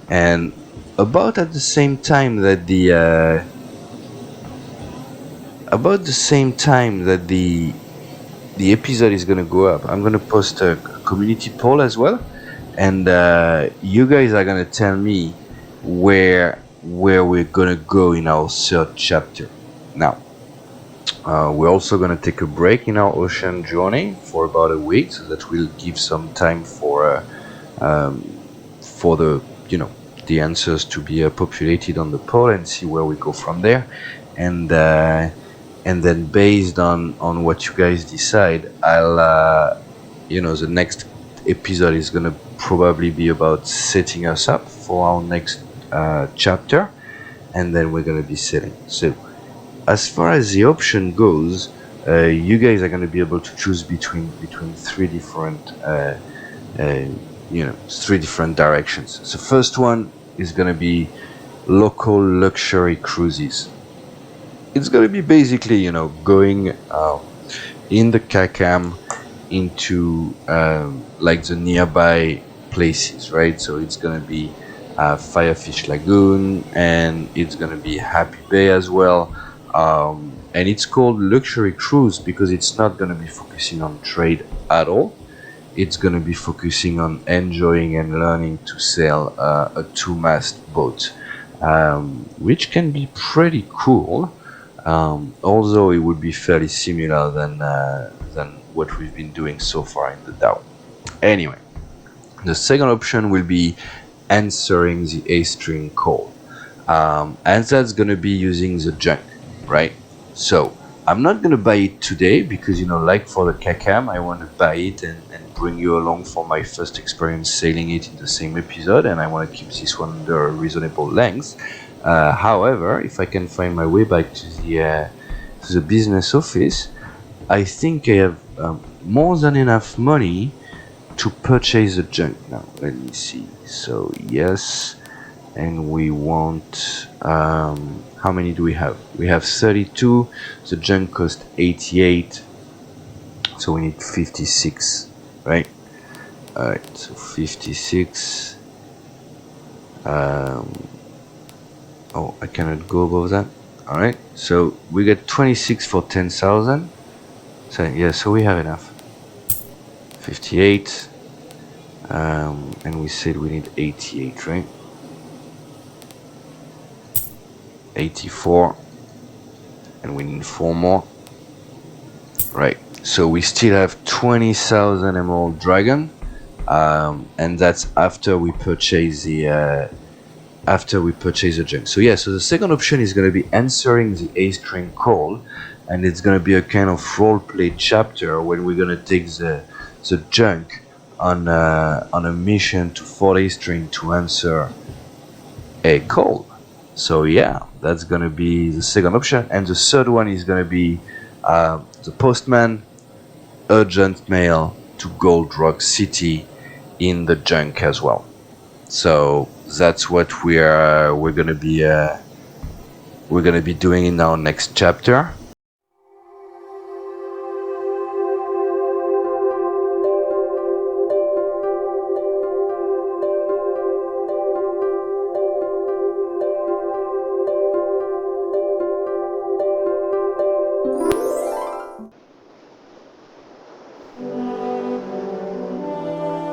and about at the same time that the episode is gonna go up, I'm gonna post a community poll as well, and you guys are gonna tell me where we're gonna go in our third chapter. Now, we're also gonna take a break in our ocean journey for about a week, so that will give some time for the answers to be populated on the poll, and see where we go from there. And then based on what you guys decide, I'll the next episode is gonna probably be about setting us up for our next chapter, and then we're gonna be sailing. So as far as the option goes, you guys are gonna be able to choose between three different three different directions. So first one is gonna be local luxury cruises. It's gonna be basically going in the CACAM into like the nearby places, right? So it's gonna be FireFish Lagoon, and it's gonna be Happy Bay as well. And it's called luxury cruise because it's not gonna be focusing on trade at all. It's gonna be focusing on enjoying and learning to sail a two-mast boat, which can be pretty cool. Although it would be fairly similar than what we've been doing so far in the Dhow. Anyway, the second option will be answering the A-string call, and that's gonna be using the junk, right? So I'm not gonna buy it today because like for the CACAM, I want to buy it and bring you along for my first experience sailing it in the same episode, and I want to keep this one under a reasonable length. However, if I can find my way back to the business office, I think I have more than enough money to purchase the junk. Now let me see. So yes, and we want how many do we have? We have 32. The junk cost 88, so we need 56, right? All right, so 56. Oh, I cannot go above that. All right, so we get 26 for 10,000. So yeah, so we have enough. 58, and we said we need 88, right? 84, and we need 4 more. Right, so we still have 20,000 emerald dragon, and that's after we purchase the junk. So yeah, so the second option is going to be answering the A-string call, and it's going to be a kind of roleplay chapter when we're going to take the junk on a mission to Fort A-string to answer a call. So yeah, that's going to be the second option, and the third one is going to be the postman urgent mail to Gold Rock City in the junk as well. So that's what we're gonna be doing in our next chapter.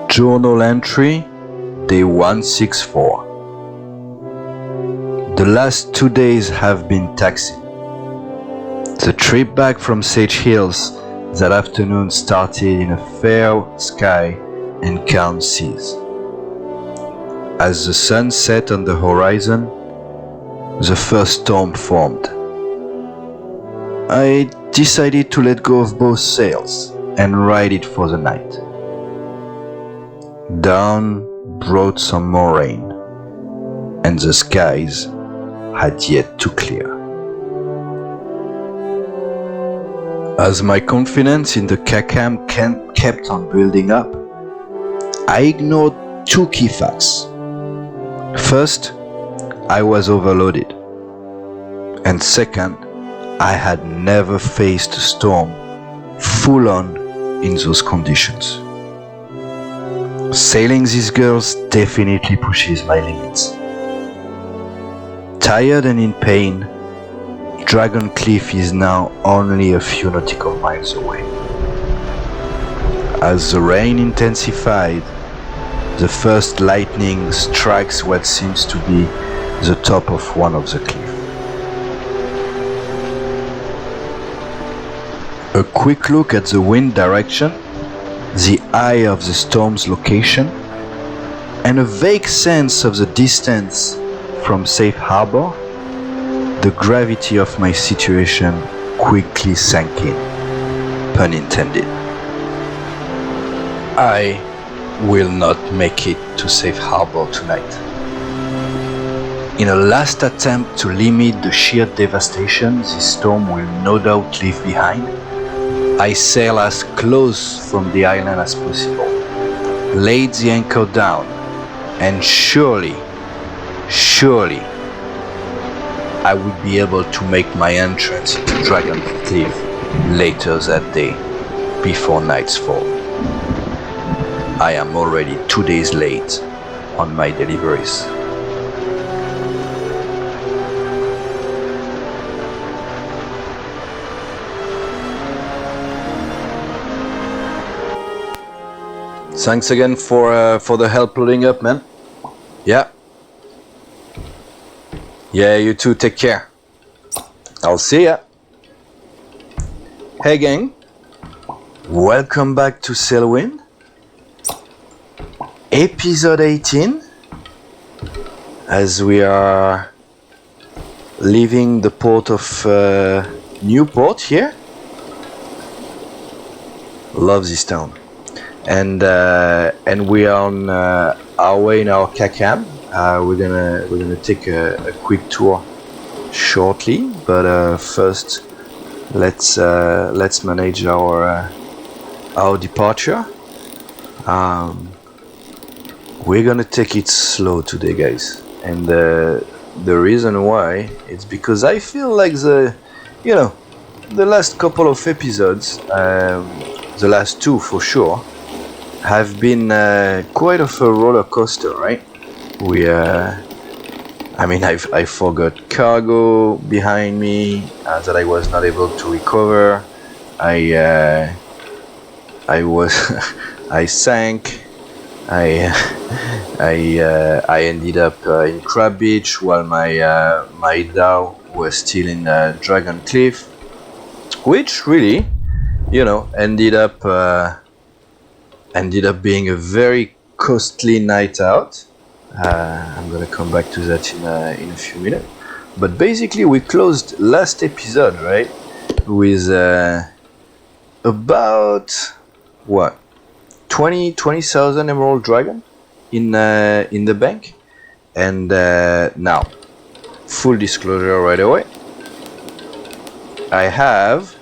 Journal entry, day 164. The last 2 days have been taxing. The trip back from Sage Hills that afternoon started in a fair sky and calm seas. As the sun set on the horizon, the first storm formed. I decided to let go of both sails and ride it for the night. Dawn brought some more rain, and the skies had yet to clear. As my confidence in the Kakam kept on building up, I ignored 2 key facts. First, I was overloaded, and second, I had never faced a storm full on in those conditions. Sailing these girls definitely pushes my limits. Tired and in pain, Dragon Cliff is now only a few nautical miles away. As the rain intensified, the first lightning strikes what seems to be the top of one of the cliffs. A quick look at the wind direction, the eye of the storm's location, and a vague sense of the distance from safe harbor, the gravity of my situation quickly sank in, pun intended. I will not make it to safe harbor tonight. In a last attempt to limit the sheer devastation this storm will no doubt leave behind, I sail as close from the island as possible, laid the anchor down, and surely, I would be able to make my entrance into Dragon Cliff later that day, before night's fall. I am already 2 days late on my deliveries. Thanks again for the help loading up, man. Yeah. Yeah, you too. Take care. I'll see ya. Hey, gang. Welcome back to Sailwind. Episode 18. As we are leaving the port of Newport here. Love this town. And we are on our way in our Kakam. We're gonna take a quick tour shortly, but first let's manage our departure. We're gonna take it slow today, guys. and the reason why it's because I feel like the last couple of episodes, the last two for sure, have been quite of a roller coaster, right? I forgot cargo behind me that I was not able to recover. I sank. I ended up in Crab Beach while my Dhow was still in Dragon Cliff, which really, ended up being a very costly night out. I'm gonna come back to that in a few minutes. But basically, we closed last episode, right, with about what 20,000 Emerald Dragon in the bank, and now, full disclosure right away, I have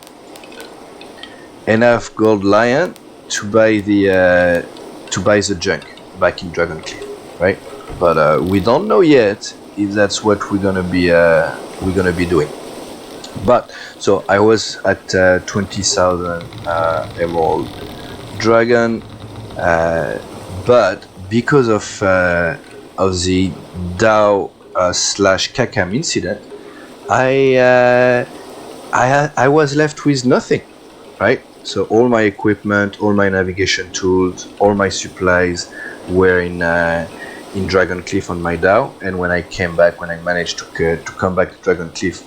enough Gold Lion to buy the junk back in Dragon Cliff, right? But we don't know yet if that's what we're gonna be doing. But so I was at 20,000 Emerald Dragon, but because of the Dhow / Kakam incident, I was left with nothing, right? So all my equipment, all my navigation tools, all my supplies were in Dragon Cliff on my Dhow, and when I managed to come back to Dragon Cliff,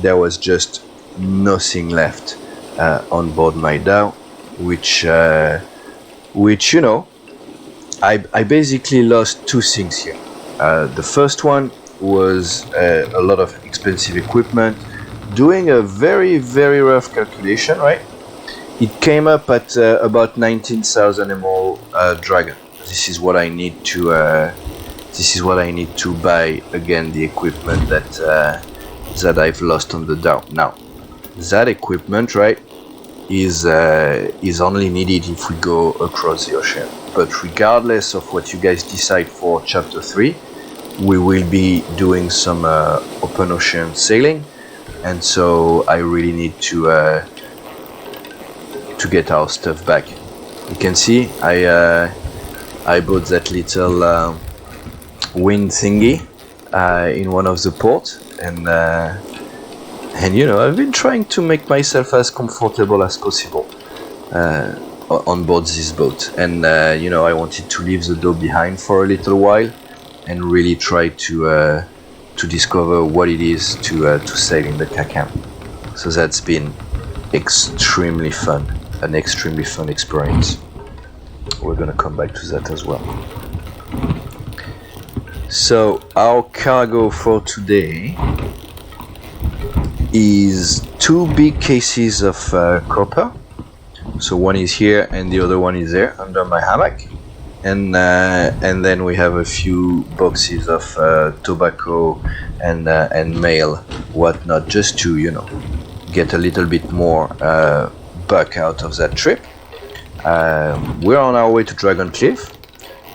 there was just nothing left on board my Dhow, which I basically lost two things here. The first one was a lot of expensive equipment. Doing a very, very rough calculation, right? It came up at about 19,000 Emerald Dragon. This is what I need to buy again the equipment that I've lost on the Dhow. Now, that equipment, right, is only needed if we go across the ocean. But regardless of what you guys decide for Chapter 3, we will be doing some open ocean sailing, and so I really need to get our stuff back. You can see I bought that little wind thingy in one of the ports, and I've been trying to make myself as comfortable as possible on board this boat, and I wanted to leave the Dhow behind for a little while and really try to discover what it is to sail in the Kakam. So that's been extremely fun, an extremely fun experience. We're gonna come back to that as well. So our cargo for today is 2 big cases of copper. So one is here and the other one is there under my hammock, and then we have a few boxes of tobacco and mail, whatnot, just to get a little bit more buck out of that trip. We're on our way to Dragon Cliff,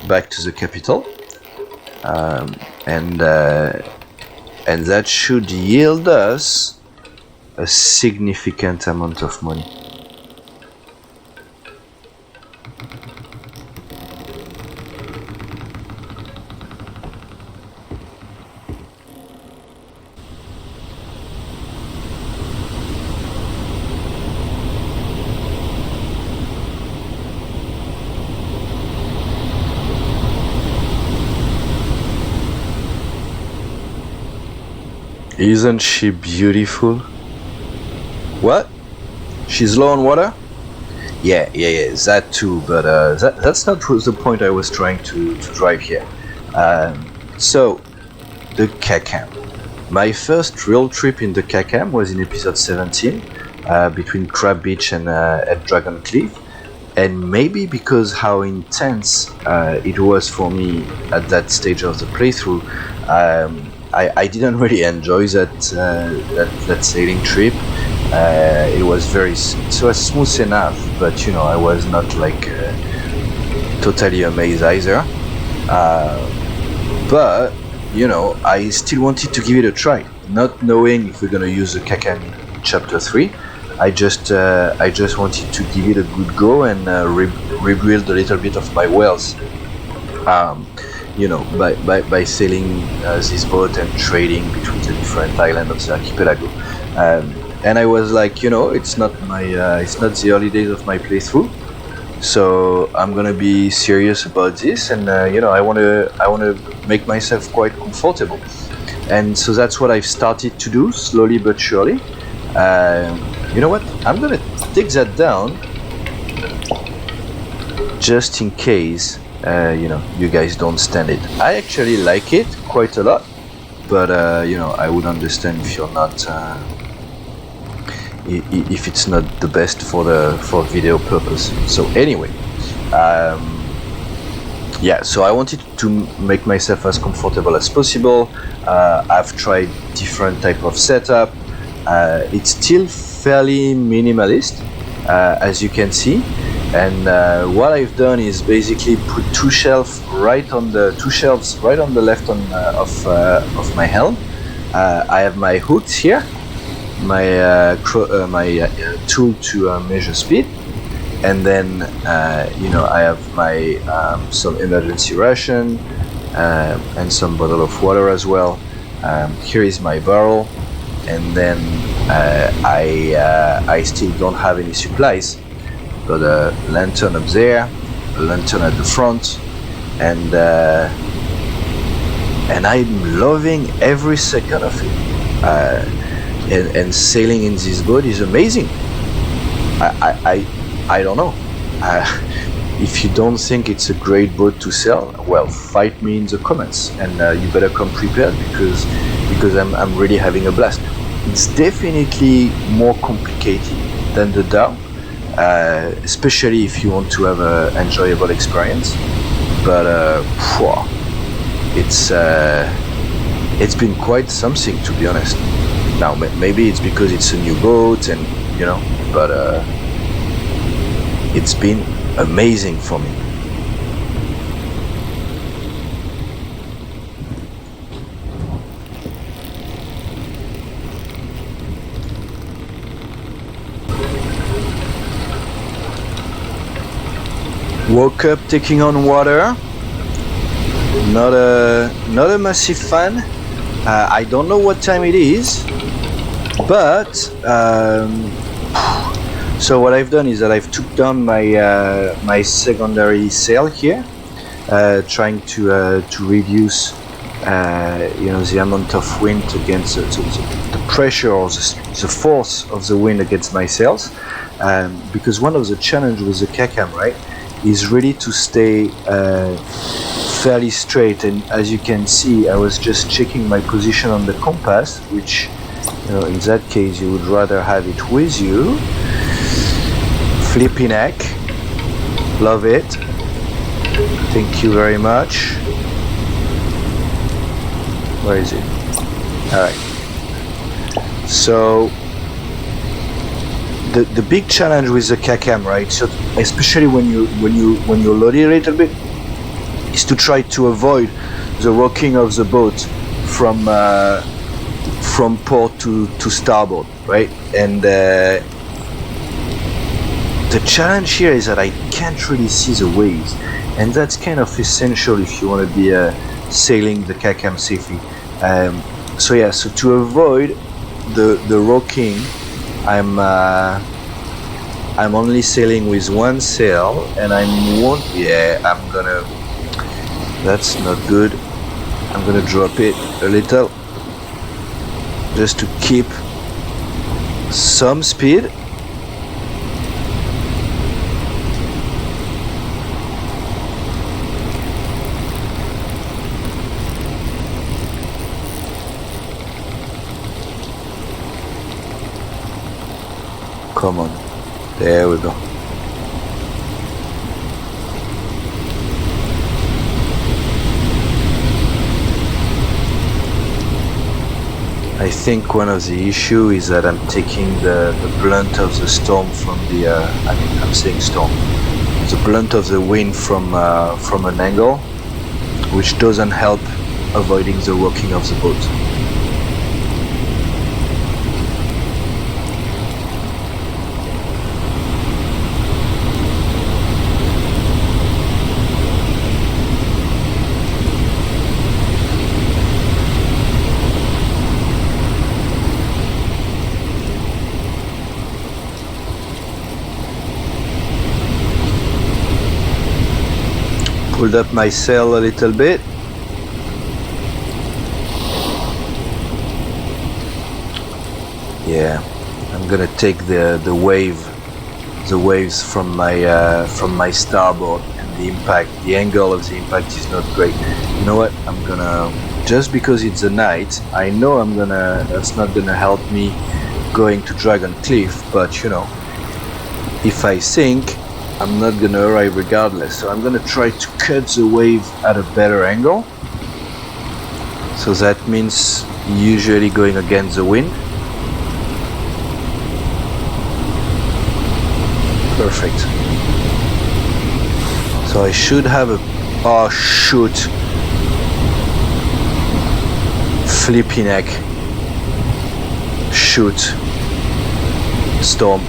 back to the capital, and that should yield us a significant amount of money. Isn't she beautiful? What? She's low on water? Yeah, that too, but that's not the point I was trying to drive here. So, the Kakam. My first real trip in the Kakam was in episode 17, between Crab Beach and Dragon Cliff, and maybe because how intense it was for me at that stage of the playthrough, I didn't really enjoy that sailing trip. It was smooth enough, but I was not totally amazed either. But you know, I still wanted to give it a try, not knowing if we're gonna use the Kakam in chapter 3. I just wanted to give it a good go and rebuild a little bit of my wells, you know, by sailing this boat and trading between the different islands of the archipelago. And I was like, you know, it's not the early days of my playthrough, so I'm gonna be serious about this, and you know, I wanna make myself quite comfortable, and so that's what I've started to do slowly but surely. You know what? I'm gonna take that down just in case you know, you guys don't stand it. I actually like it quite a lot, but you know, I would understand if you're not. If it's not the best for video purpose. So anyway, yeah, so I wanted to make myself as comfortable as possible. I've tried different type of setup. It's still fairly minimalist, as you can see, and what I've done is basically put two shelves right on the left of my helm. I have my hooks here, my tool to measure speed, and then you know, I have my some emergency ration and some bottle of water as well. Here is my barrel, and then I still don't have any supplies. Got a lantern up there, a lantern at the front, and I'm loving every second of it. And sailing in this boat is amazing. I don't know. If you don't think it's a great boat to sail, well, fight me in the comments, and you better come prepared, because I'm really having a blast. It's definitely more complicated than the Dhow, especially if you want to have an enjoyable experience. But it's been quite something, to be honest. Now maybe it's because it's a new boat, and you know, but it's been amazing for me. Woke up taking on water. Not a massive fan. I don't know what time it is, but so what I've done is that I've took down my my secondary sail here, trying to reduce you know, the amount of wind against the pressure or the force of the wind against my sails, because one of the challenges with the Kakam, right, is really to stay fairly straight. And as you can see, I was just checking my position on the compass, which, you know, in that case you would rather have it with you. Flipping heck, love it, thank you very much. Where is it? All right, so the big challenge with the Kakam, right, so especially when you're loaded a little bit, is to try to avoid the rocking of the boat from port to starboard, right? And the challenge here is that I can't really see the waves, and that's kind of essential if you want to be sailing the Kakam safely. So yeah, so to avoid the rocking, I'm only sailing with one sail, and that's not good. I'm gonna drop it a little just to keep some speed. Come on, there we go. I think one of the issue is that I'm taking the blunt of the storm from I'm saying storm, the blunt of the wind from an angle, which doesn't help avoiding the rocking of the boat. Pulled up my sail a little bit. Yeah, I'm gonna take the waves from my starboard, and the angle of the impact is not great. You know what? I'm gonna, just because it's a night, I know that's not gonna help me going to Dragon Cliff, but you know, if I sink, I'm not gonna arrive regardless. So I'm gonna try to cut the wave at a better angle. So that means usually going against the wind. Perfect. So I should have a, oh shoot, flippy neck, shoot, storm.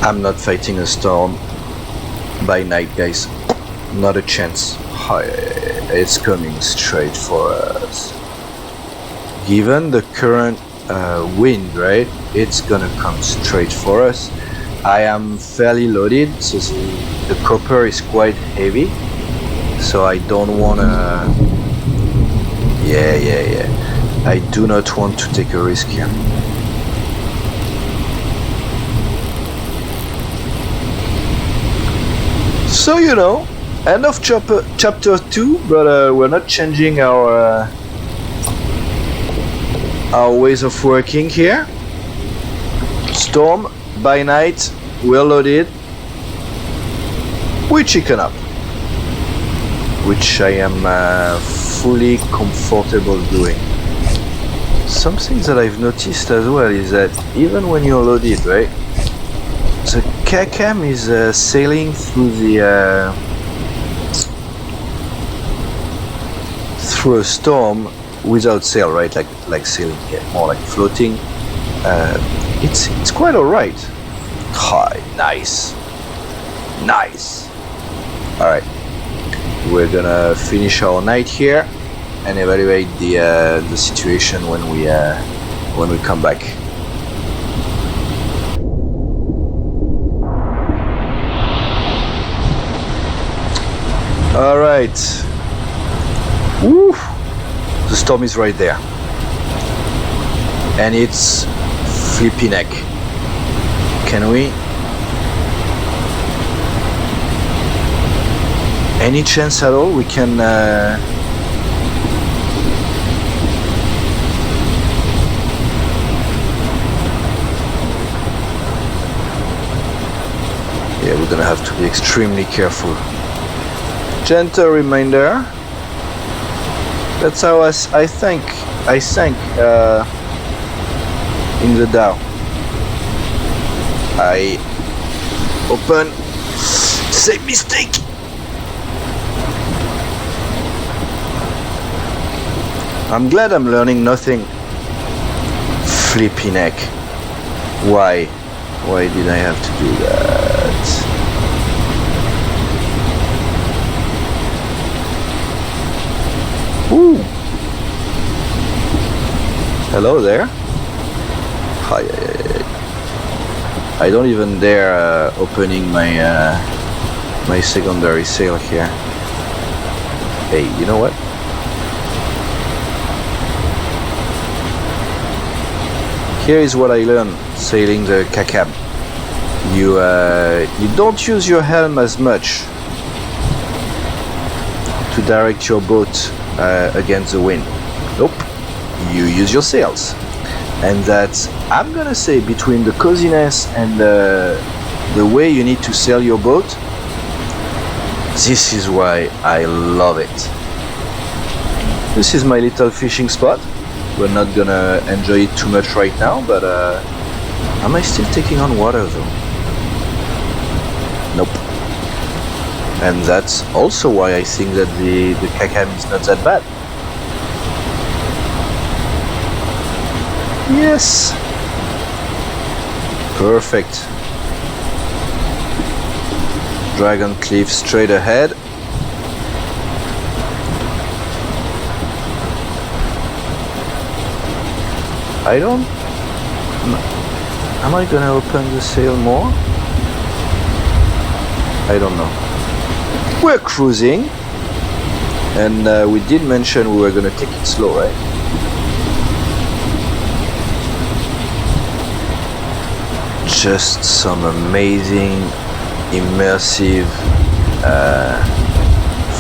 I'm not fighting a storm by night, guys. Not a chance. It's coming straight for us. Given the current wind, right? It's gonna come straight for us. I am fairly loaded, so the copper is quite heavy. So I don't wanna... Yeah. I do not want to take a risk here. So you know, end of chapter 2, but we're not changing our ways of working here. Storm by night, we're loaded. We chicken up, which I am fully comfortable doing. Something that I've noticed as well is that even when you're loaded, right, the KCAM is sailing through the through a storm without sail, right? Like sailing, yeah, more like floating. It's quite alright. Nice. All right. We're gonna finish our night here and evaluate the situation when we come back. All right. Woo! The storm is right there, and it's flippy neck. Can we? Any chance at all we can yeah, we're gonna have to be extremely careful. Gentle reminder. That's how I sank in the Dhow. I open, same mistake. I'm glad I'm learning nothing. Flippy neck. Why did I have to do that? Ooh. Hello there. Hi. I don't even dare opening my my secondary sail here. Hey, you know what? Here is what I learned sailing the KCAM. You don't use your helm as much to direct your boat against the wind. Nope. You use your sails. And that, I'm gonna say, between the coziness and the way you need to sail your boat, this is why I love it. This is my little fishing spot. We're not gonna enjoy it too much right now, but am I still taking on water though? Nope. And that's also why I think that the Kakam is not that bad. Yes. Perfect. Dragon Cliff straight ahead. I don't... Am I gonna open the sail more? I don't know. We're cruising. And we did mention we were gonna take it slow, right? Just some amazing, immersive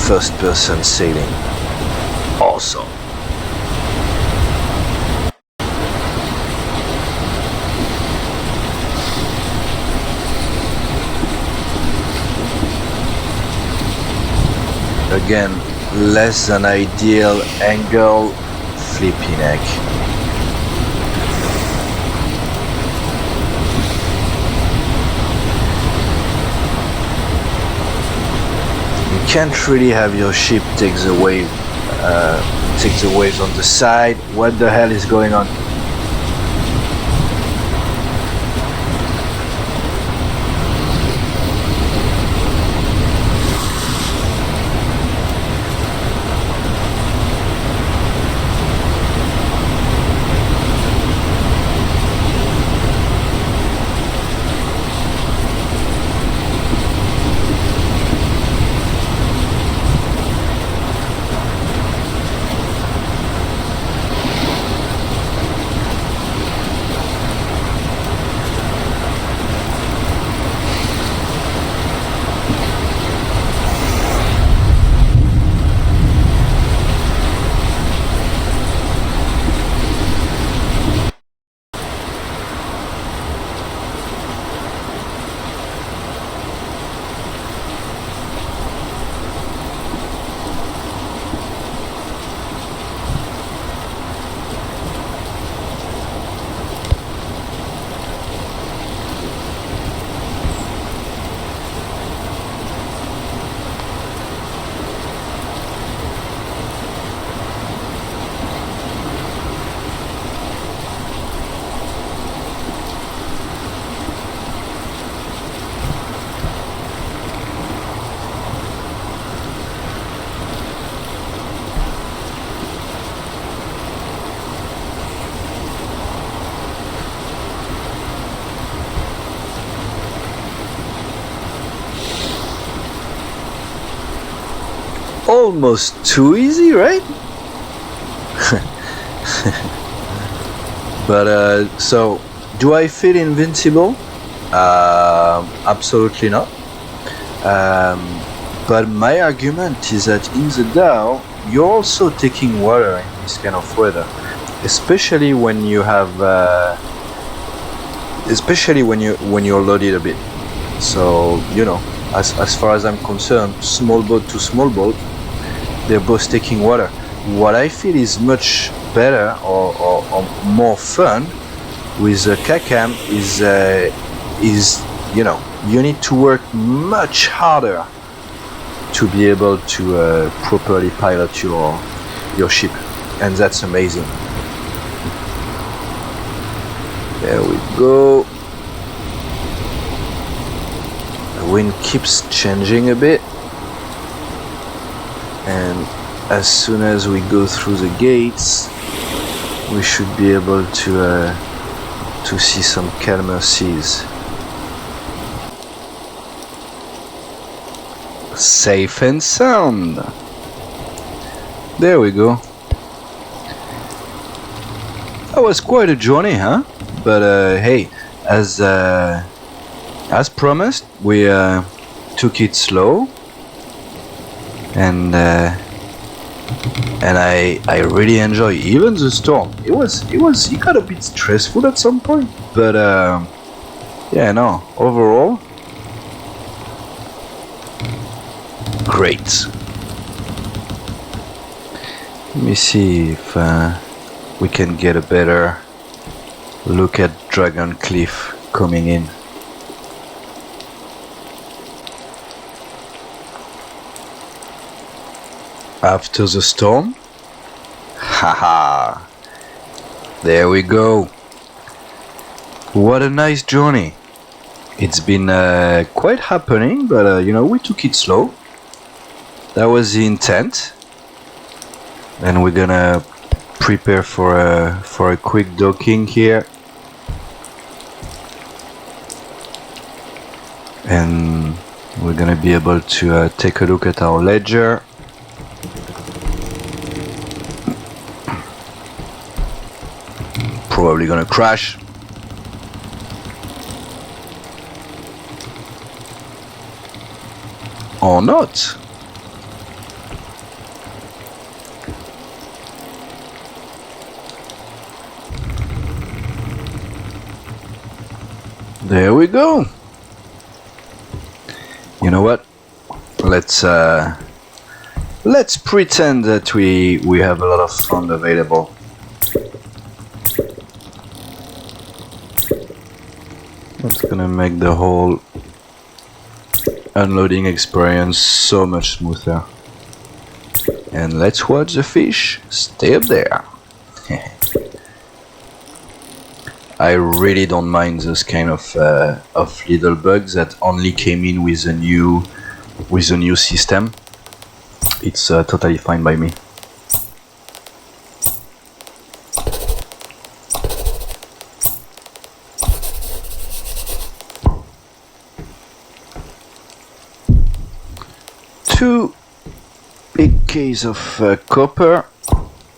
first-person sailing. Awesome. Again, less than ideal angle, flippy neck. You can't really have your ship take the waves on the side. What the hell is going on? Almost too easy, right? But so, do I feel invincible? Absolutely not. But my argument is that in the Dhow, you're also taking water in this kind of weather, especially when you have, especially when you're loaded a bit. So you know, as far as I'm concerned, small boat to small boat, they're both taking water. What I feel is much better or more fun with the Kakam is you know, you need to work much harder to be able to properly pilot your ship, and that's amazing. There we go. The wind keeps changing a bit, and as soon as we go through the gates, we should be able to see some calmer seas. Safe and sound. There we go. That was quite a journey, huh? But hey, as promised, we took it slow, and I really enjoy even the storm. It got a bit stressful at some point, but yeah, no, overall great. Let me see if we can get a better look at Dragon Cliff coming in. After the storm? Haha! There we go! What a nice journey! It's been quite happening, but you know, we took it slow. That was the intent. And we're gonna prepare for a quick docking here. And we're gonna be able to take a look at our ledger. Probably gonna crash. Or not. There we go. You know what? Let's pretend that we have a lot of fun available. That's gonna make the whole unloading experience so much smoother. And let's watch the fish stay up there. I really don't mind those kind of little bugs that only came in with a new system. It's totally fine by me. Two big case of copper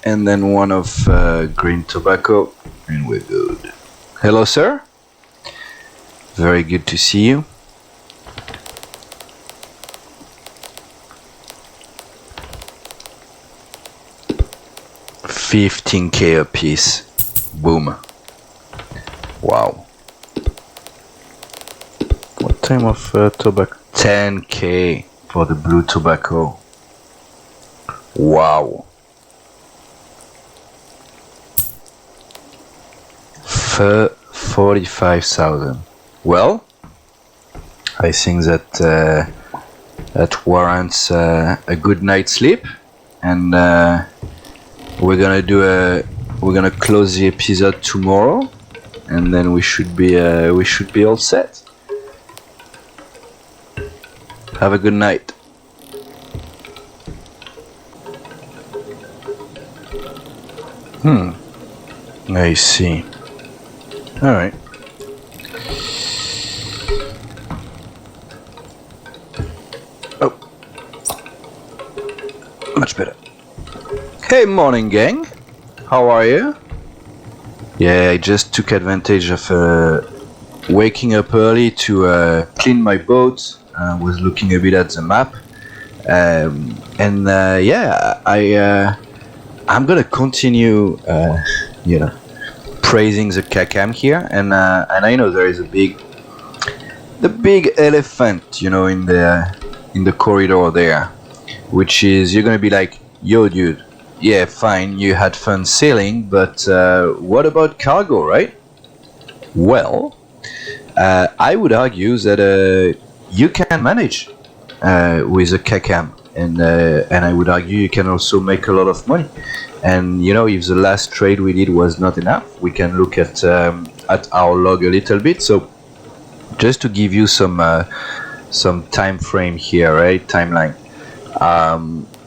and then one of green tobacco, and we're good. Hello, sir. Very good to see you. $15K a piece. Boom. Wow. What type of tobacco? $10K for the blue tobacco. Wow. 45,000. Well, I think that that warrants a good night's sleep, and we're gonna close the episode tomorrow, and then we should be all set. Have a good night. I see. Alright. Oh. Much better. Hey, morning gang. How are you? Yeah, I just took advantage of waking up early to clean my boat. I was looking a bit at the map. Yeah, I'm gonna continue, you know, praising the Kakam here, and I know there is the big elephant, you know, in the corridor there, which is you're gonna be like, yo, dude, yeah, fine, you had fun sailing, but what about cargo, right? Well, I would argue that you can manage with a Kakam, and I would argue you can also make a lot of money. And you know, if the last trade we did was not enough, we can look at our log a little bit. So just to give you some time frame here, right? Timeline.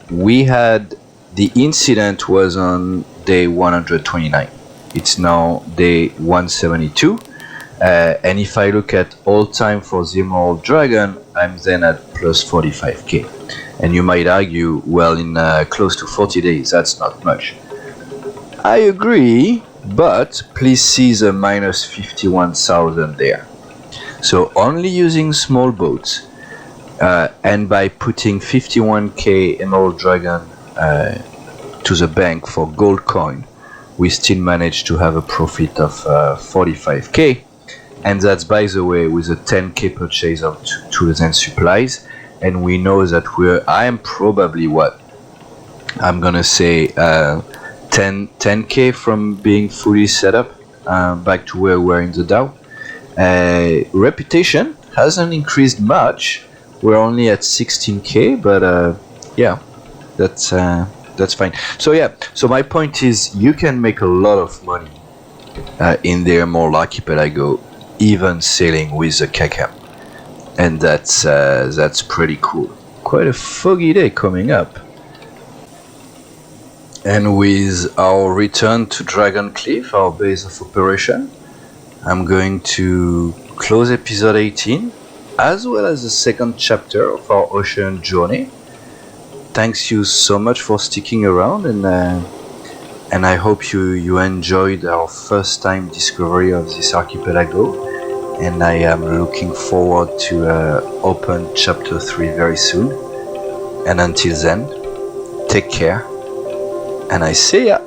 We had the incident was on day 129. It's now day 172. And if I look at all time for the Emerald Dragon, I'm then at plus 45k. And you might argue, well, in close to 40 days, that's not much. I agree, but please see the minus 51,000 there. So only using small boats, and by putting 51k Emerald Dragon to the bank for gold coin, we still managed to have a profit of 45k. And that's, by the way, with a 10k purchase of tools and supplies. And we know that I am probably what I'm gonna say 10k from being fully set up, back to where we're in the Dhow. Reputation hasn't increased much. We're only at 16k, but yeah, that's fine. So yeah, so my point is, you can make a lot of money in the Emerald Archipelago, even sailing with a KCAM, and that's pretty cool. Quite a foggy day coming up. And with our return to Dragon Cliff, our base of operation, I'm going to close episode 18, as well as the second chapter of our ocean journey. Thanks you so much for sticking around, and I hope you enjoyed our first time discovery of this archipelago, and I am looking forward to open chapter 3 very soon. And until then, take care, and I see ya!